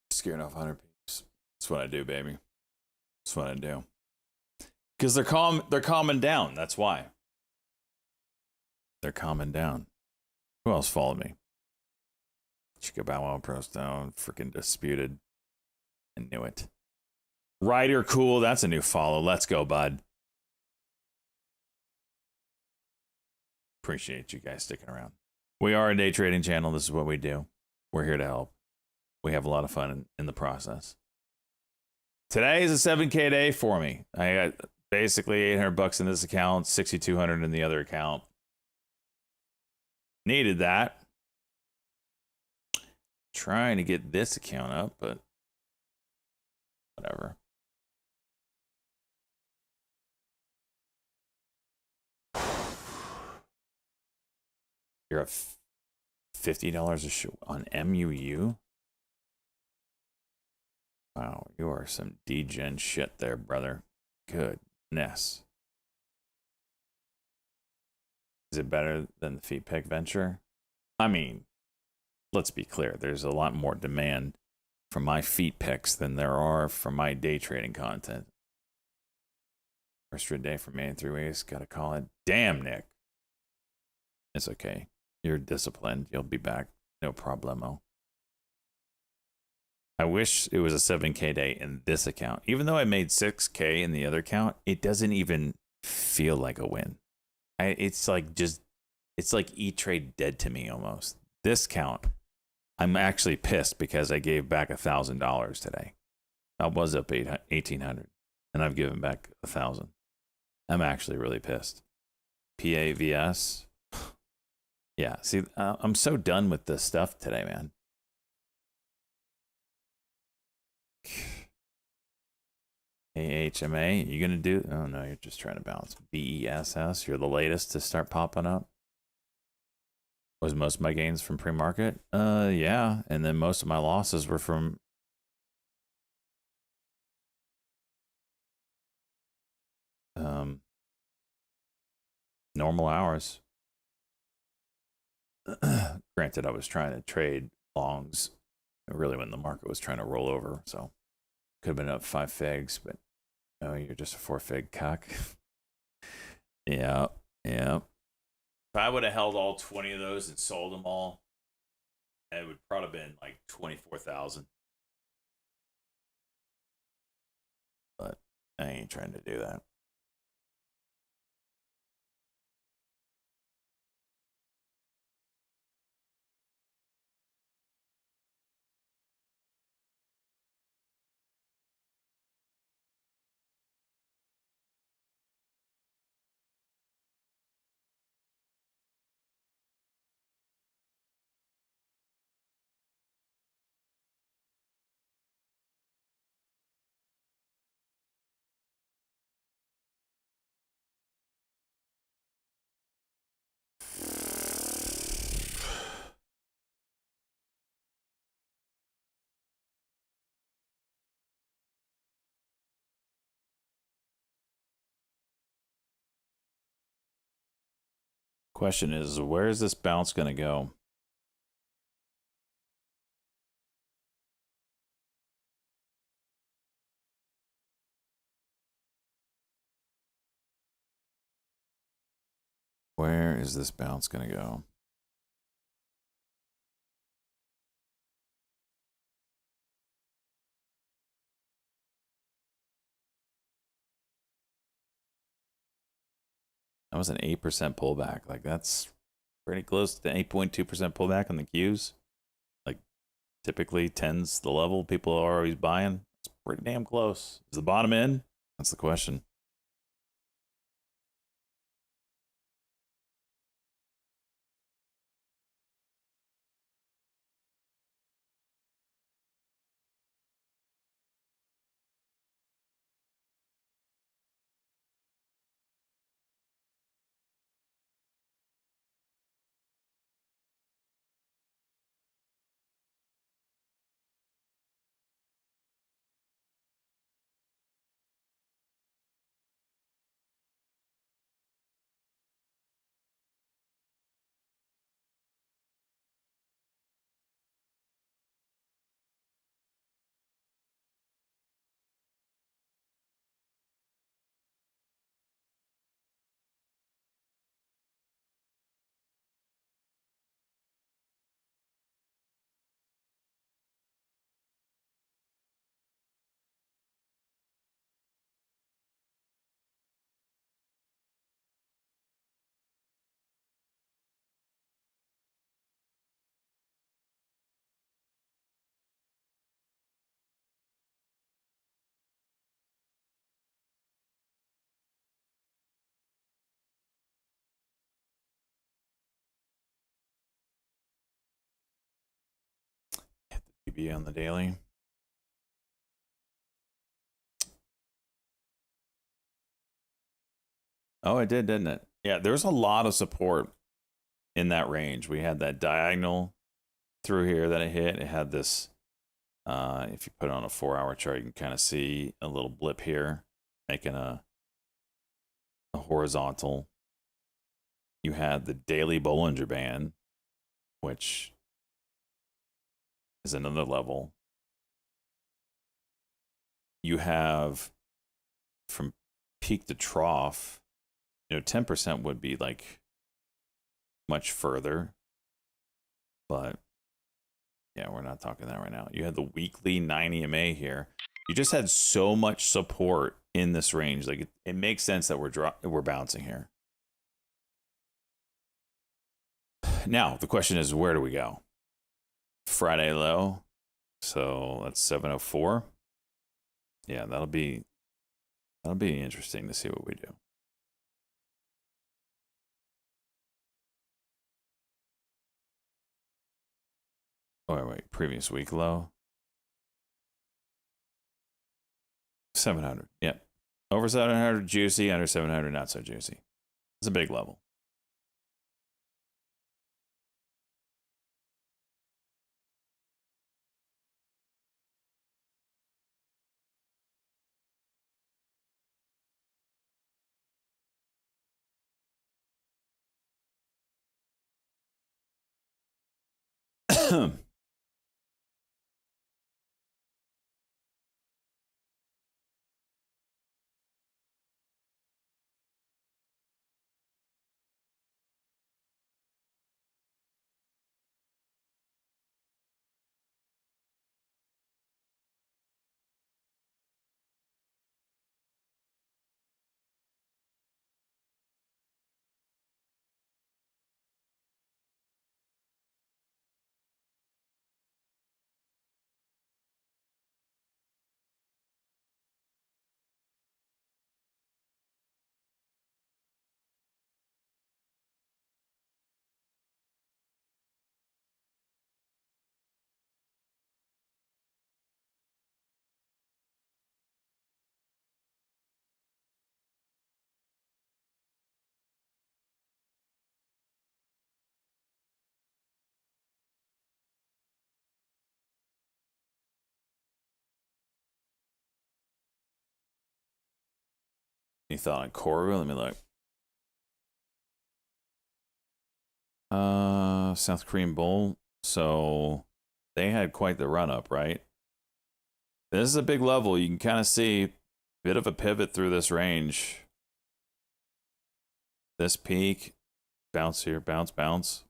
scaring off 100 peeps. That's what I do, baby. That's what I do. Because they're calming down. That's why. They're calming down. Who else followed me? Chica Bow Wow Pro Stone. Freaking Disputed. I knew it. Ryder Cool. That's a new follow. Let's go, bud. Appreciate you guys sticking around. We are a day trading channel. This is what we do. We're here to help. We have a lot of fun in the process. Today is a 7K day for me. I got basically $800 in this account, $6,200 in the other account. Needed that. Trying to get this account up, but whatever. You're at $50 a show on MUU? Wow, you are some degen shit there, brother. goodness. Is it better than the feet pick venture? I mean, let's be clear. There's a lot more demand for my feet picks than there are for my day trading content. First trade day from Maine 3 weeks. Gotta call it. Damn, Nick. It's okay. You're disciplined. You'll be back. No problemo. I wish it was a 7K day in this account. Even though I made 6K in the other account, it doesn't even feel like a win. It's like E-Trade dead to me almost. This count, I'm actually pissed because I gave back $1,000 today. I was up 1,800, and I've given back 1,000. I'm actually really pissed. PAVS. Yeah, see, I'm so done with this stuff today, man. AHMA, you gonna do? Oh no, you're just trying to bounce. BESS, you're the latest to start popping up. Was most of my gains from pre-market? Yeah, and then most of my losses were from normal hours. Granted, I was trying to trade longs really when the market was trying to roll over, so could have been up 5 figs, but no, you're just a 4 fig cuck. Yeah. If I would have held all 20 of those and sold them all, it would probably have been like 24,000. But I ain't trying to do that. Question is, where is this bounce going to go? Where is this bounce going to go? That was an 8% pullback. Like, that's pretty close to 8.2% pullback on the Qs. Like, typically 10's the level people are always buying. It's pretty damn close. Is the bottom in? That's the question. Be on the daily. Oh, it did, didn't it? Yeah, there's a lot of support in that range. We had that diagonal through here that it hit. It had this, if you put it on a 4-hour chart, you can kind of see a little blip here. making a horizontal. You had the daily Bollinger Band, which is another level. You have from peak to trough, 10% would be like much further, but yeah, we're not talking that right now. You had the weekly 9 EMA here. You just had so much support in this range. Like it makes sense that we're bouncing here. Now the question is, where do we go? Friday low, so that's 704. Yeah, that'll be interesting to see what we do. Oh wait, previous week low. 700. Yep. Over 700 juicy, under 700 not so juicy. It's a big level. Any thought on Koru? Let me look. South Korean Bull. So they had quite the run up, right? This is a big level. You can kind of see a bit of a pivot through this range. This peak, bounce here, bounce, bounce.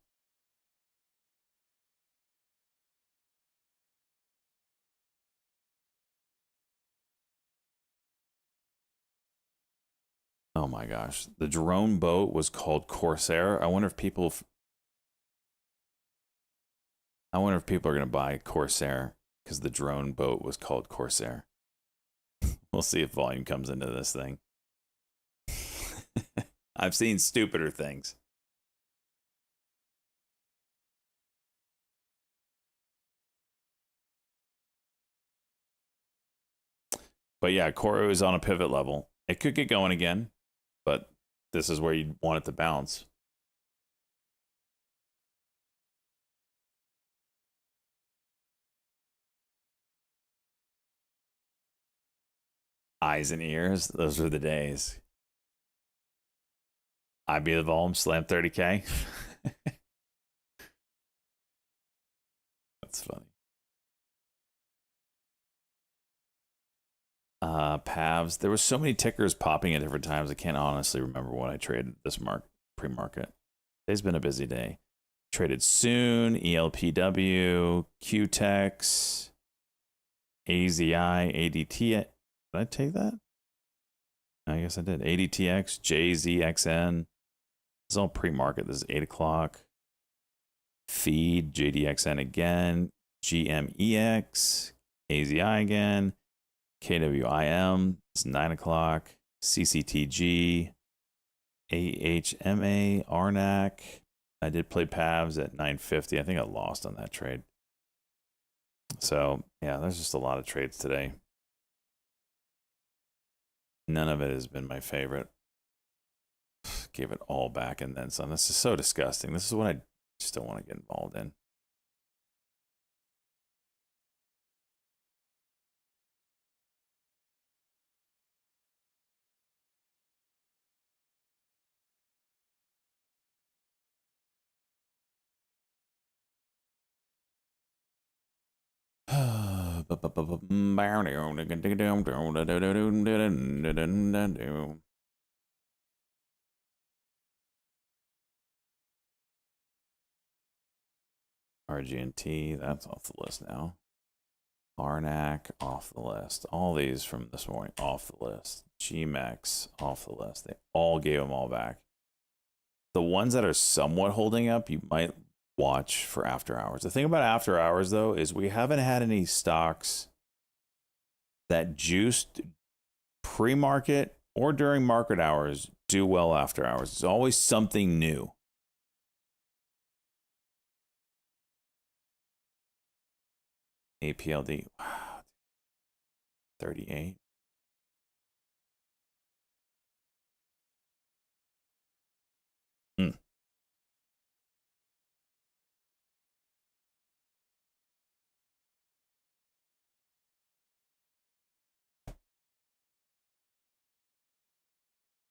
Oh my gosh. The drone boat was called Corsair. I wonder if people are going to buy Corsair because the drone boat was called Corsair. We'll see if volume comes into this thing. I've seen stupider things. But yeah, Koru is on a pivot level. It could get going again, but this is where you want it to bounce. Eyes and ears, those were the days. I be the volume, slam 30K. That's funny. Pavs. There was so many tickers popping at different times. I can't honestly remember what I traded this pre-market. Today's been a busy day. Traded Soon, ELPW, QTEX, AZI, ADT. Did I take that? I guess I did. ADTX, JZXN. It's all pre-market. This is 8 o'clock. Feed, JDXN again. GMEX, AZI again. KWIM, it's 9 o'clock. CCTG, AHMA, RNAC. I did play Pavs at 950. I think I lost on that trade. So, yeah, there's just a lot of trades today. None of it has been my favorite. Gave it all back and then some. This is so disgusting. This is what I just don't want to get involved in. RGNT, that's off the list now. Larnac, off the list. All these from this morning, off the list. GMEX, off the list. They all gave them all back. The ones that are somewhat holding up, you might watch for after hours. The thing about after hours, though, is we haven't had any stocks that juiced pre-market or during market hours do well after hours. It's always something new. APLD, wow, 38.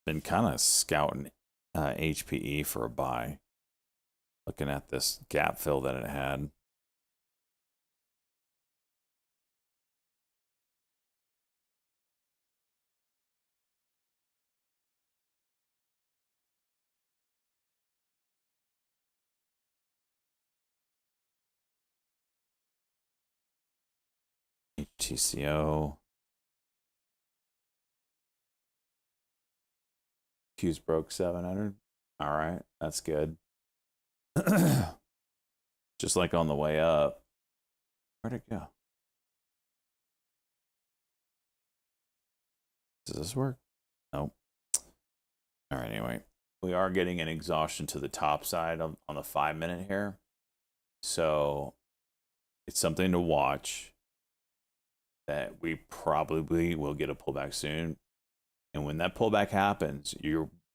Been kind of scouting HPE for a buy. Looking at this gap fill that it had. TCO. Q's broke 700. All right, that's good. Just like on the way up. Where'd it go? Does this work? Nope. All right, anyway. We are getting an exhaustion to the top side on the 5 minute here. So it's something to watch. That we probably will get a pullback soon. And when that pullback happens,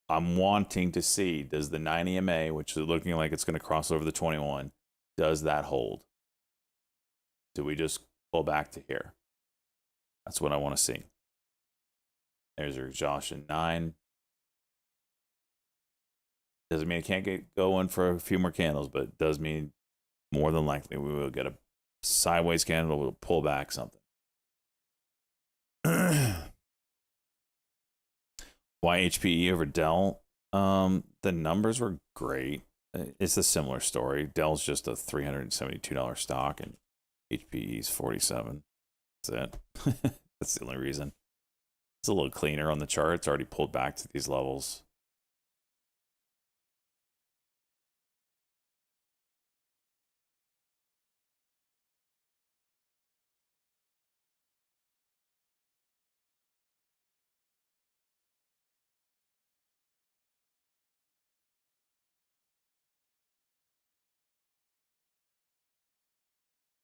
I'm wanting to see, does the 9 EMA, which is looking like it's going to cross over the 21, does that hold? Do we just pull back to here? That's what I want to see. There's your exhaustion 9. Doesn't mean it can't get going for a few more candles, but it does mean more than likely we will get a sideways candle, we'll pull back something. Why HPE over Dell? The numbers were great. It's a similar story. Dell's just a $372 stock and HPE's 47. That's it. That's the only reason. It's a little cleaner on the chart. It's already pulled back to these levels.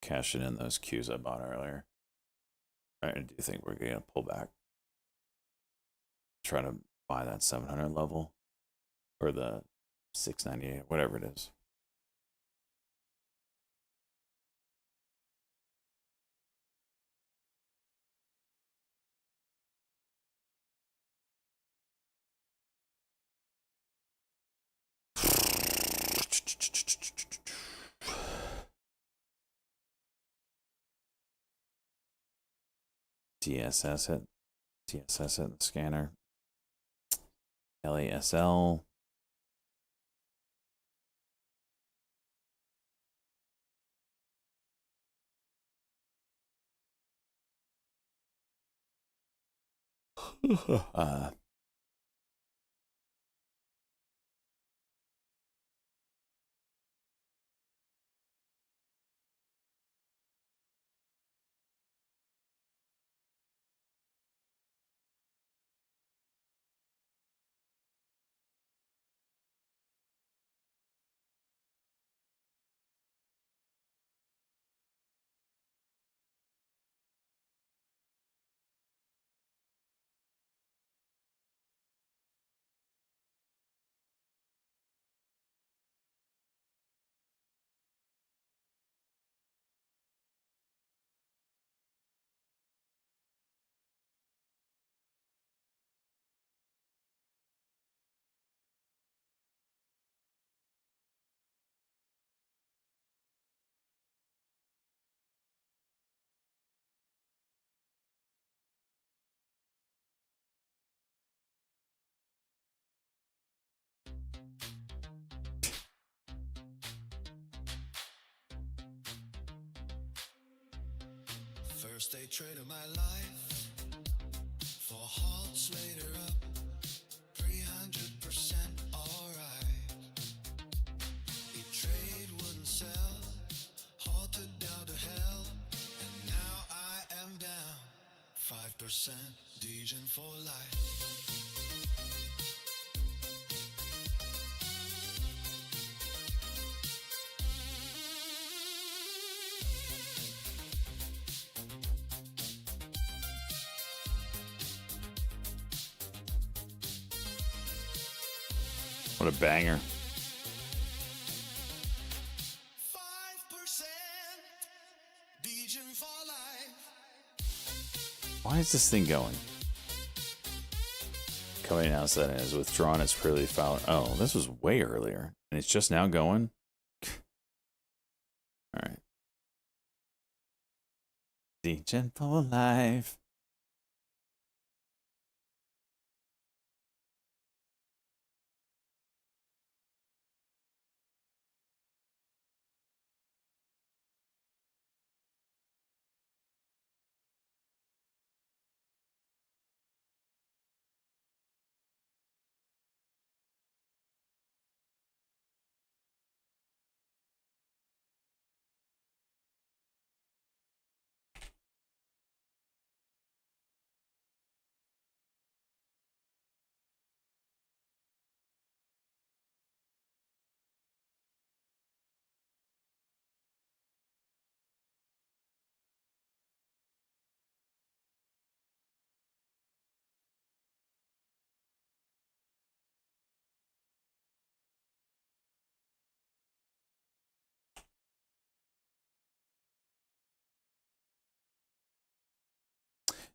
Cashing in those Qs I bought earlier. I do think we're going to pull back. Try to buy that 700 level or the 698, whatever it is. DSS it. DSS it in the scanner. LASL. First they traded my life for halts later up 300% alright. The trade wouldn't sell, halted down to hell, and now I am down 5%, Degen for life. What a banger. 5%, Degen for life. Why is this thing going? Company announced that it has withdrawn its previously filed. Oh, this was way earlier. And it's just now going? Alright. Degen for life.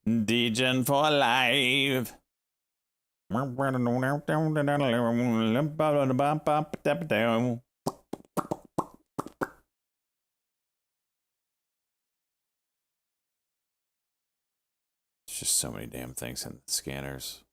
Degen for life. It's just so many damn things in the scanners.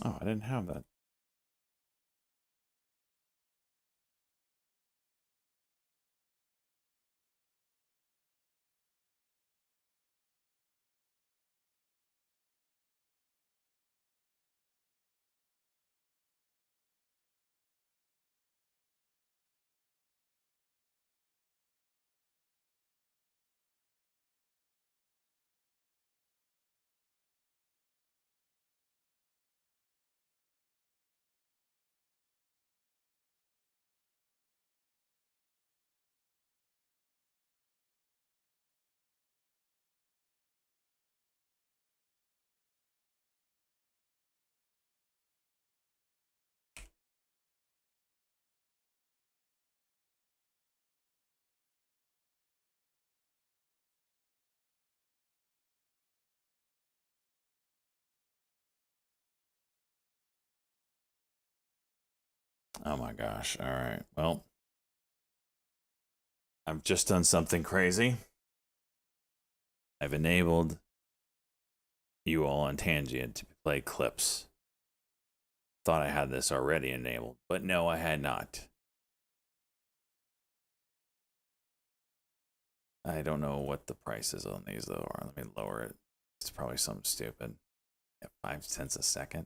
Oh, I didn't have that. Oh my gosh. All right. Well, I've just done something crazy. I've enabled you all on Tangent to play clips. Thought I had this already enabled, but no, I had not. I don't know what the price is on these though. Let me lower it. It's probably something stupid. Yeah, 5 cents a second.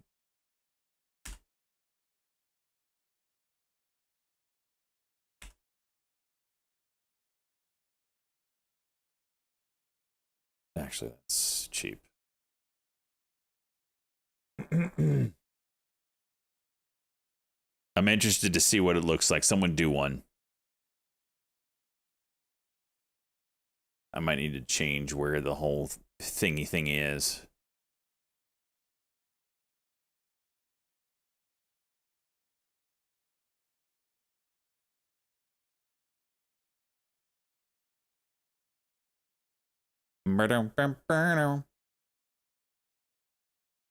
Actually, that's cheap. I'm interested to see what it looks like. Someone do one. I might need to change where the whole thingy is.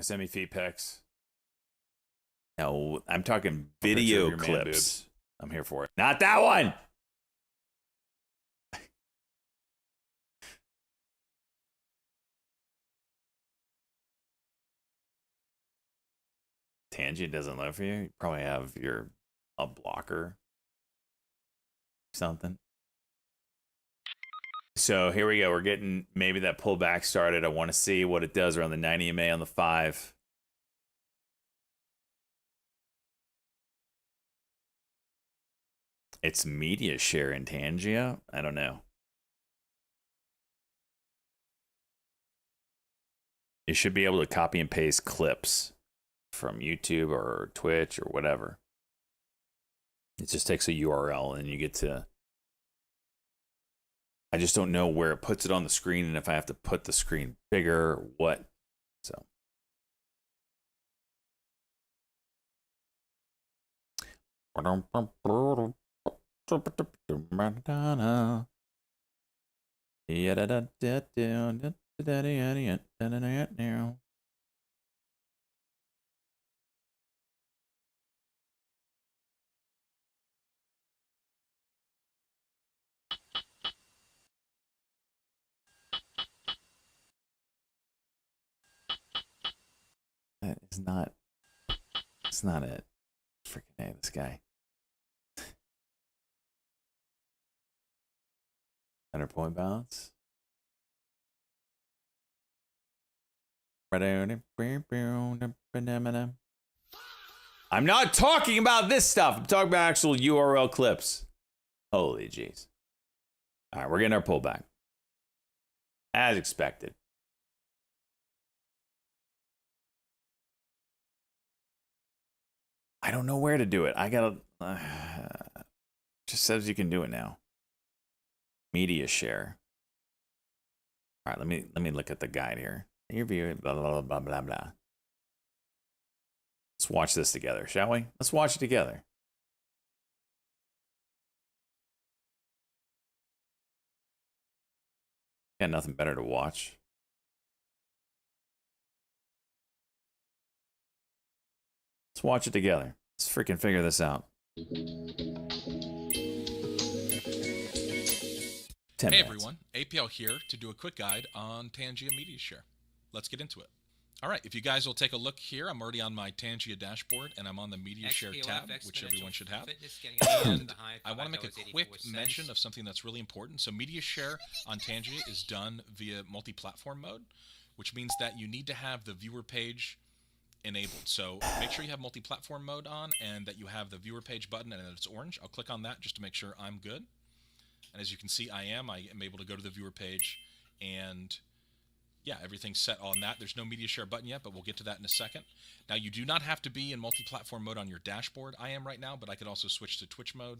Send me feed pics. No, I'm talking video clips. I'm here for it. Not that one. Tangent doesn't love you. You probably have a blocker. Something. So here we go. We're getting maybe that pullback started. I want to see what it does around the 90 EMA on the 5. It's media share in Tangia? I don't know. You should be able to copy and paste clips from YouTube or Twitch or whatever. It just takes a URL and you get to... I just don't know where it puts it on the screen and if I have to put the screen bigger or what. So. That is not. It's not it. Freaking A, this guy. 100-point bounce. I'm not talking about this stuff. I'm talking about actual URL clips. Holy jeez. All right, we're getting our pullback. As expected. I don't know where to do it. I gotta... just says you can do it now. Media share. All right, let me look at the guide here. Your view, blah, blah, blah, blah, blah. Let's watch this together, shall we? Let's watch it together. Got nothing better to watch. Let's watch it together. Let's freaking figure this out. 10 Hey minutes. everyone, APL here to do a quick guide on Tangia Media Share. Let's get into it. All right, if you guys will take a look here, I'm already on my Tangia dashboard, and I'm on the Media Share tab, which everyone should have. And I want to make a quick mention of something that's really important. So Media Share on Tangia is done via multi-platform mode, which means that you need to have the viewer page enabled. So make sure you have multi-platform mode on and that you have the viewer page button and that it's orange. I'll click on that just to make sure I'm good. And as you can see, I am able to go to the viewer page, and yeah, everything's set on that. There's no media share button yet, but we'll get to that in a second. Now, you do not have to be in multi-platform mode on your dashboard. I am right now, but I could also switch to Twitch mode,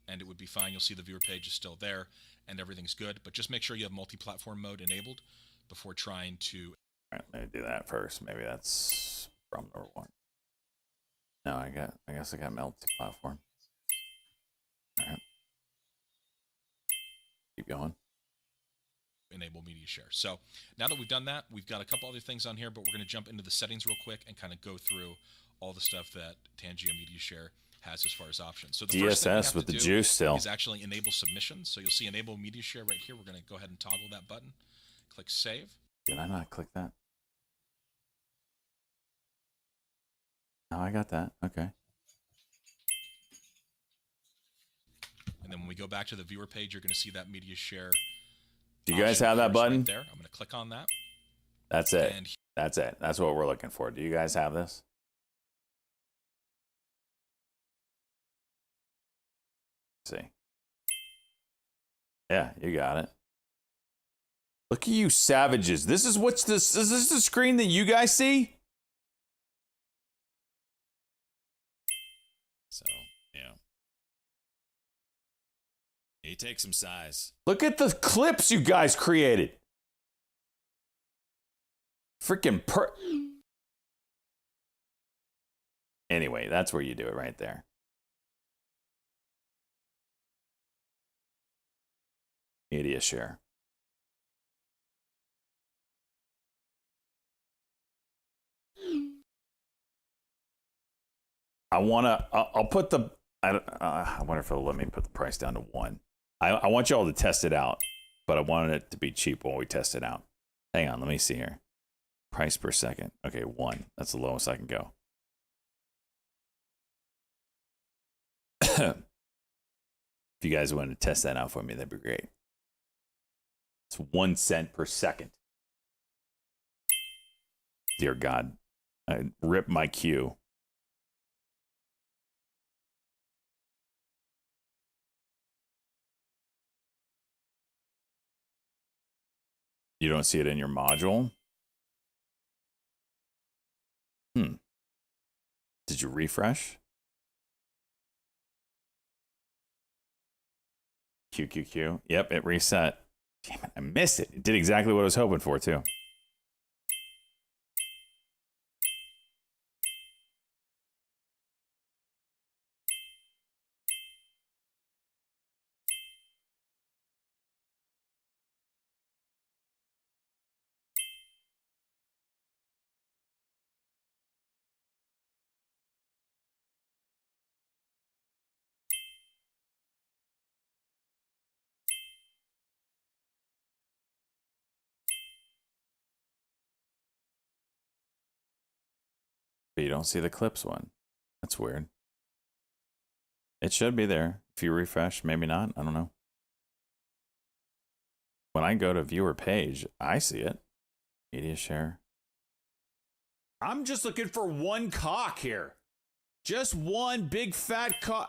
and it would be fine. You'll see the viewer page is still there, and everything's good. But just make sure you have multi-platform mode enabled before trying to... All right, let me do that first. Maybe that's problem number one. No, I guess I got multi-platform. All right. Keep going. Enable media share. So now that we've done that, we've got a couple other things on here, but we're going to jump into the settings real quick and kind of go through all the stuff that Tangia Media Share has as far as options. So the first thing we have with to the do juice still is actually enable submissions. So you'll see enable media share right here. We're going to go ahead and toggle that button. Click save. Did I not click that? No, I got that. Okay. And then when we go back to the viewer page, you're going to see that media share. Do you guys have that button? Right there. I'm going to click on that. That's it. That's it. That's what we're looking for. Do you guys have this? Let's see. Yeah, you got it. Look at you savages. This is what's this? Is this the screen that you guys see? So, yeah. He takes some size. Look at the clips you guys created. Freaking Anyway, that's where you do it right there. Media share. I'll put the, I wonder if it'll let me put the price down to 1. I want you all to test it out, but I wanted it to be cheap while we test it out. Hang on, let me see here. Price per second. Okay, 1. That's the lowest I can go. If you guys wanted to test that out for me, that'd be great. It's 1 cent per second. Dear God, I rip my queue. You don't see it in your module? Did you refresh? QQQ. Yep, it reset. Damn it, I missed it. It did exactly what I was hoping for, too. But you don't see the clips one. That's weird. It should be there. If you refresh, maybe not. I don't know. When I go to viewer page, I see it. Media share. I'm just looking for one cock here. Just one big fat cock.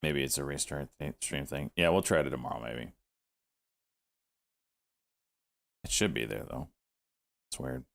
Maybe it's a restart stream thing. Yeah, we'll try it tomorrow, maybe. It should be there, though. It's weird.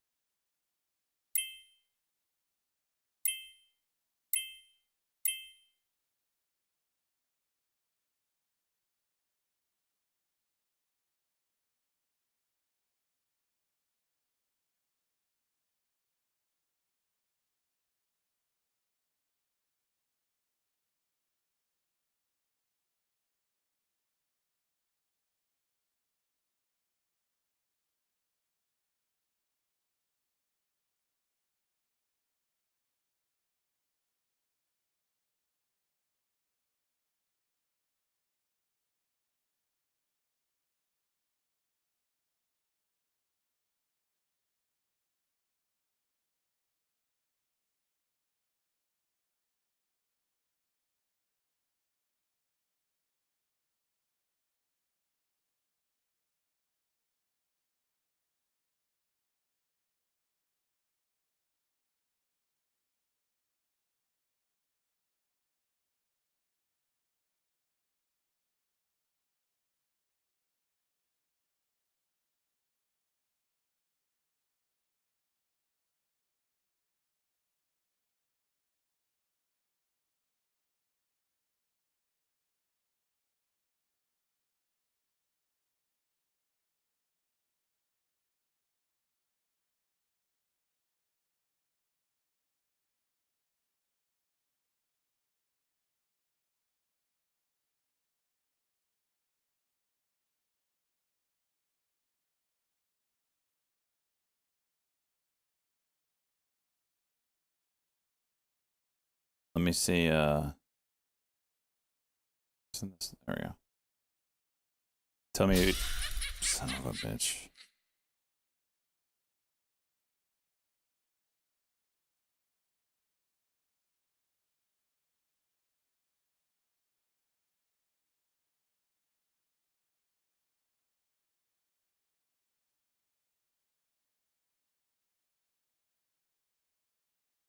Let me see. There we go. Tell me, son of a bitch.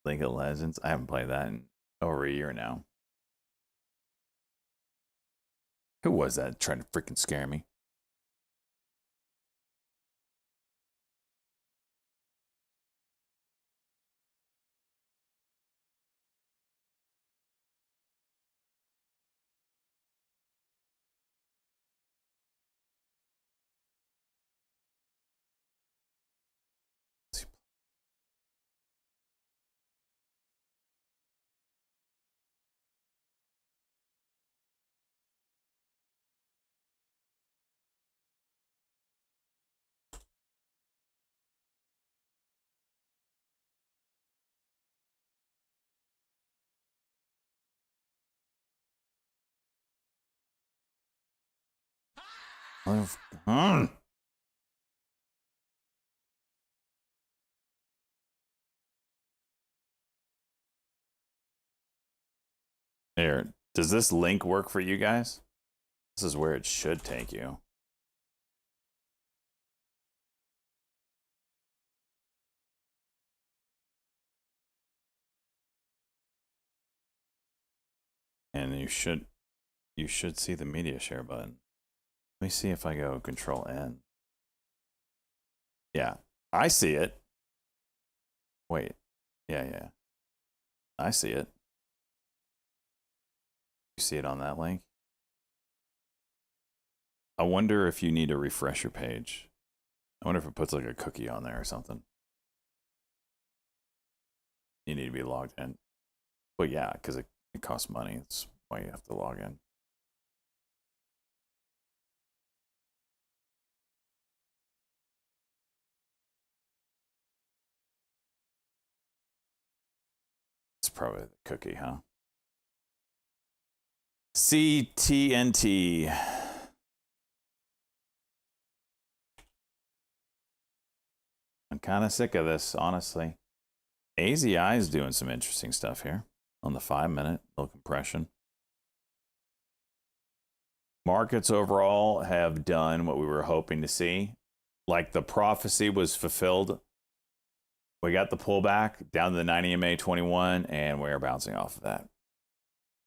League of Legends. I haven't played that in over a year now. Who was that trying to freaking scare me? Here, does this link work for you guys? This is where it should take you. And you should see the media share button. Let me see if I go Control N. Yeah, I see it. Wait. Yeah. I see it. You see it on that link? I wonder if you need to refresh your page. I wonder if it puts like a cookie on there or something. You need to be logged in. But yeah, because it costs money. That's why you have to log in. It's probably the cookie, huh? CTNT. I'm kind of sick of this, honestly. AZI is doing some interesting stuff here on the 5-minute, little compression. Markets overall have done what we were hoping to see. Like the prophecy was fulfilled. We got the pullback down to the 90 MA 21, and we're bouncing off of that.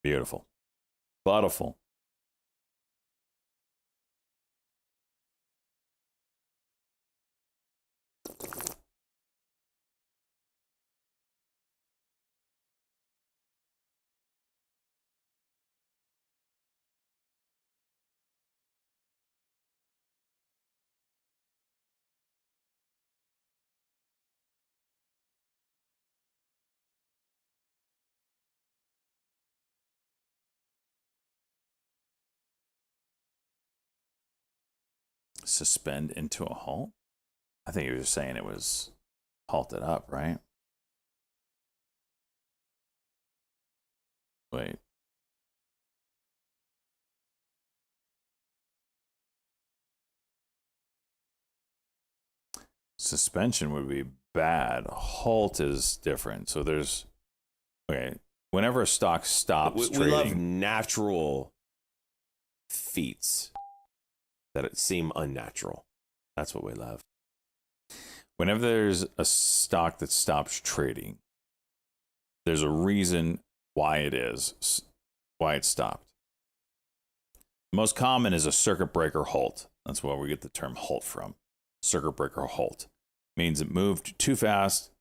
Beautiful. Beautiful. Suspend into a halt? I think you were just saying it was halted up, right? Wait. Suspension would be bad. Halt is different. So there's, okay, whenever a stock stops we trading. love natural feats that seem unnatural. That's what we love. Whenever there's a stock that stops trading, there's a reason why it is, why it stopped. The most common is a circuit breaker halt. That's where we get the term halt from. Circuit breaker halt means it moved too fast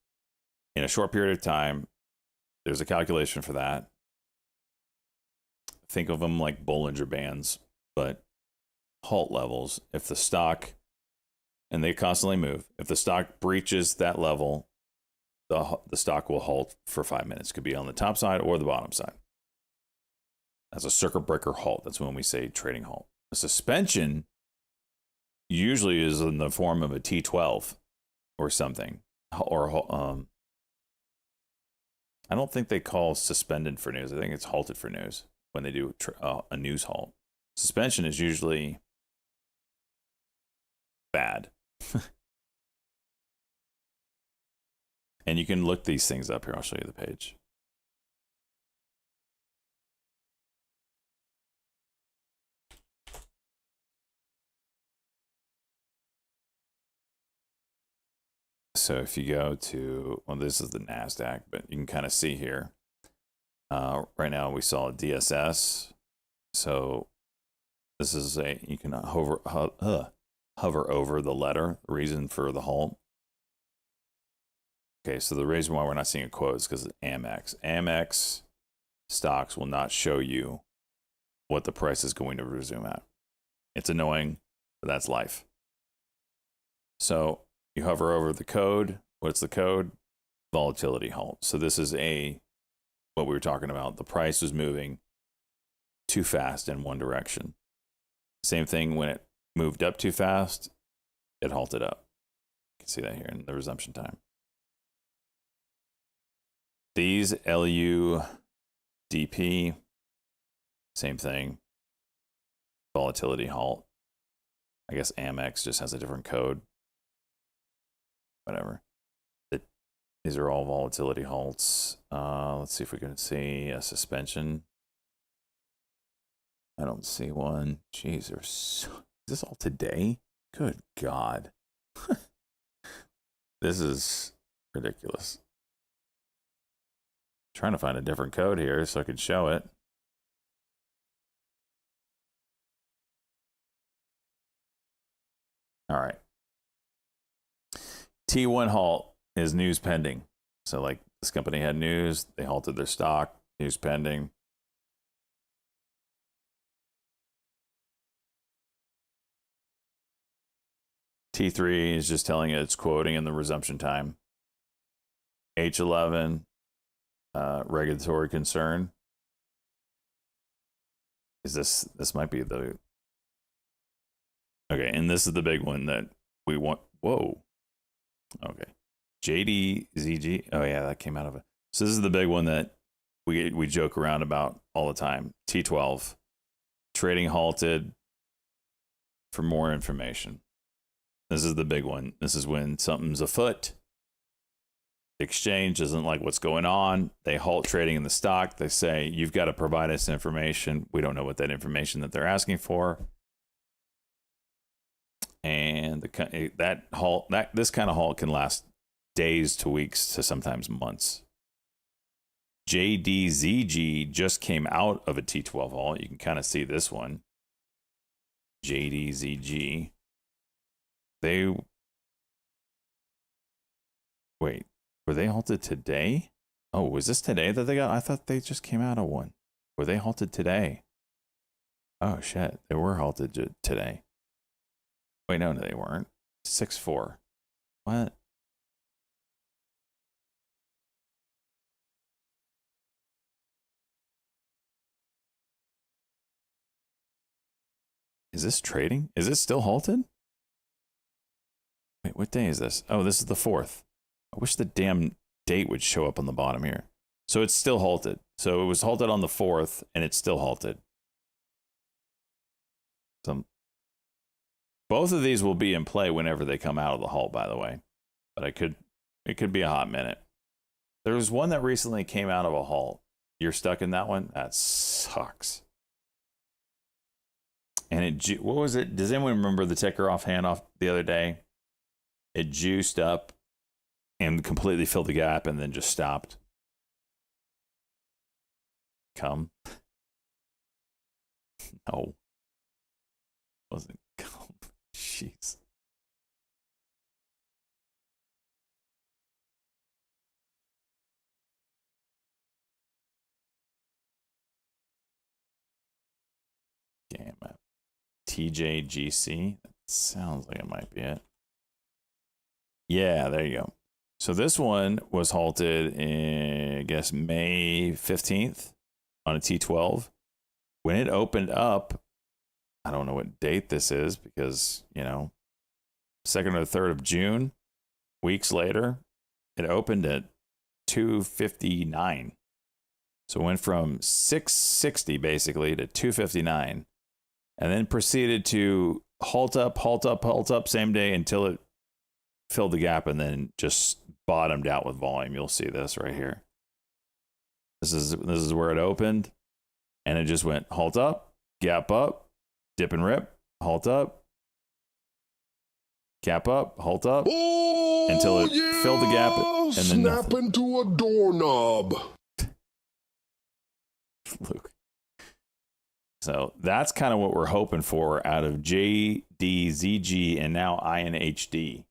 in a short period of time. There's a calculation for that. Think of them like Bollinger Bands, but halt levels. If the stock, and they constantly move, if the stock breaches that level, the stock will halt for 5 minutes. Could be on the top side or the bottom side. That's a circuit breaker halt. That's when we say trading halt. A suspension usually is in the form of a T12 or something, or I don't think they call suspended for news. I think it's halted for news when they do a news halt. Suspension is usually bad. And you can look these things up here. I'll show you the page. So if you go to, well, this is the NASDAQ, but you can kind of see here. Right now we saw a DSS. So this is you can hover over the letter, reason for the halt. Okay, so the reason why we're not seeing a quote is because of Amex. Amex stocks will not show you what the price is going to resume at. It's annoying, but that's life. So you hover over the code. What's the code? Volatility halt. So this is what we were talking about. The price was moving too fast in one direction. Same thing when it moved up too fast, it halted up. You can see that here in the resumption time. These LUDP, same thing. Volatility halt. I guess Amex just has a different code. Whatever. These are all volatility halts. Let's see if we can see a suspension. I don't see one. Jeez, is this all today? Good God. This is ridiculous. Trying to find a different code here so I can show it. All right. T1 halt is news pending. So like this company had news, they halted their stock, news pending. T3 is just telling it it's quoting in the resumption time. H11, regulatory concern. Is this might be the, okay, and this is the big one that we want. Whoa. Okay. JDZG. Oh yeah, that came out of it. So this is the big one that we joke around about all the time. T12. Trading halted for more information. This is the big one. This is when something's afoot. The exchange doesn't like what's going on. They halt trading in the stock. They say, you've got to provide us information. We don't know what that information that they're asking for. And this kind of halt can last days to weeks to sometimes months. JDZG just came out of a T12 halt. You can kind of see this one. JDZG. Wait, were they halted today? Oh, was this today that they got? I thought they just came out of one. Were they halted today? Oh shit, they were halted today. Wait, no, they weren't. 6-4. What? Is this trading? Is it still halted? Wait, what day is this? Oh, this is the 4th. I wish the damn date would show up on the bottom here. So it's still halted. So it was halted on the 4th, and it's still halted. Both of these will be in play whenever they come out of the halt, by the way. But it could be a hot minute. There was one that recently came out of a halt. You're stuck in that one? That sucks. And what was it? Does anyone remember the ticker offhand off the other day? It juiced up and completely filled the gap and then just stopped. Come. No. It wasn't come. Jeez. Damn it. TJGC. That sounds like it might be it. Yeah, there you go. So this one was halted in, I guess, May 15th on a T12. When it opened up, I don't know what date this is because, 2nd or 3rd of June, weeks later, it opened at 259. So it went from 660 basically to 259, and then proceeded to halt up same day until it filled the gap and then just bottomed out with volume. You'll see this right here. This is where it opened, and it just went halt up, gap up, dip and rip, halt up, gap up, halt up, until it filled the gap and then snap into a doorknob. Luke. So that's kind of what we're hoping for out of JDZG and now INHD.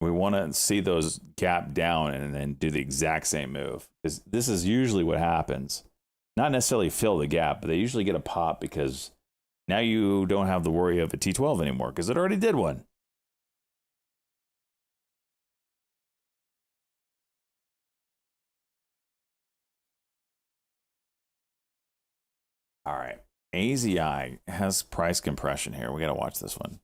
We want to see those gap down and then do the exact same move. Because this is usually what happens. Not necessarily fill the gap, but they usually get a pop because now you don't have the worry of a T12 anymore because it already did one. All right. AZI has price compression here. We got to watch this one.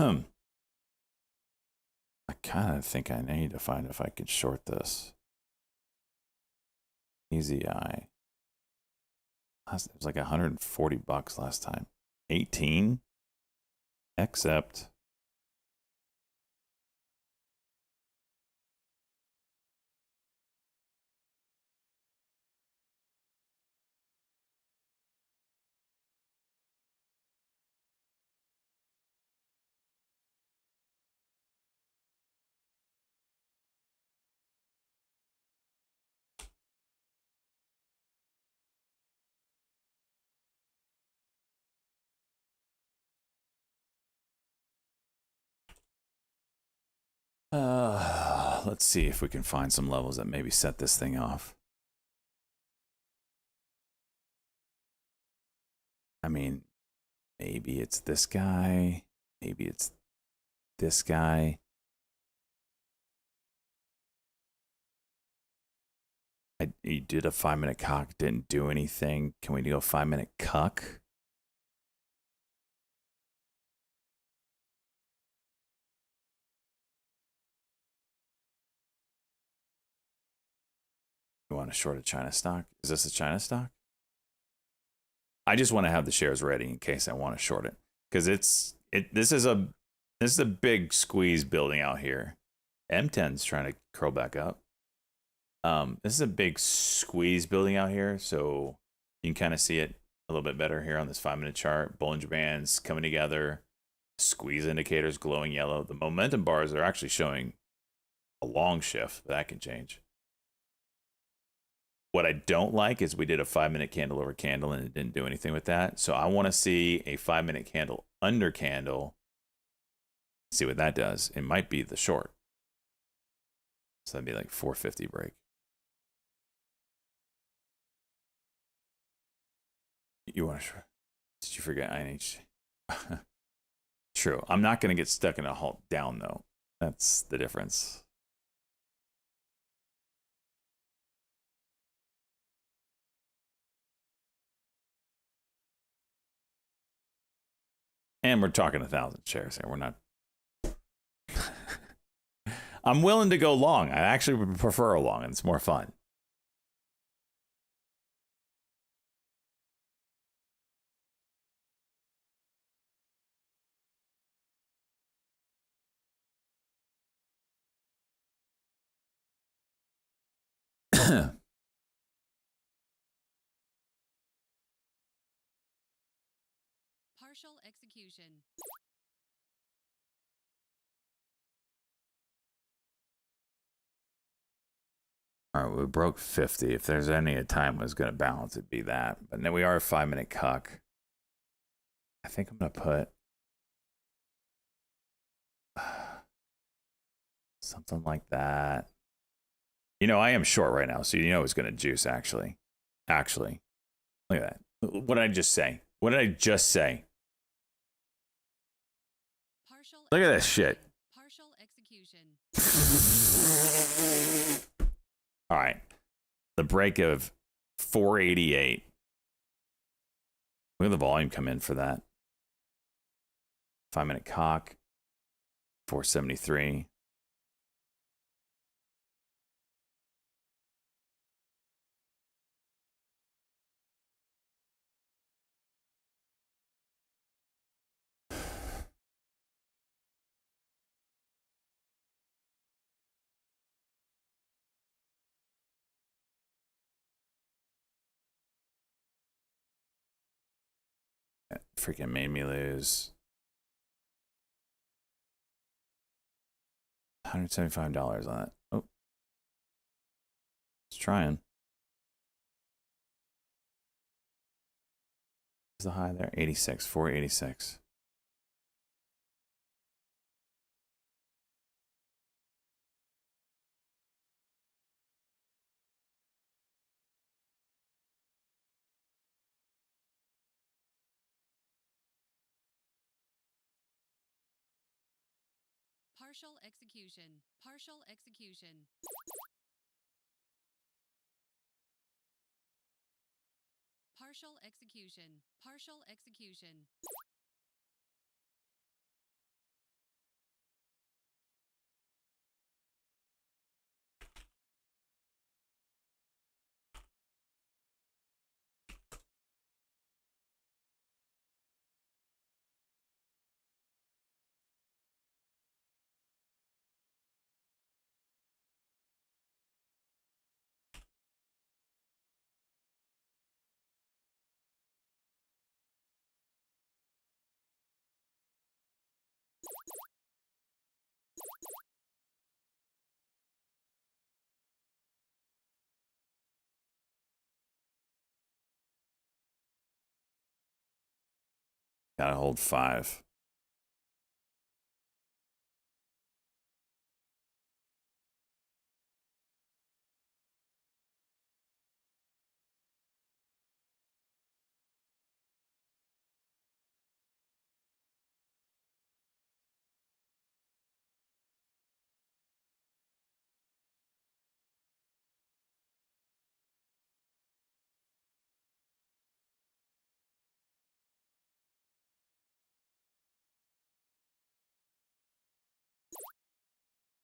I kind of think I need to find if I could short this. AZI. It was like $140 last time. 18. Accept. Let's see if we can find some levels that maybe set this thing off. I mean, maybe it's this guy. Maybe it's this guy. You did a 5-minute cock, didn't do anything. Can we do a 5-minute cuck? You want to short a China stock? Is this a China stock? I just want to have the shares ready in case I want to short it, because this is a big squeeze building out here. M10's trying to curl back up. This is a big squeeze building out here, so you can kind of see it a little bit better here on this 5-minute chart. Bollinger Bands coming together, squeeze indicators glowing yellow. The momentum bars are actually showing a long shift, but that can change. What I don't like is we did a 5-minute candle over candle and it didn't do anything with that. So I want to see a 5-minute candle under candle. See what that does. It might be the short. So that'd be like 450 break. You want to? Did you forget INH? True. I'm not going to get stuck in a halt down though. That's the difference. And we're talking 1,000 shares here. We're not. I'm willing to go long. I actually would prefer a long, and it's more fun. Partial execution. All right, we broke 50. If there's any time was going to balance, it'd be that. But then we are a 5-minute cuck. I think I'm going to put something like that. You know, I am short right now, so you know it's going to juice, actually. Actually. Look at that. What did I just say? What did I just say? Look at this shit. Partial execution. All right. The break of 488 Look at the volume come in for that. 5-minute cock. 473. That freaking made me lose $175 on that. Oh, it's trying. What's the high there? 86, 486. Partial execution. Partial execution. Partial execution. Partial execution. Gotta hold 5.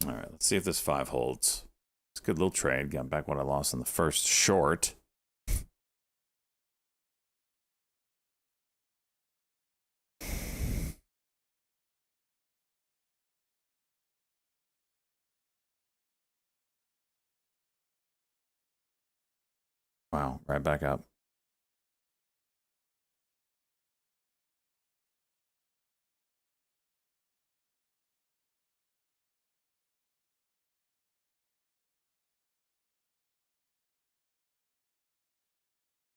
All right, let's see if this 5 holds. It's a good little trade. Got back what I lost on the first short. Wow, right back up.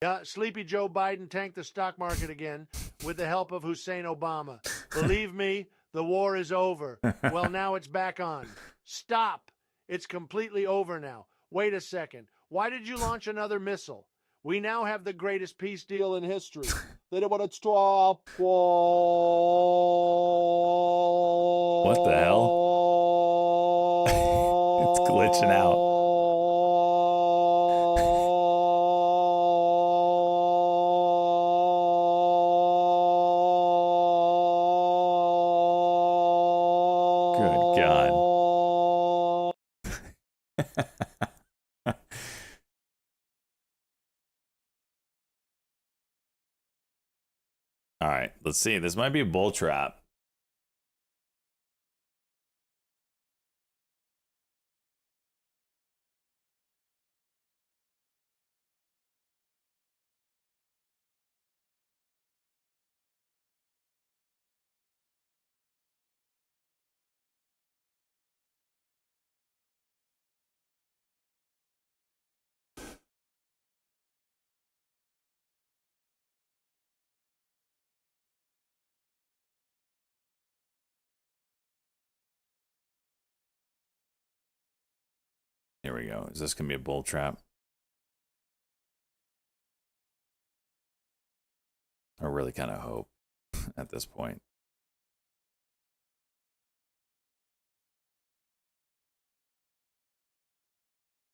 Yeah, Sleepy Joe Biden tanked the stock market again with the help of Hussein Obama. Believe me, the war is over. Well, now it's back on. Stop. It's completely over now. Wait a second. Why did you launch another missile? We now have the greatest peace deal in history. They don't want to stop. What the hell? It's glitching out. All right, let's see. This might be a bull trap. Here we go. Is this going to be a bull trap? I really kind of hope at this point.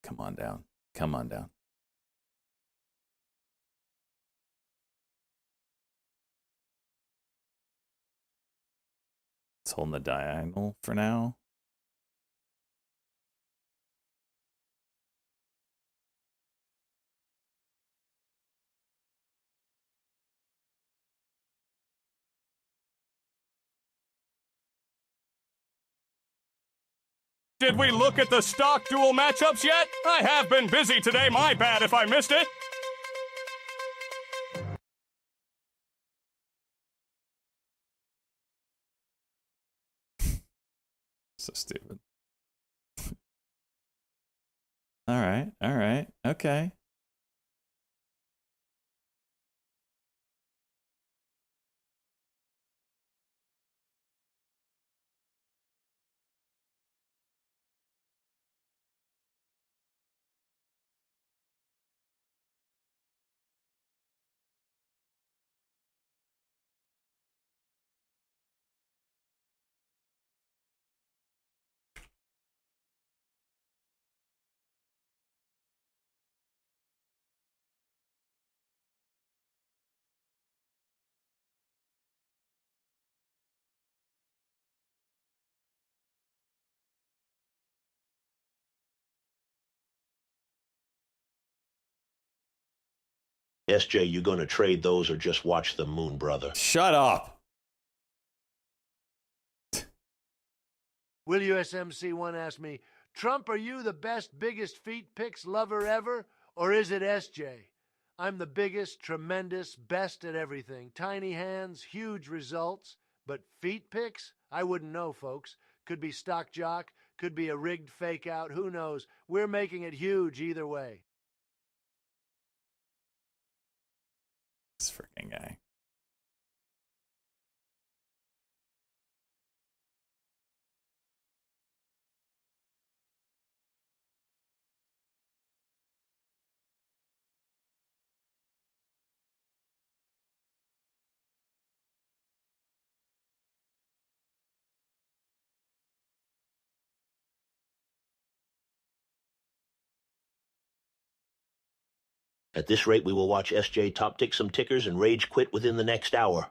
Come on down. Come on down. It's holding the diagonal for now. Did we look at the stock duel matchups yet? I have been busy today, my bad if I missed it. So stupid. All right, okay. SJ, you gonna trade those or just watch the moon, brother? Shut up. Will USMC1 asked me, Trump, are you the best, biggest feet pics lover ever, or is it SJ? I'm the biggest, tremendous, best at everything. Tiny hands, huge results. But feet pics? I wouldn't know, folks. Could be stock jock, could be a rigged fake out, who knows? We're making it huge either way. This freaking guy. At this rate, we will watch SJ top tick some tickers and rage quit within the next hour.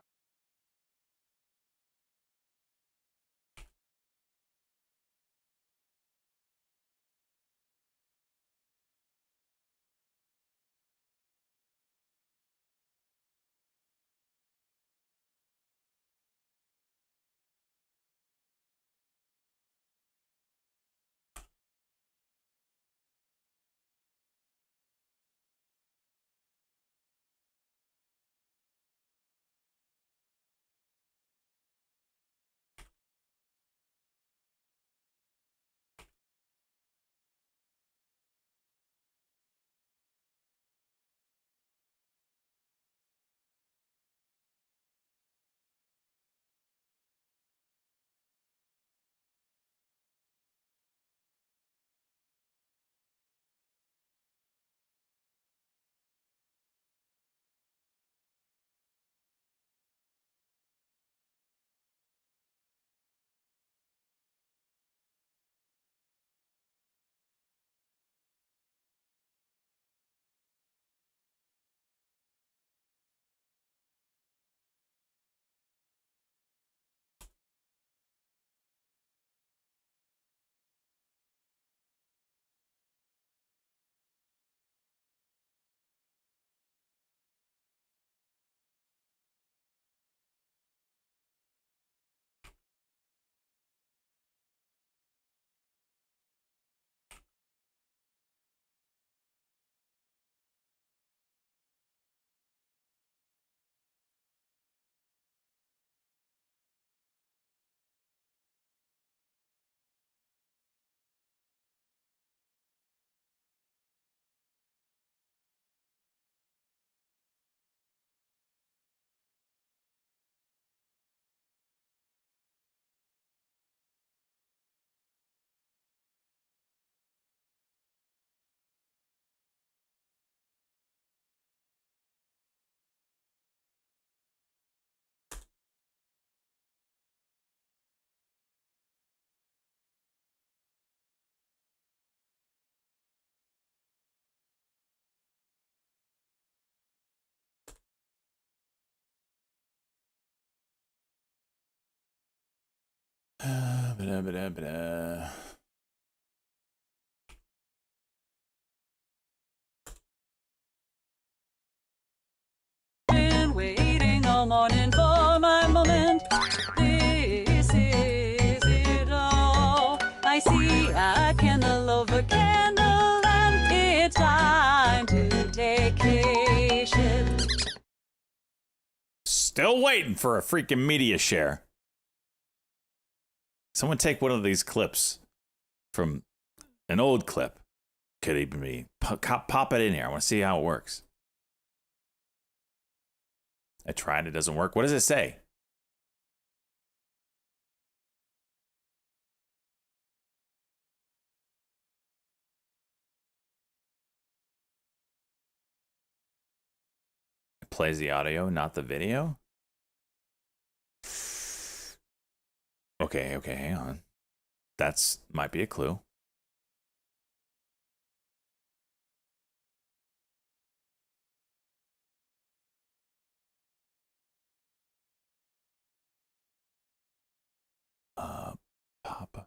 Ba-da-ba-da-ba-da. Been waiting all morning for my moment. This is it all. I see a candle over candle, and it's time to vacation. Still waiting for a freaking media share. Someone take one of these clips from an old clip. Could even be. Pop it in here. I want to see how it works. I tried. It doesn't work. What does it say? It plays the audio, not the video. Okay, hang on. That's might be a clue. Papa.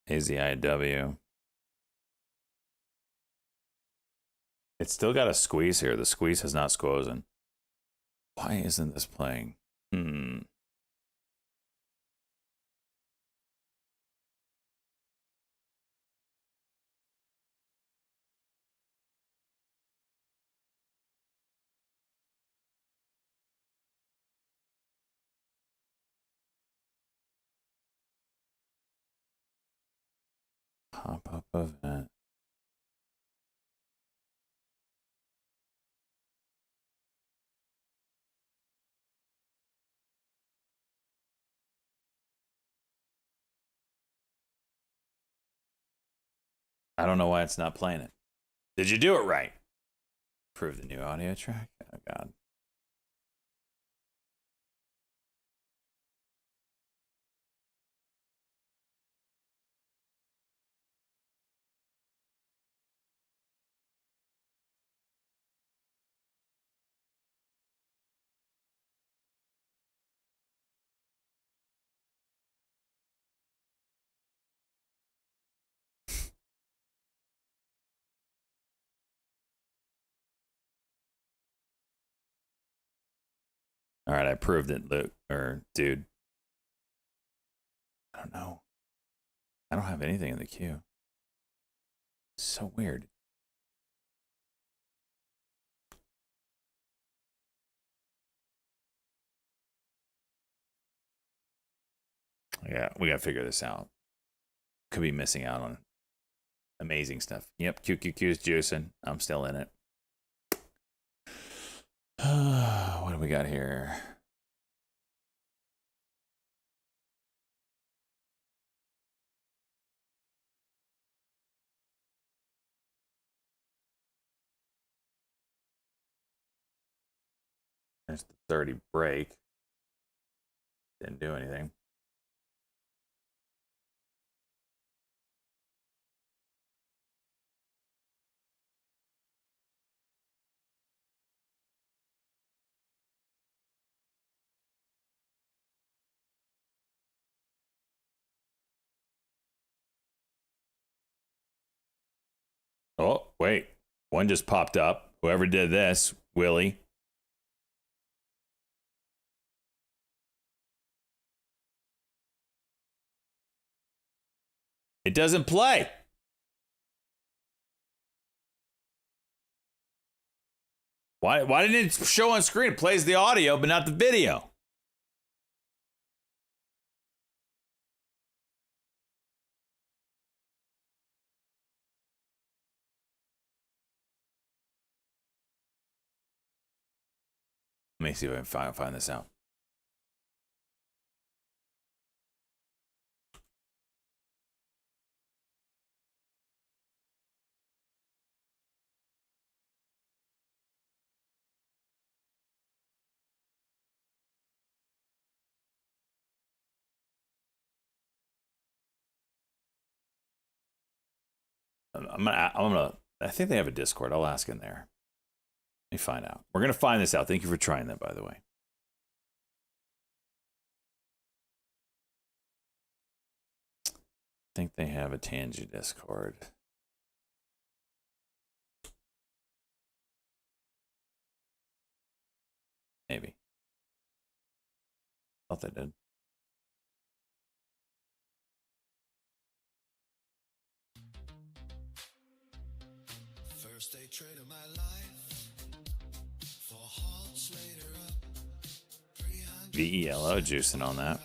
AZIW. It's still got a squeeze here. The squeeze has not squozen. Why isn't this playing? Pop-up event. I don't know why it's not playing it. Did you do it right? Prove the new audio track? Oh, God. All right, I proved it, Luke, or dude. I don't know. I don't have anything in the queue. It's so weird. Yeah, we gotta figure this out. Could be missing out on amazing stuff. Yep, QQQ's juicing. I'm still in it. What do we got here? There's the 30 break. Didn't do anything. Oh, wait. One just popped up. Whoever did this, Willie. It doesn't play. Why didn't it show on screen? It plays the audio, but not the video. Let me see if I can find this out. I think they have a Discord. I'll ask in there. Let me find out. We're going to find this out. Thank you for trying that, by the way. I think they have a Tangy Discord. Maybe. Thought they did. First they traded my life for halts later up. VELO juicing on that.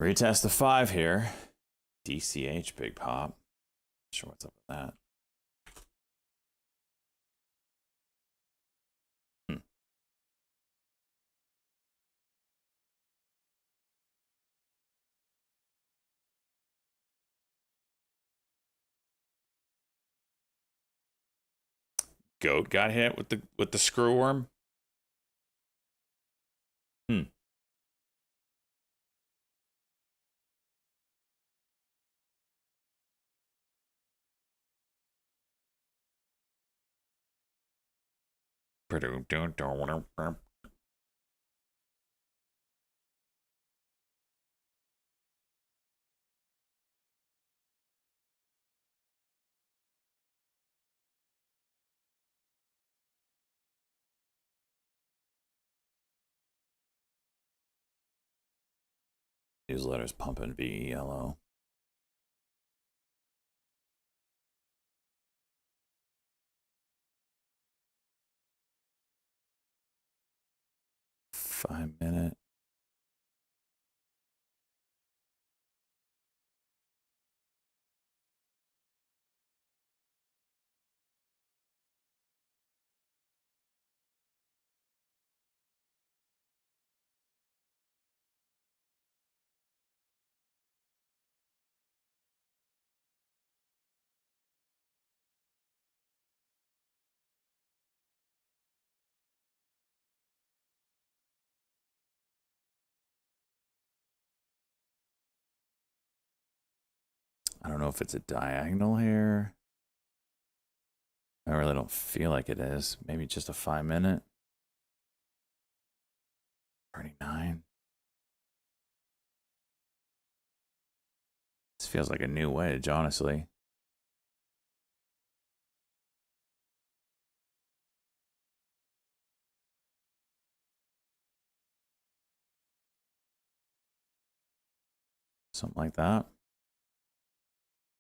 Retest the 5 here. DCH Big Pop. Not sure what's up with that. Goat got hit with the screw worm. Newsletters pumping VELO. Five-minute. I don't know if it's a diagonal here. I really don't feel like it is. Maybe just a 5-minute. 39. This feels like a new wedge, honestly. Something like that.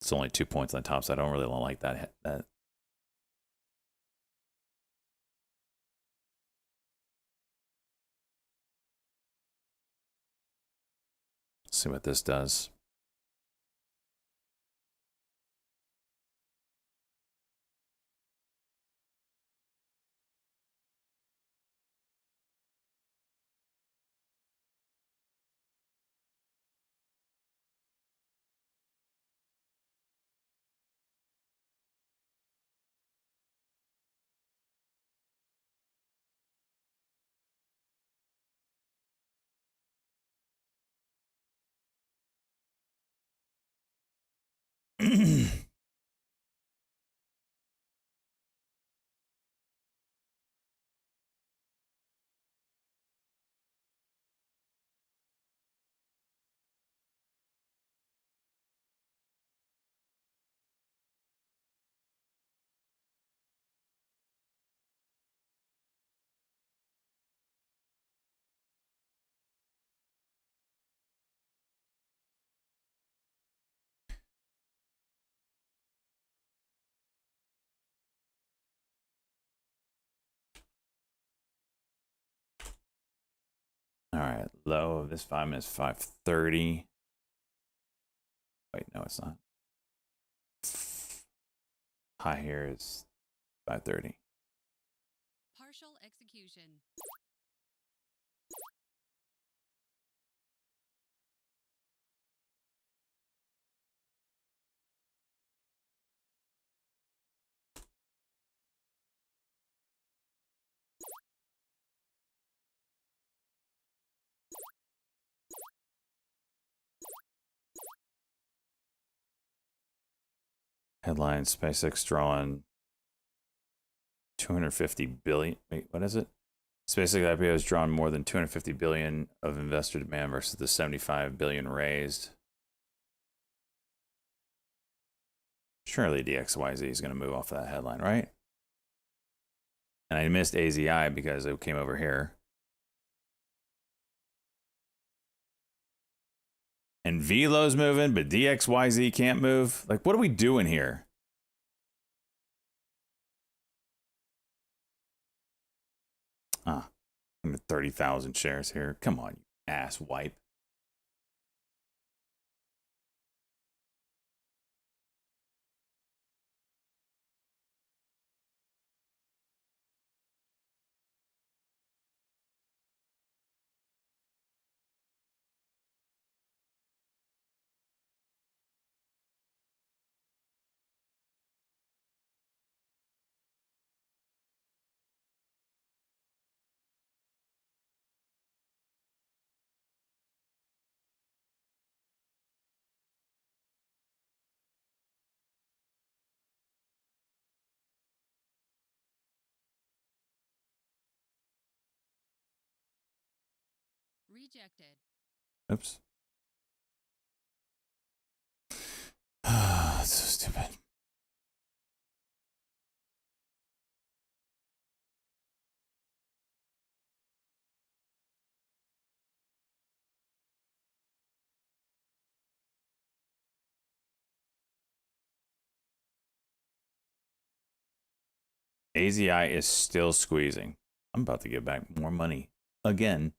It's only 2 points on top, so I don't really like that. Let's see what this does. Low of this 5 minutes 5:30. Wait, no, it's not. High here is 5:30. Partial execution. Headline: SpaceX drawing 250 billion. Wait, what is it? SpaceX IPO has drawn more than 250 billion of investor demand versus the 75 billion raised. Surely DXYZ is going to move off of that headline, right? And I missed AZI because it came over here. And Velo's moving, but DXYZ can't move. Like, what are we doing here? Ah, 30,000 shares here. Come on, you ass wipe. Rejected. Oops. That's so stupid. AZI is still squeezing. I'm about to get back more money again.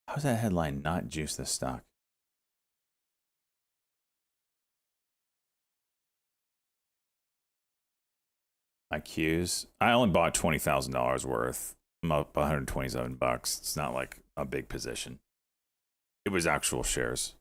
How's that headline not juice this stock? My Qs. I only bought $20,000 worth. I'm up 127 bucks. It's not like a big position. It was actual shares.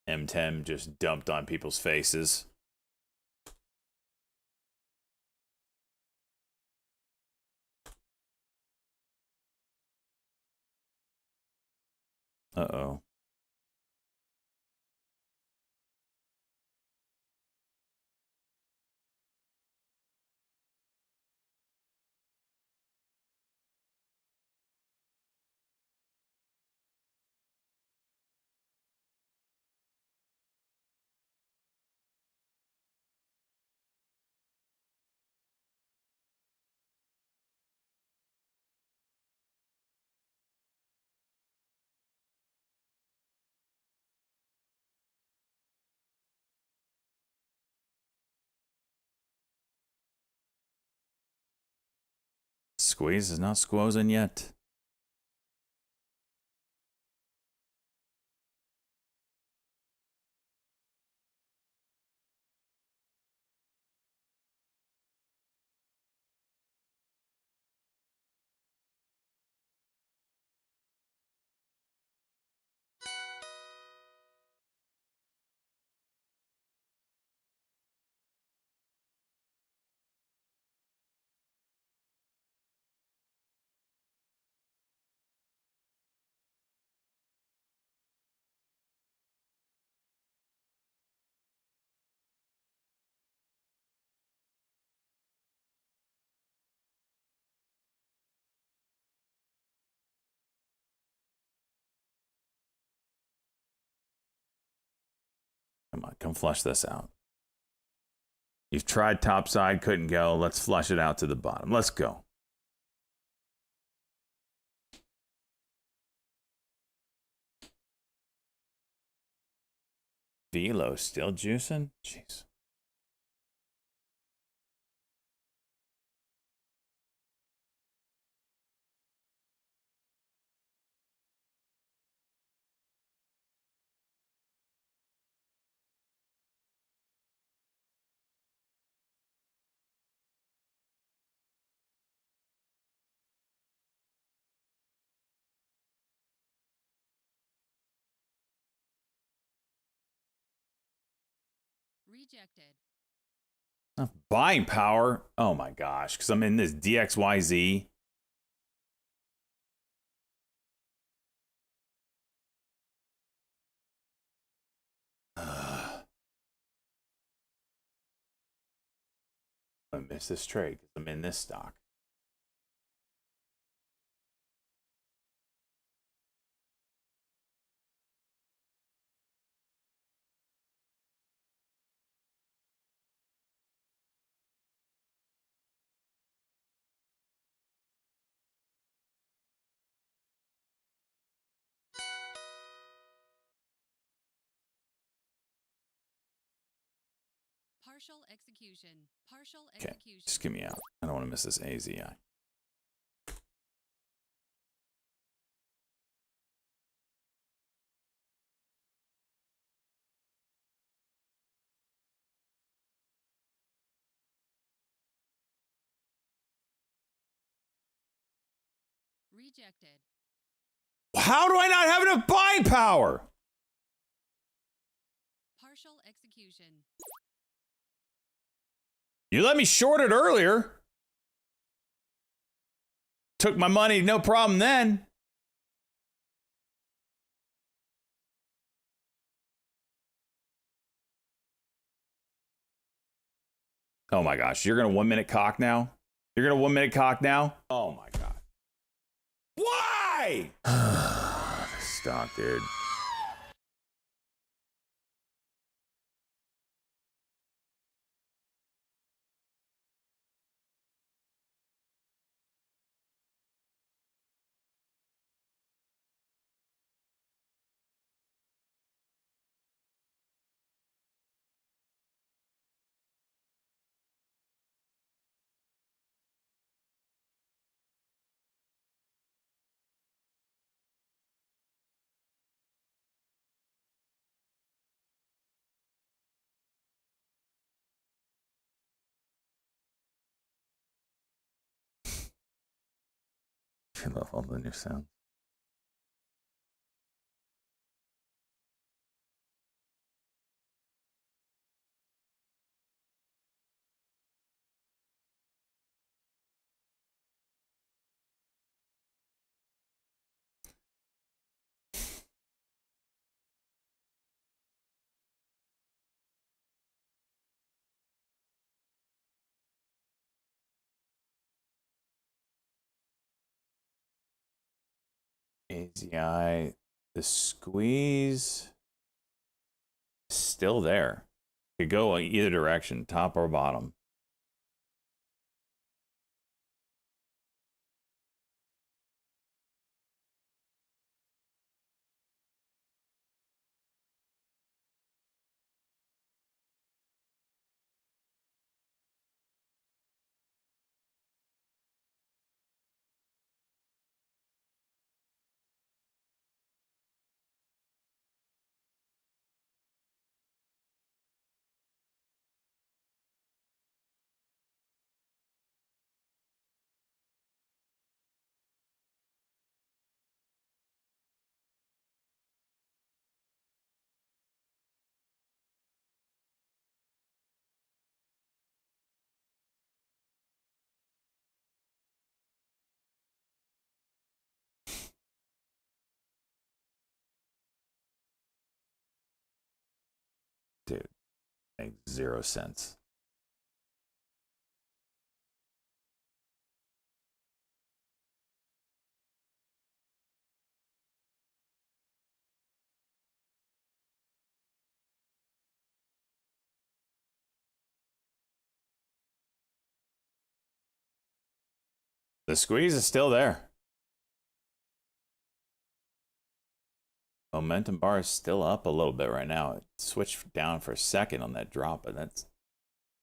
M10 just dumped on people's faces. Uh-oh. Squeeze is not squozing yet. on, come flush this out. You've tried top side, couldn't go. Let's flush it out to the bottom. Let's go. Velo still juicing? Jeez. Rejected. Buying power. Oh my gosh, because I'm in this DXYZ. I miss this trade because I'm in this stock. Partial execution. Partial Okay, execution. just get me out. I don't want to miss this AZI. Rejected. How do I not have enough buying power? Partial execution. You let me short it earlier. Took my money, no problem then. Oh my gosh, you're gonna 1 minute cock now? You're gonna 1 minute cock now? Oh my god. Why? This stock, dude. I love all the new sounds. AZI, the squeeze still there. Could go either direction, top or bottom. Dude, makes 0 sense. The squeeze is still there. Momentum bar is still up a little bit right now. It switched down for a second on that drop, but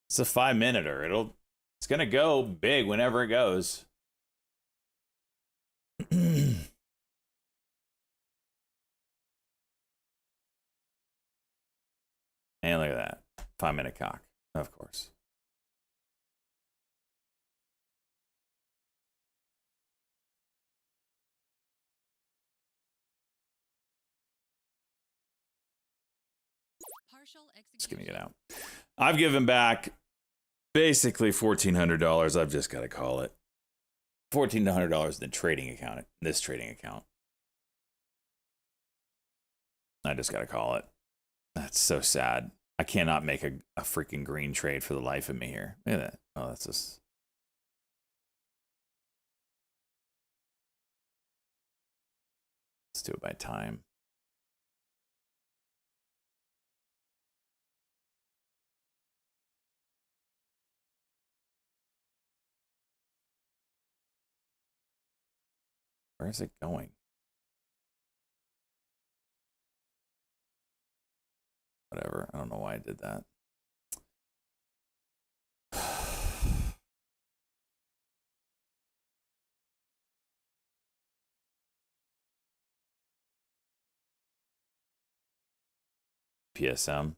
it's a 5-minuter. It's gonna go big whenever it goes. And look at that. 5-minute cock, of course. Just gonna get out. I've given back basically $1,400. I've just got to call it $1,400 in the trading account. This trading account. I just got to call it. That's so sad. I cannot make a freaking green trade for the life of me here. Look at that. Oh, that's just. Let's do it by time. Where is it going? Whatever. I don't know why I did that. PSM.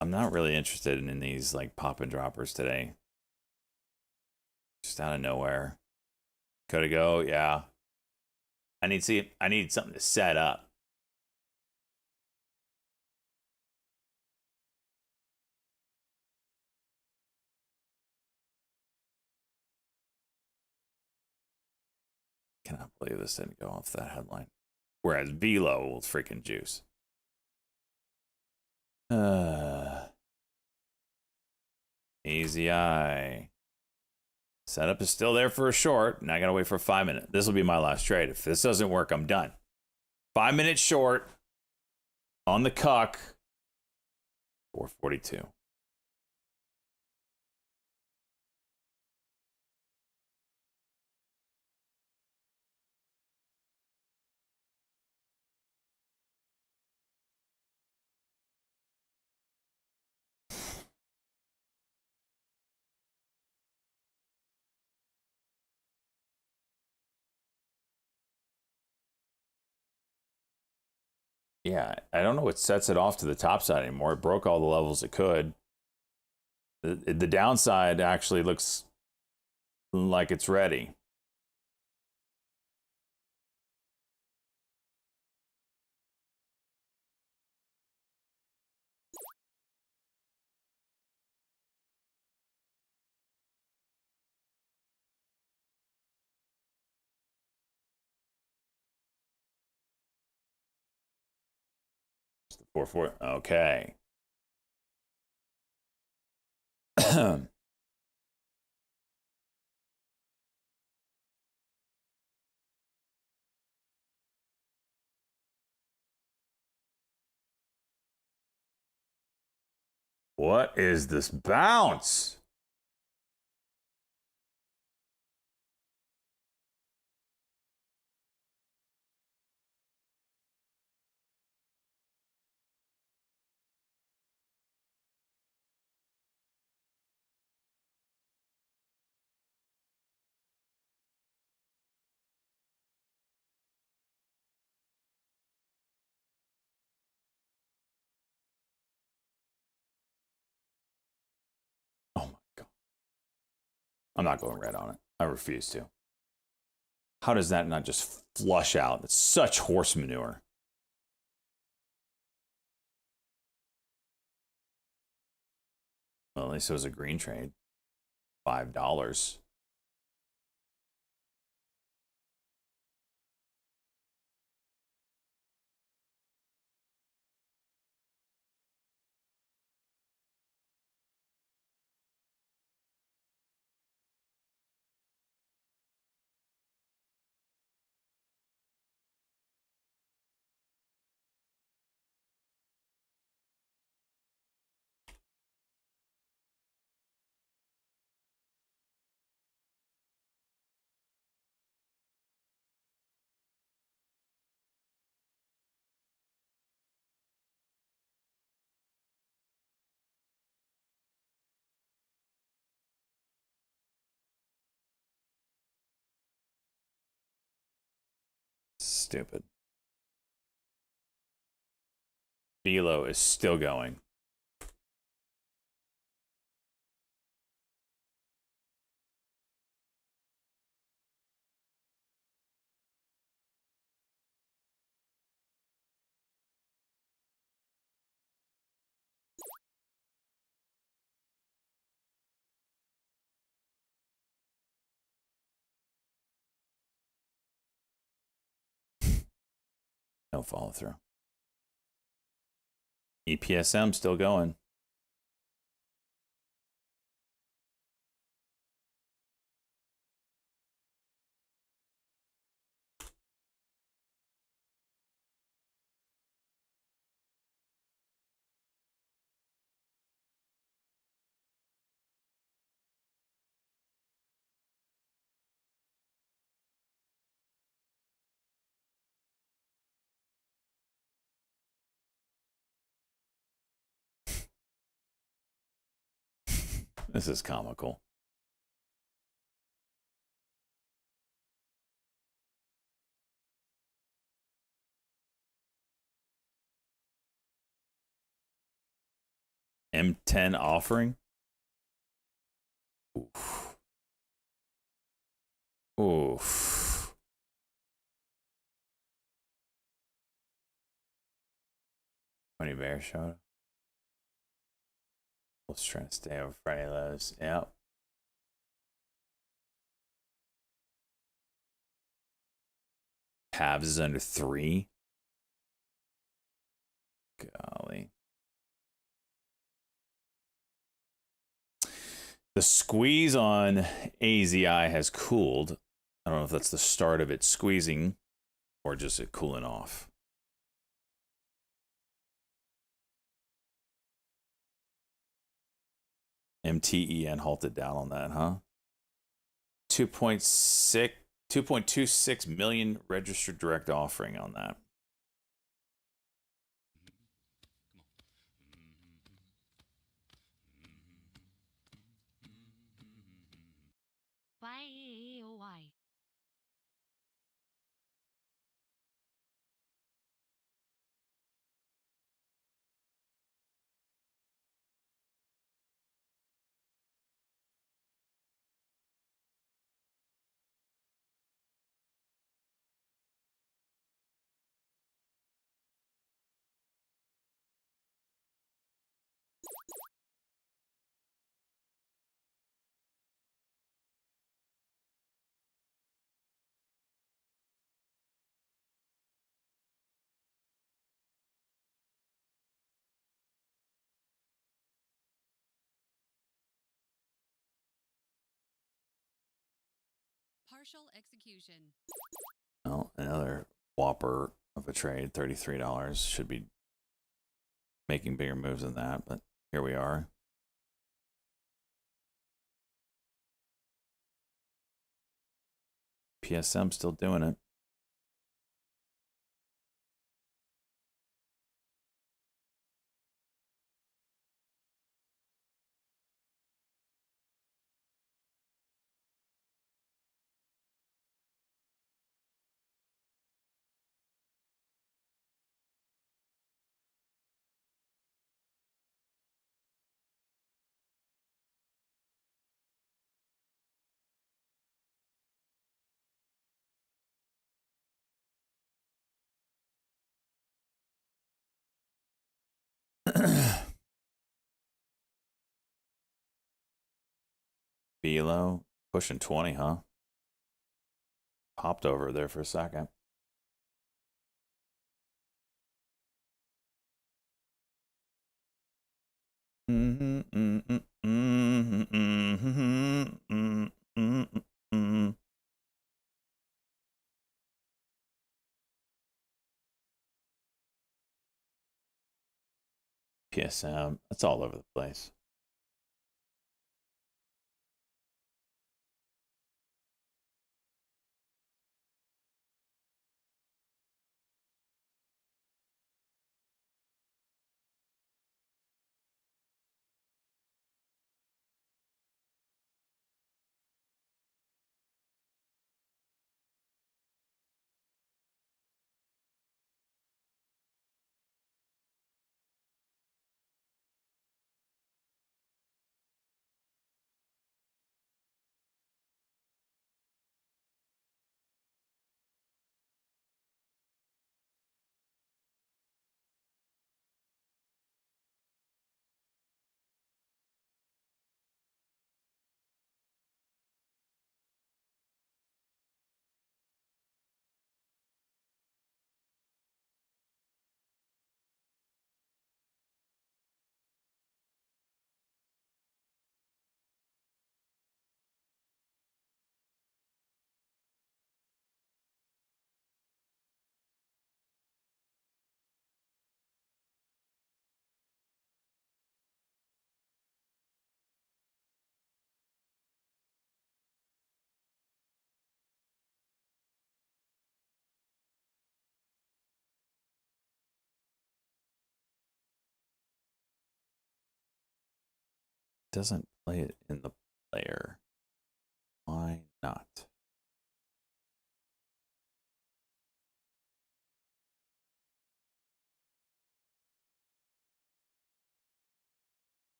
I'm not really interested in these like pop and droppers today. Just out of nowhere. Could it go? Yeah. I need something to set up. Cannot believe this didn't go off that headline. Whereas Velo will freaking juice. Easy eye. Setup is still there for a short, and I gotta wait for 5 minutes. This will be my last trade. If this doesn't work, I'm done. 5 minutes short on the cuck. 442. Yeah, I don't know what sets it off to the top side anymore. It broke all the levels it could. The downside actually looks like it's ready. Just the 4-4. Okay. What is this bounce? I'm not going red on it. I refuse to. How does that not just flush out? It's such horse manure. Well, at least it was a green trade. $5. Stupid. Velo is still going. No follow through. EPSM still going. This is comical. M10 offering. Oof. Oof. Money Bear showed. Let's try to stay over Friday lows. Yep. Habs is under 3. Golly. The squeeze on AZI has cooled. I don't know if that's the start of it squeezing or just it cooling off. MTEN halted down on that, huh? 2.26 million registered direct offering on that. Bye. Partial execution. Well, another whopper of a trade, $33. Should be making bigger moves than that, but here we are. PSM still doing it. Velo pushing 20, huh? Popped over there for a second. PSM, it's all over the place. doesn't play it in the player. Why not?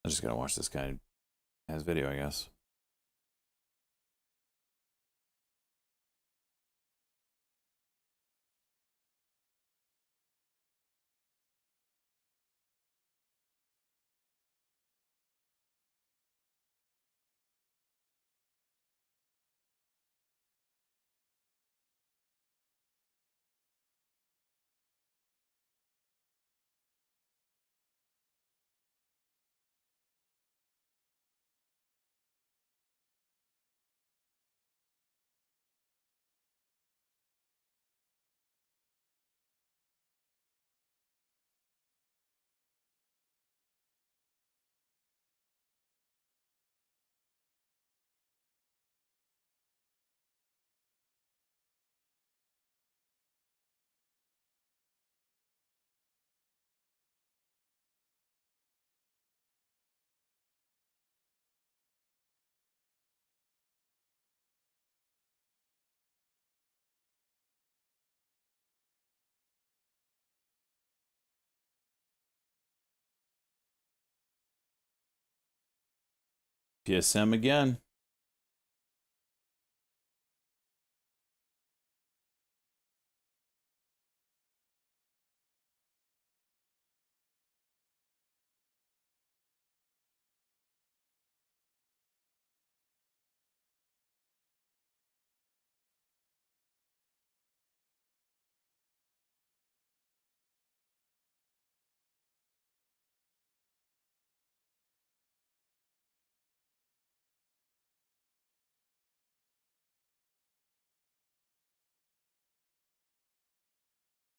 I'm just gonna watch this guy as video, I guess. PSM again.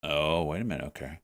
Oh, wait a minute. Okay.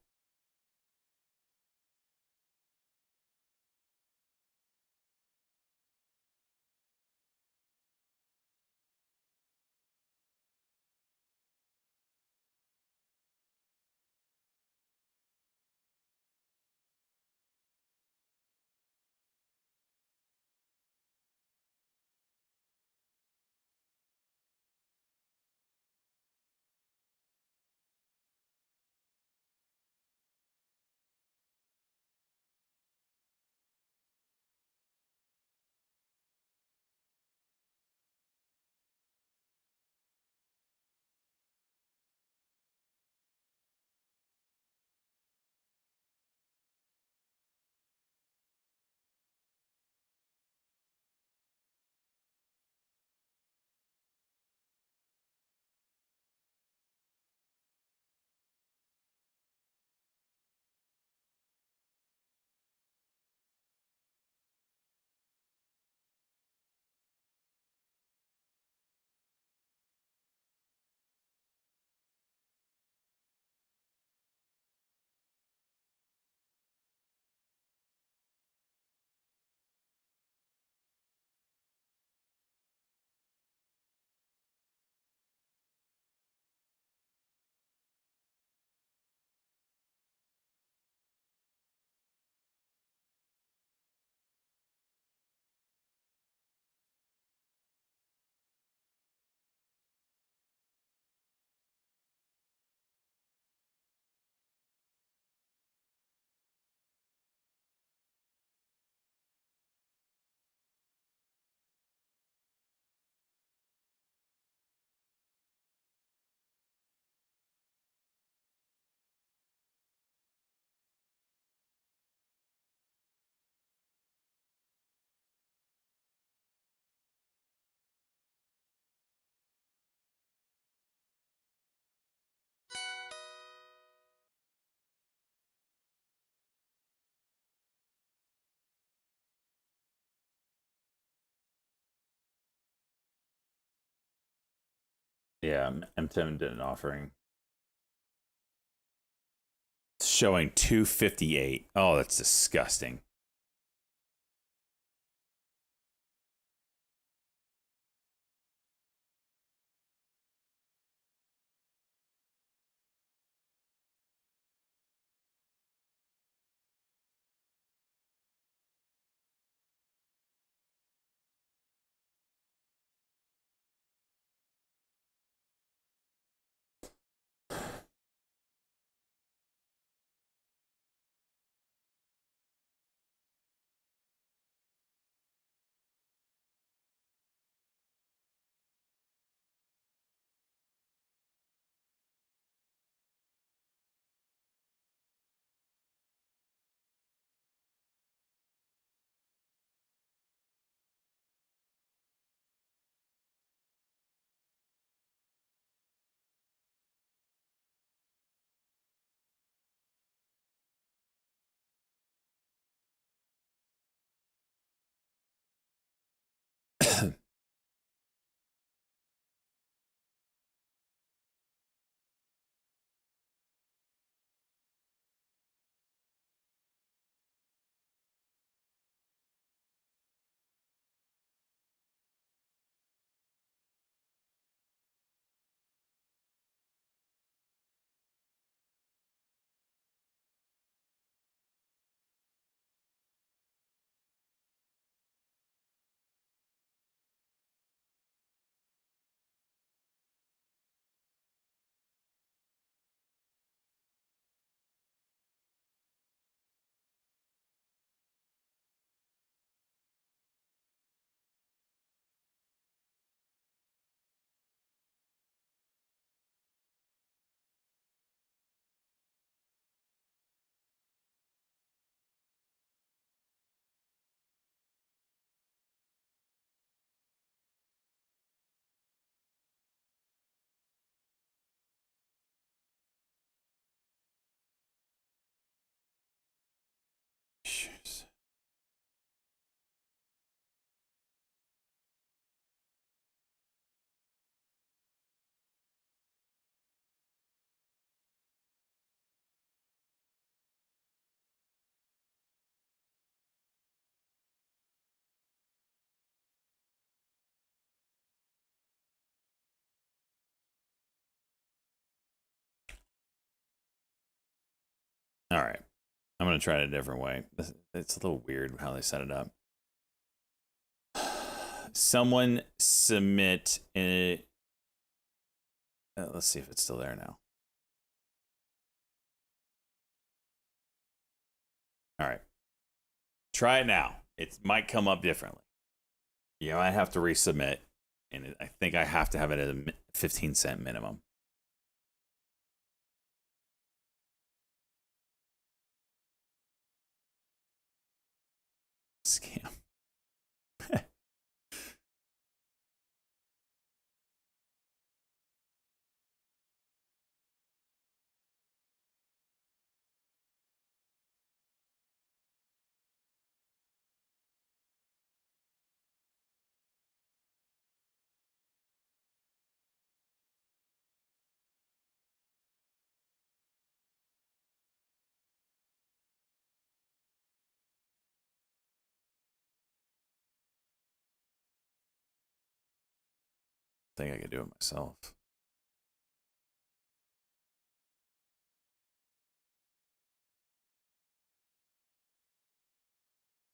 Yeah, M10 did an offering. It's showing 258. Oh, that's disgusting. Jeez. All right. I'm going to try it a different way. It's a little weird how they set it up. Someone submit a... let's see if it's still there now. All right. Try it now. It might come up differently. You might have to resubmit. And I think I have to have it at a 15-cent minimum. Scam. I think I could do it myself.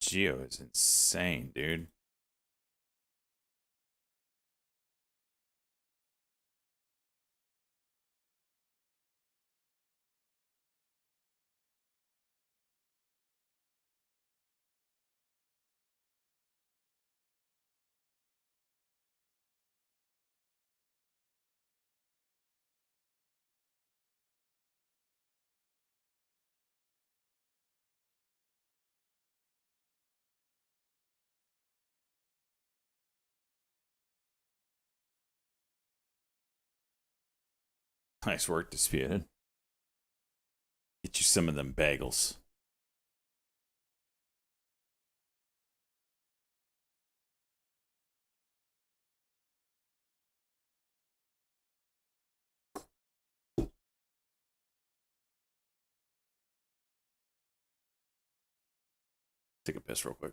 Geo is insane, dude. Nice work, Disputed. Get you some of them bagels. Take a piss real quick.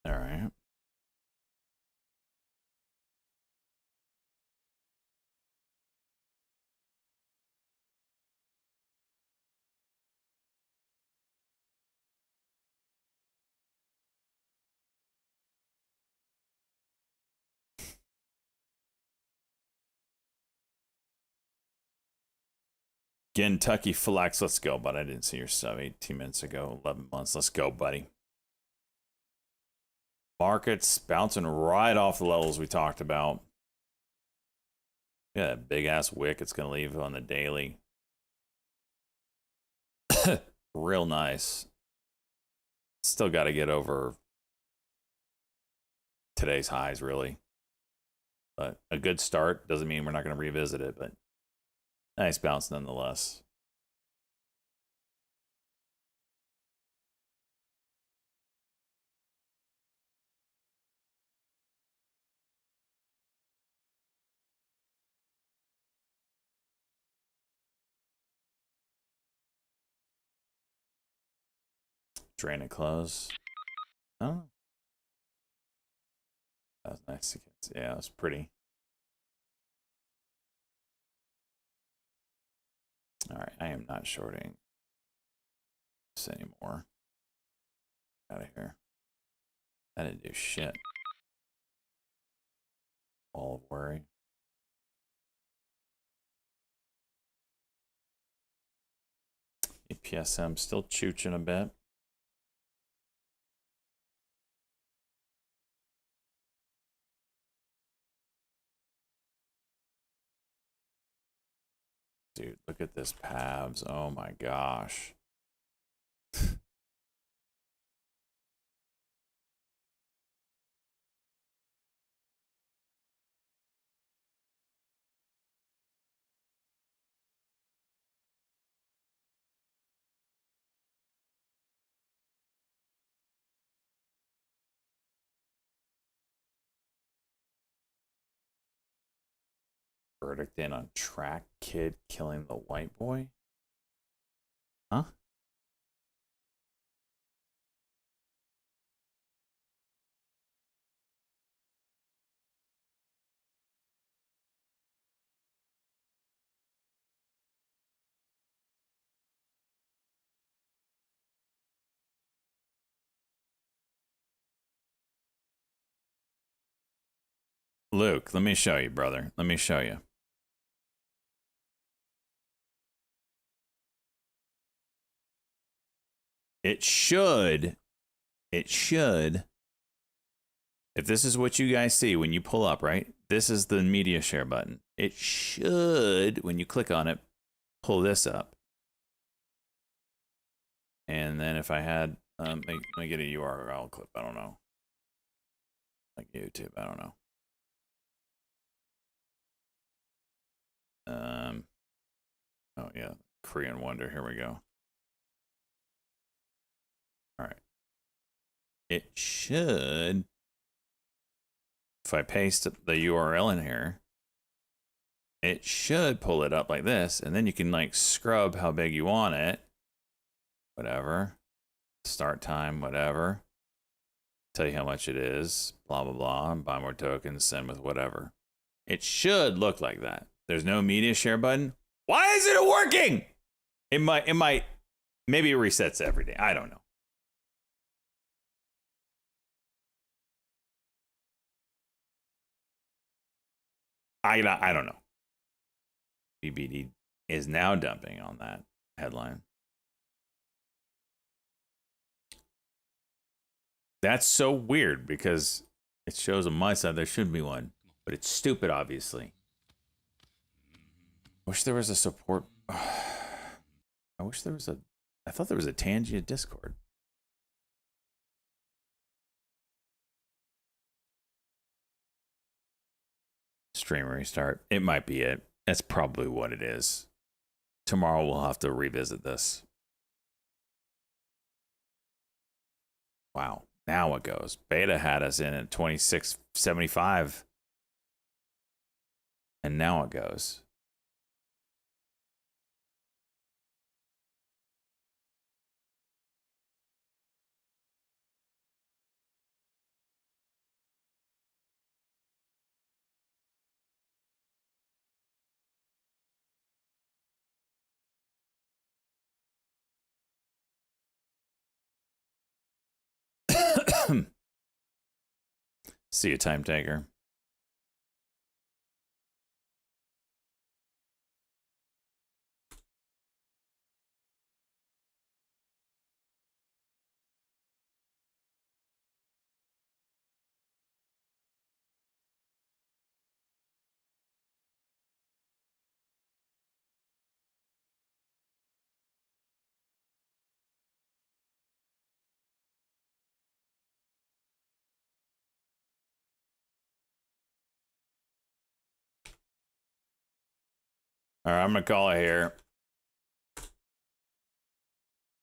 All right. Kentucky Flex, let's go, but I didn't see your sub 18 minutes ago, 11 months. Let's go, buddy. Markets bouncing right off the levels we talked about. Yeah, that big ass wick it's gonna leave on the daily. Real nice. Still got to get over today's highs, really. But a good start doesn't mean we're not going to revisit it, but nice bounce nonetheless. Drain it close. Oh. That was nice. Yeah, it was pretty. All right, I am not shorting this anymore. Out of here. I didn't do shit. All of worry. EPSM still chooching a bit. Dude, look at this Pavs. Oh my gosh. Verdict in on track kid killing the white boy? Huh? Luke, let me show you, brother. Let me show you. It should, if this is what you guys see when you pull up, right? This is the media share button. It should, when you click on it, pull this up. And then if I had, let me get a URL clip, I don't know. Like YouTube, I don't know. Oh yeah, Korean Wonder, here we go. All right. It should, if I paste the URL in here, it should pull it up like this, and then you can like scrub how big you want it. Whatever. Start time, whatever. Tell you how much it is, blah, blah, blah. Buy more tokens, send with whatever. It should look like that. There's no media share button. Why isn't it working? It might, maybe it resets every day. I don't know. I don't know. BBD is now dumping on that headline. That's so weird because it shows on my side there should be one, but it's stupid, obviously. Wish there was a support. I wish there was a. I thought there was a Tangia Discord. Stream restart. It might be it. That's probably what it is. Tomorrow we'll have to revisit this. Wow. Now it goes. Beta had us in at 2675. And now it goes. See you, time taker. All right, I'm going to call it here.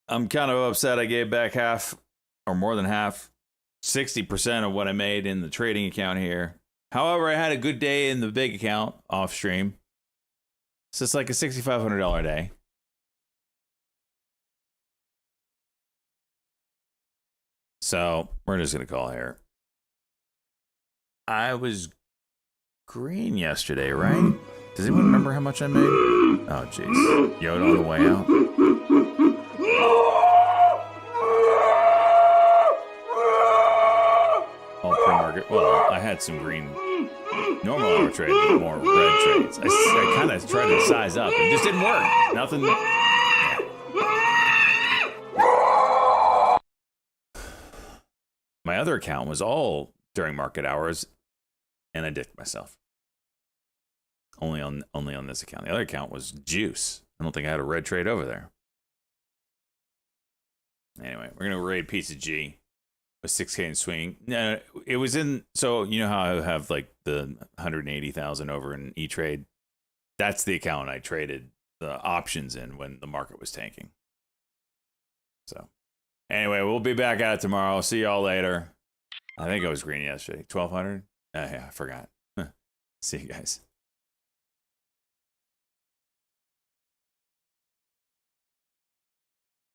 I'm kind of upset I gave back half or more than half, 60% of what I made in the trading account here. However, I had a good day in the big account off stream. So it's like a $6,500 day. So we're just going to call it here. I was green yesterday, right? Does anyone remember how much I made? Oh, jeez. Yoda on the way out. All pre-market. Well, I had some green normal hour trade, but more red trades. I kind of tried to size up. It just didn't work. Nothing. My other account was all during market hours, and I dicked myself. Only on this account. The other account was juice. I don't think I had a red trade over there. Anyway, we're gonna raid Pizza G with 6K in swing. No, it was in. So you know how I have like the 180,000 over in E-Trade. That's the account I traded the options in when the market was tanking. So anyway, we'll be back at it tomorrow. See y'all later. I think I was green yesterday. 1,200. Yeah, I forgot. See you guys.